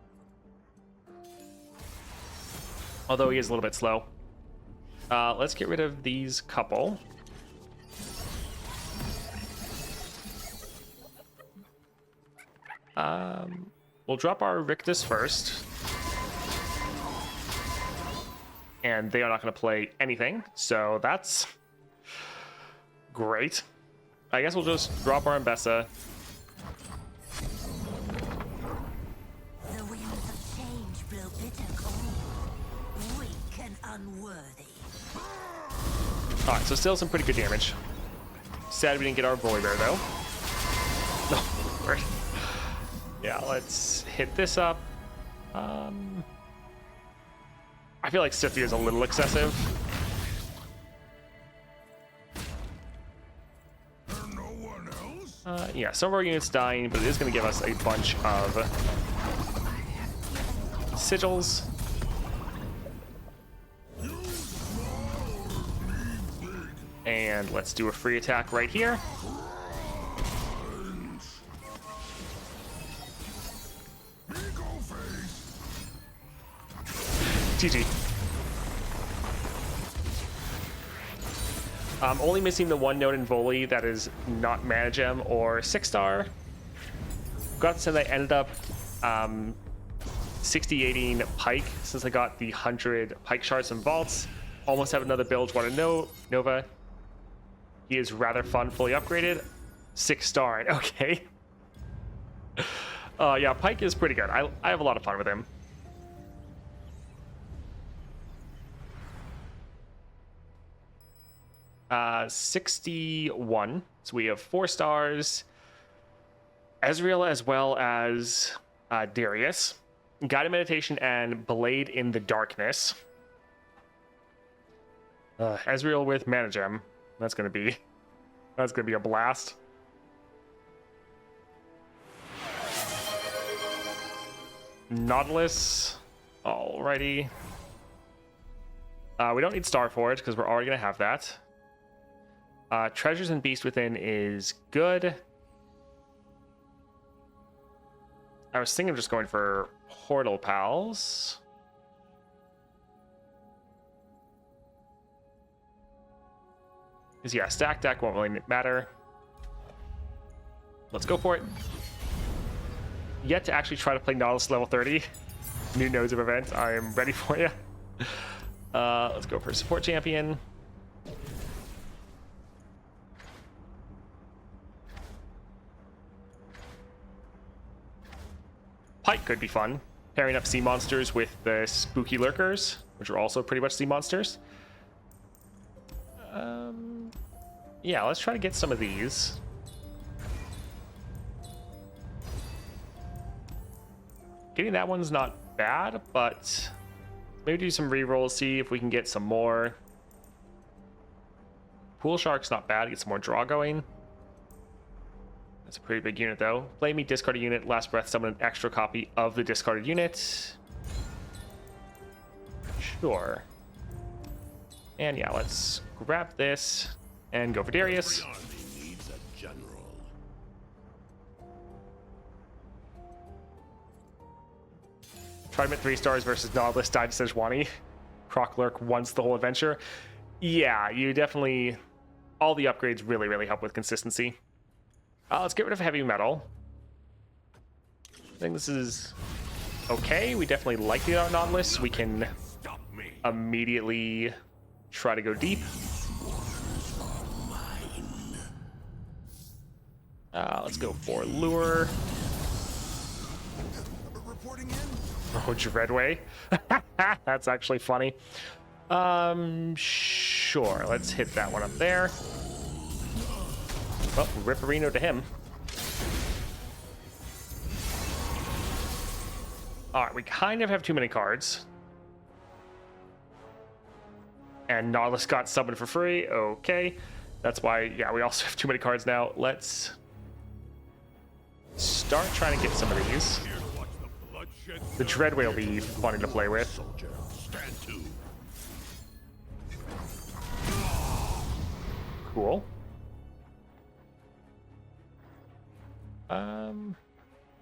Although he is a little bit slow. Let's get rid of these couple. We'll drop our Rictus first. And they are not going to play anything, so that's great. I guess we'll just drop our Mbessa. The winds of change blow bitter cold, weak and unworthy. Alright, so still some pretty good damage. Sad we didn't get our Volibear, though. No, word. Yeah, let's hit this up. I feel like Sifir is a little excessive. No one else? Yeah, some of our units dying, but it is going to give us a bunch of sigils. And let's do a free attack right here. GG. I'm only missing the one note in Volley that is not Mana Gem or 6-star. Got to say that I ended up 60-80ing Pike since I got the 100 Pike shards and vaults. Almost have another build, Nova. He is rather fun, fully upgraded. 6-star, okay. Yeah, Pike is pretty good. I have a lot of fun with him. Uh, 61. So we have 4 stars. Ezreal as well as Darius. Guided Meditation and Blade in the Darkness. Ezreal with Mana Gem. That's gonna be a blast. Nautilus. Alrighty. We don't need Starforge because we're already gonna have that. Treasures and Beast Within is good. I was thinking of just going for Portal Pals. Because, yeah, stack deck won't really matter. Let's go for it. Yet to actually try to play Nautilus level 30. New nodes of event. I am ready for you. Let's go for support champion. Pike could be fun. Pairing up sea monsters with the spooky lurkers, which are also pretty much sea monsters. Yeah, let's try to get some of these. Getting that one's not bad, but maybe do some rerolls, see if we can get some more. Pool Shark's not bad, get some more draw going. That's a pretty big unit, though. Play me, discard a unit. Last breath, summon an extra copy of the discarded unit. Sure. And yeah, let's grab this and go for Darius. Every army needs a general. Trident 3 stars versus Nautilus, died to Sejuani. Croc Lurk once the whole adventure. Yeah, you definitely... All the upgrades really, really help with consistency. Let's get rid of heavy metal. I think this is okay. We definitely like the Nautilus. We can immediately try to go deep. Let's go for Lure. Reporting in? Oh, Dreadway. That's actually funny. Sure. Let's hit that one up there. Well, Ripperino to him. Alright, we kind of have too many cards. And Nautilus got summoned for free. Okay. That's why, yeah, we also have too many cards now. Let's start trying to get some of these. The Dreadway will be funny to play with. Cool.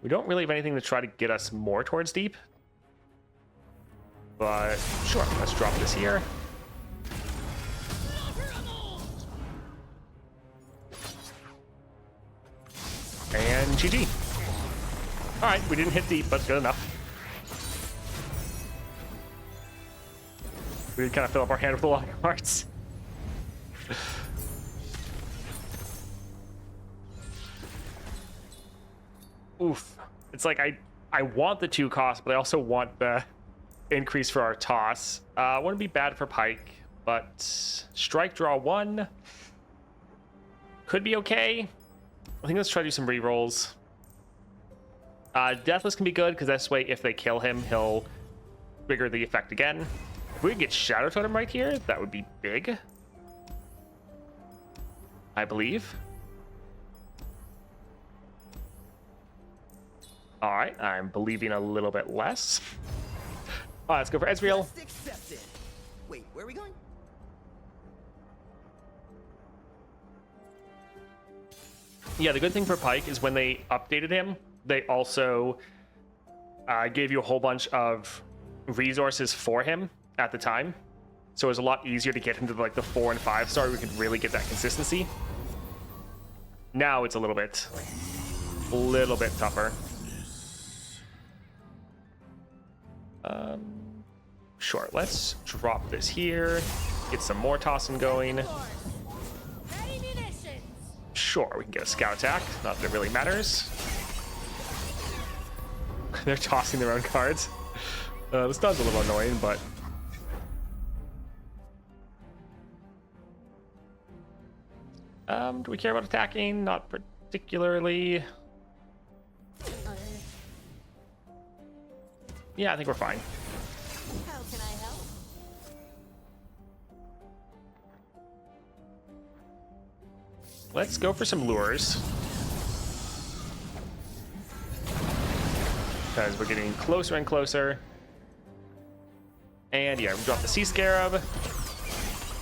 We don't really have anything to try to get us more towards deep. But sure, let's drop this here. And GG. Alright, we didn't hit deep, but good enough. We did kind of fill up our hand with a lot of cards. Oof. It's like I want the 2 cost, but I also want the increase for our toss. Wouldn't be bad for Pike, but strike draw 1 could be okay. I think let's try to do some rerolls. Deathless can be good because this way if they kill him, he'll trigger the effect again. If we could get Shadow Totem right here, that would be big, I believe. All right, I'm believing a little bit less. All right, let's go for Ezreal. Quest accepted. Wait, where are we going? Yeah, the good thing for Pike is when they updated him, they also gave you a whole bunch of resources for him at the time. So it was a lot easier to get him to like the 4 and 5 star. We could really get that consistency. Now it's a little bit tougher. Sure, let's drop this here, get some more tossing going. Sure, we can get a scout attack, not that it really matters. They're tossing their own cards. This does a little annoying, but do we care about attacking? Not particularly. Yeah, I think we're fine. How can I help? Let's go for some lures. Because we're getting closer and closer. And yeah, we drop the Sea Scarab.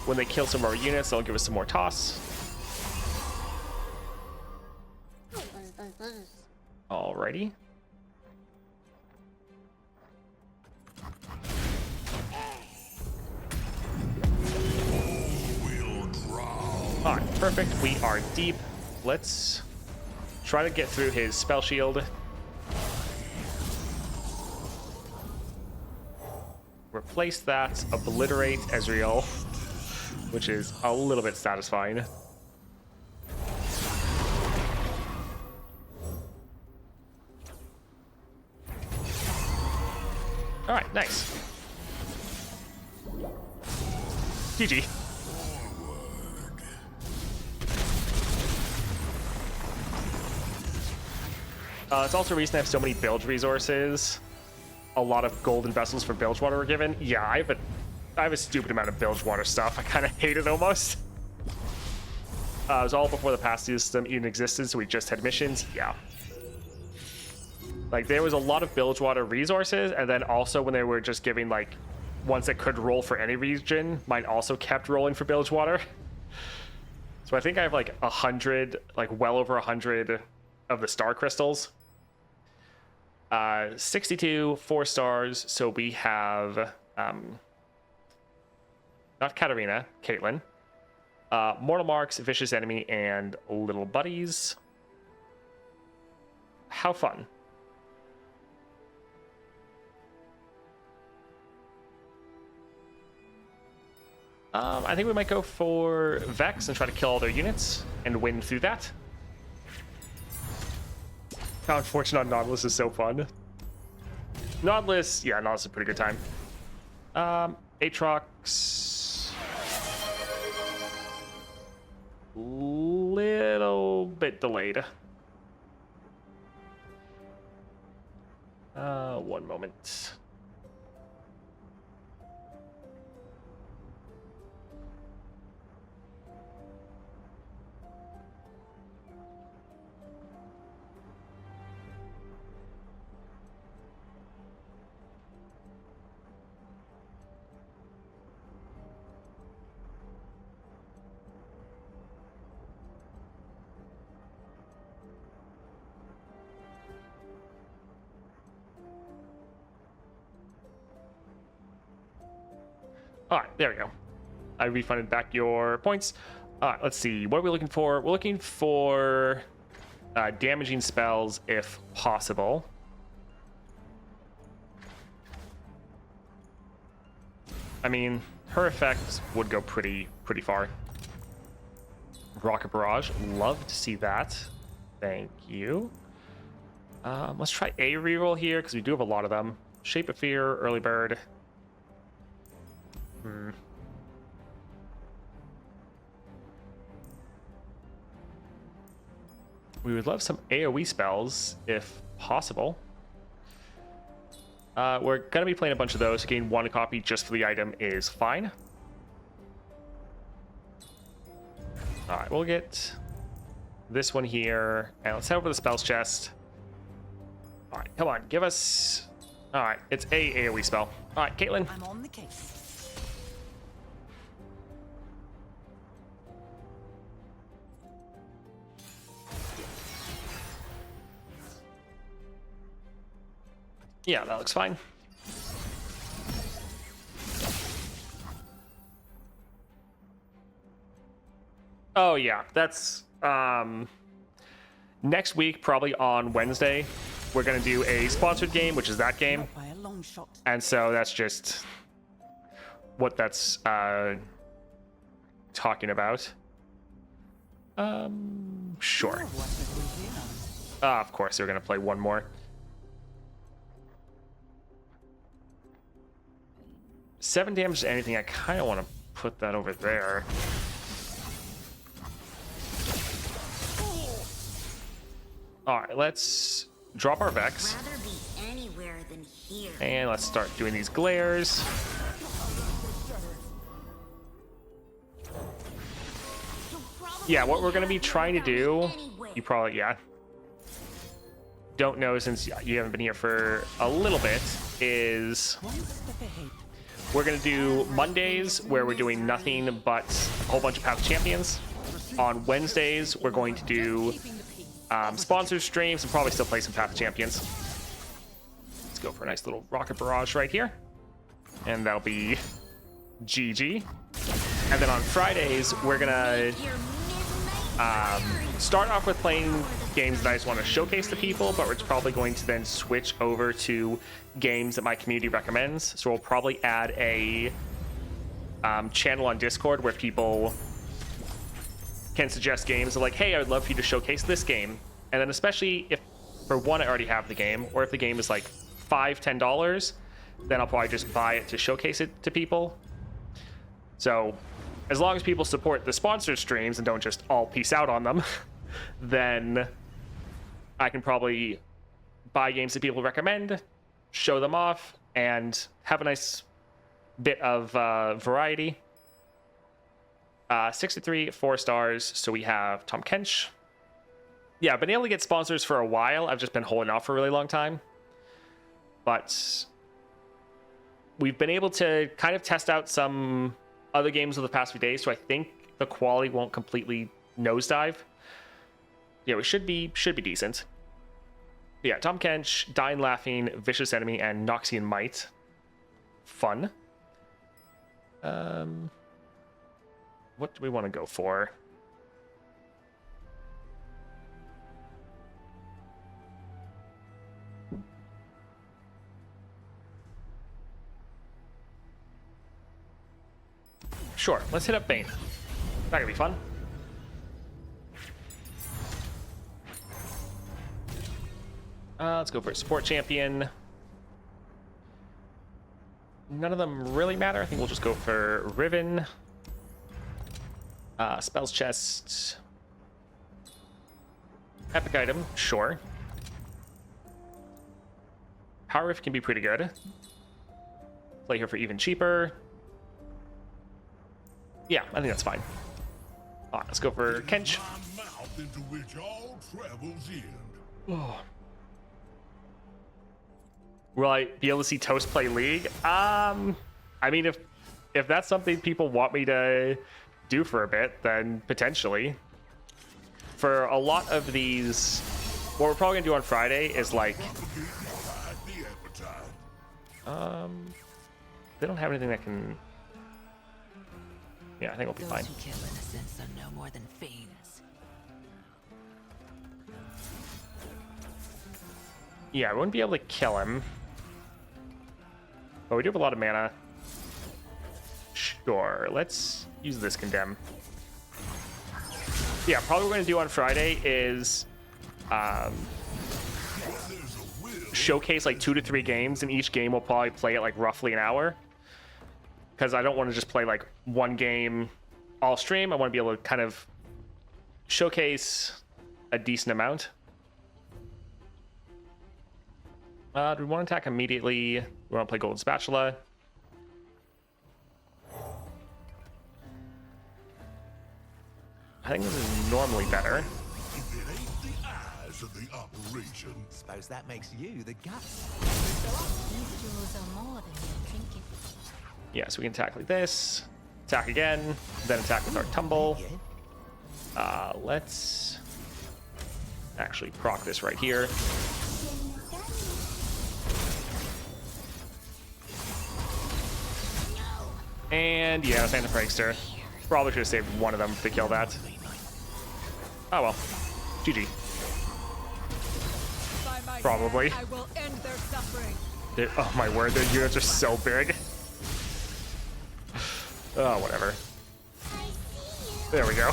When they kill some of our units, they'll give us some more toss. Alrighty. Alright, perfect. We are deep. Let's try to get through his spell shield. Replace that, obliterate Ezreal, which is a little bit satisfying. Alright, nice. GG. It's also a reason I have so many bilge resources. A lot of golden vessels for bilge water were given. Yeah, I have a stupid amount of bilge water stuff. I kind of hate it almost. It was all before the pass system even existed, so we just had missions. Yeah. Like, there was a lot of bilge water resources, and then also when they were just giving, like, ones that could roll for any region, mine also kept rolling for bilge water. So I think I have, like, 100, like, well over 100 of the star crystals. 62, 4 stars, so we have, not Katarina, Caitlyn. Mortal Marks, Vicious Enemy, and Little Buddies. How fun. I think we might go for Vex and try to kill all their units and win through that. How unfortunate on Nautilus is so fun. Nautilus, yeah, Nautilus is a pretty good time. Aatrox, little bit delayed. One moment. All right, there we go. I refunded back your points. All right, let's see. What are we looking for? We're looking for damaging spells if possible. I mean, her effect would go pretty far. Rocket Barrage, love to see that. Thank you. Let's try a reroll here because we do have a lot of them. Shape of Fear, Early Bird. We would love some AoE spells if possible. We're going to be playing a bunch of those. Again, one copy just for the item is fine. All right, we'll get this one here. And let's head over to the spells chest. All right, come on, give us... All right, it's a AoE spell. All right, Caitlin. I'm on the case. Yeah, that looks fine. Oh yeah, that's next week, probably on Wednesday, we're gonna do a sponsored game, which is that game. By a long shot. And so that's just what that's talking about. Sure. Of course, they're gonna play one more. 7 damage to anything. I kind of want to put that over there. All right, let's drop our Vex. Rather be anywhere than here. And let's start doing these glares. Yeah, what we're going to be trying to do, you probably, yeah, don't know since you haven't been here for a little bit, is we're going to do Mondays where we're doing nothing but a whole bunch of Path of Champions. On Wednesdays, we're going to do sponsored streams and probably still play some Path of Champions. Let's go for a nice little Rocket Barrage right here. And that'll be GG. And then on Fridays, we're going to start off with playing games that I just want to showcase to people, but we're probably going to then switch over to games that my community recommends. So we'll probably add a channel on Discord where people can suggest games. They're like, hey, I would love for you to showcase this game. And then especially if, for one, I already have the game, or if the game is like $5-10, then I'll probably just buy it to showcase it to people. So as long as people support the sponsored streams and don't just all peace out on them, then I can probably buy games that people recommend, show them off, and have a nice bit of variety. 63, 4 stars. So we have Tahm Kench. Yeah, I've been able to get sponsors for a while. I've just been holding off for a really long time. But we've been able to kind of test out some other games over the past few days, so I think the quality won't completely nosedive. Yeah, it should be decent. But yeah, Tahm Kench, Dying Laughing, Vicious Enemy, and Noxian Might. Fun. What do we want to go for? Sure, let's hit up Bane. That could be fun. Let's go for a support champion. None of them really matter. I think we'll just go for Riven. Spells chest. Epic item, sure. Power Rift can be pretty good. Play here for even cheaper. Yeah, I think that's fine. All right, let's go for Kench. My mouth into which all travels in. Oh. Will I be able to see Toast play League? I mean, if that's something people want me to do for a bit, then potentially. For a lot of these, what we're probably gonna do on Friday is like, they don't have anything that can Yeah, I think we'll be Those fine. who kill innocents are no more than fiends. Yeah, we wouldn't be able to kill him. But we do have a lot of mana. Sure, let's use this condemn. Yeah, probably what we're going to do on Friday is showcase like 2 to 3 games, and each game will probably play it like roughly an hour. Because I don't want to just play like one game all stream. I want to be able to kind of showcase a decent amount. Do we want to attack immediately? We want to play Golden Spatula. I think this is normally better. If it ain't the eyes of the operation. Suppose that makes you the guts. These jewels are more than mere trinkets. Yeah, so we can attack like this. Attack again. Then attack with our tumble. Let's actually proc this right here. And yeah, Phantom Prankster. Probably should have saved one of them to kill that. Oh well. GG. By my Probably. hand, I will end their suffering. Oh my word, their units are so big. Oh, whatever. There we go.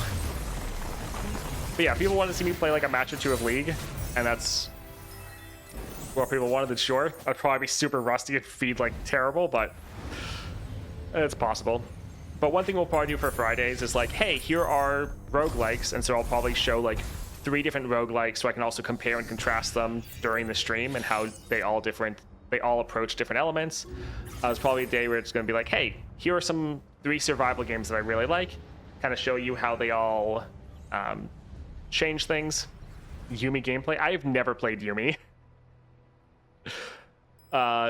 But yeah, people want to see me play like a match or two of League, and that's what people wanted, then sure. I'd probably be super rusty and feed like terrible, but it's possible. But one thing we'll probably do for Fridays is like, hey, here are roguelikes, and so I'll probably show like 3 different roguelikes so I can also compare and contrast them during the stream and how they all approach different elements. It's probably a day where it's going to be like, hey, here are some 3 survival games that I really like, kind of show you how they all change things. Yuumi gameplay. I've never played Yuumi.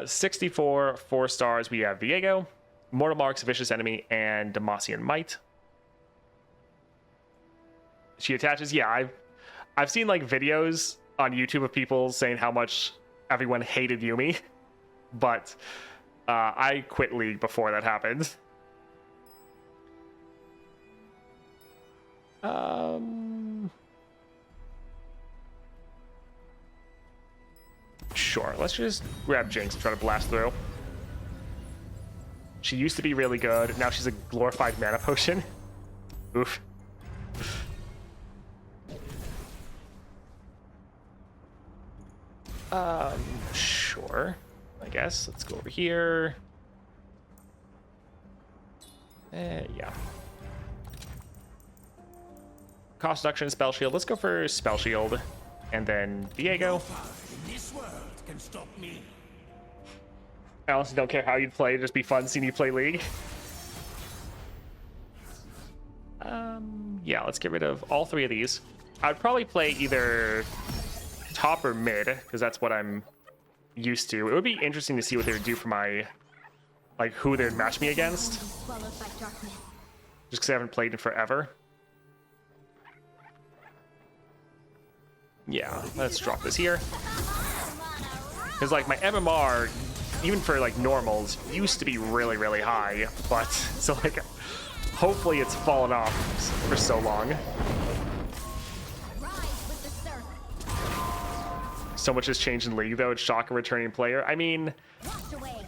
64 4 stars. We have Viego, Mortal Marks, Vicious Enemy, and Demacian Might. She attaches. Yeah, I've seen like videos on YouTube of people saying how much everyone hated Yuumi, but I quit League before that happened. Sure, let's just grab Jinx and try to blast through. She used to be really good. Now she's a glorified mana potion. Oof. Sure. I guess. Let's go over here. Yeah. Cost reduction, spell shield. Let's go for spell shield. And then Viego. This world can stop me. I honestly don't care how you'd play. It'd just be fun seeing you play League. Yeah, let's get rid of all 3 of these. I'd probably play either top or mid, because that's what I'm used to. It would be interesting to see what they would do for my, like, who they'd match me against. Swallowed by darkness. Just because I haven't played in forever. Yeah, let's drop this here. Because, like, my MMR, even for, like, normals, used to be really, really high. But, so, like, hopefully it's fallen off for so long. So much has changed in League, though. It's shock a returning player. I mean,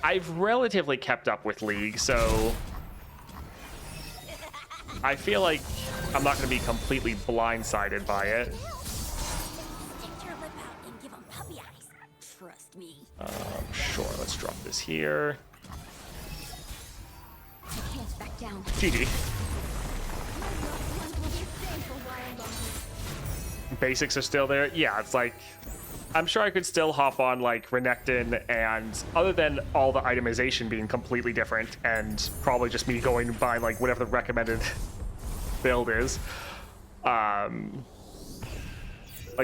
I've relatively kept up with League, so I feel like I'm not going to be completely blindsided by it. Trust me. Sure, let's drop this here. I can't back down. GG. Basics are still there. Yeah, it's like, I'm sure I could still hop on like Renekton, and other than all the itemization being completely different and probably just me going by like whatever the recommended build is, like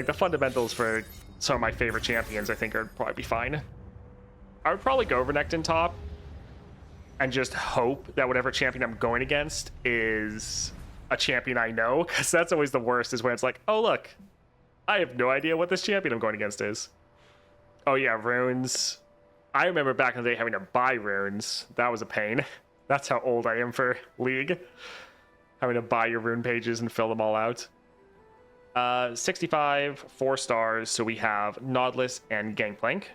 the fundamentals for some of my favorite champions I think would probably be fine. I would probably go Renekton top and just hope that whatever champion I'm going against is a champion I know, because that's always the worst, is when it's like, oh look, I have no idea what this champion I'm going against is. Oh yeah, runes. I remember back in the day having to buy runes. That was a pain. That's how old I am for League. Having to buy your rune pages and fill them all out. 65, 4 stars. So we have Nautilus and Gangplank.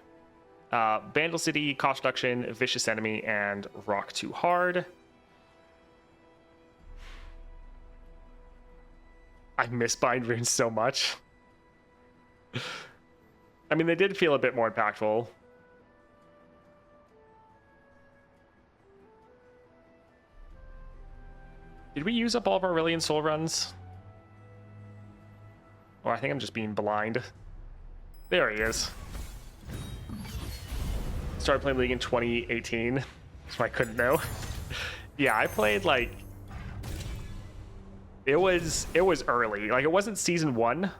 Vandal City, Cost Reduction, Vicious Enemy, and Rock Too Hard. I miss Bind Runes so much. I mean, they did feel a bit more impactful. Did we use up all of our Aurelion Soul runs? Or I think I'm just being blind. There he is. Started playing League in 2018, so I couldn't know. Yeah, I played like... It was early. Like, it wasn't season 1,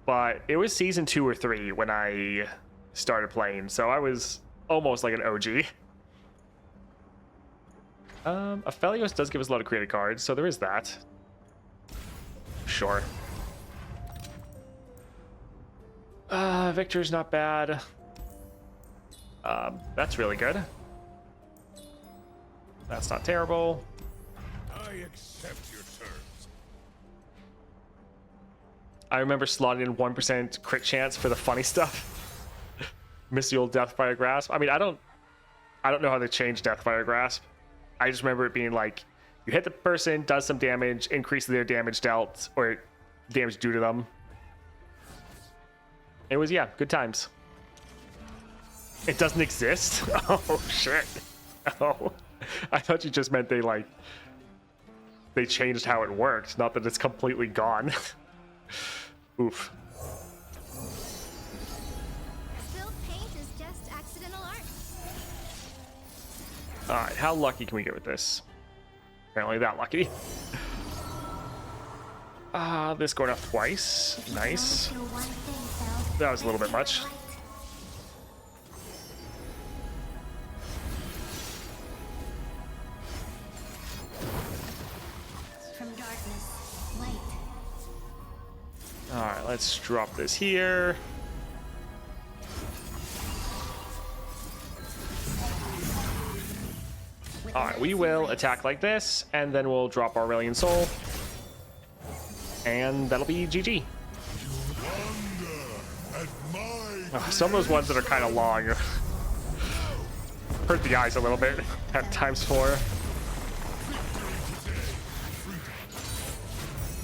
but it was season 2 or 3 when I started playing, so I was almost like an OG. Aphelios does give us a lot of creative cards, so there is that. Sure. Victor's not bad. That's really good. That's not terrible. I accept your terms. I remember slotting in 1% crit chance for the funny stuff. Miss the old Deathfire Grasp. I mean, I don't know how they changed Deathfire Grasp. I just remember it being like, you hit the person, does some damage, increase their damage dealt, or damage due to them. It was, yeah, good times. It doesn't exist? Oh, shit. Oh, I thought you just meant they changed how it worked, not that it's completely gone. Oof. Spilled paint is just accidental art. Alright, how lucky can we get with this? Apparently that lucky. This going up twice. Nice. That was a little bit much. From darkness, light. Alright, let's drop this here. Alright, we will attack like this, and then we'll drop our Aurelion Soul. And that'll be GG. Some of those ones that are kind of long hurt the eyes a little bit at ×4.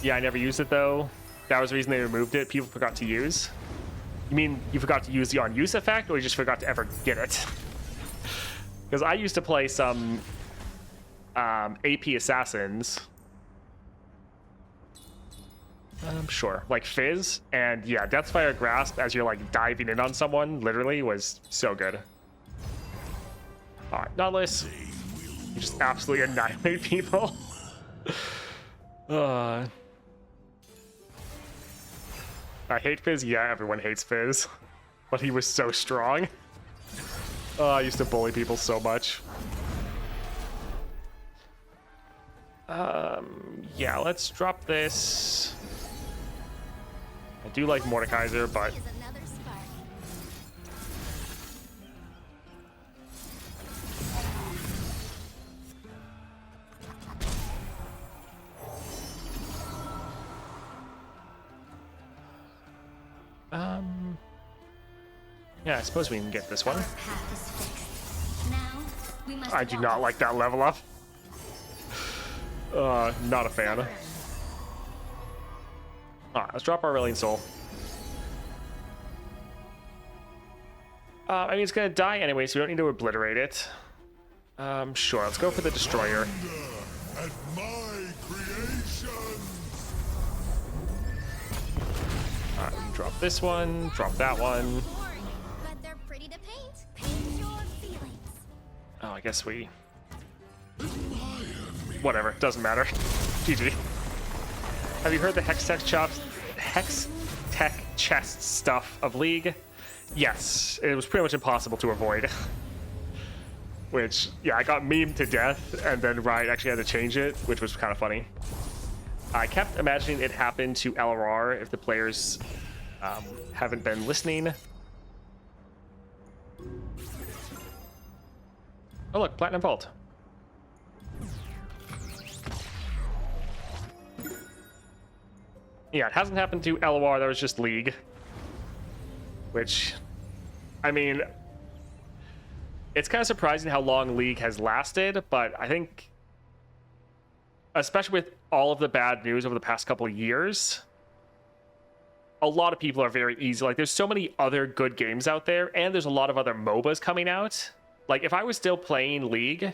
Yeah, I never used it though. That was the reason they removed it. People forgot to use. You mean you forgot to use the on-use effect, or you just forgot to ever get it? Because I used to play some AP assassins. Sure, like Fizz, and yeah, Deathfire Grasp as you're like diving in on someone, literally, was so good. Alright, Nautilus. You just absolutely annihilate people. I hate Fizz, yeah, everyone hates Fizz. But he was so strong. I used to bully people so much. Yeah, let's drop this. I do like Mordekaiser, but... Is another spark. Yeah, I suppose we can get this one. Our path is fixed. Now, we must I do walk not like that level up. Not a fan. Alright, let's drop our Aurelion Soul. I mean, it's gonna die anyway, so we don't need to obliterate it. Sure, let's go for the Destroyer. At my creation. Alright, drop this one, drop that one. boring, but they're pretty to paint. Paint your feelings. Oh, I guess we... Whatever, doesn't matter. GG. Have you heard the Hex Tech chest stuff of League? Yes, it was pretty much impossible to avoid. Which, yeah, I got memed to death, and then Riot actually had to change it, which was kind of funny. I kept imagining it happened to LRR if the players haven't been listening. Oh look, Platinum Vault. Yeah, it hasn't happened to LOR. That was just League. Which, I mean, it's kind of surprising how long League has lasted, but I think, especially with all of the bad news over the past couple of years, a lot of people are very easy. Like, there's so many other good games out there, and there's a lot of other MOBAs coming out. Like, if I was still playing League,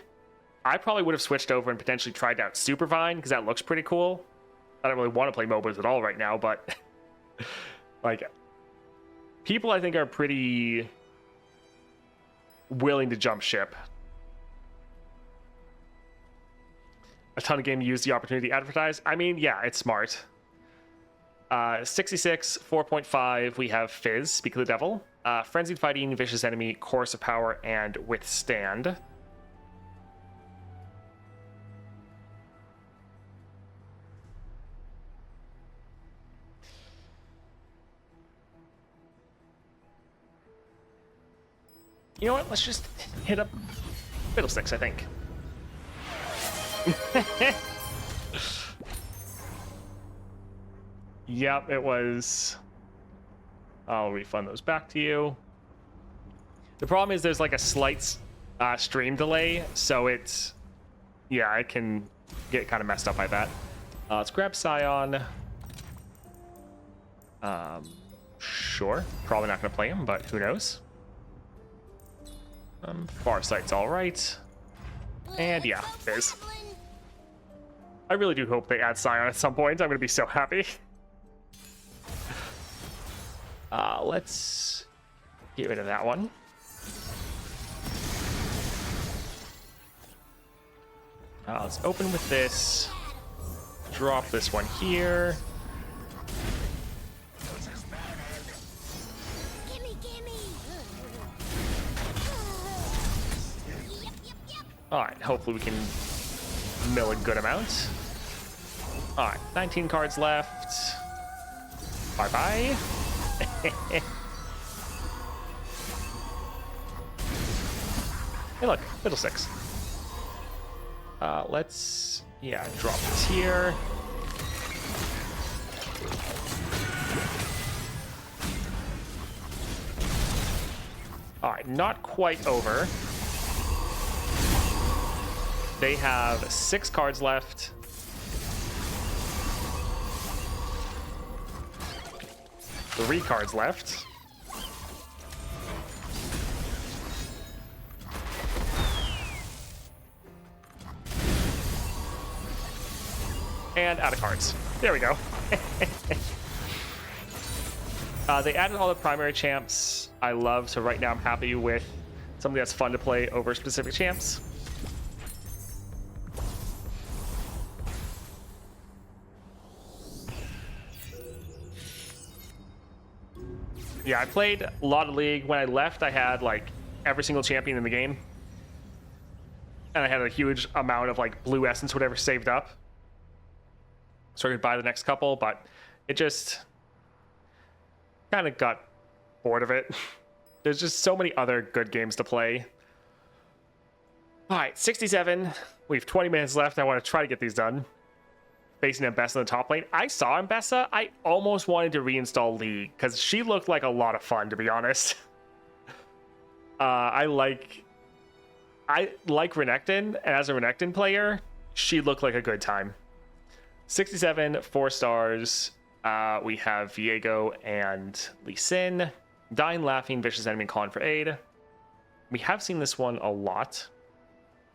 I probably would have switched over and potentially tried out Supervine, because that looks pretty cool. I don't really want to play MOBAs at all right now, but like, people I think are pretty willing to jump ship. A ton of game use the opportunity to advertise. I mean, yeah, it's smart. 66, 4.5, we have Fizz, Speak of the Devil. Frenzied Fighting, Vicious Enemy, Chorus of Power, and Withstand. You know what? Let's just hit up Fiddlesticks, I think. Yep, it was. I'll refund those back to you. The problem is there's like a slight stream delay, so it's... Yeah, I can get kind of messed up by that. Let's grab Scion. Sure. Probably not going to play him, but who knows? Farsight's alright. And yeah, Fizz. I really do hope they add Scion at some point. I'm going to be so happy. Let's get rid of that one. Let's open with this. Drop this one here. Alright, hopefully we can mill a good amount. Alright, 19 cards left. Bye-bye. Hey look, Fiddlesticks. Let's, yeah, drop this here. Alright, not quite over. They have 6 cards left. Three cards left. And out of cards. There we go. They added all the primary champs I love, so right now I'm happy with something that's fun to play over specific champs. Yeah, I played a lot of League. When I left, I had like every single champion in the game. And I had a huge amount of like blue essence, whatever, saved up. So I could buy the next couple, but it just kind of got bored of it. There's just so many other good games to play. All right, 67. We have 20 minutes left. I want to try to get these done. Facing Ambessa in the top lane. I saw Ambessa. I almost wanted to reinstall League because she looked like a lot of fun, to be honest. I like Renekton, and as a Renekton player, she looked like a good time. 67, 4 stars. We have Viego and Lee Sin. Dying, Laughing, Vicious Enemy, calling for aid. We have seen this one a lot.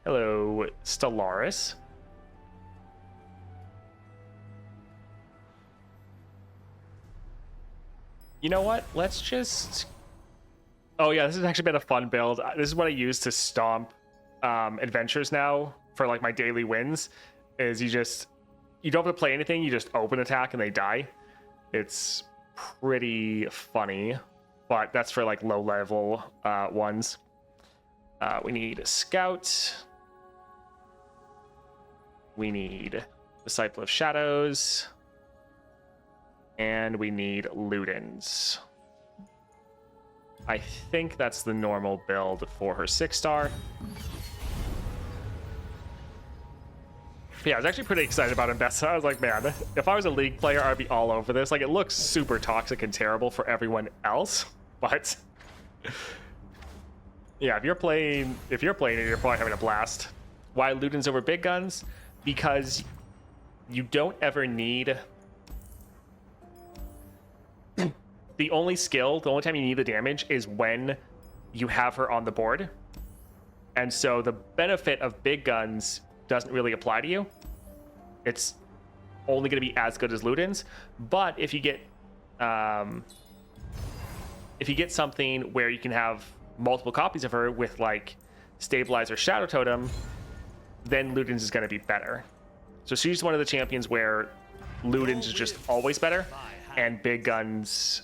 Hello, Stellaris. You know what? Let's just... Oh yeah, this has actually been a fun build. This is what I use to stomp adventures now for like my daily wins. Is you don't have to play anything, you just open attack and they die. It's pretty funny, but that's for like low level ones. We need a Scout. We need Disciple of Shadows. And we need Ludens. I think that's the normal build for her 6-star. Yeah, I was actually pretty excited about Mbessa. I was like, man, if I was a League player, I'd be all over this. Like, it looks super toxic and terrible for everyone else, but yeah, if you're playing it, you're probably having a blast. Why Luden's over big guns? Because you don't ever need the only time you need the damage is when you have her on the board. And so the benefit of big guns doesn't really apply to you. It's only going to be as good as Luden's. But if you get something where you can have multiple copies of her with like Stabilizer Shadow Totem, then Luden's is going to be better. So she's one of the champions where Luden's is just always better, and big guns,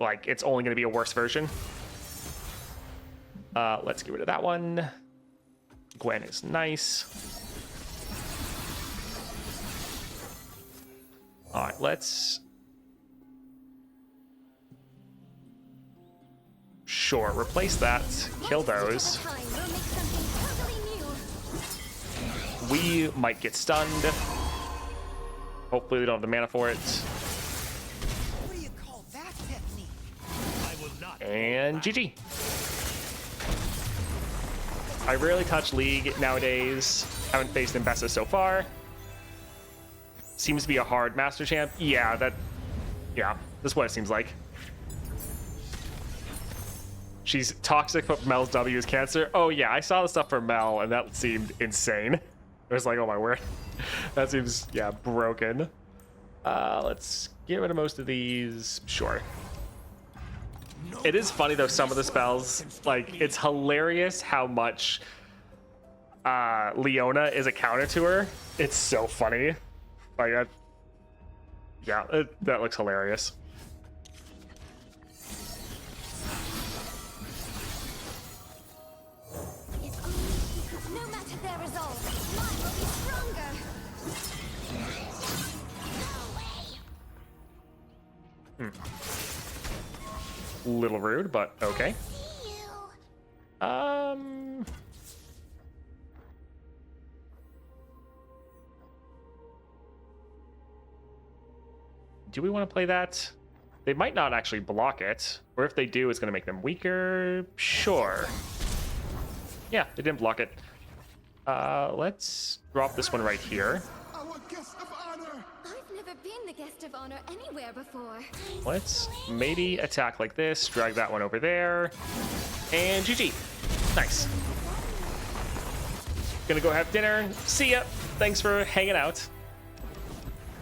like, it's only going to be a worse version. Let's get rid of that one. Gwen is nice. All right, let's... Sure, replace that. Kill those. We might get stunned. Hopefully they don't have the mana for it. What do you call that technique? I will not. And GG. I rarely touch League nowadays. Haven't faced Mbessa so far. Seems to be a hard Master Champ. Yeah, that's what it seems like. She's toxic, but Mel's W is cancer. Oh yeah, I saw the stuff for Mel, and that seemed insane. I was like, oh my word. That seems, yeah, broken. Let's get rid of most of these. Sure. It is funny, though, some of the spells, like, it's hilarious how much Leona is a counter to her. It's so funny. Like, that looks hilarious. No matter their resolve, mine will be stronger. No way. Little rude, but okay. See you. Do we want to play that? They might not actually block it, or if they do, it's going to make them weaker. Sure. Yeah, they didn't block it. Let's drop this one right here. Our guest of honor. I've never been the guest of honor anywhere before. Let's maybe attack like this, drag that one over there, and GG. Nice. Gonna go have dinner. See ya. Thanks for hanging out.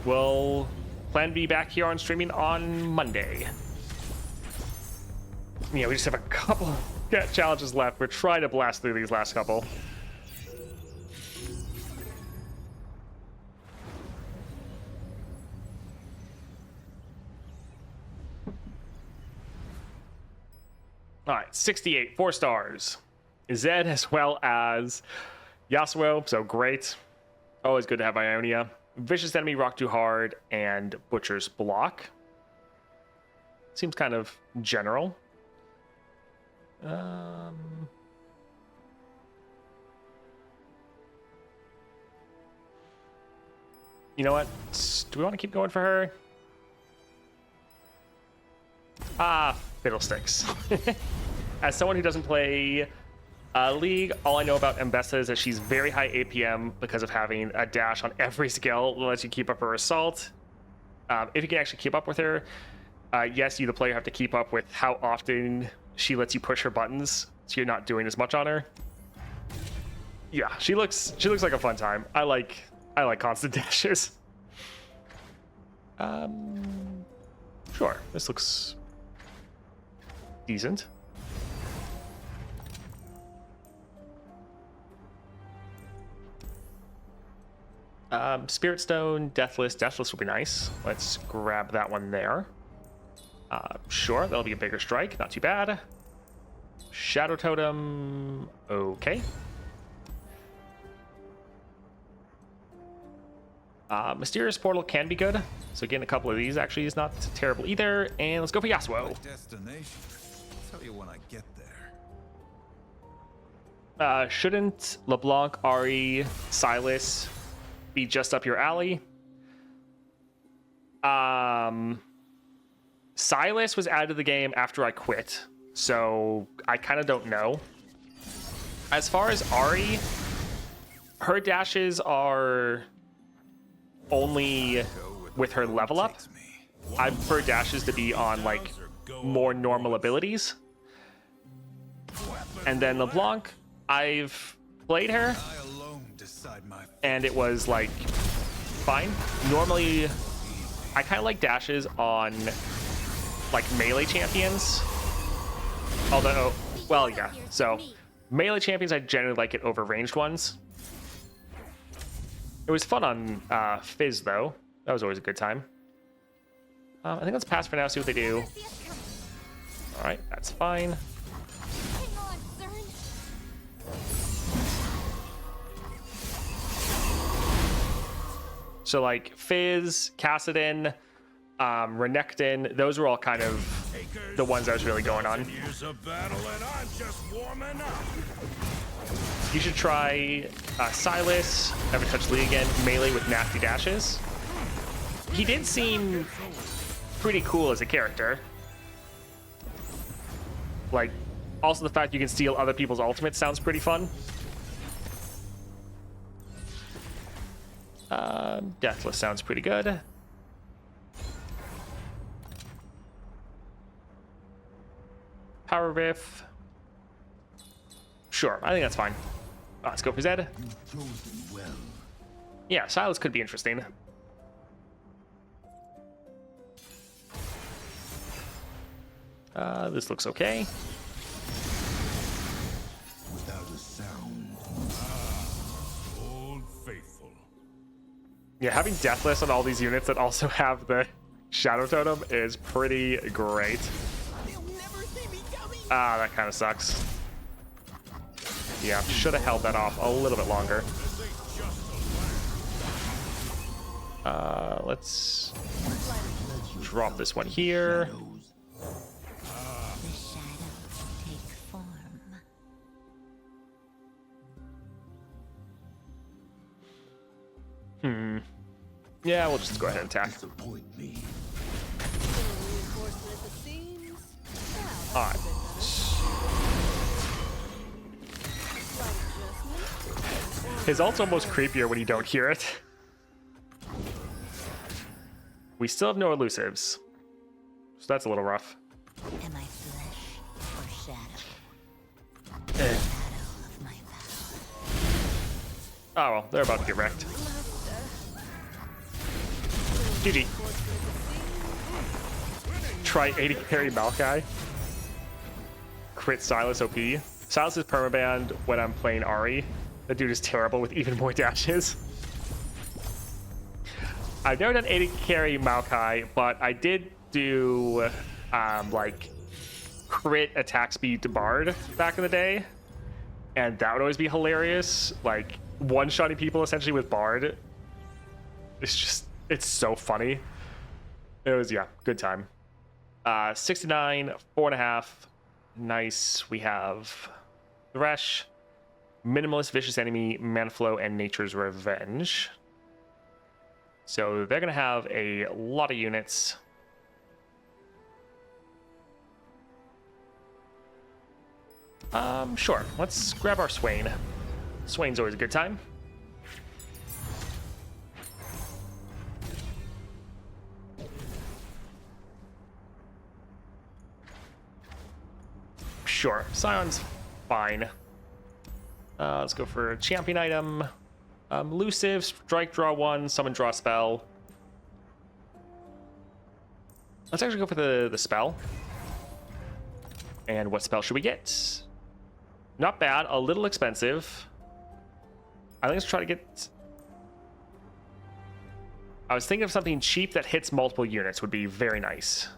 We'll plan to be back here on streaming on Monday. Yeah, we just have a couple challenges left. We're trying to blast through these last couple. All right, 68, 4 stars. Zed as well as Yasuo, so great. Always good to have Ionia. Vicious Enemy, Rock Too Hard, and Butcher's Block. Seems kind of general. You know what? Do we want to keep going for her? Fiddlesticks. As someone who doesn't play League, all I know about Mbessa is that she's very high APM because of having a dash on every skill that lets you keep up her assault. If you can actually keep up with her, yes, you the player have to keep up with how often she lets you push her buttons, so you're not doing as much on her. Yeah, she looks like a fun time. I like constant dashes. Sure, this looks decent. Spirit Stone, Deathless. Deathless will be nice. Let's grab that one there. Sure, that'll be a bigger strike. Not too bad. Shadow Totem. Okay. Mysterious Portal can be good. So getting a couple of these actually is not terrible either. And let's go for Yasuo. Destination. I'll tell you when I get there. Shouldn't LeBlanc, Ahri, Sylas be just up your alley? Sylas was added to the game after I quit, so I kind of don't know. As far as Ahri, her dashes are only with her level up. I prefer dashes to be on like more normal abilities. And then LeBlanc, I've played her and it was like fine. Normally I kind of like dashes on like melee champions, although, well, yeah, so melee champions I generally like it over ranged ones. It was fun on Fizz though. That was always a good time. I think let's pass for now, see what they do. All right, that's fine. Hang on, Zern. So like Fizz, Kassadin, Renekton, those were all kind of the ones I was really going on. Years of battle and I'm just warming up. You should try Sylas, Never Touch Lee again, melee with nasty dashes. He did seem pretty cool as a character. Like, also the fact you can steal other people's ultimates sounds pretty fun. Deathless sounds pretty good. Power Riff. Sure, I think that's fine. Let's go for Zed. Yeah, Sylas could be interesting. This looks okay. Without a sound. Old faithful. Yeah, having Deathless on all these units that also have the Shadow Totem is pretty great. Ah, that kind of sucks. Yeah, should have held that off a little bit longer. Let's drop this one here. The shadows take form. Yeah, we'll just go ahead and attack. Disappoint me. Reinforcement at the seams. Now, All right. slight adjustment. His ult's almost creepier when you don't hear it. We still have no elusives, so that's a little rough. Am I flesh or shadow? Shadow of my vow. Oh well, they're about to get wrecked. GG. Try 80 carry Maokai. Crit Sylas OP. Sylas is permabanned when I'm playing Ahri. That dude is terrible with even more dashes. I've never done 80 carry Maokai, but I did do like crit attack speed to Bard back in the day, and that would always be hilarious. Like one-shotting people essentially with Bard. It's so funny. It was, yeah, good time. 69, 4.5. Nice. We have Thresh, Minimalist, Vicious Enemy, Manflow, and Nature's Revenge. So they're going to have a lot of units. Sure. Let's grab our Swain. Swain's always a good time. Sure. Scion's fine. Let's go for a champion item. Elusive, strike, draw one, summon, draw spell. Let's actually go for the spell. And what spell should we get? Not bad, a little expensive. I think let's try to get... I was thinking of something cheap that hits multiple units would be very nice.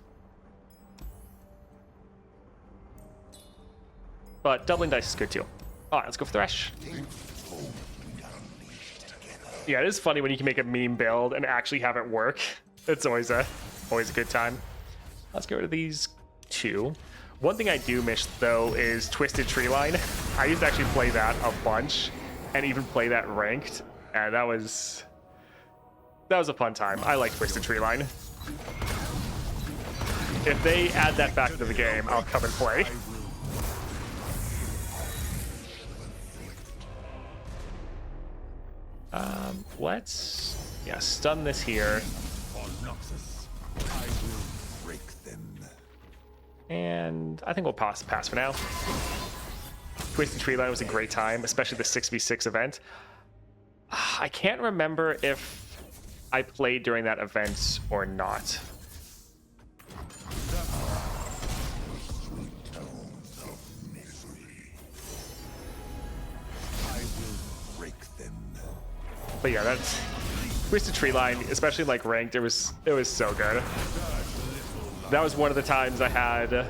But doubling dice is good too. All right, let's go for Thresh. Yeah, it is funny when you can make a meme build and actually have it work. It's always a good time. Let's go to these two. One thing I do miss though is Twisted Treeline. I used to actually play that a bunch, and even play that ranked, and that was a fun time. I like Twisted Treeline. If they add that back to the game, I'll come and play. Let's stun this here. And I think we'll pass for now. Twisted Treeline was a great time, especially the 6v6 event. I can't remember if I played during that event or not. But yeah, that's Twisted Treeline, especially like ranked. It was so good. That was one of the times I had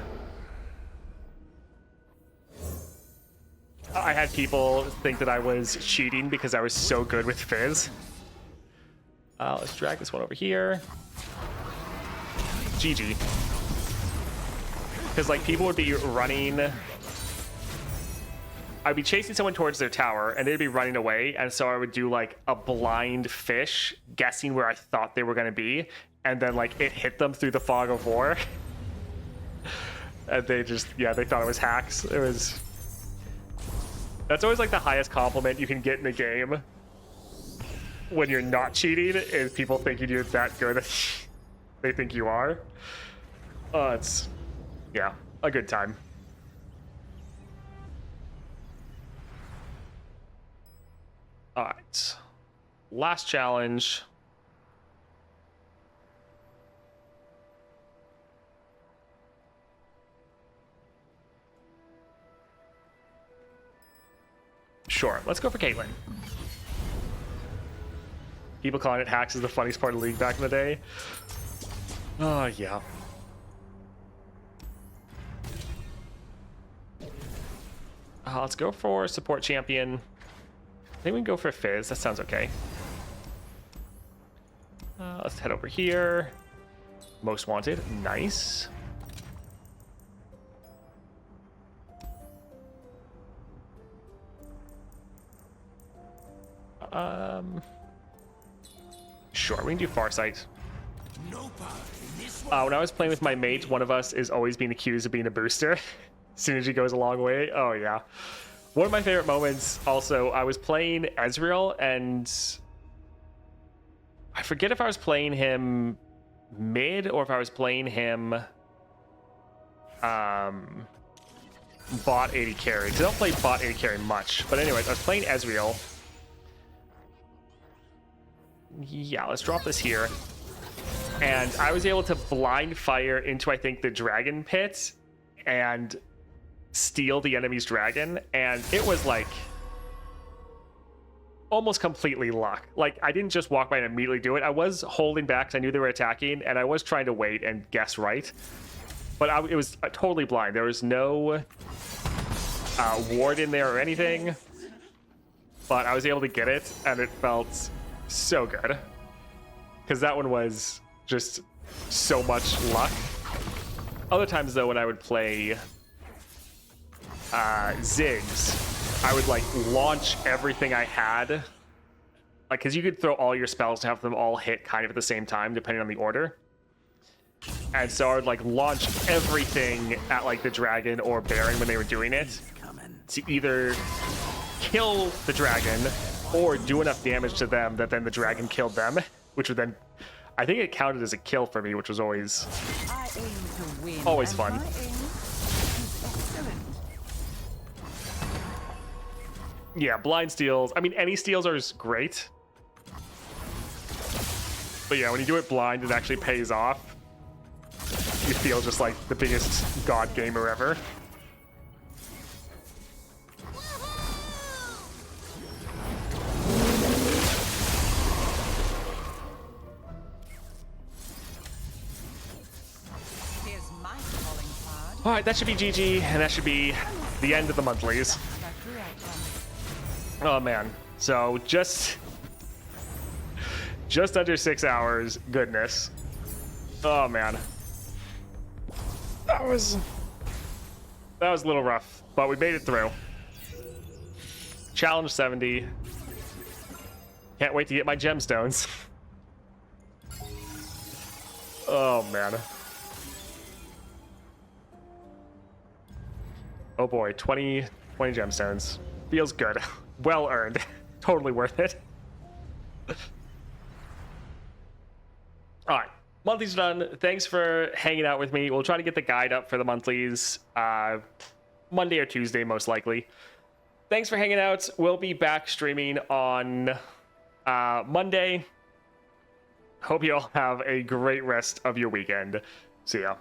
people think that I was cheating because I was so good with Fizz. Let's drag this one over here. GG. Because like people would be running. I'd be chasing someone towards their tower and they'd be running away, and so I would do like a blind fish, guessing where I thought they were going to be, and then like it hit them through the fog of war. And they just, they thought it was hacks. That's always like the highest compliment you can get in a game when you're not cheating, is people thinking you're that good. They think you are. It's a good time. All right, last challenge. Sure, let's go for Caitlyn. People calling it hacks is the funniest part of League back in the day. Oh, yeah. Let's go for support champion. I think we can go for Fizz. That sounds okay. Let's head over here. Most wanted. Nice. Sure, we can do Farsight. When I was playing with my mate, one of us is always being accused of being a booster. Synergy goes a long way. Oh, yeah. One of my favorite moments, also, I was playing Ezreal, and I forget if I was playing him mid or if I was playing him bot 80 carry, because I don't play bot 80 carry much. But anyways, I was playing Ezreal. Yeah, let's drop this here. And I was able to blind fire into, I think, the dragon pit and steal the enemy's dragon. And it was like almost completely luck. Like, I didn't just walk by and immediately do it. I was holding back because I knew they were attacking, and I was trying to wait and guess right. But it was totally blind. There was no ward in there or anything. But I was able to get it, and it felt so good. Because that one was just so much luck. Other times, though, when I would play Ziggs, I would like launch everything I had. Like, because you could throw all your spells to have them all hit kind of at the same time, depending on the order. And so I would like launch everything at like the dragon or Baron when they were doing it to either kill the dragon or do enough damage to them that then the dragon killed them, which would then, I think it counted as a kill for me, which was always fun. Yeah, blind steals. I mean, any steals are great. But yeah, when you do it blind, it actually pays off. You feel just like the biggest god gamer ever. All right, that should be GG, and that should be the end of the monthlies. Oh man, so just under 6 hours. Goodness. Oh man, that was a little rough, but we made it through. Challenge 70. Can't wait to get my gemstones. Oh, man. Oh, boy. 20 gemstones. Feels good. Well earned. Totally worth it. All right. Monthlies are done. Thanks for hanging out with me. We'll try to get the guide up for the monthlies Monday or Tuesday, most likely. Thanks for hanging out. We'll be back streaming on Monday. Hope you all have a great rest of your weekend. See ya.